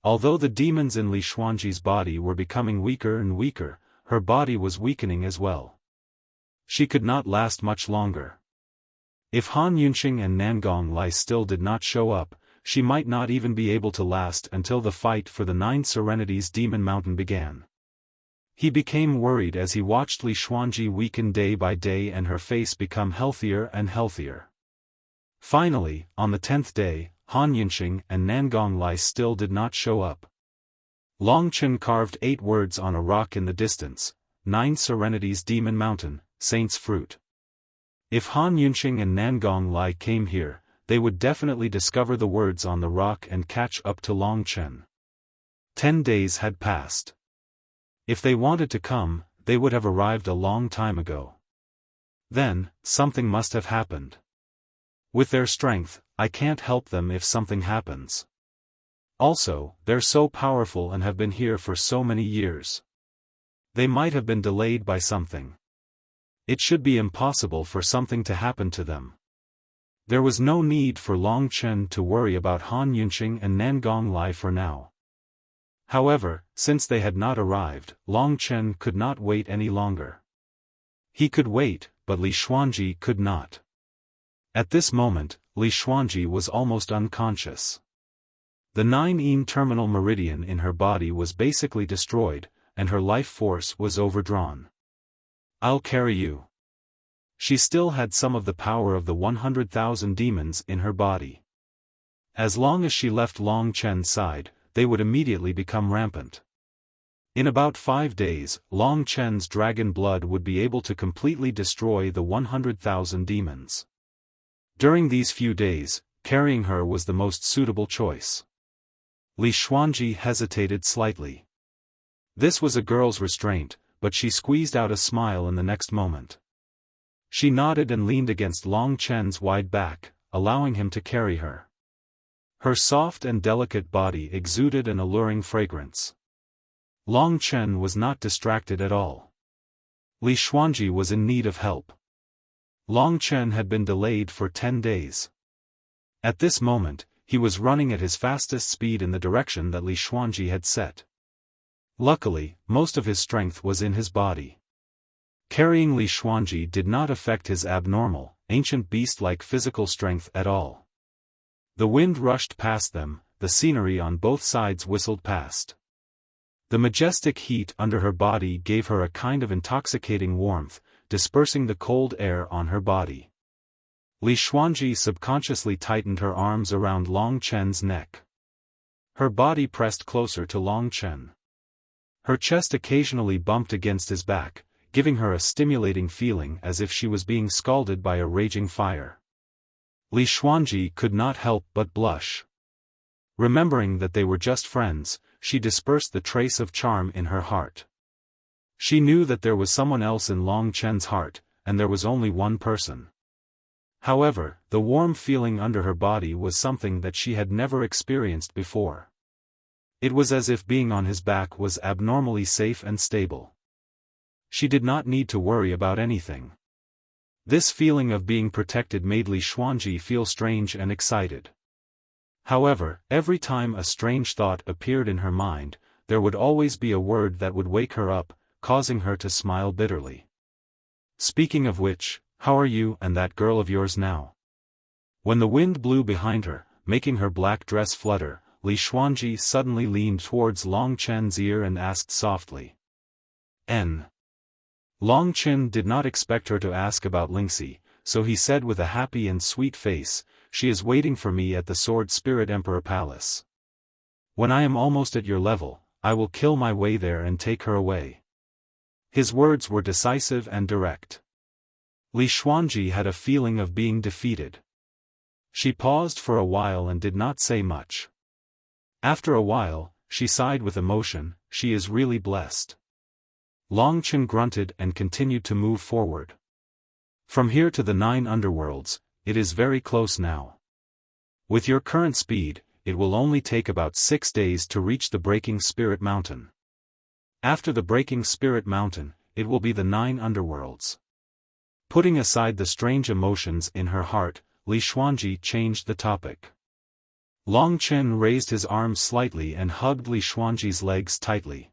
Although the demons in Li Xuanji's body were becoming weaker and weaker, her body was weakening as well. She could not last much longer. If Han Yunxing and Nangong Lai still did not show up, she might not even be able to last until the fight for the 9 Serenities Demon Mountain began. He became worried as he watched Li Xuanji weaken day by day and her face become healthier and healthier. Finally, on the 10th day, Han Yunxing and Nangong Lai still did not show up. Long Chen carved 8 words on a rock in the distance: 9 Serenities Demon Mountain, Saint's Fruit. If Han Yunxing and Nangong Lai came here, they would definitely discover the words on the rock and catch up to Long Chen. 10 days had passed. If they wanted to come, they would have arrived a long time ago. Then, something must have happened. With their strength, I can't help them if something happens. Also, they're so powerful and have been here for so many years. They might have been delayed by something. It should be impossible for something to happen to them. There was no need for Long Chen to worry about Han Yunxing and Nangong Lai for now. However, since they had not arrived, Long Chen could not wait any longer. He could wait, but Li Xuanji could not. At this moment, Li Xuanji was almost unconscious. The 9 terminal meridian in her body was basically destroyed, and her life force was overdrawn. I'll carry you. She still had some of the power of the 100,000 demons in her body. As long as she left Long Chen's side, they would immediately become rampant. In about 5 days, Long Chen's dragon blood would be able to completely destroy the 100,000 demons. During these few days, carrying her was the most suitable choice. Li Xuanji hesitated slightly. This was a girl's restraint, but she squeezed out a smile in the next moment. She nodded and leaned against Long Chen's wide back, allowing him to carry her. Her soft and delicate body exuded an alluring fragrance. Long Chen was not distracted at all. Li Xuanji was in need of help. Long Chen had been delayed for 10 days. At this moment, he was running at his fastest speed in the direction that Li Xuanji had set. Luckily, most of his strength was in his body. Carrying Li Xuanji did not affect his abnormal, ancient beast-like physical strength at all. The wind rushed past them, the scenery on both sides whistled past. The majestic heat under her body gave her a kind of intoxicating warmth, dispersing the cold air on her body. Li Xuanji subconsciously tightened her arms around Long Chen's neck. Her body pressed closer to Long Chen. Her chest occasionally bumped against his back, giving her a stimulating feeling as if she was being scalded by a raging fire. Li Xuanji could not help but blush. Remembering that they were just friends, she dispersed the trace of charm in her heart. She knew that there was someone else in Long Chen's heart, and there was only one person. However, the warm feeling under her body was something that she had never experienced before. It was as if being on his back was abnormally safe and stable. She did not need to worry about anything. This feeling of being protected made Li Xuanji feel strange and excited. However, every time a strange thought appeared in her mind, there would always be a word that would wake her up, causing her to smile bitterly. Speaking of which, how are you and that girl of yours now? When the wind blew behind her, making her black dress flutter, Li Xuanji suddenly leaned towards Long Chen's ear and asked softly. N. Long Chen did not expect her to ask about Lingxi, so he said with a happy and sweet face, "She is waiting for me at the Sword Spirit Emperor Palace. When I am almost at your level, I will kill my way there and take her away." His words were decisive and direct. Li Xuanji had a feeling of being defeated. She paused for a while and did not say much. After a while, she sighed with emotion, "She is really blessed." Long Chen grunted and continued to move forward. From here to the 9 underworlds, it is very close now. With your current speed, it will only take about 6 days to reach the Breaking Spirit Mountain. After the Breaking Spirit Mountain, it will be the 9 underworlds. Putting aside the strange emotions in her heart, Li Xuanji changed the topic. Long Chen raised his arms slightly and hugged Li Xuanji's legs tightly.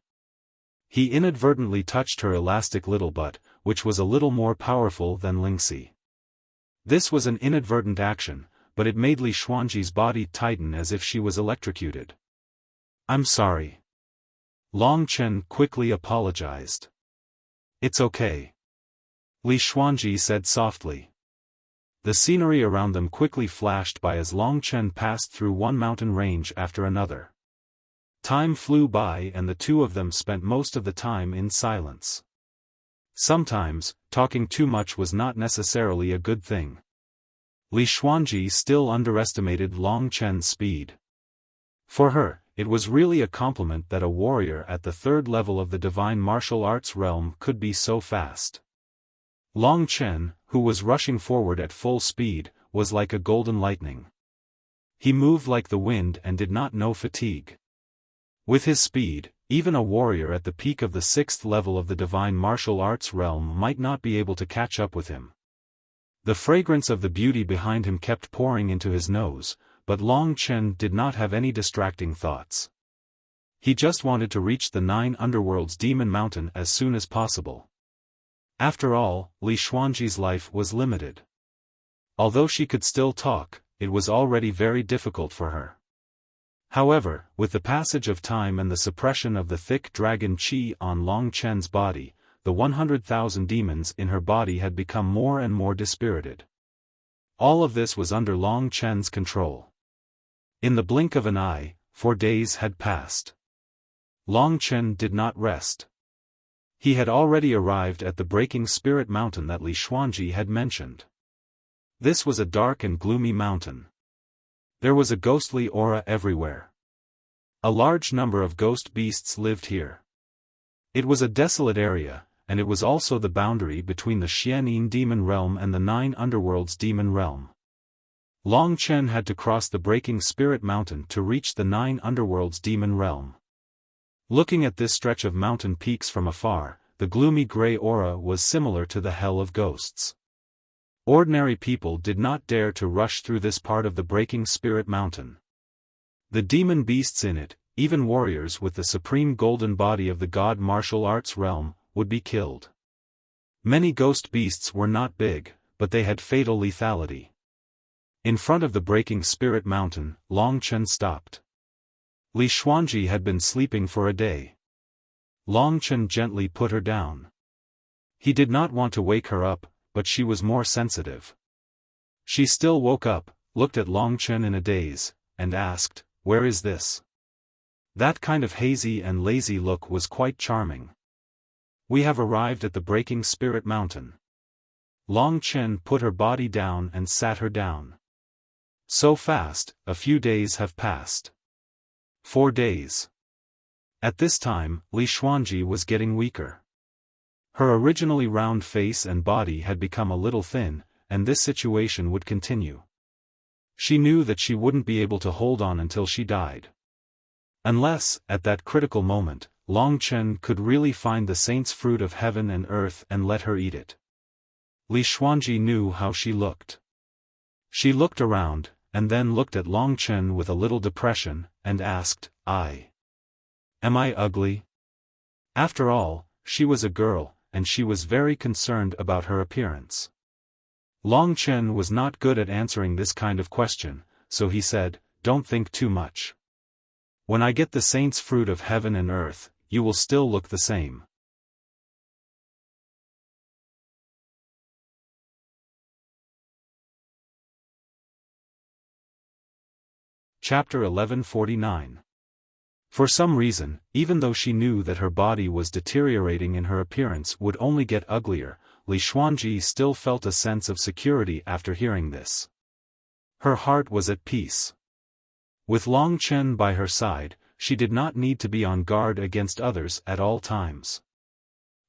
He inadvertently touched her elastic little butt, which was a little more powerful than Lingxi. This was an inadvertent action, but it made Li Xuanji's body tighten as if she was electrocuted. "I'm sorry." Long Chen quickly apologized. "It's okay," Li Xuanji said softly. The scenery around them quickly flashed by as Long Chen passed through one mountain range after another. Time flew by and the two of them spent most of the time in silence. Sometimes, talking too much was not necessarily a good thing. Li Xuanji still underestimated Long Chen's speed. For her, it was really a compliment that a warrior at the 3rd level of the divine martial arts realm could be so fast. Long Chen, who was rushing forward at full speed, was like a golden lightning. He moved like the wind and did not know fatigue. With his speed, even a warrior at the peak of the 6th level of the divine martial arts realm might not be able to catch up with him. The fragrance of the beauty behind him kept pouring into his nose, but Long Chen did not have any distracting thoughts. He just wanted to reach the 9 underworlds Demon Mountain as soon as possible. After all, Li Xuanji's life was limited. Although she could still talk, it was already very difficult for her. However, with the passage of time and the suppression of the thick dragon qi on Long Chen's body, the 100,000 demons in her body had become more and more dispirited. All of this was under Long Chen's control. In the blink of an eye, 4 days had passed. Long Chen did not rest. He had already arrived at the Breaking Spirit Mountain that Li Xuanji had mentioned. This was a dark and gloomy mountain. There was a ghostly aura everywhere. A large number of ghost beasts lived here. It was a desolate area, and it was also the boundary between the Xianyin demon realm and the 9 underworlds demon realm. Long Chen had to cross the Breaking Spirit Mountain to reach the 9 underworlds demon realm. Looking at this stretch of mountain peaks from afar, the gloomy gray aura was similar to the hell of ghosts. Ordinary people did not dare to rush through this part of the Breaking Spirit Mountain. The demon beasts in it, even warriors with the supreme golden body of the god martial arts realm, would be killed. Many ghost beasts were not big, but they had fatal lethality. In front of the Breaking Spirit Mountain, Long Chen stopped. Li Xuanji had been sleeping for a day. Long Chen gently put her down. He did not want to wake her up, but she was more sensitive. She still woke up, looked at Long Chen in a daze, and asked, "Where is this?" That kind of hazy and lazy look was quite charming. "We have arrived at the Breaking Spirit Mountain." Long Chen put her body down and sat her down. So fast, a few days have passed. 4 days. At this time, Li Xuanji was getting weaker. Her originally round face and body had become a little thin, and this situation would continue. She knew that she wouldn't be able to hold on until she died. Unless, at that critical moment, Long Chen could really find the saint's fruit of heaven and earth and let her eat it. Li Xuanji knew how she looked. She looked around, and then looked at Long Chen with a little depression, and asked, Am I ugly?" After all, she was a girl, and she was very concerned about her appearance. Long Chen was not good at answering this kind of question, so he said, "Don't think too much. When I get the saint's fruit of heaven and earth, you will still look the same." Chapter 1149. For some reason, even though she knew that her body was deteriorating and her appearance would only get uglier, Li Xuanji still felt a sense of security after hearing this. Her heart was at peace. With Long Chen by her side, she did not need to be on guard against others at all times.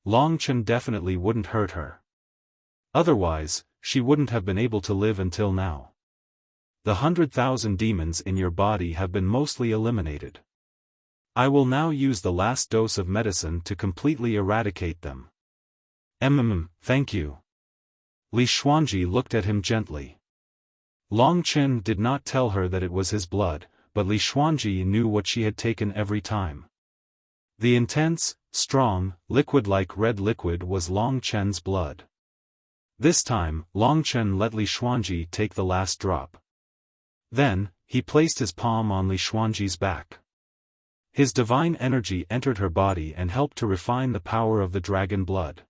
Long Chen definitely wouldn't hurt her. Otherwise, she wouldn't have been able to live until now. The 100,000 demons in your body have been mostly eliminated. I will now use the last dose of medicine to completely eradicate them. Thank you. Li Xuanji looked at him gently. Long Chen did not tell her that it was his blood, but Li Xuanji knew what she had taken every time. The intense, strong, liquid-like red liquid was Long Chen's blood. This time, Long Chen let Li Xuanji take the last drop. Then, he placed his palm on Li Xuanji's back. His divine energy entered her body and helped to refine the power of the dragon blood.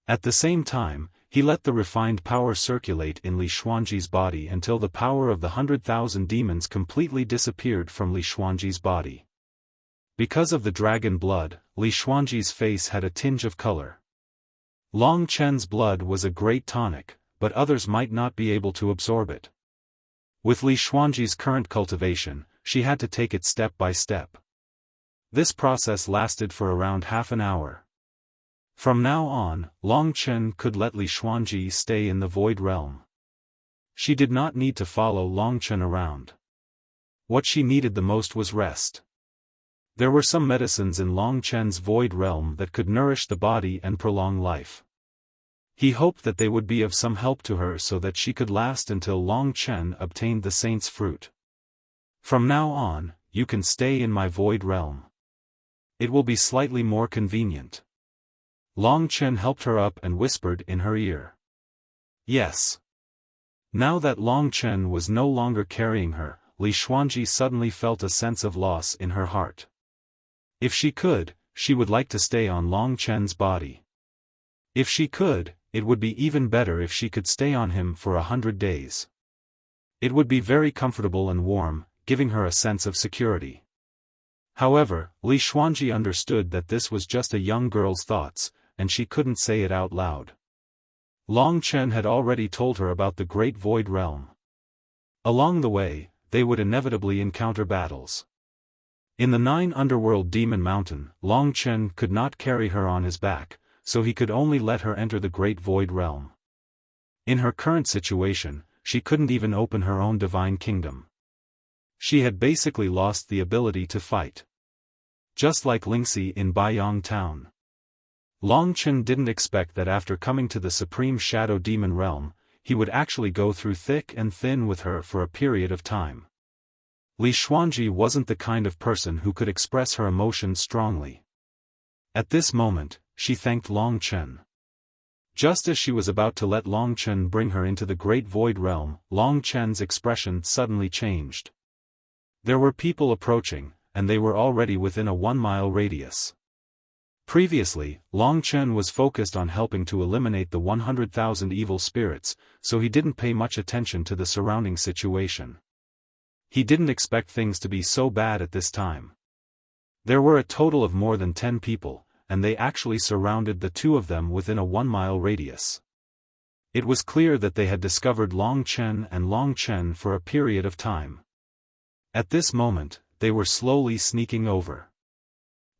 At the same time, he let the refined power circulate in Li Xuanji's body until the power of the 100,000 demons completely disappeared from Li Xuanji's body. Because of the dragon blood, Li Xuanji's face had a tinge of color. Long Chen's blood was a great tonic, but others might not be able to absorb it. With Li Xuanji's current cultivation, she had to take it step by step. This process lasted for around half an hour. From now on, Long Chen could let Li Xuanji stay in the Void Realm. She did not need to follow Long Chen around. What she needed the most was rest. There were some medicines in Long Chen's Void Realm that could nourish the body and prolong life. He hoped that they would be of some help to her so that she could last until Long Chen obtained the Saint's Fruit. From now on, you can stay in my Void Realm. It will be slightly more convenient. Long Chen helped her up and whispered in her ear. Yes. Now that Long Chen was no longer carrying her, Li Xuanji suddenly felt a sense of loss in her heart. If she could, she would like to stay on Long Chen's body. If she could, it would be even better if she could stay on him for 100 days. It would be very comfortable and warm, giving her a sense of security. However, Li Xuanji understood that this was just a young girl's thoughts, and she couldn't say it out loud. Long Chen had already told her about the Great Void Realm. Along the way, they would inevitably encounter battles. In the 9 underworld demon mountain, Long Chen could not carry her on his back, so he could only let her enter the Great Void Realm. In her current situation, she couldn't even open her own divine kingdom. She had basically lost the ability to fight. Just like Lingxi in Baiyang Town. Long Chen didn't expect that after coming to the Supreme Shadow Demon Realm, he would actually go through thick and thin with her for a period of time. Li Xuanji wasn't the kind of person who could express her emotions strongly. At this moment, she thanked Long Chen. Just as she was about to let Long Chen bring her into the Great Void Realm, Long Chen's expression suddenly changed. There were people approaching, and they were already within a 1-mile radius. Previously, Long Chen was focused on helping to eliminate the 100,000 evil spirits, so he didn't pay much attention to the surrounding situation. He didn't expect things to be so bad at this time. There were a total of more than 10 people, and they actually surrounded the two of them within a 1-mile radius. It was clear that they had discovered Long Chen and Long Chen for a period of time. At this moment, they were slowly sneaking over.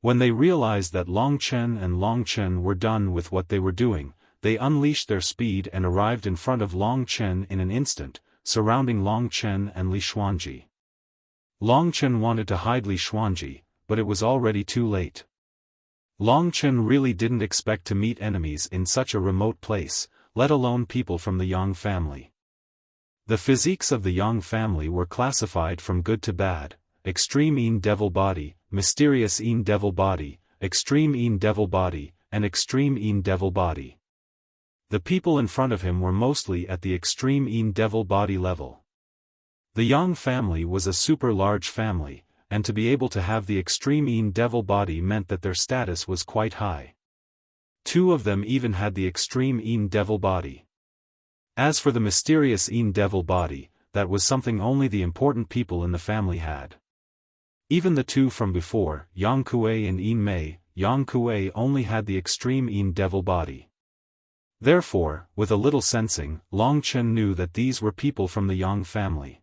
When they realized that Long Chen and Long Chen were done with what they were doing, they unleashed their speed and arrived in front of Long Chen in an instant, surrounding Long Chen and Li Xuanji. Long Chen wanted to hide Li Xuanji, but it was already too late. Long Chen really didn't expect to meet enemies in such a remote place, let alone people from the Yang family. The physiques of the Yang family were classified from good to bad: extreme Yin devil body, mysterious Yin devil body, extreme Yin devil body, and extreme Yin devil body. The people in front of him were mostly at the extreme Yin devil body level. The Yang family was a super large family, and to be able to have the extreme Yin devil body meant that their status was quite high. 2 of them even had the extreme Yin devil body. As for the mysterious Yin devil body, that was something only the important people in the family had. Even the 2 from before, Yang Kuei and Yin Mei, Yang Kuei only had the extreme Yin devil body. Therefore, with a little sensing, Long Chen knew that these were people from the Yang family.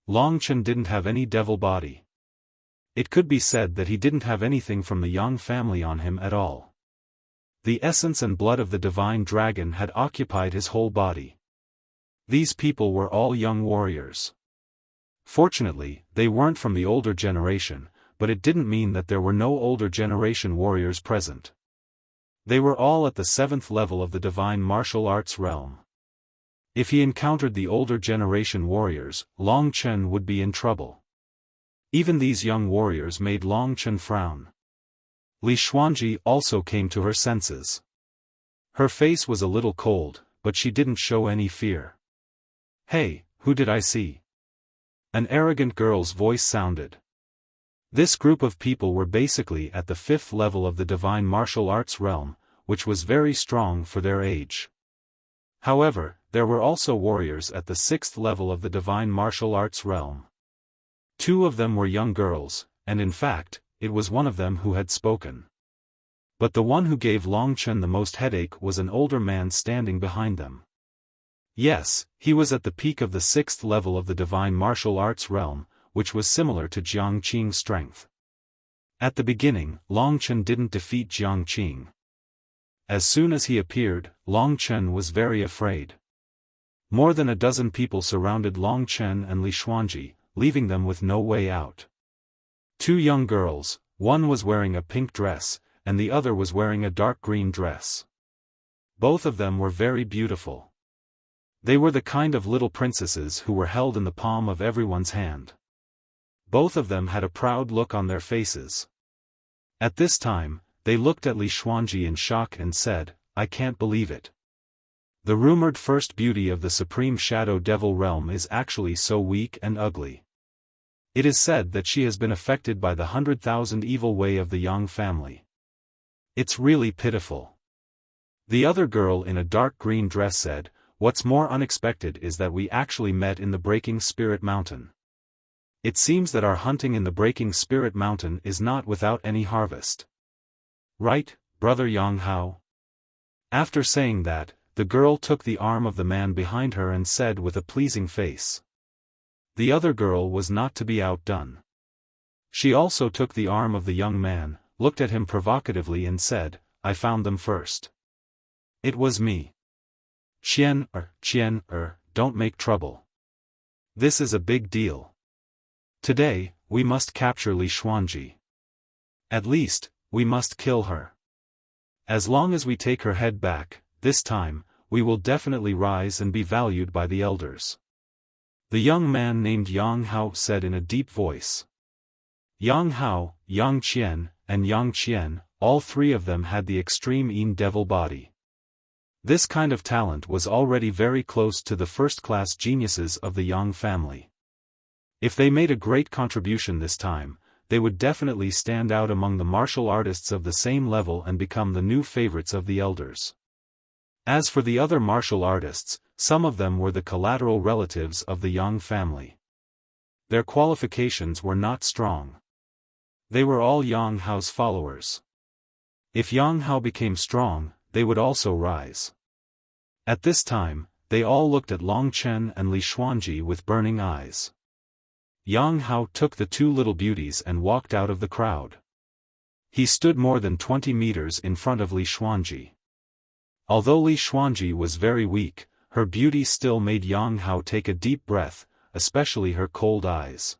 Long Chen didn't have any devil body. It could be said that he didn't have anything from the Yang family on him at all. The essence and blood of the divine dragon had occupied his whole body. These people were all young warriors. Fortunately, they weren't from the older generation, but it didn't mean that there were no older generation warriors present. They were all at the 7th level of the divine martial arts realm. If he encountered the older generation warriors, Long Chen would be in trouble. Even these young warriors made Long Chen frown. Li Xuanji also came to her senses. Her face was a little cold, but she didn't show any fear. "Hey, who did I see?" An arrogant girl's voice sounded. This group of people were basically at the 5th level of the divine martial arts realm, which was very strong for their age. However, there were also warriors at the 6th level of the divine martial arts realm. 2 of them were young girls, and in fact, it was one of them who had spoken. But the one who gave Long Chen the most headache was an older man standing behind them. Yes, he was at the peak of the 6th level of the divine martial arts realm, which was similar to Jiang Qing's strength. At the beginning, Long Chen didn't defeat Jiang Qing. As soon as he appeared, Long Chen was very afraid. More than a dozen people surrounded Long Chen and Li Xuanji, leaving them with no way out. 2 young girls, one was wearing a pink dress, and the other was wearing a dark green dress. Both of them were very beautiful. They were the kind of little princesses who were held in the palm of everyone's hand. Both of them had a proud look on their faces. At this time, they looked at Li Xuanji in shock and said, "I can't believe it. The rumored first beauty of the supreme shadow devil realm is actually so weak and ugly. It is said that she has been affected by the 100,000 evil way of the Yang family. It's really pitiful." The other girl in a dark green dress said, "What's more unexpected is that we actually met in the Breaking Spirit Mountain. It seems that our hunting in the Breaking Spirit Mountain is not without any harvest. Right, brother Yang Hao?" After saying that, the girl took the arm of the man behind her and said with a pleasing face. The other girl was not to be outdone. She also took the arm of the young man, looked at him provocatively and said, "I found them first. It was me. Qian, don't make trouble. This is a big deal. Today, we must capture Li Xuanji. At least, we must kill her. As long as we take her head back, this time, we will definitely rise and be valued by the elders." The young man named Yang Hao said in a deep voice. Yang Hao, Yang Qian, and Yang Qian, all 3 of them had the extreme Yin devil body. This kind of talent was already very close to the first-class geniuses of the Yang family. If they made a great contribution this time, they would definitely stand out among the martial artists of the same level and become the new favorites of the elders. As for the other martial artists, some of them were the collateral relatives of the Yang family. Their qualifications were not strong. They were all Yang Hao's followers. If Yang Hao became strong, they would also rise. At this time, they all looked at Long Chen and Li Xuanji with burning eyes. Yang Hao took the 2 little beauties and walked out of the crowd. He stood more than 20 meters in front of Li Xuanji. Although Li Xuanji was very weak, her beauty still made Yang Hao take a deep breath, especially her cold eyes.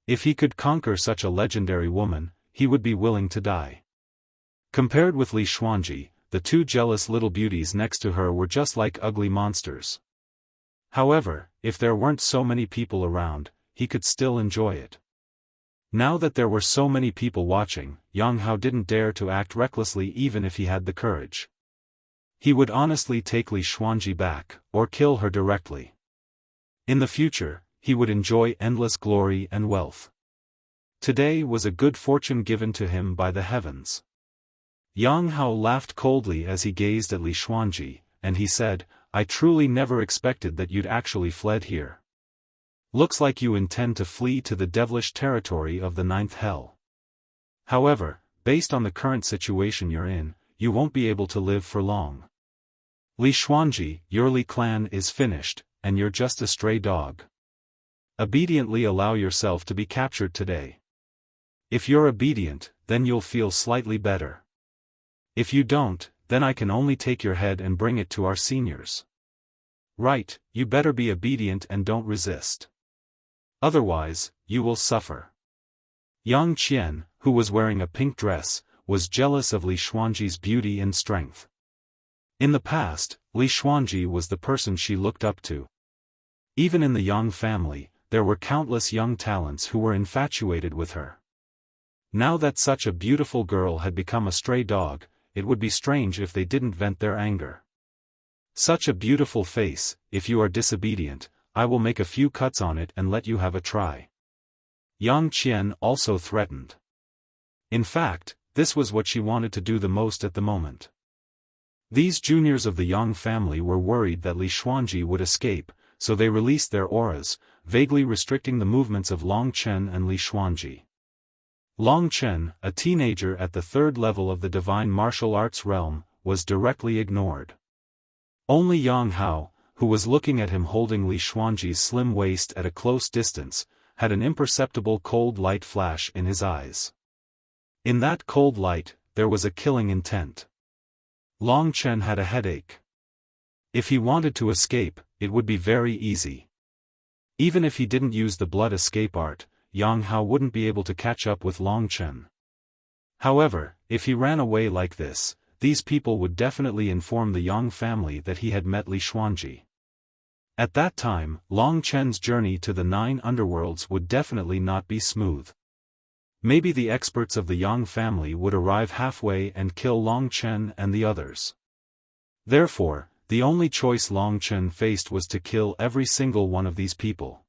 If he could conquer such a legendary woman, he would be willing to die. Compared with Li Xuanji, the 2 jealous little beauties next to her were just like ugly monsters. However, if there weren't so many people around, he could still enjoy it. Now that there were so many people watching, Yang Hao didn't dare to act recklessly even if he had the courage. He would honestly take Li Xuanji back, or kill her directly. In the future, he would enjoy endless glory and wealth. Today was a good fortune given to him by the heavens. Yang Hao laughed coldly as he gazed at Li Xuanji, and he said, "I truly never expected that you'd actually fled here. Looks like you intend to flee to the devilish territory of the 9th hell. However, based on the current situation you're in, you won't be able to live for long. Li Xuanji, your Li clan is finished, and you're just a stray dog. Obediently allow yourself to be captured today. If you're obedient, then you'll feel slightly better. If you don't, then I can only take your head and bring it to our seniors." Right, you better be obedient and don't resist. Otherwise, you will suffer. Yang Qian, who was wearing a pink dress, was jealous of Li Xuanji's beauty and strength. In the past, Li Xuanji was the person she looked up to. Even in the Yang family, there were countless young talents who were infatuated with her. Now that such a beautiful girl had become a stray dog, it would be strange if they didn't vent their anger. Such a beautiful face, if you are disobedient, I will make a few cuts on it and let you have a try. Yang Qian also threatened. In fact, this was what she wanted to do the most at the moment. These juniors of the Yang family were worried that Li Xuanji would escape, so they released their auras, vaguely restricting the movements of Long Chen and Li Xuanji. Long Chen, a teenager at the third level of the divine martial arts realm, was directly ignored. Only Yang Hao, who was looking at him holding Li Xuanji's slim waist at a close distance, had an imperceptible cold light flash in his eyes. In that cold light, there was a killing intent. Long Chen had a headache. If he wanted to escape, it would be very easy. Even if he didn't use the blood escape art, Yang Hao wouldn't be able to catch up with Long Chen. However, if he ran away like this, these people would definitely inform the Yang family that he had met Li Xuanji. At that time, Long Chen's journey to the 9 underworlds would definitely not be smooth. Maybe the experts of the Yang family would arrive halfway and kill Long Chen and the others. Therefore, the only choice Long Chen faced was to kill every single one of these people.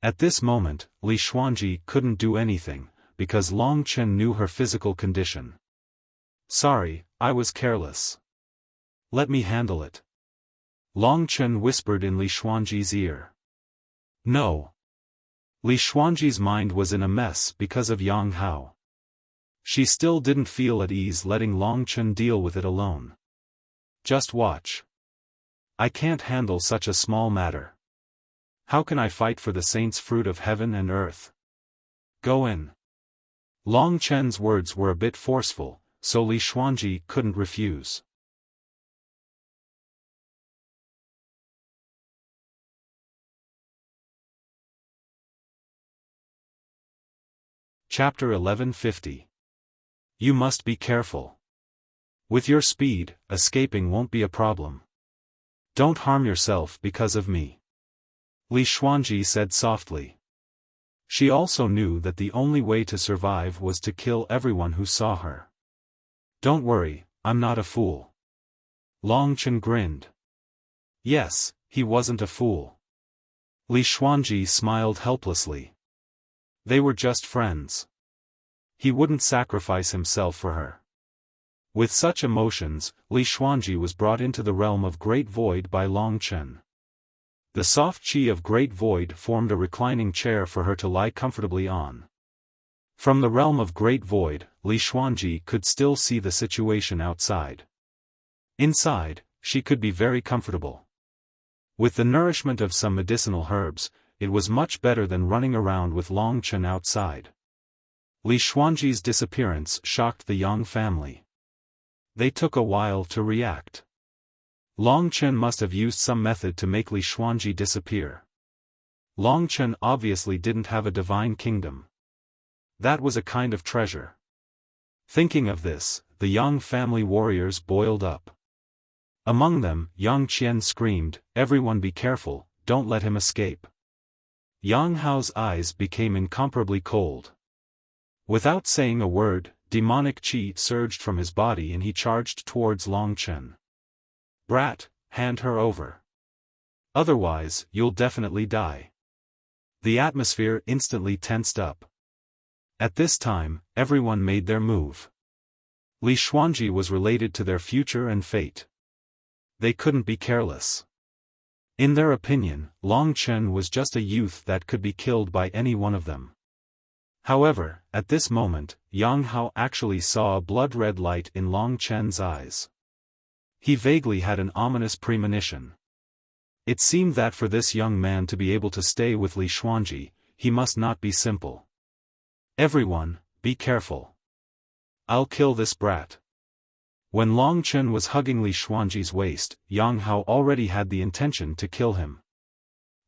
At this moment, Li Xuanji couldn't do anything, because Long Chen knew her physical condition. Sorry, I was careless. Let me handle it. Long Chen whispered in Li Xuanji's ear. No. Li Xuanji's mind was in a mess because of Yang Hao. She still didn't feel at ease letting Long Chen deal with it alone. Just watch. I can't handle such a small matter. How can I fight for the saints' fruit of heaven and earth? Go in. Long Chen's words were a bit forceful, so Li Xuanji couldn't refuse. Chapter 1150. You must be careful. With your speed, escaping won't be a problem. Don't harm yourself because of me. Li Xuanji said softly. She also knew that the only way to survive was to kill everyone who saw her. Don't worry, I'm not a fool. Long Chen grinned. Yes, he wasn't a fool. Li Xuanji smiled helplessly. They were just friends. He wouldn't sacrifice himself for her. With such emotions, Li Xuanji was brought into the realm of Great Void by Long Chen. The soft qi of Great Void formed a reclining chair for her to lie comfortably on. From the realm of Great Void, Li Xuanji could still see the situation outside. Inside, she could be very comfortable. With the nourishment of some medicinal herbs, it was much better than running around with Long Chen outside. Li Xuanji's disappearance shocked the Yang family. They took a while to react. Long Chen must have used some method to make Li Xuanji disappear. Long Chen obviously didn't have a divine kingdom. That was a kind of treasure. Thinking of this, the Yang family warriors boiled up. Among them, Yang Qian screamed, "Everyone be careful, don't let him escape." Yang Hao's eyes became incomparably cold. Without saying a word, demonic qi surged from his body and he charged towards Long Chen. Brat, hand her over. Otherwise, you'll definitely die. The atmosphere instantly tensed up. At this time, everyone made their move. Li Xuanji was related to their future and fate. They couldn't be careless. In their opinion, Long Chen was just a youth that could be killed by any one of them. However, at this moment, Yang Hao actually saw a blood-red light in Long Chen's eyes. He vaguely had an ominous premonition. It seemed that for this young man to be able to stay with Li Xuanji, he must not be simple. Everyone, be careful. I'll kill this brat. When Long Chen was hugging Li Xuanji's waist, Yang Hao already had the intention to kill him.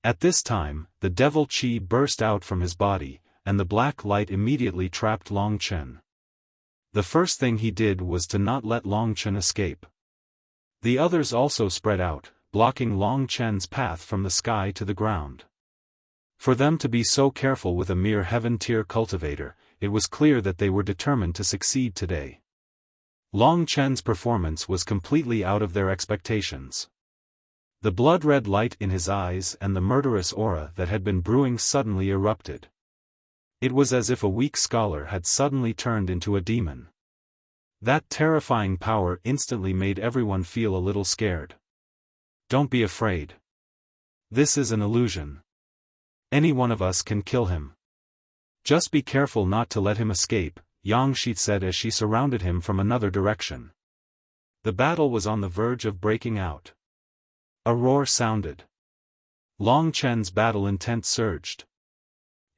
At this time, the devil qi burst out from his body, and the black light immediately trapped Long Chen. The first thing he did was to not let Long Chen escape. The others also spread out, blocking Long Chen's path from the sky to the ground. For them to be so careful with a mere heaven-tier cultivator, it was clear that they were determined to succeed today. Long Chen's performance was completely out of their expectations. The blood-red light in his eyes and the murderous aura that had been brewing suddenly erupted. It was as if a weak scholar had suddenly turned into a demon. That terrifying power instantly made everyone feel a little scared. Don't be afraid. This is an illusion. Any one of us can kill him. Just be careful not to let him escape, Yang Shi said as she surrounded him from another direction. The battle was on the verge of breaking out. A roar sounded. Long Chen's battle intent surged.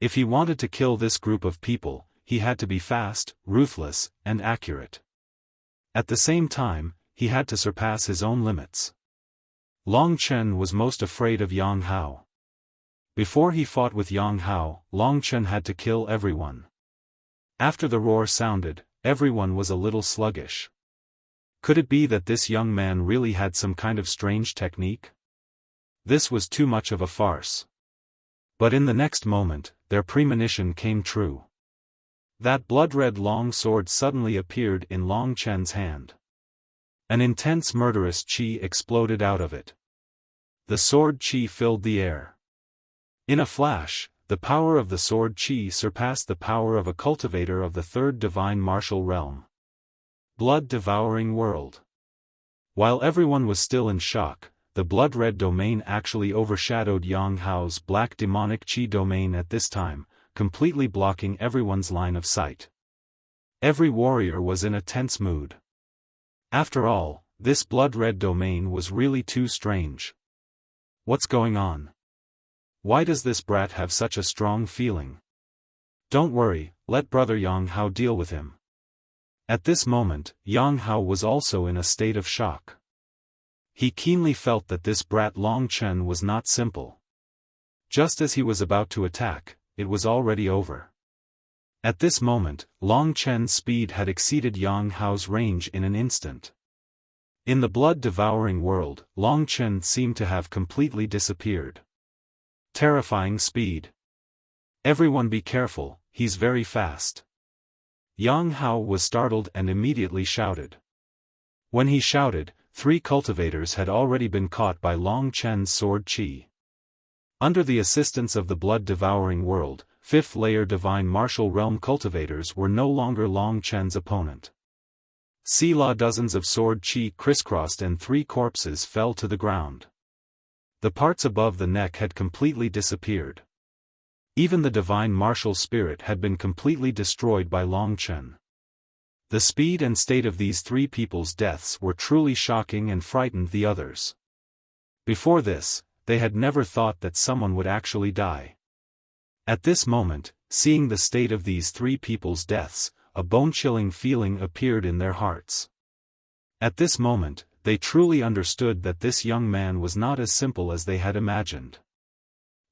If he wanted to kill this group of people, he had to be fast, ruthless, and accurate. At the same time, he had to surpass his own limits. Long Chen was most afraid of Yang Hao. Before he fought with Yang Hao, Long Chen had to kill everyone. After the roar sounded, everyone was a little sluggish. Could it be that this young man really had some kind of strange technique? This was too much of a farce. But in the next moment, their premonition came true. That blood-red long sword suddenly appeared in Long Chen's hand. An intense murderous qi exploded out of it. The sword qi filled the air. In a flash, the power of the sword qi surpassed the power of a cultivator of the third divine martial realm. Blood-devouring world. While everyone was still in shock, the blood-red domain actually overshadowed Yang Hao's black demonic qi domain at this time, completely blocking everyone's line of sight. Every warrior was in a tense mood. After all, this blood-red domain was really too strange. What's going on? Why does this brat have such a strong feeling? Don't worry, let brother Yang Hao deal with him. At this moment, Yang Hao was also in a state of shock. He keenly felt that this brat Long Chen was not simple. Just as he was about to attack, it was already over. At this moment, Long Chen's speed had exceeded Yang Hao's range in an instant. In the blood-devouring world, Long Chen seemed to have completely disappeared. Terrifying speed. Everyone be careful, he's very fast. Yang Hao was startled and immediately shouted. When he shouted, 3 cultivators had already been caught by Long Chen's sword qi. Under the assistance of the blood-devouring world, 5th-layer divine martial realm cultivators were no longer Long Chen's opponent. Sila dozens of sword qi crisscrossed and 3 corpses fell to the ground. The parts above the neck had completely disappeared. Even the divine martial spirit had been completely destroyed by Long Chen. The speed and state of these 3 people's deaths were truly shocking and frightened the others. Before this, they had never thought that someone would actually die. At this moment, seeing the state of these 3 people's deaths, a bone-chilling feeling appeared in their hearts. At this moment, they truly understood that this young man was not as simple as they had imagined.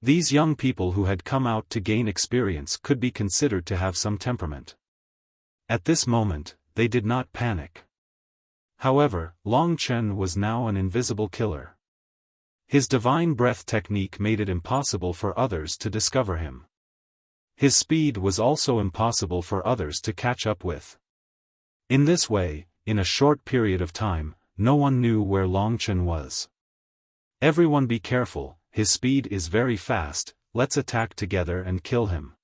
These young people who had come out to gain experience could be considered to have some temperament. At this moment, they did not panic. However, Long Chen was now an invisible killer. His divine breath technique made it impossible for others to discover him. His speed was also impossible for others to catch up with. In this way, in a short period of time, no one knew where Long Chen was. Everyone be careful, his speed is very fast, let's attack together and kill him.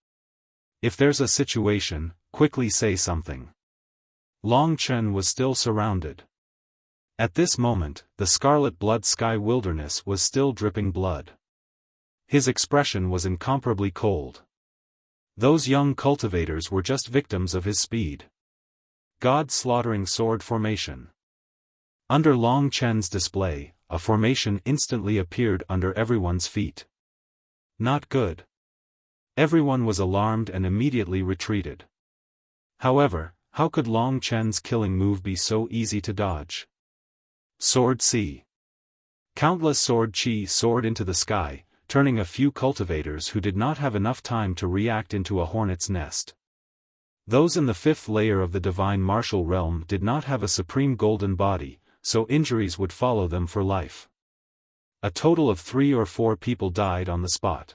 If there's a situation, quickly say something. Long Chen was still surrounded. At this moment, the scarlet blood sky wilderness was still dripping blood. His expression was incomparably cold. Those young cultivators were just victims of his speed. God-slaughtering sword formation. Under Long Chen's display, a formation instantly appeared under everyone's feet. Not good. Everyone was alarmed and immediately retreated. However, How could Long Chen's killing move be so easy to dodge? Sword C. Countless sword chi soared into the sky, turning a few cultivators who did not have enough time to react into a hornet's nest. Those in the fifth layer of the divine martial realm did not have a supreme golden body, so injuries would follow them for life. A total of 3 or 4 people died on the spot.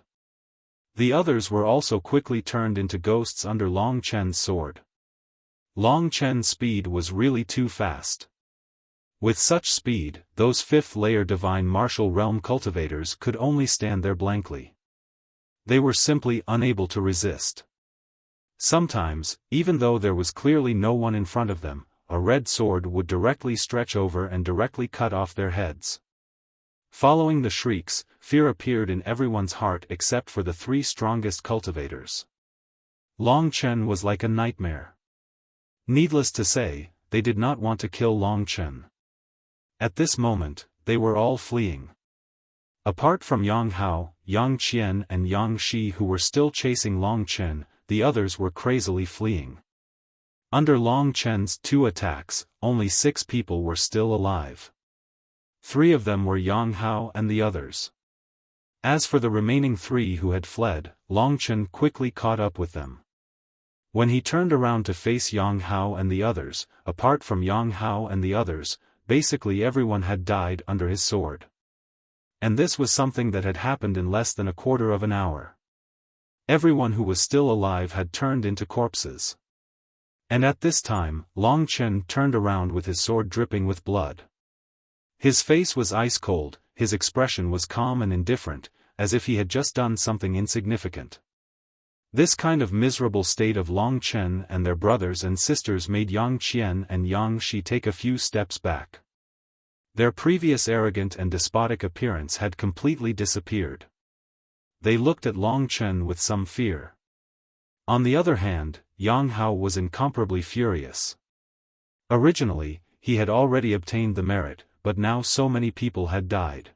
The others were also quickly turned into ghosts under Long Chen's sword. Long Chen's speed was really too fast. With such speed, those fifth-layer divine martial realm cultivators could only stand there blankly. They were simply unable to resist. Sometimes, even though there was clearly no one in front of them, a red sword would directly stretch over and directly cut off their heads. Following the shrieks, fear appeared in everyone's heart except for the 3 strongest cultivators. Long Chen was like a nightmare. Needless to say, they did not want to kill Long Chen. At this moment, they were all fleeing. Apart from Yang Hao, Yang Qian and Yang Shi who were still chasing Long Chen, the others were crazily fleeing. Under Long Chen's 2 attacks, only 6 people were still alive. 3 of them were Yang Hao and the others. As for the remaining 3 who had fled, Long Chen quickly caught up with them. When he turned around to face Yang Hao and the others, apart from Yang Hao and the others, basically everyone had died under his sword. And this was something that had happened in less than a quarter of an hour. Everyone who was still alive had turned into corpses. And at this time, Long Chen turned around with his sword dripping with blood. His face was ice cold, his expression was calm and indifferent, as if he had just done something insignificant. This kind of miserable state of Long Chen and their brothers and sisters made Yang Qian and Yang Shi take a few steps back. Their previous arrogant and despotic appearance had completely disappeared. They looked at Long Chen with some fear. On the other hand, Yang Hao was incomparably furious. Originally, he had already obtained the merit, but now so many people had died.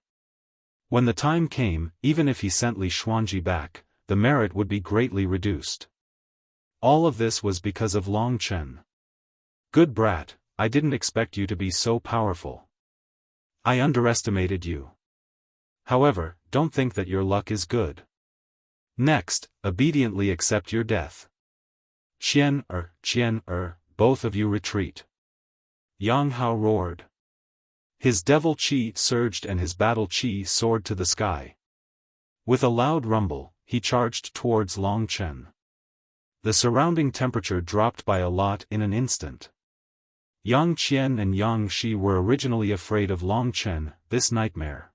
When the time came, even if he sent Li Xuanji back, the merit would be greatly reduced. All of this was because of Long Chen. Good brat, I didn't expect you to be so powerful. I underestimated you. However, don't think that your luck is good. Next, obediently accept your death. Qian both of you retreat. Yang Hao roared. His devil qi surged and his battle qi soared to the sky. With a loud rumble, he charged towards Long Chen. The surrounding temperature dropped by a lot in an instant. Yang Qian and Yang Shi were originally afraid of Long Chen, this nightmare.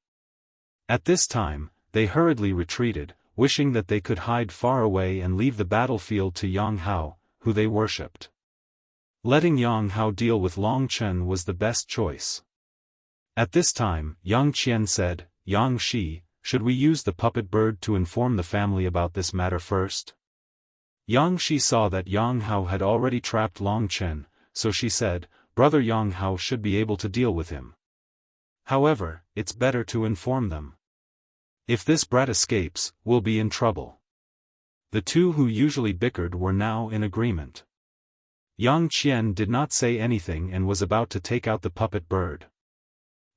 At this time, they hurriedly retreated, wishing that they could hide far away and leave the battlefield to Yang Hao, who they worshipped. Letting Yang Hao deal with Long Chen was the best choice. At this time, Yang Qian said, Yang Shi, should we use the puppet bird to inform the family about this matter first? Yang Shi saw that Yang Hao had already trapped Long Chen, so she said, Brother Yang Hao should be able to deal with him. However, it's better to inform them. If this brat escapes, we'll be in trouble. The 2 who usually bickered were now in agreement. Yang Qian did not say anything and was about to take out the puppet bird.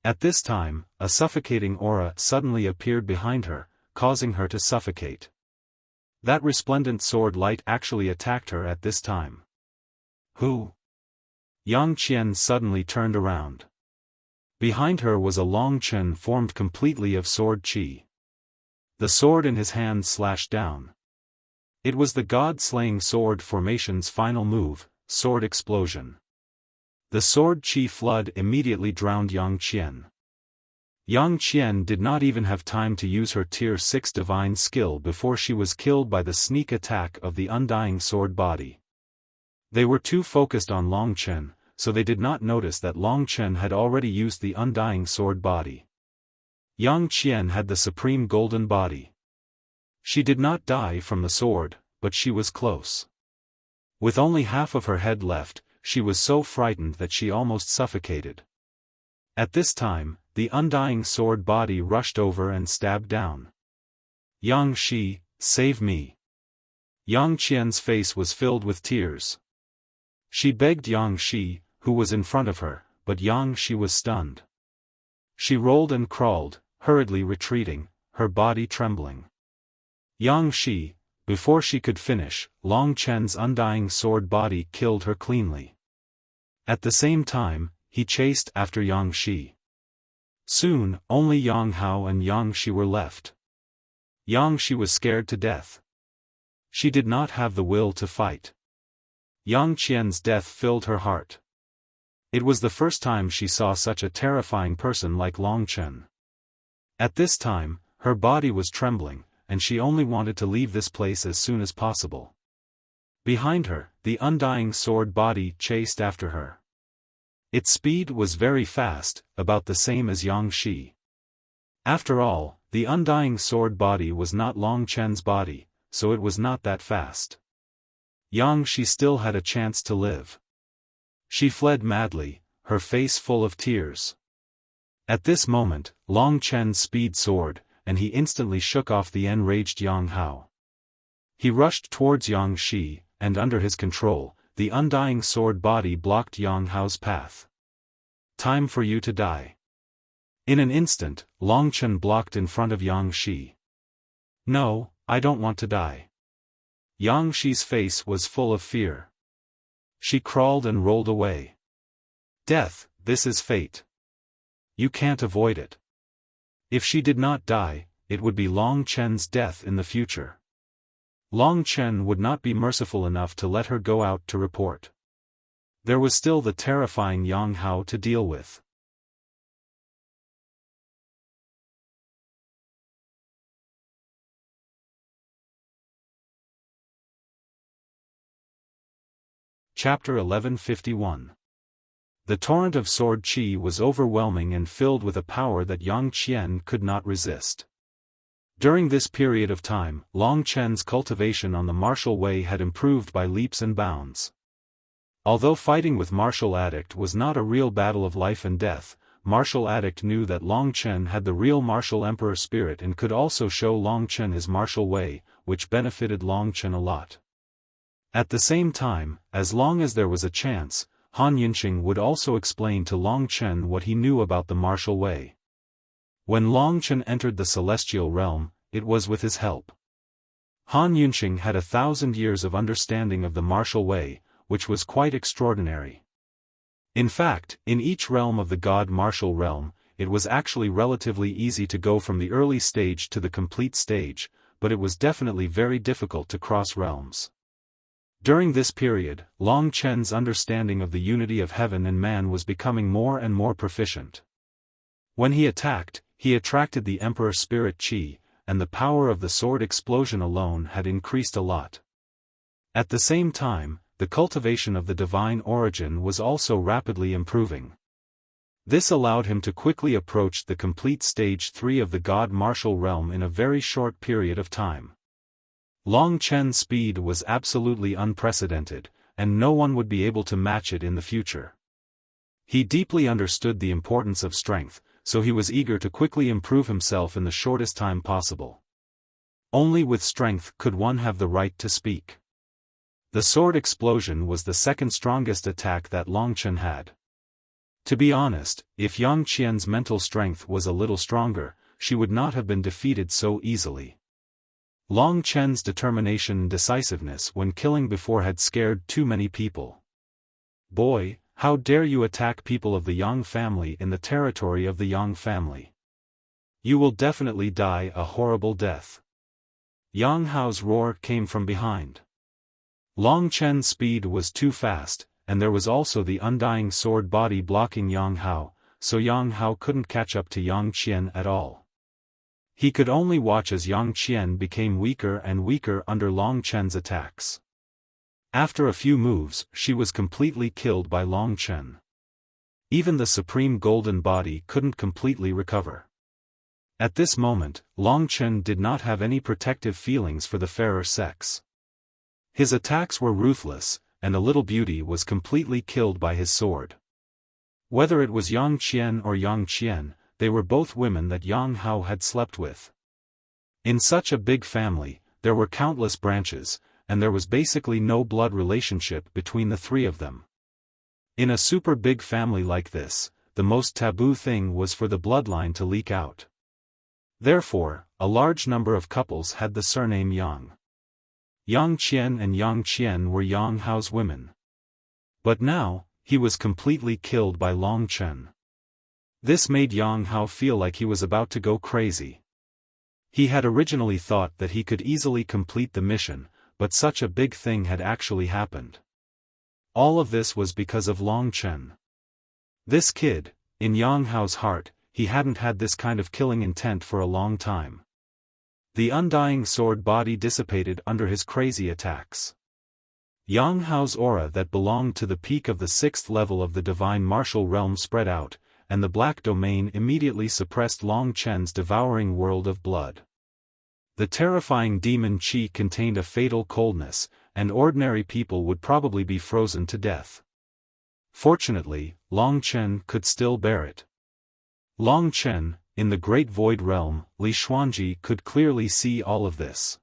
At this time, a suffocating aura suddenly appeared behind her, causing her to suffocate. That resplendent sword light actually attacked her at this time. Who? Yang Qian suddenly turned around. Behind her was a Long Chen formed completely of sword qi. The sword in his hand slashed down. It was the god-slaying sword formation's final move, sword explosion. The sword qi flood immediately drowned Yang Qian. Yang Qian did not even have time to use her tier 6 divine skill before she was killed by the sneak attack of the undying sword body. They were too focused on Long Chen, so they did not notice that Long Chen had already used the undying sword body. Yang Qian had the supreme golden body. She did not die from the sword, but she was close. With only half of her head left, she was so frightened that she almost suffocated. At this time, the undying sword body rushed over and stabbed down. Yang Shi, save me. Yang Qian's face was filled with tears. She begged Yang Shi, who was in front of her, but Yang Shi was stunned. She rolled and crawled, hurriedly retreating, her body trembling. Yang Shi, before she could finish, Long Chen's undying sword body killed her cleanly. At the same time, he chased after Yang Shi. Soon, only Yang Hao and Yang Shi were left. Yang Shi was scared to death. She did not have the will to fight. Yang Qian's death filled her heart. It was the first time she saw such a terrifying person like Long Chen. At this time, her body was trembling, and she only wanted to leave this place as soon as possible. Behind her, the undying sword body chased after her. Its speed was very fast, about the same as Yang Shi. After all, the undying sword body was not Long Chen's body, so it was not that fast. Yang Shi still had a chance to live. She fled madly, her face full of tears. At this moment, Long Chen's speed soared, and he instantly shook off the enraged Yang Hao. He rushed towards Yang Shi, and under his control, the undying sword body blocked Yang Hao's path. Time for you to die. In an instant, Long Chen blocked in front of Yang Shi. No, I don't want to die. Yang Shi's face was full of fear. She crawled and rolled away. Death, this is fate. You can't avoid it. If she did not die, it would be Long Chen's death in the future. Long Chen would not be merciful enough to let her go out to report. There was still the terrifying Yang Hao to deal with. Chapter 1151. The torrent of sword qi was overwhelming and filled with a power that Yang Qian could not resist. During this period of time, Long Chen's cultivation on the martial way had improved by leaps and bounds. Although fighting with martial addict was not a real battle of life and death, martial addict knew that Long Chen had the real martial emperor spirit and could also show Long Chen his martial way, which benefited Long Chen a lot. At the same time, as long as there was a chance, Han Yunqing would also explain to Long Chen what he knew about the martial way. When Long Chen entered the celestial realm, it was with his help. Han Yunqing had 1,000 years of understanding of the martial way, which was quite extraordinary. In fact, in each realm of the God martial realm, it was actually relatively easy to go from the early stage to the complete stage, but it was definitely very difficult to cross realms. During this period, Long Chen's understanding of the unity of heaven and man was becoming more and more proficient. When he attacked, he attracted the Emperor Spirit Qi, and the power of the sword explosion alone had increased a lot. At the same time, the cultivation of the divine origin was also rapidly improving. This allowed him to quickly approach the complete stage 3 of the God martial realm in a very short period of time. Long Chen's speed was absolutely unprecedented, and no one would be able to match it in the future. He deeply understood the importance of strength, so he was eager to quickly improve himself in the shortest time possible. Only with strength could one have the right to speak. The sword explosion was the second strongest attack that Long Chen had. To be honest, if Yang Qian's mental strength was a little stronger, she would not have been defeated so easily. Long Chen's determination and decisiveness when killing before had scared too many people. Boy, how dare you attack people of the Yang family in the territory of the Yang family? You will definitely die a horrible death. Yang Hao's roar came from behind. Long Chen's speed was too fast, and there was also the undying sword body blocking Yang Hao, so Yang Hao couldn't catch up to Yang Qian at all. He could only watch as Yang Qian became weaker and weaker under Long Chen's attacks. After a few moves, she was completely killed by Long Chen. Even the supreme golden body couldn't completely recover. At this moment, Long Chen did not have any protective feelings for the fairer sex. His attacks were ruthless, and a little beauty was completely killed by his sword. Whether it was Yang Qian or Yang Qian, they were both women that Yang Hao had slept with. In such a big family, there were countless branches, and there was basically no blood relationship between the three of them. In a super big family like this, the most taboo thing was for the bloodline to leak out. Therefore, a large number of couples had the surname Yang. Yang Qian and Yang Qian were Yang Hao's women. But now, he was completely killed by Long Chen. This made Yang Hao feel like he was about to go crazy. He had originally thought that he could easily complete the mission, but such a big thing had actually happened. All of this was because of Long Chen. This kid, in Yang Hao's heart, he hadn't had this kind of killing intent for a long time. The undying sword body dissipated under his crazy attacks. Yang Hao's aura that belonged to the peak of the 6th level of the divine martial realm spread out, and the black domain immediately suppressed Long Chen's devouring world of blood. The terrifying demon qi contained a fatal coldness, and ordinary people would probably be frozen to death. Fortunately, Long Chen could still bear it. Long Chen, in the Great Void Realm, Li Xuanji could clearly see all of this.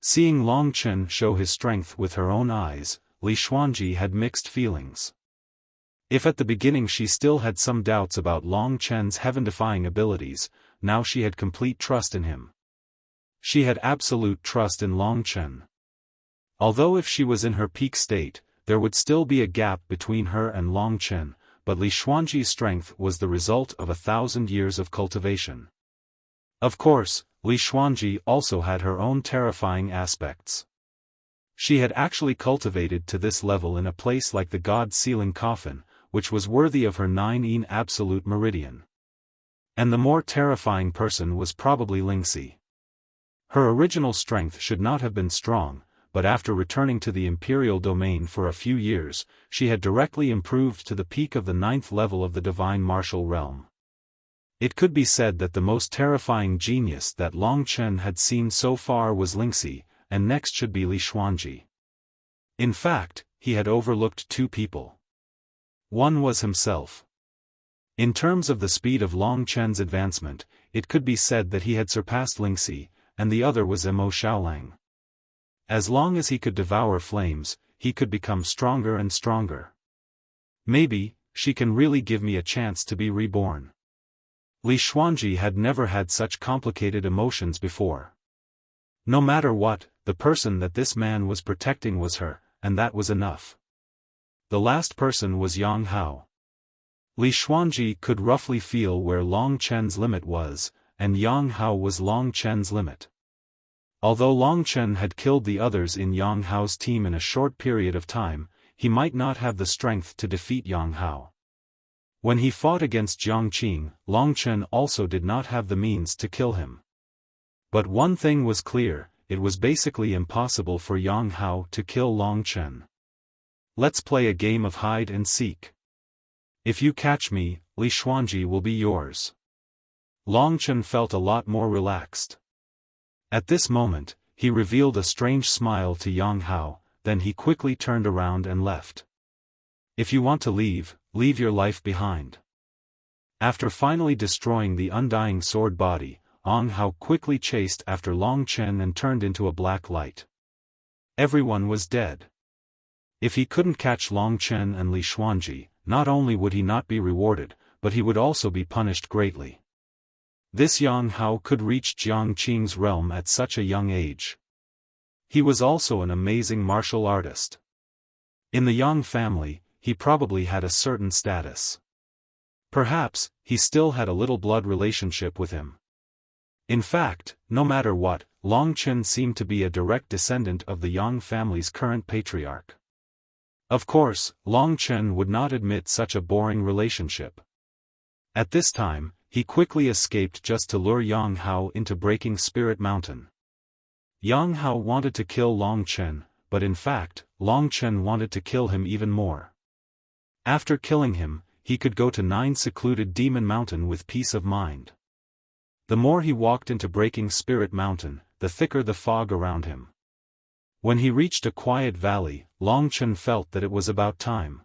Seeing Long Chen show his strength with her own eyes, Li Xuanji had mixed feelings. If at the beginning she still had some doubts about Long Chen's heaven-defying abilities, now she had complete trust in him. She had absolute trust in Long Chen. Although if she was in her peak state, there would still be a gap between her and Long Chen, but Li Xuanji's strength was the result of 1,000 years of cultivation. Of course, Li Xuanji also had her own terrifying aspects. She had actually cultivated to this level in a place like the God Sealing Coffin, which was worthy of her 9-yin absolute meridian. And the more terrifying person was probably Lingxi. Her original strength should not have been strong, but after returning to the imperial domain for a few years, she had directly improved to the peak of the 9th level of the divine martial realm. It could be said that the most terrifying genius that Long Chen had seen so far was Lingxi, and next should be Li Xuanji. In fact, he had overlooked two people. One was himself. In terms of the speed of Long Chen's advancement, it could be said that he had surpassed Lingxi, and the other was Emo Xiaolang. As long as he could devour flames, he could become stronger and stronger. Maybe, she can really give me a chance to be reborn. Li Xuanji had never had such complicated emotions before. No matter what, the person that this man was protecting was her, and that was enough. The last person was Yang Hao. Li Xuanji could roughly feel where Long Chen's limit was, and Yang Hao was Long Chen's limit. Although Long Chen had killed the others in Yang Hao's team in a short period of time, he might not have the strength to defeat Yang Hao. When he fought against Jiang Qing, Long Chen also did not have the means to kill him. But one thing was clear, it was basically impossible for Yang Hao to kill Long Chen. Let's play a game of hide and seek. If you catch me, Li Xuanji will be yours. Long Chen felt a lot more relaxed. At this moment, he revealed a strange smile to Yang Hao, then he quickly turned around and left. If you want to leave, leave your life behind. After finally destroying the undying sword body, Yang Hao quickly chased after Long Chen and turned into a black light. Everyone was dead. If he couldn't catch Long Chen and Li Xuanji, not only would he not be rewarded, but he would also be punished greatly. This Yang Hao could reach Jiang Qing's realm at such a young age. He was also an amazing martial artist. In the Yang family, he probably had a certain status. Perhaps, he still had a little blood relationship with him. In fact, no matter what, Long Chen seemed to be a direct descendant of the Yang family's current patriarch. Of course, Long Chen would not admit such a boring relationship. At this time, he quickly escaped just to lure Yang Hao into Breaking Spirit Mountain. Yang Hao wanted to kill Long Chen, but in fact, Long Chen wanted to kill him even more. After killing him, he could go to 9 secluded Demon Mountain with peace of mind. The more he walked into Breaking Spirit Mountain, the thicker the fog around him. When he reached a quiet valley, Long Chen felt that it was about time.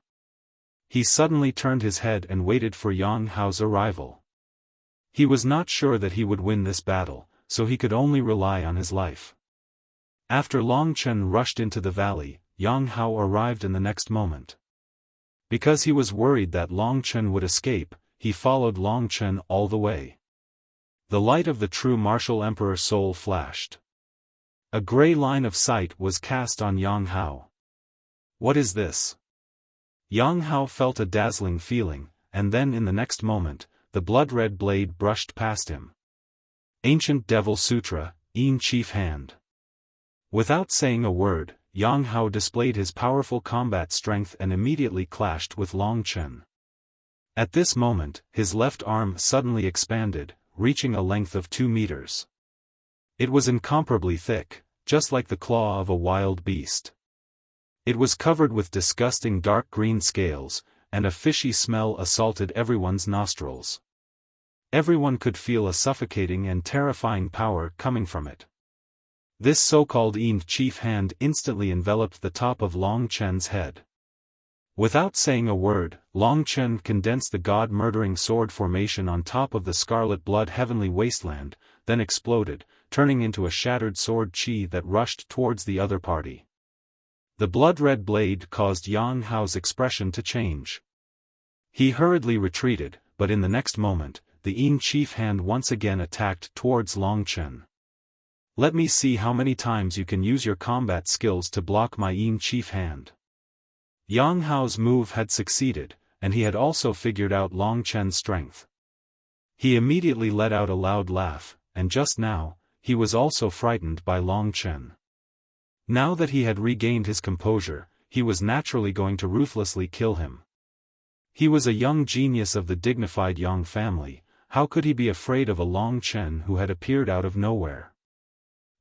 He suddenly turned his head and waited for Yang Hao's arrival. He was not sure that he would win this battle, so he could only rely on his life. After Long Chen rushed into the valley, Yang Hao arrived in the next moment. Because he was worried that Long Chen would escape, he followed Long Chen all the way. The light of the true martial emperor's soul flashed. A gray line of sight was cast on Yang Hao. What is this? Yang Hao felt a dazzling feeling, and then in the next moment, the blood-red blade brushed past him. Ancient Devil Sutra, Yin Chief Hand. Without saying a word, Yang Hao displayed his powerful combat strength and immediately clashed with Long Chen. At this moment, his left arm suddenly expanded, reaching a length of 2 meters. It was incomparably thick, just like the claw of a wild beast. It was covered with disgusting dark green scales, and a fishy smell assaulted everyone's nostrils. Everyone could feel a suffocating and terrifying power coming from it. This so-called Yin Chief Hand instantly enveloped the top of Long Chen's head. Without saying a word, Long Chen condensed the god-murdering sword formation on top of the scarlet blood heavenly wasteland, then exploded, turning into a shattered sword chi that rushed towards the other party. The blood-red blade caused Yang Hao's expression to change. He hurriedly retreated, but in the next moment, the Yin Chief Hand once again attacked towards Long Chen. Let me see how many times you can use your combat skills to block my Yin Chief Hand. Yang Hao's move had succeeded, and he had also figured out Long Chen's strength. He immediately let out a loud laugh, and just now, he was also frightened by Long Chen. Now that he had regained his composure, he was naturally going to ruthlessly kill him. He was a young genius of the dignified Yang family. How could he be afraid of a Long Chen who had appeared out of nowhere?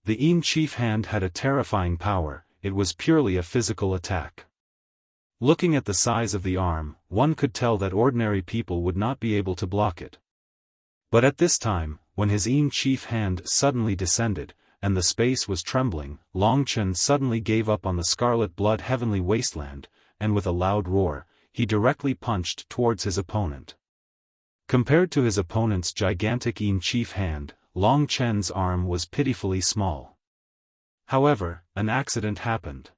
The Yin Chief Hand had a terrifying power. It was purely a physical attack. Looking at the size of the arm, one could tell that ordinary people would not be able to block it. But at this time, when his Yin Chief Hand suddenly descended, and the space was trembling, Long Chen suddenly gave up on the scarlet blood heavenly wasteland, and with a loud roar, he directly punched towards his opponent. Compared to his opponent's gigantic Yin Chief Hand, Long Chen's arm was pitifully small. However, an accident happened.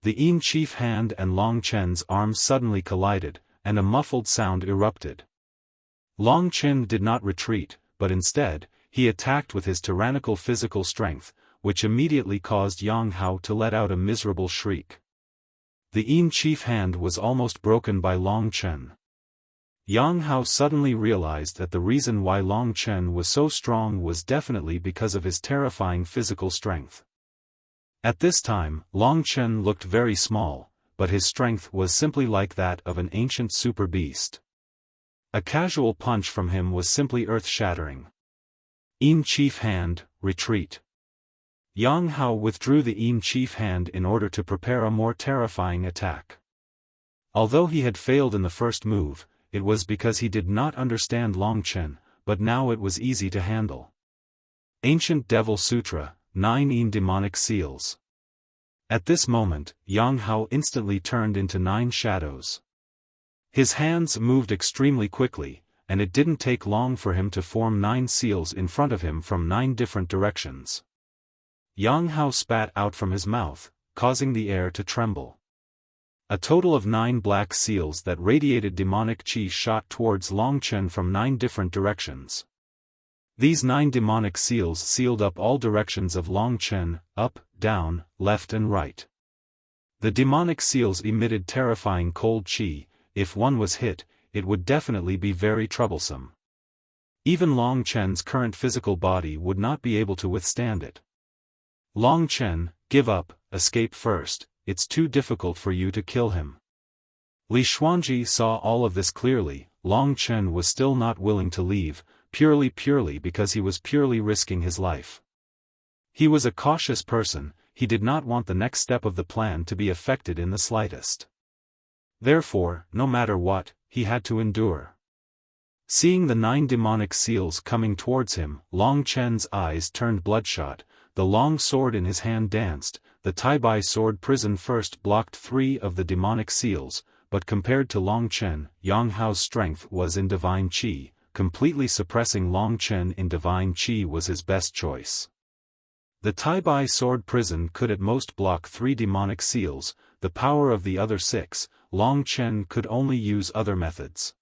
The Yin Chief Hand and Long Chen's arms suddenly collided, and a muffled sound erupted. Long Chen did not retreat, but instead, he attacked with his tyrannical physical strength, which immediately caused Yang Hao to let out a miserable shriek. The Yin Chief Hand was almost broken by Long Chen. Yang Hao suddenly realized that the reason why Long Chen was so strong was definitely because of his terrifying physical strength. At this time, Long Chen looked very small, but his strength was simply like that of an ancient super beast. A casual punch from him was simply earth-shattering. Yin Chief Hand, retreat. Yang Hao withdrew the Yin Chief Hand in order to prepare a more terrifying attack. Although he had failed in the first move, it was because he did not understand Long Chen, but now it was easy to handle. Ancient Devil Sutra, 9 Yin Demonic Seals. At this moment, Yang Hao instantly turned into 9 shadows. His hands moved extremely quickly, and it didn't take long for him to form 9 seals in front of him from 9 different directions. Yang Hao spat out from his mouth, causing the air to tremble. A total of 9 black seals that radiated demonic chi shot towards Long Chen from 9 different directions. These 9 demonic seals sealed up all directions of Long Chen, up, down, left and right. The demonic seals emitted terrifying cold chi. If one was hit, it would definitely be very troublesome. Even Long Chen's current physical body would not be able to withstand it. Long Chen, give up, escape first, it's too difficult for you to kill him. Li Xuanji saw all of this clearly. Long Chen was still not willing to leave, purely because he was purely risking his life. He was a cautious person, he did not want the next step of the plan to be affected in the slightest. Therefore, no matter what, he had to endure. Seeing the 9 demonic seals coming towards him, Long Chen's eyes turned bloodshot, the long sword in his hand danced. The Tai-Bai sword prison first blocked 3 of the demonic seals, but compared to Long Chen, Yang Hao's strength was in divine chi. Completely suppressing Long Chen in divine chi was his best choice. The Tai-Bai sword prison could at most block 3 demonic seals, the power of the other 6, Long Chen could only use other methods.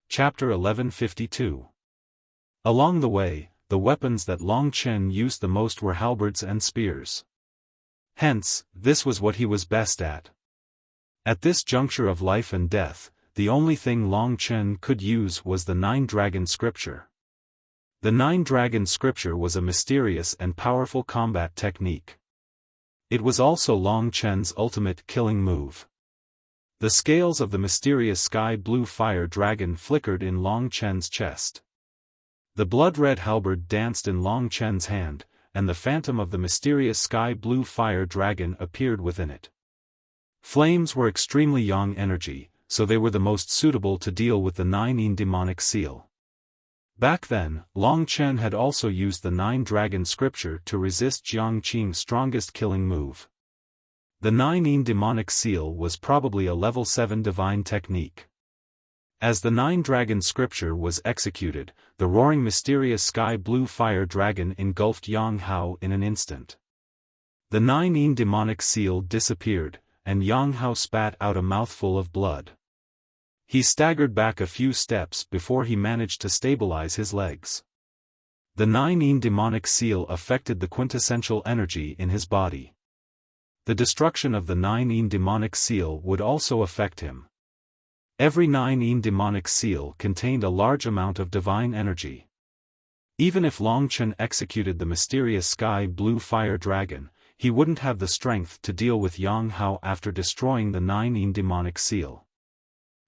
Chapter 1152. Along the way, the weapons that Long Chen used the most were halberds and spears. Hence, this was what he was best at. At this juncture of life and death, the only thing Long Chen could use was the 9-dragon scripture. The 9-dragon scripture was a mysterious and powerful combat technique. It was also Long Chen's ultimate killing move. The scales of the mysterious sky blue fire dragon flickered in Long Chen's chest. The blood-red halberd danced in Long Chen's hand, and the phantom of the mysterious sky blue fire dragon appeared within it. Flames were extremely yang energy, so they were the most suitable to deal with the 9 demonic seal. Back then, Long Chen had also used the 9-dragon scripture to resist Jiang Qing's strongest killing move. The 9 demonic seal was probably a level 7 divine technique. As the 9-dragon scripture was executed, the roaring mysterious sky blue fire dragon engulfed Yang Hao in an instant. The 9 demonic seal disappeared, and Yang Hao spat out a mouthful of blood. He staggered back a few steps before he managed to stabilize his legs. The 9 demonic seal affected the quintessential energy in his body. The destruction of the 9 demonic seal would also affect him. Every 9 demonic seal contained a large amount of divine energy. Even if Long Chen executed the mysterious sky blue fire dragon, he wouldn't have the strength to deal with Yang Hao after destroying the 9 demonic seal.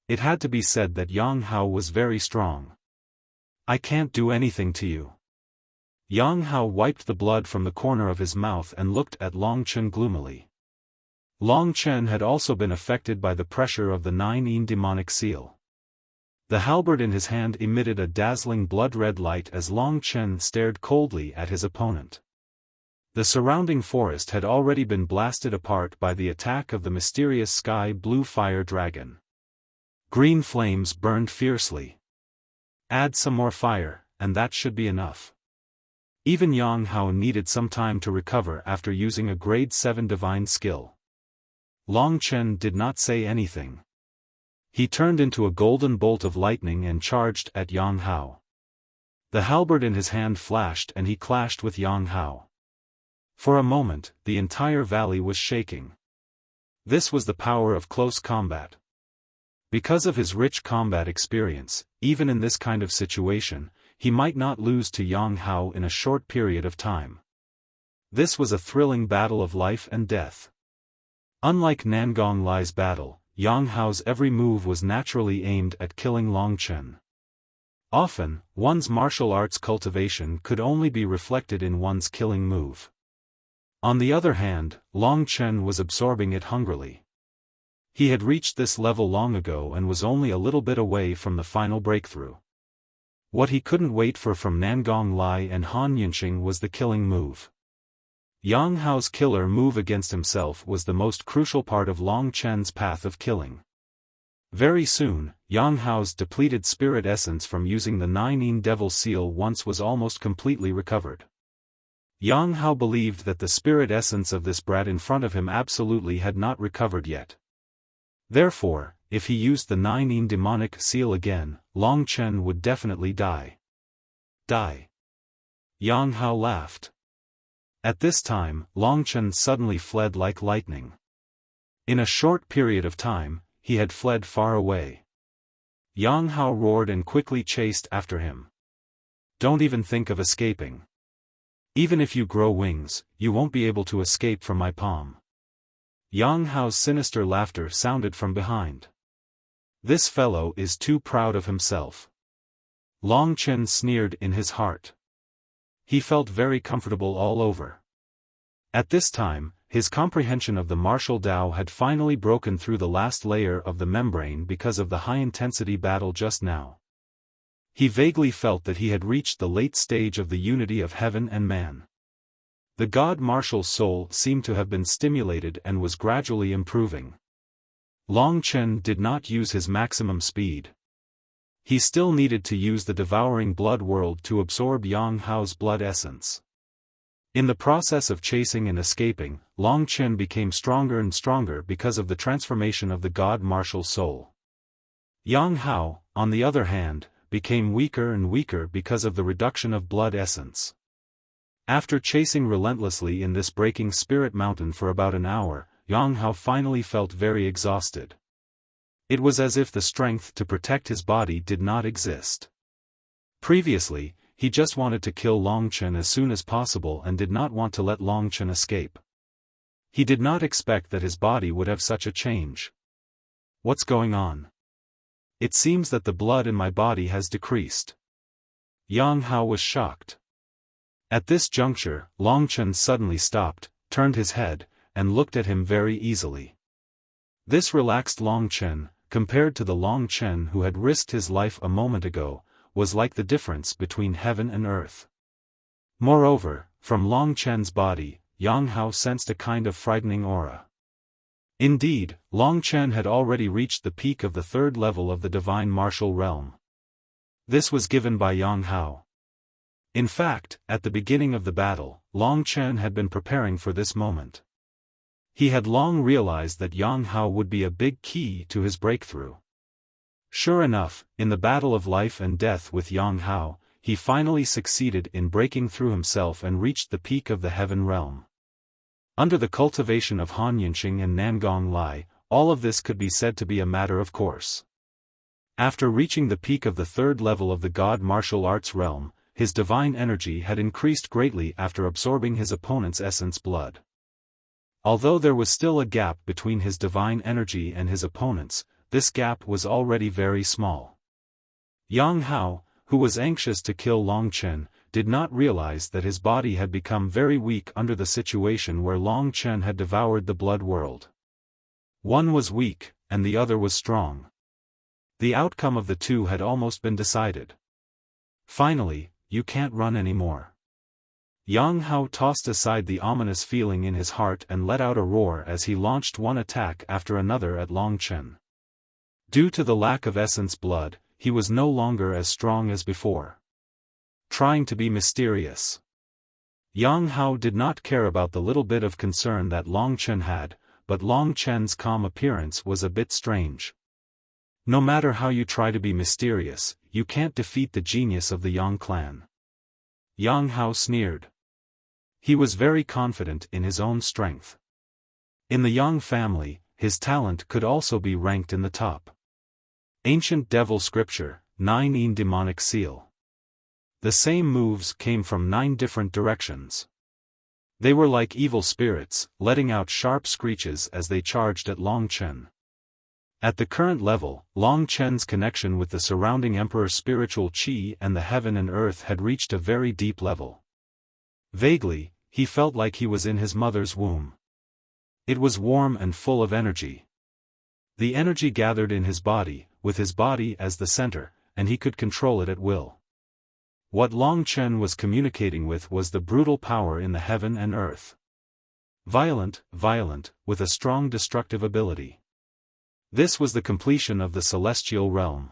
It had to be said that Yang Hao was very strong. "I can't do anything to you." Yang Hao wiped the blood from the corner of his mouth and looked at Long Chen gloomily. Long Chen had also been affected by the pressure of the 9 demonic seal. The halberd in his hand emitted a dazzling blood-red light as Long Chen stared coldly at his opponent. The surrounding forest had already been blasted apart by the attack of the mysterious sky blue fire dragon. Green flames burned fiercely. Add some more fire, and that should be enough. Even Yang Hao needed some time to recover after using a grade 7 divine skill. Long Chen did not say anything. He turned into a golden bolt of lightning and charged at Yang Hao. The halberd in his hand flashed and he clashed with Yang Hao. For a moment, the entire valley was shaking. This was the power of close combat. Because of his rich combat experience, even in this kind of situation, he might not lose to Yang Hao in a short period of time. This was a thrilling battle of life and death. Unlike Nangong Li's battle, Yang Hao's every move was naturally aimed at killing Long Chen. Often, one's martial arts cultivation could only be reflected in one's killing move. On the other hand, Long Chen was absorbing it hungrily. He had reached this level long ago and was only a little bit away from the final breakthrough. What he couldn't wait for from Nangong Li and Han Yunxing was the killing move. Yang Hao's killer move against himself was the most crucial part of Long Chen's path of killing. Very soon, Yang Hao's depleted spirit essence from using the 9 devil seal once was almost completely recovered. Yang Hao believed that the spirit essence of this brat in front of him absolutely had not recovered yet. Therefore, if he used the 9 demonic seal again, Long Chen would definitely die. Die. Yang Hao laughed. At this time, Long Chen suddenly fled like lightning. In a short period of time, he had fled far away. Yang Hao roared and quickly chased after him. Don't even think of escaping. Even if you grow wings, you won't be able to escape from my palm. Yang Hao's sinister laughter sounded from behind. This fellow is too proud of himself. Long Chen sneered in his heart. He felt very comfortable all over. At this time, his comprehension of the martial Tao had finally broken through the last layer of the membrane because of the high-intensity battle just now. He vaguely felt that he had reached the late stage of the unity of heaven and man. The god martial soul seemed to have been stimulated and was gradually improving. Long Chen did not use his maximum speed. He still needed to use the devouring blood world to absorb Yang Hao's blood essence. In the process of chasing and escaping, Long Chen became stronger and stronger because of the transformation of the god martial soul. Yang Hao, on the other hand, became weaker and weaker because of the reduction of blood essence. After chasing relentlessly in this breaking spirit mountain for about an hour, Yang Hao finally felt very exhausted. It was as if the strength to protect his body did not exist. Previously, he just wanted to kill Long Chen as soon as possible and did not want to let Long Chen escape. He did not expect that his body would have such a change. What's going on? It seems that the blood in my body has decreased. Yang Hao was shocked. At this juncture, Long Chen suddenly stopped, turned his head, and looked at him very easily. This relaxed Long Chen, compared to the Long Chen who had risked his life a moment ago, was like the difference between heaven and earth. Moreover, from Long Chen's body, Yang Hao sensed a kind of frightening aura. Indeed, Long Chen had already reached the peak of the third level of the divine martial realm. This was given by Yang Hao. In fact, at the beginning of the battle, Long Chen had been preparing for this moment. He had long realized that Yang Hao would be a big key to his breakthrough. Sure enough, in the battle of life and death with Yang Hao, he finally succeeded in breaking through himself and reached the peak of the heaven realm. Under the cultivation of Han Yinxing and Nangong Lai, all of this could be said to be a matter of course. After reaching the peak of the third level of the god martial arts realm, his divine energy had increased greatly after absorbing his opponent's essence blood. Although there was still a gap between his divine energy and his opponent's, this gap was already very small. Yang Hao, who was anxious to kill Long Chen, did not realize that his body had become very weak under the situation where Long Chen had devoured the blood world. One was weak, and the other was strong. The outcome of the two had almost been decided. Finally, you can't run anymore. Yang Hao tossed aside the ominous feeling in his heart and let out a roar as he launched one attack after another at Long Chen. Due to the lack of essence blood, he was no longer as strong as before. Trying to be mysterious. Yang Hao did not care about the little bit of concern that Long Chen had, but Long Chen's calm appearance was a bit strange. No matter how you try to be mysterious, you can't defeat the genius of the Yang clan. Yang Hao sneered. He was very confident in his own strength. In the Yang family, his talent could also be ranked in the top. Ancient Devil Scripture, 9 Demonic Seal. The same moves came from 9 different directions. They were like evil spirits, letting out sharp screeches as they charged at Long Chen. At the current level, Long Chen's connection with the surrounding Emperor's spiritual qi and the heaven and earth had reached a very deep level. Vaguely, he felt like he was in his mother's womb. It was warm and full of energy. The energy gathered in his body, with his body as the center, and he could control it at will. What Long Chen was communicating with was the brutal power in the heaven and earth. Violent, with a strong destructive ability. This was the completion of the celestial realm.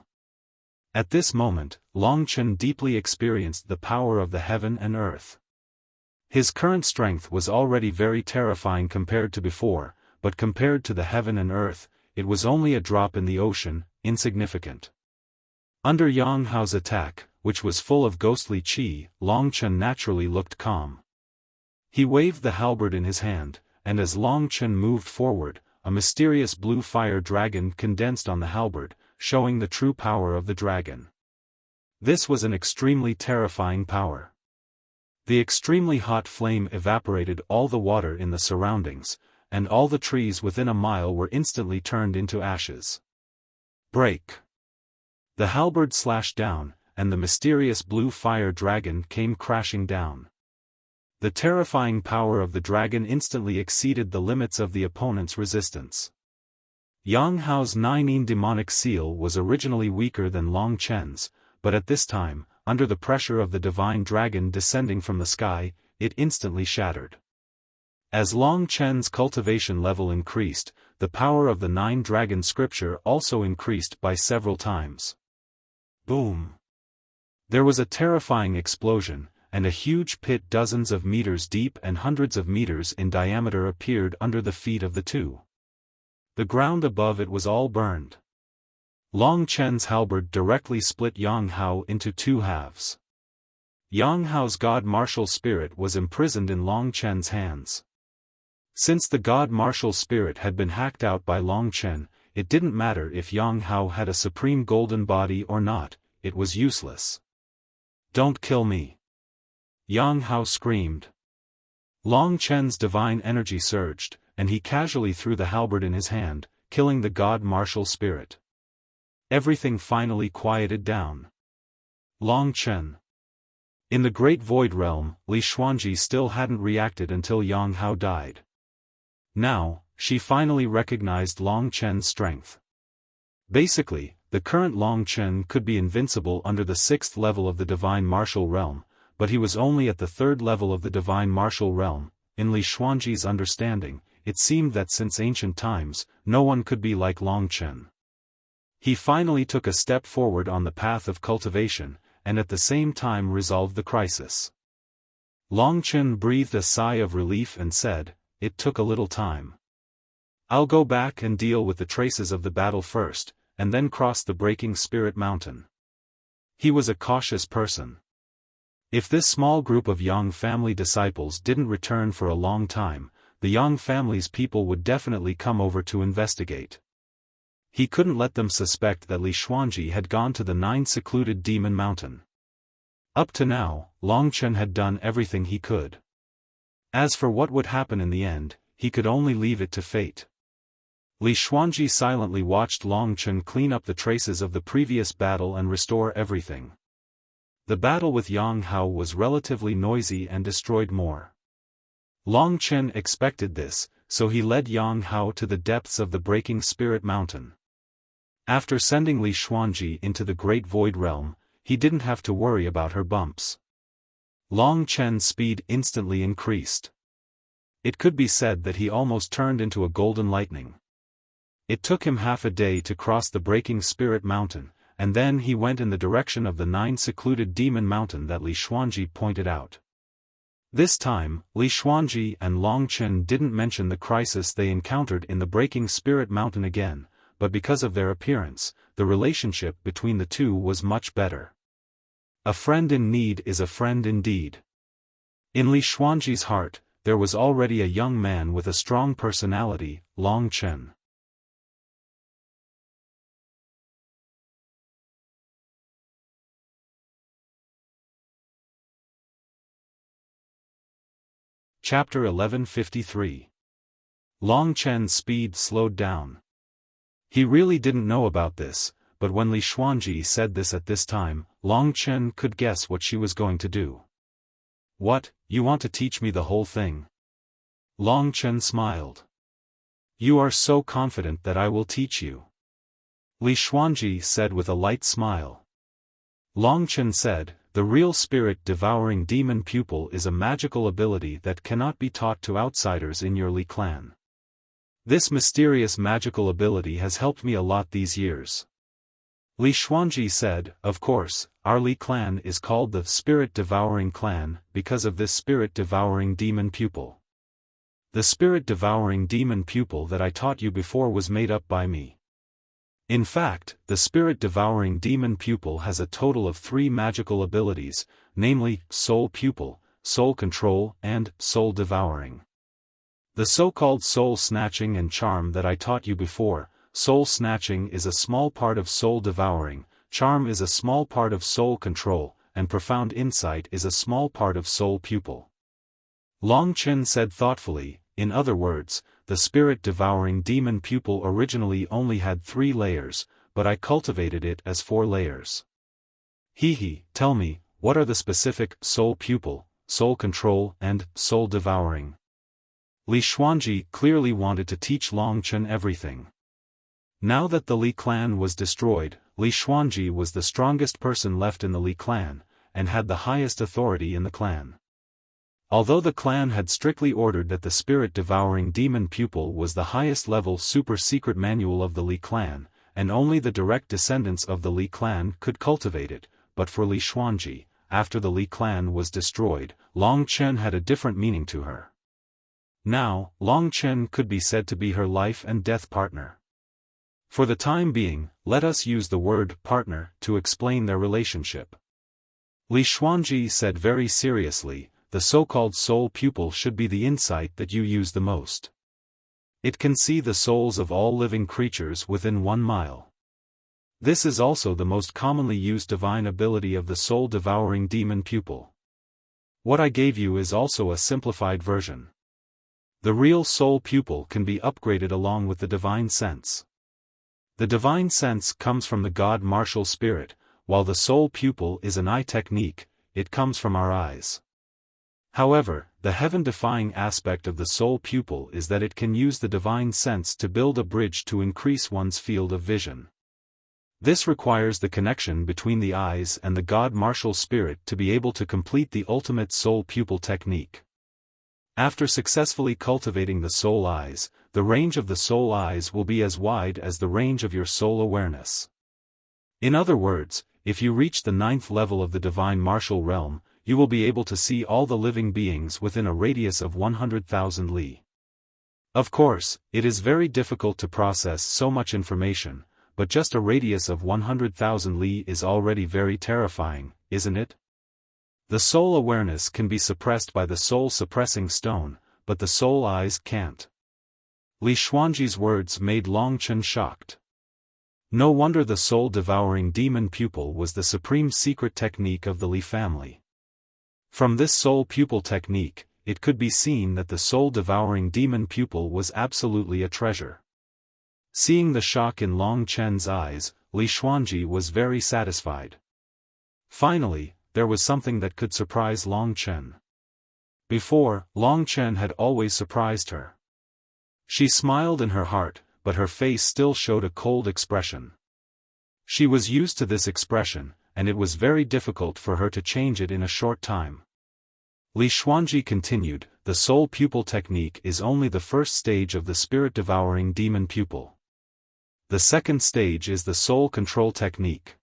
At this moment, Long Chen deeply experienced the power of the heaven and earth. His current strength was already very terrifying compared to before, but compared to the heaven and earth, it was only a drop in the ocean, insignificant. Under Yang Hao's attack, which was full of ghostly qi, Long Chen naturally looked calm. He waved the halberd in his hand, and as Long Chen moved forward, a mysterious blue fire dragon condensed on the halberd, showing the true power of the dragon. This was an extremely terrifying power. The extremely hot flame evaporated all the water in the surroundings, and all the trees within a mile were instantly turned into ashes. Break! The halberd slashed down, and the mysterious blue fire dragon came crashing down. The terrifying power of the dragon instantly exceeded the limits of the opponent's resistance. Yang Hao's 9 demonic seal was originally weaker than Long Chen's, but at this time, under the pressure of the divine dragon descending from the sky, it instantly shattered. As Long Chen's cultivation level increased, the power of the Nine Dragon scripture also increased by several times. Boom! There was a terrifying explosion, and a huge pit dozens of meters deep and hundreds of meters in diameter appeared under the feet of the two. The ground above it was all burned. Long Chen's halberd directly split Yang Hao into two halves. Yang Hao's god martial spirit was imprisoned in Long Chen's hands. Since the god martial spirit had been hacked out by Long Chen, it didn't matter if Yang Hao had a supreme golden body or not, it was useless. "Don't kill me!" Yang Hao screamed. Long Chen's divine energy surged, and he casually threw the halberd in his hand, killing the god martial spirit. Everything finally quieted down. Long Chen. In the Great Void Realm, Li Xuanji still hadn't reacted until Yang Hao died. Now, she finally recognized Long Chen's strength. Basically, the current Long Chen could be invincible under the 6th level of the Divine Martial Realm, but he was only at the 3rd level of the Divine Martial Realm. In Li Xuanji's understanding, it seemed that since ancient times, no one could be like Long Chen. He finally took a step forward on the path of cultivation, and at the same time resolved the crisis. Long Chen breathed a sigh of relief and said, "It took a little time. I'll go back and deal with the traces of the battle first, and then cross the Breaking Spirit Mountain." He was a cautious person. If this small group of Yang family disciples didn't return for a long time, the Yang family's people would definitely come over to investigate. He couldn't let them suspect that Li Xuanji had gone to the 9 secluded demon mountain. Up to now, Long Chen had done everything he could. As for what would happen in the end, he could only leave it to fate. Li Xuanji silently watched Long Chen clean up the traces of the previous battle and restore everything. The battle with Yang Hao was relatively noisy and destroyed more. Long Chen expected this, so he led Yang Hao to the depths of the Breaking Spirit Mountain. After sending Li Xuanji into the Great Void Realm, he didn't have to worry about her bumps. Long Chen's speed instantly increased. It could be said that he almost turned into a golden lightning. It took him half a day to cross the Breaking Spirit Mountain, and then he went in the direction of the 9 secluded demon mountain that Li Xuanji pointed out. This time, Li Xuanji and Long Chen didn't mention the crisis they encountered in the Breaking Spirit Mountain again, but because of their appearance, the relationship between the two was much better. A friend in need is a friend indeed. In Li Xuanji's heart, there was already a young man with a strong personality, Long Chen. Chapter 1153. Long Chen's speed slowed down. He really didn't know about this, but when Li Xuanji said this at this time, Long Chen could guess what she was going to do. "What, you want to teach me the whole thing?" Long Chen smiled. "You are so confident that I will teach you," Li Xuanji said with a light smile. Long Chen said, "The real spirit-devouring demon pupil is a magical ability that cannot be taught to outsiders in your Li clan. This mysterious magical ability has helped me a lot these years." Li Xuanji said, "Of course, our Li clan is called the Spirit-Devouring Clan because of this spirit-devouring demon pupil. The spirit-devouring demon pupil that I taught you before was made up by me. In fact, the spirit-devouring demon pupil has a total of 3 magical abilities, namely, Soul Pupil, Soul Control and Soul Devouring. The so-called Soul Snatching and Charm that I taught you before, Soul Snatching is a small part of Soul Devouring, Charm is a small part of Soul Control, and Profound Insight is a small part of Soul Pupil." Long Chen said thoughtfully, "In other words, the spirit-devouring demon pupil originally only had 3 layers, but I cultivated it as 4 layers. Tell me, what are the specific Soul Pupil, Soul Control and Soul Devouring?" Li Xuanji clearly wanted to teach Long Chen everything. Now that the Li clan was destroyed, Li Xuanji was the strongest person left in the Li clan, and had the highest authority in the clan. Although the clan had strictly ordered that the spirit-devouring demon pupil was the highest-level super-secret manual of the Li clan, and only the direct descendants of the Li clan could cultivate it, but for Li Xuanji, after the Li clan was destroyed, Long Chen had a different meaning to her. Now, Long Chen could be said to be her life and death partner. For the time being, let us use the word partner to explain their relationship. Li Xuanji said very seriously, the so-called soul pupil should be the insight that you use the most. It can see the souls of all living creatures within 1 mile. This is also the most commonly used divine ability of the soul-devouring demon pupil. What I gave you is also a simplified version. The real soul pupil can be upgraded along with the divine sense. The divine sense comes from the God martial spirit, while the soul pupil is an eye technique, it comes from our eyes. However, the heaven-defying aspect of the soul pupil is that it can use the divine sense to build a bridge to increase one's field of vision. This requires the connection between the eyes and the God martial spirit to be able to complete the ultimate soul pupil technique. After successfully cultivating the soul eyes, the range of the soul eyes will be as wide as the range of your soul awareness. In other words, if you reach the 9th level of the divine martial realm, you will be able to see all the living beings within a radius of 100,000 li. Of course, it is very difficult to process so much information, but just a radius of 100,000 li is already very terrifying, isn't it? The soul awareness can be suppressed by the soul-suppressing stone, but the soul eyes can't. Li Xuanji's words made Long Chen shocked. No wonder the soul-devouring demon pupil was the supreme secret technique of the Li family. From this soul pupil technique, it could be seen that the soul-devouring demon pupil was absolutely a treasure. Seeing the shock in Long Chen's eyes, Li Xuanji was very satisfied. Finally, there was something that could surprise Long Chen. Before, Long Chen had always surprised her. She smiled in her heart, but her face still showed a cold expression. She was used to this expression, and it was very difficult for her to change it in a short time. Li Xuanji continued, the soul pupil technique is only the first stage of the spirit-devouring demon pupil. The second stage is the soul control technique.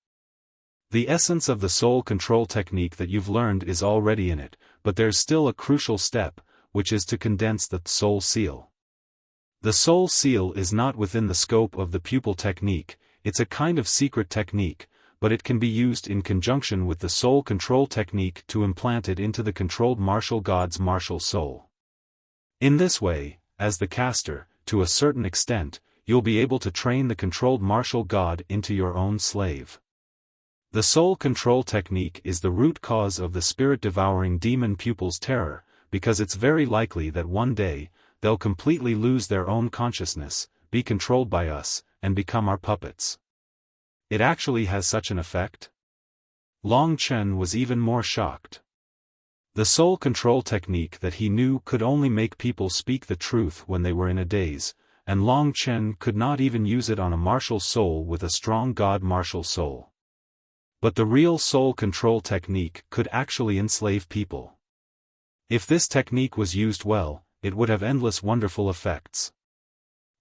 The essence of the soul control technique that you've learned is already in it, but there's still a crucial step, which is to condense the soul seal. The soul seal is not within the scope of the pupil technique, it's a kind of secret technique, but it can be used in conjunction with the soul control technique to implant it into the controlled martial god's martial soul. In this way, as the caster, to a certain extent, you'll be able to train the controlled martial god into your own slave. The soul control technique is the root cause of the spirit-devouring demon pupil's terror, because it's very likely that one day, they'll completely lose their own consciousness, be controlled by us, and become our puppets. It actually has such an effect? Long Chen was even more shocked. The soul control technique that he knew could only make people speak the truth when they were in a daze, and Long Chen could not even use it on a martial soul with a strong god martial soul. But the real soul control technique could actually enslave people. If this technique was used well, it would have endless wonderful effects.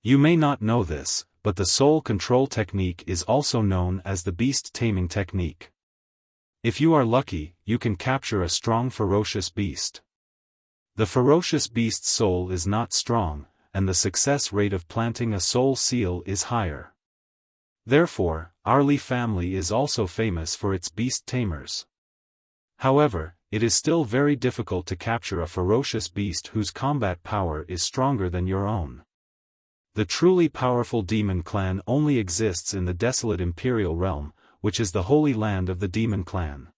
You may not know this, but the soul control technique is also known as the beast taming technique. If you are lucky, you can capture a strong ferocious beast. The ferocious beast's soul is not strong, and the success rate of planting a soul seal is higher. Therefore, our Li family is also famous for its beast tamers. However, it is still very difficult to capture a ferocious beast whose combat power is stronger than your own. The truly powerful demon clan only exists in the desolate imperial realm, which is the holy land of the demon clan.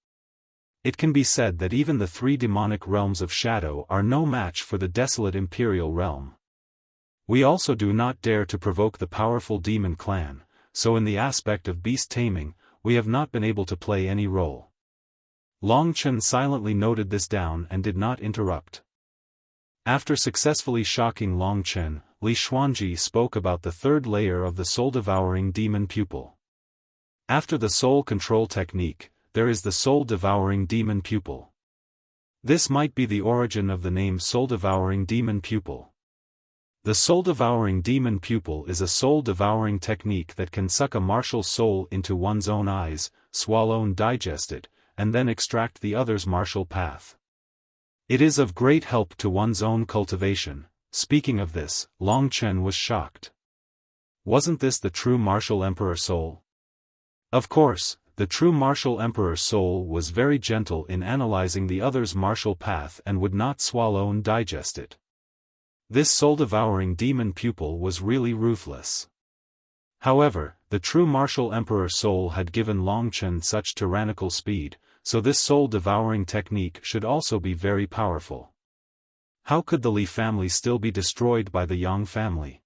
It can be said that even the 3 demonic realms of shadow are no match for the desolate imperial realm. We also do not dare to provoke the powerful demon clan, so in the aspect of beast taming, we have not been able to play any role. Long Chen silently noted this down and did not interrupt. After successfully shocking Long Chen, Li Xuanji spoke about the 3rd layer of the soul-devouring demon pupil. After the soul control technique, there is the soul-devouring demon pupil. This might be the origin of the name soul-devouring demon pupil. The soul-devouring demon pupil is a soul-devouring technique that can suck a martial soul into one's own eyes, swallow and digest it, and then extract the other's martial path. It is of great help to one's own cultivation. Speaking of this, Long Chen was shocked. Wasn't this the true martial emperor soul? Of course, the true martial emperor soul was very gentle in analyzing the other's martial path and would not swallow and digest it. This soul-devouring demon pupil was really ruthless. However, the true martial emperor soul had given Long Chen such tyrannical speed, so this soul-devouring technique should also be very powerful. How could the Li family still be destroyed by the Yang family?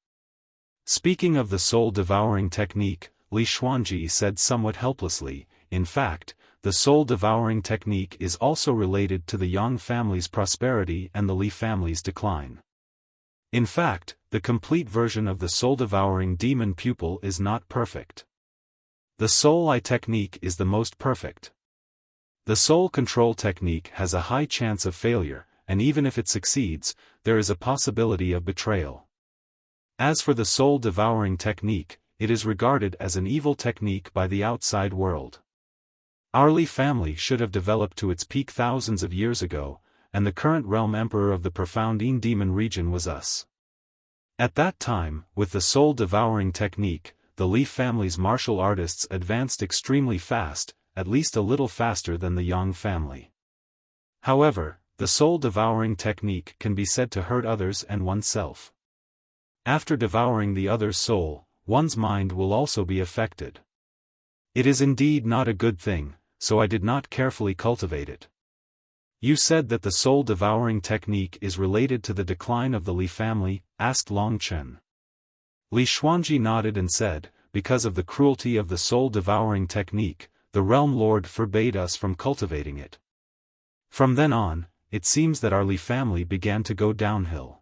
Speaking of the soul-devouring technique, Li Xuanji said somewhat helplessly, in fact, the soul-devouring technique is also related to the Yang family's prosperity and the Li family's decline. In fact, the complete version of the soul-devouring demon pupil is not perfect. The soul eye technique is the most perfect. The soul control technique has a high chance of failure, and even if it succeeds, there is a possibility of betrayal. As for the soul-devouring technique, it is regarded as an evil technique by the outside world. Our Li family should have developed to its peak thousands of years ago, and the current realm emperor of the profound Yin demon region was us. At that time, with the soul-devouring technique, the Li family's martial artists advanced extremely fast, at least a little faster than the Yang family. However, the soul-devouring technique can be said to hurt others and oneself. After devouring the other's soul, one's mind will also be affected. It is indeed not a good thing, so I did not carefully cultivate it. You said that the soul-devouring technique is related to the decline of the Li family, asked Long Chen. Li Xuanji nodded and said, because of the cruelty of the soul-devouring technique, the realm lord forbade us from cultivating it. From then on, it seems that our Li family began to go downhill.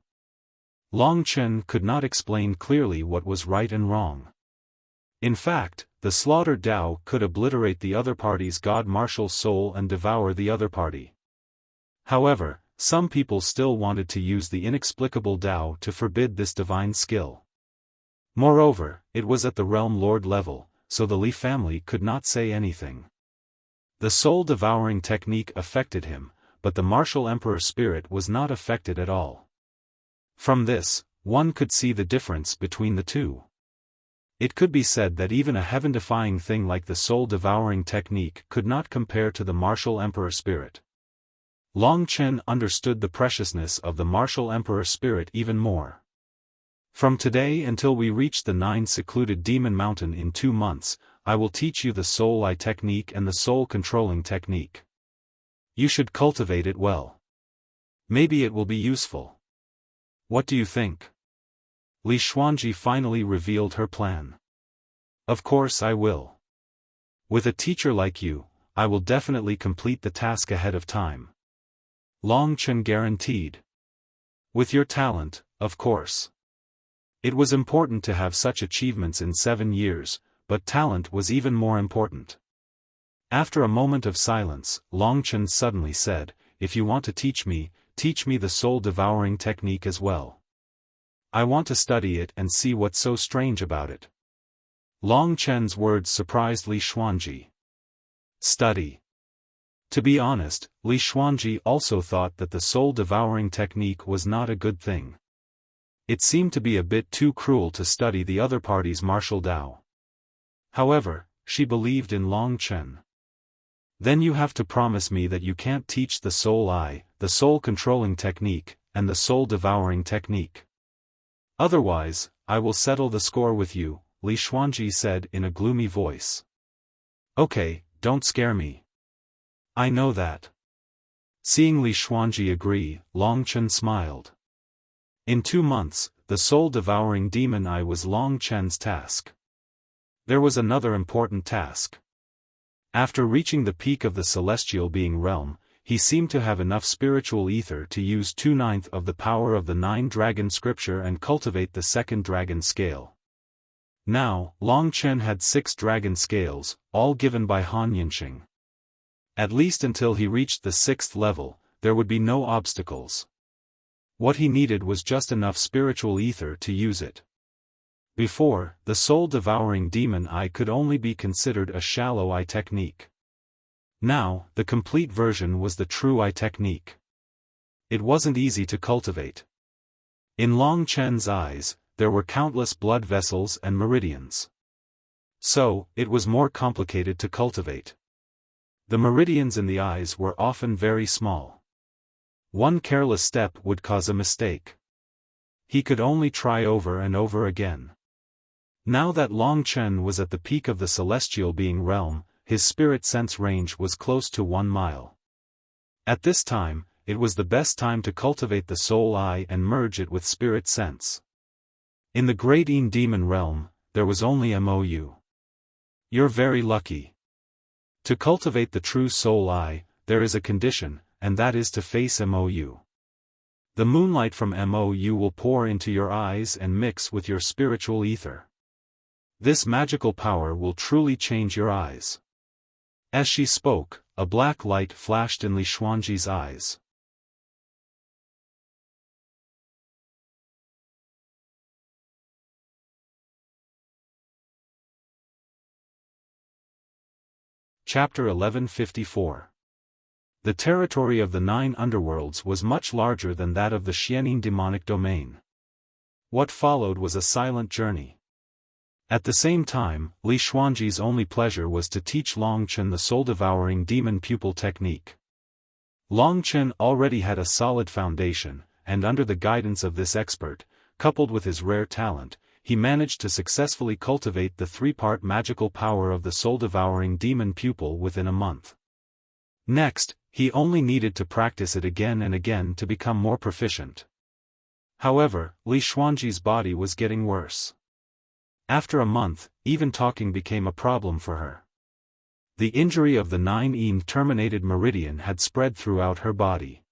Long Chen could not explain clearly what was right and wrong. In fact, the slaughtered Dao could obliterate the other party's god martial soul and devour the other party. However, some people still wanted to use the inexplicable Dao to forbid this divine skill. Moreover, it was at the realm lord level, so the Li family could not say anything. The soul-devouring technique affected him, but the martial emperor spirit was not affected at all. From this, one could see the difference between the two. It could be said that even a heaven-defying thing like the soul-devouring technique could not compare to the martial emperor spirit. Long Chen understood the preciousness of the martial emperor spirit even more. From today until we reach the 9 secluded demon mountain in 2 months, I will teach you the soul eye technique and the soul controlling technique. You should cultivate it well. Maybe it will be useful. What do you think? Li Xuanji finally revealed her plan. Of course I will. With a teacher like you, I will definitely complete the task ahead of time. Long Chen guaranteed. With your talent, of course. It was important to have such achievements in 7 years, but talent was even more important. After a moment of silence, Long Chen suddenly said, if you want to teach me the soul-devouring technique as well. I want to study it and see what's so strange about it. Long Chen's words surprised Li Xuanji. Study. To be honest, Li Xuanji also thought that the soul-devouring technique was not a good thing. It seemed to be a bit too cruel to study the other party's martial Dao. However, she believed in Long Chen. Then you have to promise me that you can't teach the soul eye, the soul-controlling technique, and the soul-devouring technique. Otherwise, I will settle the score with you, Li Xuanji said in a gloomy voice. Okay, don't scare me. I know that. Seeing Li Xuanji agree, Long Chen smiled. In 2 months, the soul-devouring demon eye was Long Chen's task. There was another important task. After reaching the peak of the celestial being realm, he seemed to have enough spiritual ether to use 2/9 of the power of the 9 dragon scripture and cultivate the 2nd dragon scale. Now, Long Chen had 6 dragon scales, all given by Han Yinxing. At least until he reached the 6th level, there would be no obstacles. What he needed was just enough spiritual ether to use it. Before, the soul-devouring demon eye could only be considered a shallow eye technique. Now, the complete version was the true eye technique. It wasn't easy to cultivate. In Long Chen's eyes, there were countless blood vessels and meridians. So, it was more complicated to cultivate. The meridians in the eyes were often very small. One careless step would cause a mistake. He could only try over and over again. Now that Long Chen was at the peak of the celestial being realm, his spirit sense range was close to 1 mile. At this time, it was the best time to cultivate the soul eye and merge it with spirit sense. In the great Yin demon realm, there was only MOU. You're very lucky. To cultivate the true soul eye, there is a condition, and that is to face MOU. The moonlight from MOU will pour into your eyes and mix with your spiritual ether. This magical power will truly change your eyes. As she spoke, a black light flashed in Li Xuanji's eyes. Chapter 1154. The territory of the 9 underworlds was much larger than that of the Xianin demonic domain. What followed was a silent journey. At the same time, Li Xuanji's only pleasure was to teach Long Chen the soul-devouring demon pupil technique. Long Chen already had a solid foundation, and under the guidance of this expert, coupled with his rare talent, he managed to successfully cultivate the 3-part magical power of the soul-devouring demon pupil within a month. Next, he only needed to practice it again and again to become more proficient. However, Li Xuanji's body was getting worse. After a month, even talking became a problem for her. The injury of the 9 Yin terminated meridian had spread throughout her body.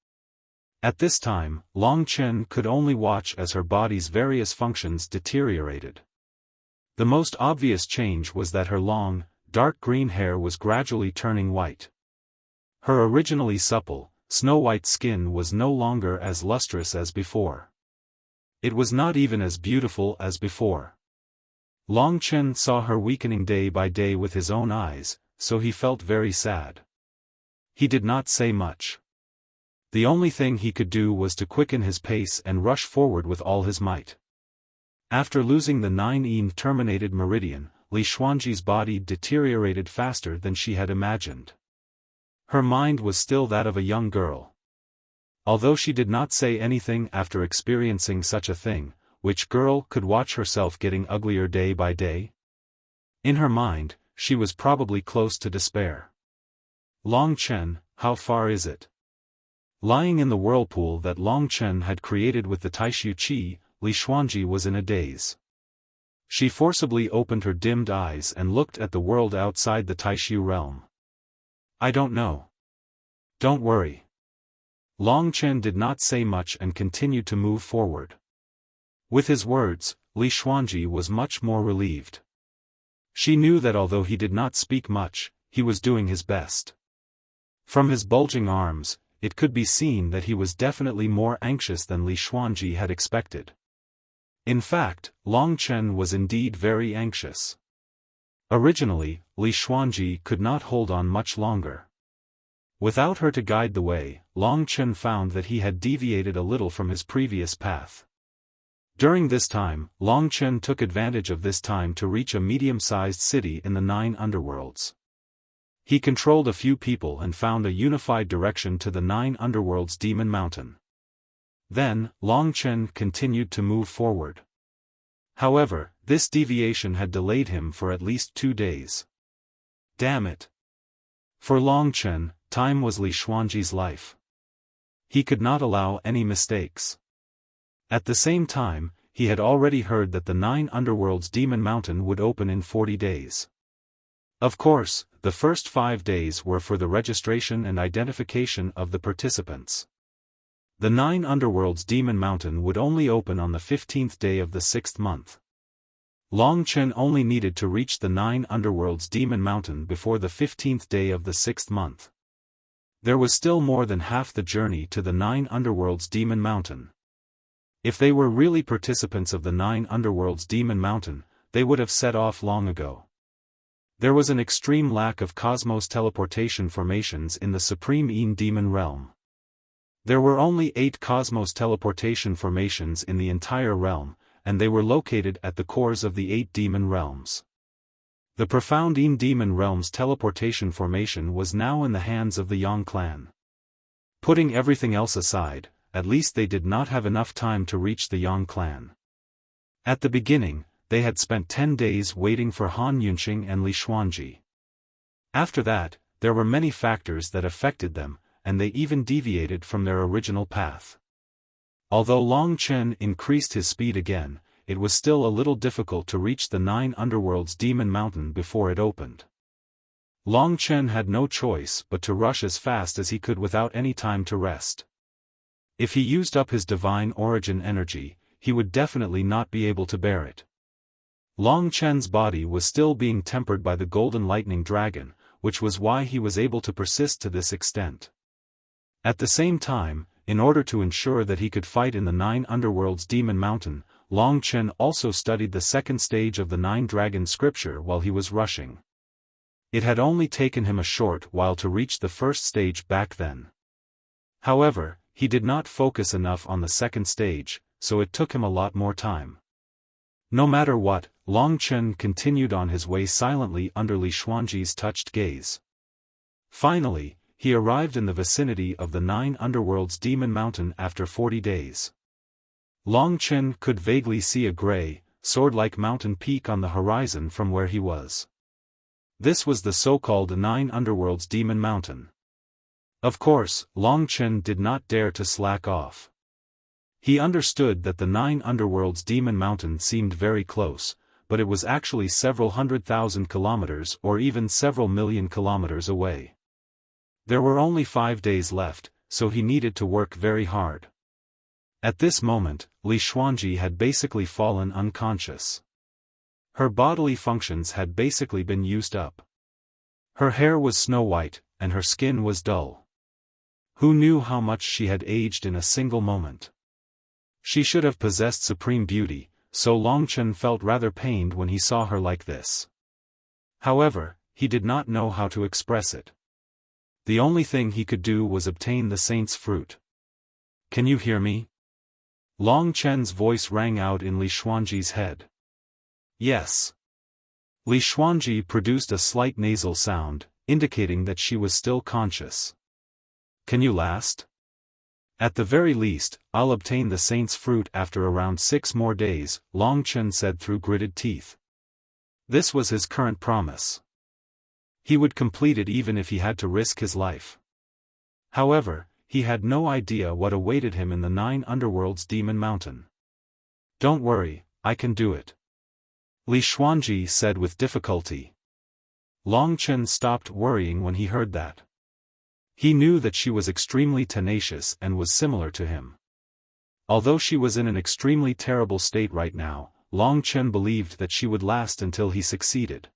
At this time, Long Chen could only watch as her body's various functions deteriorated. The most obvious change was that her long, dark green hair was gradually turning white. Her originally supple, snow-white skin was no longer as lustrous as before. It was not even as beautiful as before. Long Chen saw her weakening day by day with his own eyes, so he felt very sad. He did not say much. The only thing he could do was to quicken his pace and rush forward with all his might. After losing the 9 Yin terminated meridian, Li Xuanji's body deteriorated faster than she had imagined. Her mind was still that of a young girl. Although she did not say anything after experiencing such a thing, which girl could watch herself getting uglier day by day? In her mind, she was probably close to despair. Long Chen, how far is it? Lying in the whirlpool that Long Chen had created with the Taishu Qi, Li Xuanji was in a daze. She forcibly opened her dimmed eyes and looked at the world outside the Taishu realm. I don't know. Don't worry. Long Chen did not say much and continued to move forward. With his words, Li Xuanji was much more relieved. She knew that although he did not speak much, he was doing his best. From his bulging arms, it could be seen that he was definitely more anxious than Li Xuanji had expected. In fact, Long Chen was indeed very anxious. Originally, Li Xuanji could not hold on much longer. Without her to guide the way, Long Chen found that he had deviated a little from his previous path. During this time, Long Chen took advantage of this time to reach a medium-sized city in the 9 underworlds. He controlled a few people and found a unified direction to the 9 underworlds Demon Mountain. Then, Long Chen continued to move forward. However, this deviation had delayed him for at least 2 days. Damn it! For Long Chen, time was Li Xuanji's life. He could not allow any mistakes. At the same time, he had already heard that the 9 underworlds Demon Mountain would open in 40 days. Of course, the first 5 days were for the registration and identification of the participants. The 9 underworlds Demon Mountain would only open on the 15th day of the 6th month. Long Chen only needed to reach the 9 underworlds Demon Mountain before the 15th day of the 6th month. There was still more than half the journey to the 9 Underworlds Demon Mountain. If they were really participants of the 9 Underworlds Demon Mountain, they would have set off long ago. There was an extreme lack of cosmos teleportation formations in the Supreme Een Demon realm. There were only 8 cosmos teleportation formations in the entire realm, and they were located at the cores of the 8 demon realms. The profound Een Demon realm's teleportation formation was now in the hands of the Yang clan. Putting everything else aside, at least they did not have enough time to reach the Yang clan. At the beginning, they had spent 10 days waiting for Han Yunqing and Li Xuanji. After that, there were many factors that affected them, and they even deviated from their original path. Although Long Chen increased his speed again, it was still a little difficult to reach the 9 Underworlds Demon Mountain before it opened. Long Chen had no choice but to rush as fast as he could without any time to rest. If he used up his divine origin energy, he would definitely not be able to bear it. Long Chen's body was still being tempered by the Golden Lightning Dragon, which was why he was able to persist to this extent. At the same time, in order to ensure that he could fight in the 9 Underworlds Demon Mountain, Long Chen also studied the second stage of the 9 Dragon Scripture while he was rushing. It had only taken him a short while to reach the first stage back then. However, he did not focus enough on the second stage, so it took him a lot more time. No matter what, Long Chen continued on his way silently under Li Xuanji's touched gaze. Finally, he arrived in the vicinity of the 9 Underworlds Demon Mountain after 40 days. Long Chen could vaguely see a gray, sword-like mountain peak on the horizon from where he was. This was the so-called 9 Underworlds Demon Mountain. Of course, Long Chen did not dare to slack off. He understood that the 9 Underworlds Demon Mountain seemed very close, but it was actually several 100,000 kilometers or even several million kilometers away. There were only 5 days left, so he needed to work very hard. At this moment, Li Xuanji had basically fallen unconscious. Her bodily functions had basically been used up. Her hair was snow-white, and her skin was dull. Who knew how much she had aged in a single moment? She should have possessed supreme beauty, so Long Chen felt rather pained when he saw her like this. However, he did not know how to express it. The only thing he could do was obtain the saint's fruit. "Can you hear me?" Long Chen's voice rang out in Li Xuanji's head. "Yes." Li Xuanji produced a slight nasal sound, indicating that she was still conscious. "Can you last?" "At the very least, I'll obtain the saint's fruit after around 6 more days," Long Chen said through gritted teeth. This was his current promise. He would complete it even if he had to risk his life. However, he had no idea what awaited him in the 9 Underworlds Demon Mountain. "Don't worry, I can do it," Li Xuanji said with difficulty. Long Chen stopped worrying when he heard that. He knew that she was extremely tenacious and was similar to him. Although she was in an extremely terrible state right now, Long Chen believed that she would last until he succeeded.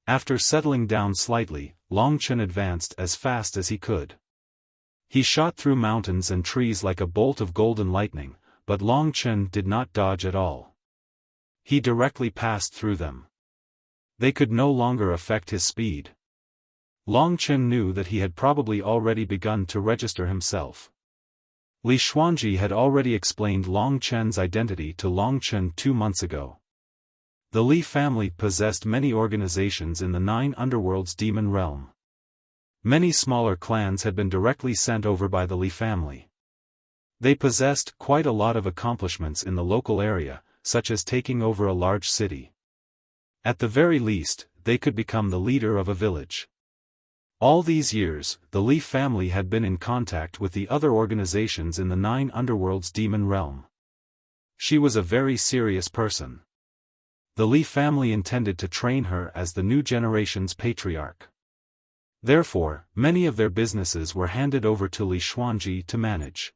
After settling down slightly, Long Chen advanced as fast as he could. He shot through mountains and trees like a bolt of golden lightning, but Long Chen did not dodge at all. He directly passed through them. They could no longer affect his speed. Long Chen knew that he had probably already begun to register himself. Li Xuanji had already explained Long Chen's identity to Long Chen 2 months ago. The Li family possessed many organizations in the 9 Underworlds Demon realm. Many smaller clans had been directly sent over by the Li family. They possessed quite a lot of accomplishments in the local area, such as taking over a large city. At the very least, they could become the leader of a village. All these years, the Li family had been in contact with the other organizations in the 9 Underworlds Demon realm. She was a very serious person. The Li family intended to train her as the new generation's patriarch. Therefore, many of their businesses were handed over to Li Xuanji to manage.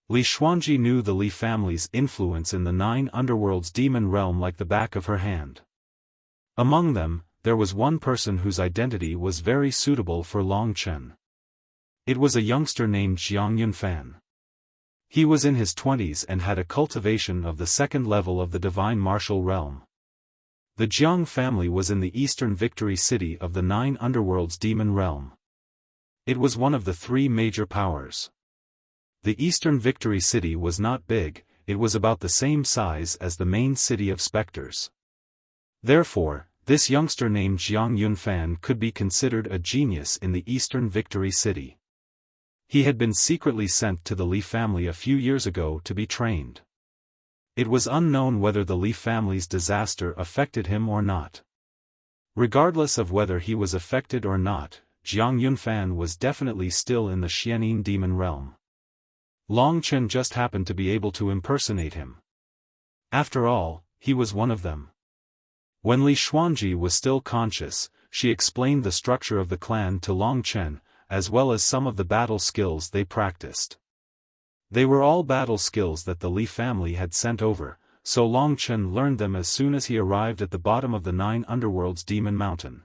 Li Xuanji knew the Li family's influence in the 9 Underworlds Demon realm like the back of her hand. Among them, there was one person whose identity was very suitable for Long Chen. It was a youngster named Jiang Yunfan. He was in his 20s and had a cultivation of the second level of the divine martial realm. The Jiang family was in the eastern victory city of the 9 underworlds demon realm. It was one of the 3 major powers. The eastern victory city was not big, it was about the same size as the main city of specters. Therefore, this youngster named Jiang Yunfan could be considered a genius in the eastern victory city. He had been secretly sent to the Li family a few years ago to be trained. It was unknown whether the Li family's disaster affected him or not. Regardless of whether he was affected or not, Jiang Yunfan was definitely still in the Xianin demon realm. Long Chen just happened to be able to impersonate him. After all, he was one of them. When Li Xuanji was still conscious, she explained the structure of the clan to Long Chen, as well as some of the battle skills they practiced. They were all battle skills that the Li family had sent over, so Long Chen learned them as soon as he arrived at the bottom of the 9 underworlds demon mountain.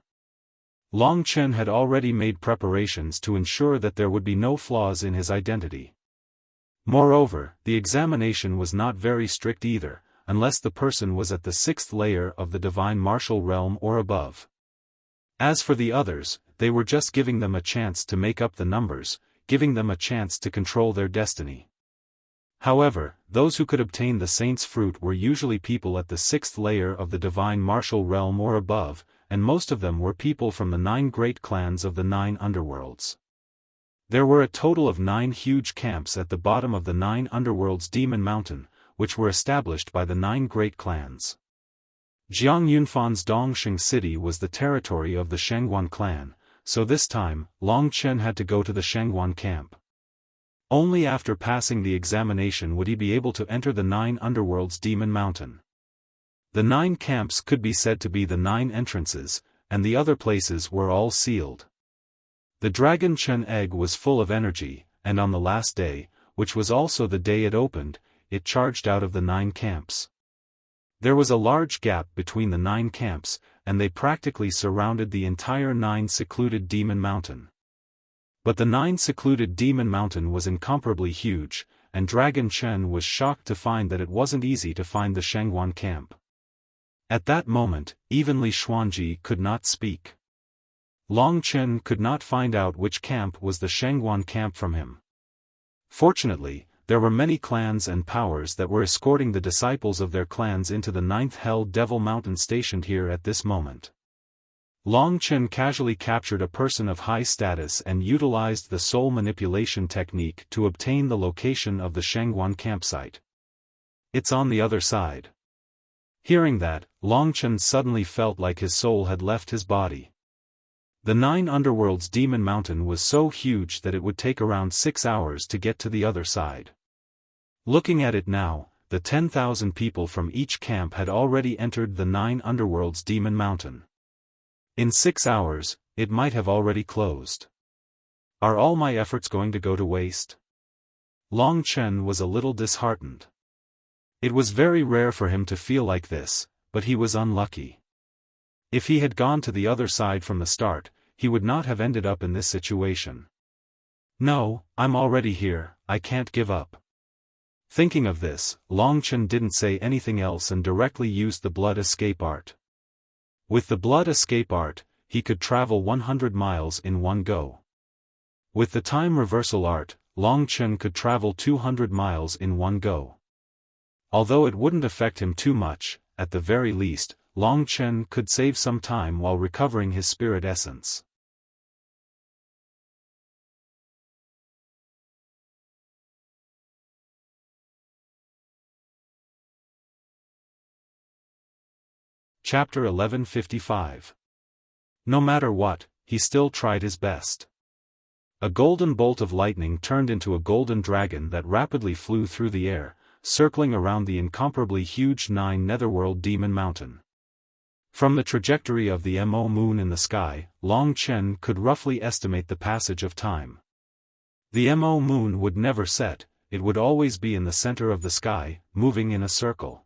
Long Chen had already made preparations to ensure that there would be no flaws in his identity. Moreover, the examination was not very strict either, unless the person was at the 6th layer of the divine martial realm or above. As for the others, they were just giving them a chance to make up the numbers, giving them a chance to control their destiny. However, those who could obtain the saint's fruit were usually people at the 6th layer of the divine martial realm or above, and most of them were people from the 9 great clans of the 9 underworlds. There were a total of 9 huge camps at the bottom of the 9 underworlds demon mountain, which were established by the 9 great clans. Jiang Yunfan's Dongxing city was the territory of the Shangguan clan, so this time, Long Chen had to go to the Shangguan camp. Only after passing the examination would he be able to enter the 9 underworlds demon mountain. The 9 camps could be said to be the 9 entrances, and the other places were all sealed. The Dragon Chen egg was full of energy, and on the last day, which was also the day it opened, it charged out of the 9 camps. There was a large gap between the 9 camps, and they practically surrounded the entire 9 secluded demon mountain. But the 9 secluded demon mountain was incomparably huge, and Dragon Chen was shocked to find that it wasn't easy to find the Shangguan camp. At that moment, even Li Xuanji could not speak. Long Chen could not find out which camp was the Shangguan camp from him. Fortunately, there were many clans and powers that were escorting the disciples of their clans into the 9th Hell Devil Mountain stationed here at this moment. Long Chen casually captured a person of high status and utilized the soul manipulation technique to obtain the location of the Shangguan campsite. It's on the other side. Hearing that, Long Chen suddenly felt like his soul had left his body. The 9 underworlds demon mountain was so huge that it would take around 6 hours to get to the other side. Looking at it now, the 10,000 people from each camp had already entered the 9 underworlds demon mountain. In 6 hours, it might have already closed. Are all my efforts going to go to waste? Long Chen was a little disheartened. It was very rare for him to feel like this, but he was unlucky. If he had gone to the other side from the start, he would not have ended up in this situation. No, I'm already here, I can't give up. Thinking of this, Long Chen didn't say anything else and directly used the blood escape art. With the blood escape art, he could travel 100 miles in one go. With the time reversal art, Long Chen could travel 200 miles in one go. Although it wouldn't affect him too much, at the very least, Long Chen could save some time while recovering his spirit essence. Chapter 1155. No matter what, he still tried his best. A golden bolt of lightning turned into a golden dragon that rapidly flew through the air, circling around the incomparably huge 9 netherworld demon mountain. From the trajectory of the Mo moon in the sky, Long Chen could roughly estimate the passage of time. The Mo moon would never set, it would always be in the center of the sky, moving in a circle.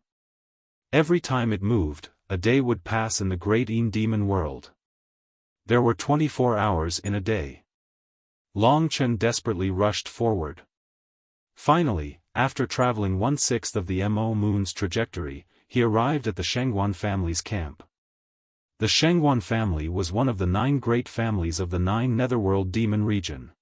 Every time it moved, a day would pass in the great demon world. There were 24 hours in a day. Long Chen desperately rushed forward. Finally, after traveling 1/6 of the Moon's trajectory, he arrived at the Shengguan family's camp. The Shengguan family was one of the 9 great families of the 9 Netherworld Demon region.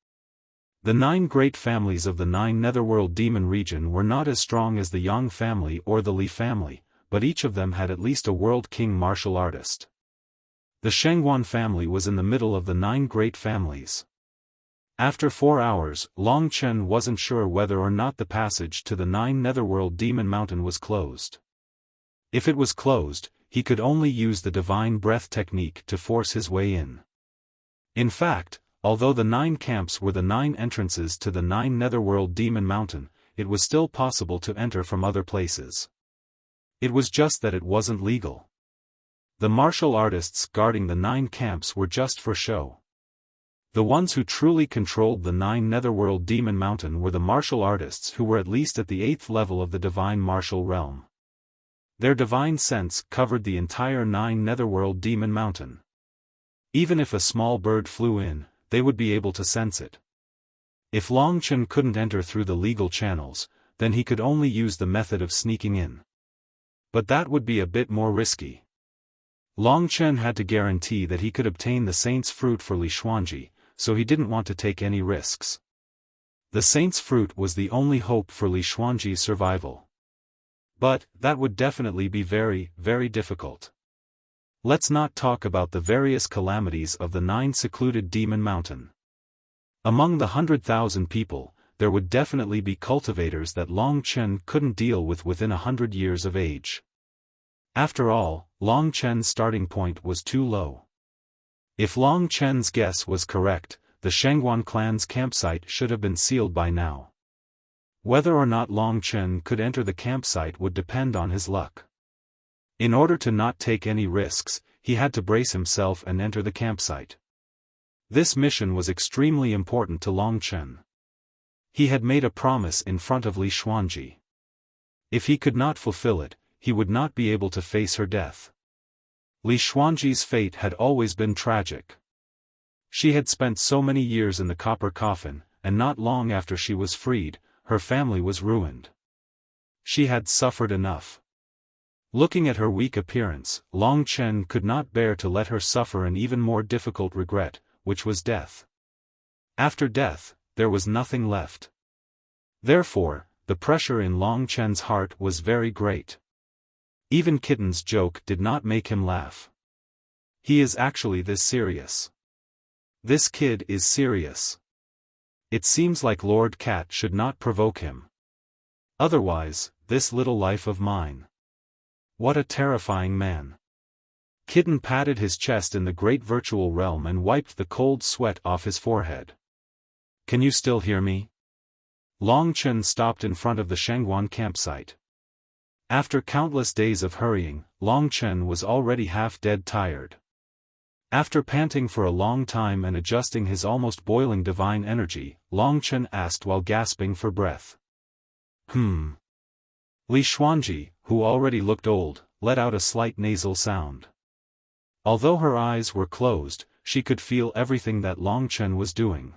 The 9 great families of the 9 Netherworld Demon region were not as strong as the Yang family or the Li family, but each of them had at least a World King martial artist. The Shengguan family was in the middle of the 9 great families. After 4 hours, Long Chen wasn't sure whether or not the passage to the 9 Netherworld Demon Mountain was closed. If it was closed, he could only use the divine breath technique to force his way in. In fact, although the 9 camps were the 9 entrances to the 9 Netherworld Demon Mountain, it was still possible to enter from other places. It was just that it wasn't legal. The martial artists guarding the 9 camps were just for show. The ones who truly controlled the 9 Netherworld Demon Mountain were the martial artists who were at least at the 8th level of the divine martial realm. Their divine sense covered the entire 9 Netherworld Demon Mountain. Even if a small bird flew in, they would be able to sense it. If Long Chen couldn't enter through the legal channels, then he could only use the method of sneaking in. But that would be a bit more risky. Long Chen had to guarantee that he could obtain the Saint's Fruit for Li Xuanji, so he didn't want to take any risks. The Saint's Fruit was the only hope for Li Xuanji's survival. But, that would definitely be very, very difficult. Let's not talk about the various calamities of the 9 secluded Demon Mountain. Among the 100,000 people, there would definitely be cultivators that Long Chen couldn't deal with within 100 years of age. After all, Long Chen's starting point was too low. If Long Chen's guess was correct, the Shengguan clan's campsite should have been sealed by now. Whether or not Long Chen could enter the campsite would depend on his luck. In order to not take any risks, he had to brace himself and enter the campsite. This mission was extremely important to Long Chen. He had made a promise in front of Li Xuanji. If he could not fulfill it, he would not be able to face her death. Li Xuanji's fate had always been tragic. She had spent so many years in the copper coffin, and not long after she was freed, her family was ruined. She had suffered enough. Looking at her weak appearance, Long Chen could not bear to let her suffer an even more difficult regret, which was death. After death, there was nothing left. Therefore, the pressure in Long Chen's heart was very great. Even Kitten's joke did not make him laugh. He is actually this serious. This kid is serious. It seems like Lord Cat should not provoke him. Otherwise, this little life of mine. What a terrifying man. Kitten patted his chest in the great virtual realm and wiped the cold sweat off his forehead. Can you still hear me? Long Chen stopped in front of the Shengguan campsite. After countless days of hurrying, Long Chen was already half-dead tired. After panting for a long time and adjusting his almost boiling divine energy, Long Chen asked while gasping for breath. Li Xuanji, who already looked old, let out a slight nasal sound. Although her eyes were closed, she could feel everything that Long Chen was doing.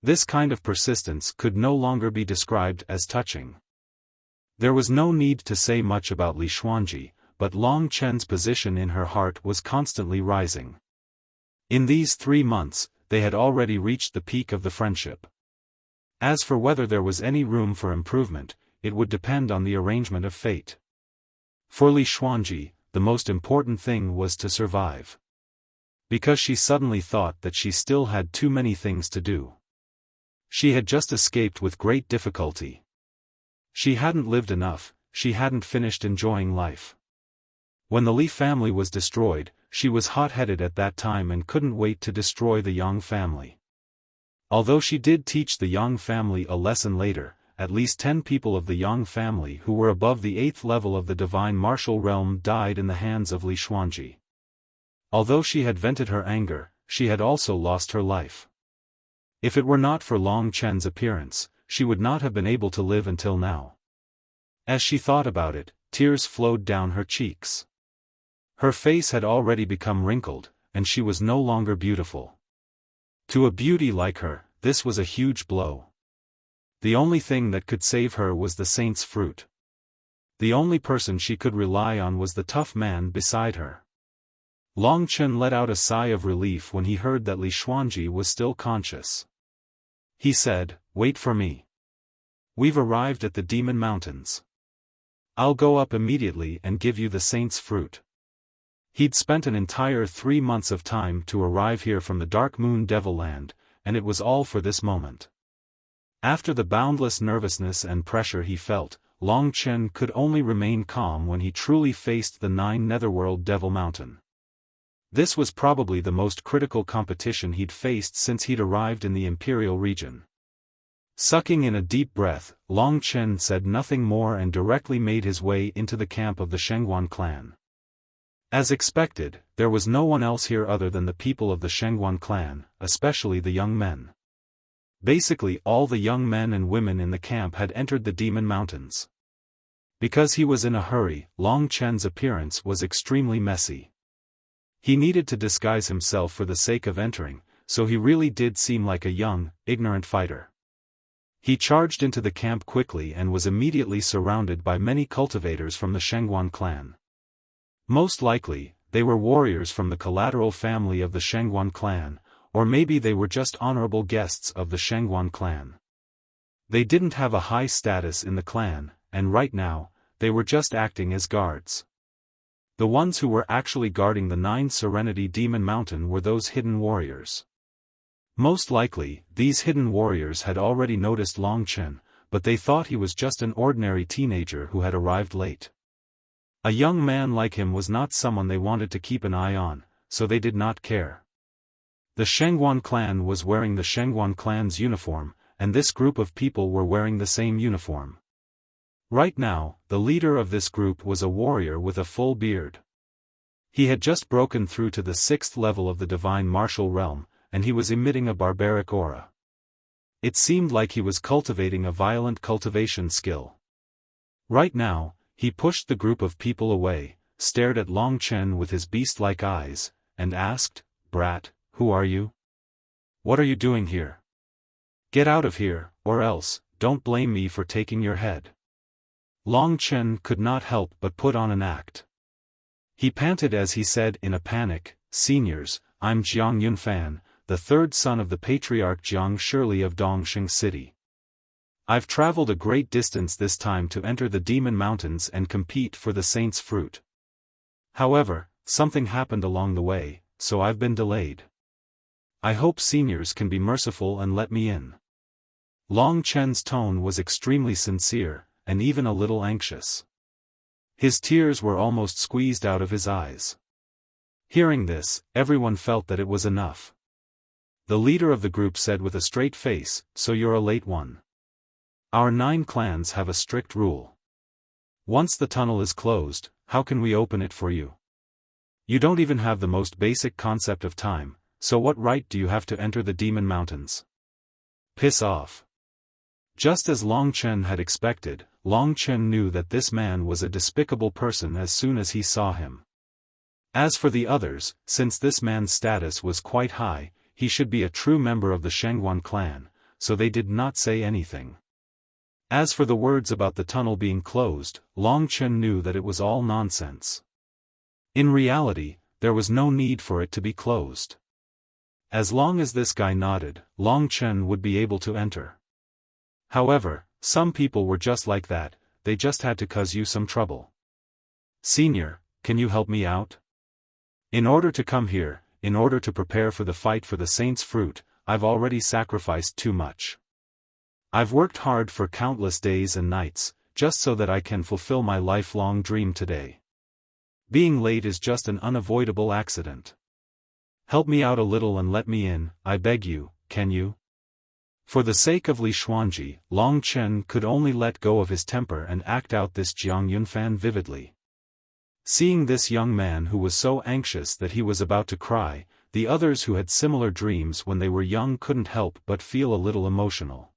This kind of persistence could no longer be described as touching. There was no need to say much about Li Xuanji, but Long Chen's position in her heart was constantly rising. In these 3 months, they had already reached the peak of the friendship. As for whether there was any room for improvement, it would depend on the arrangement of fate. For Li Xuanji, the most important thing was to survive. Because she suddenly thought that she still had too many things to do. She had just escaped with great difficulty. She hadn't lived enough, she hadn't finished enjoying life. When the Li family was destroyed, she was hot-headed at that time and couldn't wait to destroy the Yang family. Although she did teach the Yang family a lesson later, at least 10 people of the Yang family who were above the 8th level of the divine martial realm died in the hands of Li Xuanji. Although she had vented her anger, she had also lost her life. If it were not for Long Chen's appearance, she would not have been able to live until now. As she thought about it, tears flowed down her cheeks. Her face had already become wrinkled, and she was no longer beautiful. To a beauty like her, this was a huge blow. The only thing that could save her was the saint's fruit. The only person she could rely on was the tough man beside her. Long Chen let out a sigh of relief when he heard that Li Xuanji was still conscious. He said, "Wait for me. We've arrived at the Demon Mountains. I'll go up immediately and give you the saint's fruit." He'd spent an entire 3 months of time to arrive here from the Dark Moon Devil Land, and it was all for this moment. After the boundless nervousness and pressure he felt, Long Chen could only remain calm when he truly faced the 9 Netherworld Devil Mountain. This was probably the most critical competition he'd faced since he'd arrived in the Imperial region. Sucking in a deep breath, Long Chen said nothing more and directly made his way into the camp of the Shengguan clan. As expected, there was no one else here other than the people of the Shengguan clan, especially the young men. Basically all the young men and women in the camp had entered the Demon Mountains. Because he was in a hurry, Long Chen's appearance was extremely messy. He needed to disguise himself for the sake of entering, so he really did seem like a young, ignorant fighter. He charged into the camp quickly and was immediately surrounded by many cultivators from the Shengguan clan. Most likely, they were warriors from the collateral family of the Shengguan clan, or maybe they were just honorable guests of the Shengguan clan. They didn't have a high status in the clan, and right now, they were just acting as guards. The ones who were actually guarding the 9 Serenity Demon Mountain were those hidden warriors. Most likely, these hidden warriors had already noticed Long Chen, but they thought he was just an ordinary teenager who had arrived late. A young man like him was not someone they wanted to keep an eye on, so they did not care. The Shengguan clan was wearing the Shengguan clan's uniform, and this group of people were wearing the same uniform. Right now, the leader of this group was a warrior with a full beard. He had just broken through to the 6th level of the Divine Martial Realm, and he was emitting a barbaric aura. It seemed like he was cultivating a violent cultivation skill. Right now, he pushed the group of people away, stared at Long Chen with his beast-like eyes, and asked, "Brat, who are you? What are you doing here? Get out of here, or else, don't blame me for taking your head." Long Chen could not help but put on an act. He panted as he said in a panic, "Seniors, I'm Jiang Yunfan, the 3rd son of the Patriarch Jiang Shirley of Dongxing City. I've traveled a great distance this time to enter the Demon Mountains and compete for the Saint's Fruit. However, something happened along the way, so I've been delayed. I hope seniors can be merciful and let me in." Long Chen's tone was extremely sincere, and even a little anxious. His tears were almost squeezed out of his eyes. Hearing this, everyone felt that it was enough. The leader of the group said with a straight face, "So you're a late one. Our 9 clans have a strict rule. Once the tunnel is closed, how can we open it for you? You don't even have the most basic concept of time, so what right do you have to enter the Demon Mountains? Piss off." Just as Long Chen had expected, Long Chen knew that this man was a despicable person as soon as he saw him. As for the others, since this man's status was quite high, he should be a true member of the Shengguan clan, so they did not say anything. As for the words about the tunnel being closed, Long Chen knew that it was all nonsense. In reality, there was no need for it to be closed. As long as this guy nodded, Long Chen would be able to enter. However, some people were just like that, they just had to cause you some trouble. "Senior, can you help me out? In order to come here, in order to prepare for the fight for the Saint's Fruit, I've already sacrificed too much. I've worked hard for countless days and nights, just so that I can fulfill my lifelong dream today. Being late is just an unavoidable accident. Help me out a little and let me in, I beg you, can you?" For the sake of Li Xuanji, Long Chen could only let go of his temper and act out this Jiang Yunfan vividly. Seeing this young man who was so anxious that he was about to cry, the others who had similar dreams when they were young couldn't help but feel a little emotional.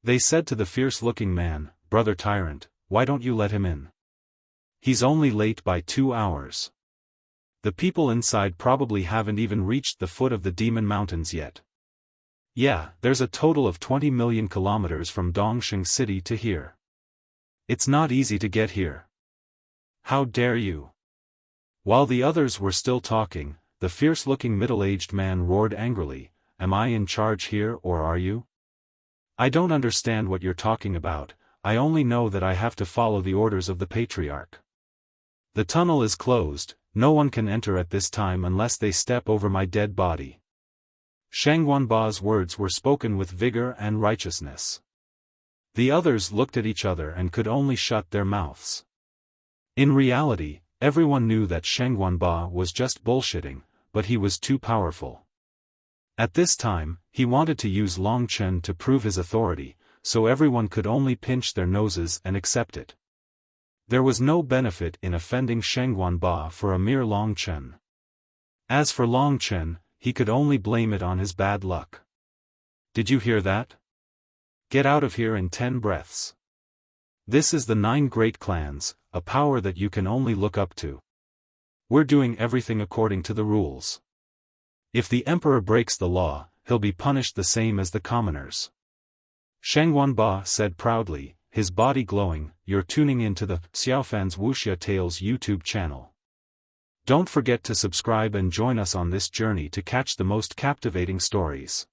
They said to the fierce-looking man, "Brother Tyrant, why don't you let him in? He's only late by 2 hours. The people inside probably haven't even reached the foot of the Demon Mountains yet. Yeah, there's a total of 20 million kilometers from Dongxing City to here. It's not easy to get here. How dare you? While the others were still talking, the fierce-looking middle-aged man roared angrily, "Am I in charge here or are you? I don't understand what you're talking about, I only know that I have to follow the orders of the Patriarch. The tunnel is closed, no one can enter at this time unless they step over my dead body." Shangguanba's words were spoken with vigor and righteousness. The others looked at each other and could only shut their mouths. In reality, everyone knew that Shangguanba was just bullshitting, but he was too powerful. At this time, he wanted to use Long Chen to prove his authority, so everyone could only pinch their noses and accept it. There was no benefit in offending Shangguanba for a mere Long Chen. As for Long Chen, he could only blame it on his bad luck. Did you hear that? Get out of here in 10 breaths. This is the 9 great clans, a power that you can only look up to. We're doing everything according to the rules. If the emperor breaks the law, he'll be punished the same as the commoners. Shangguanba said proudly, his body glowing. You're tuning into the Xiaofan's Wuxia Tales YouTube channel. Don't forget to subscribe and join us on this journey to catch the most captivating stories.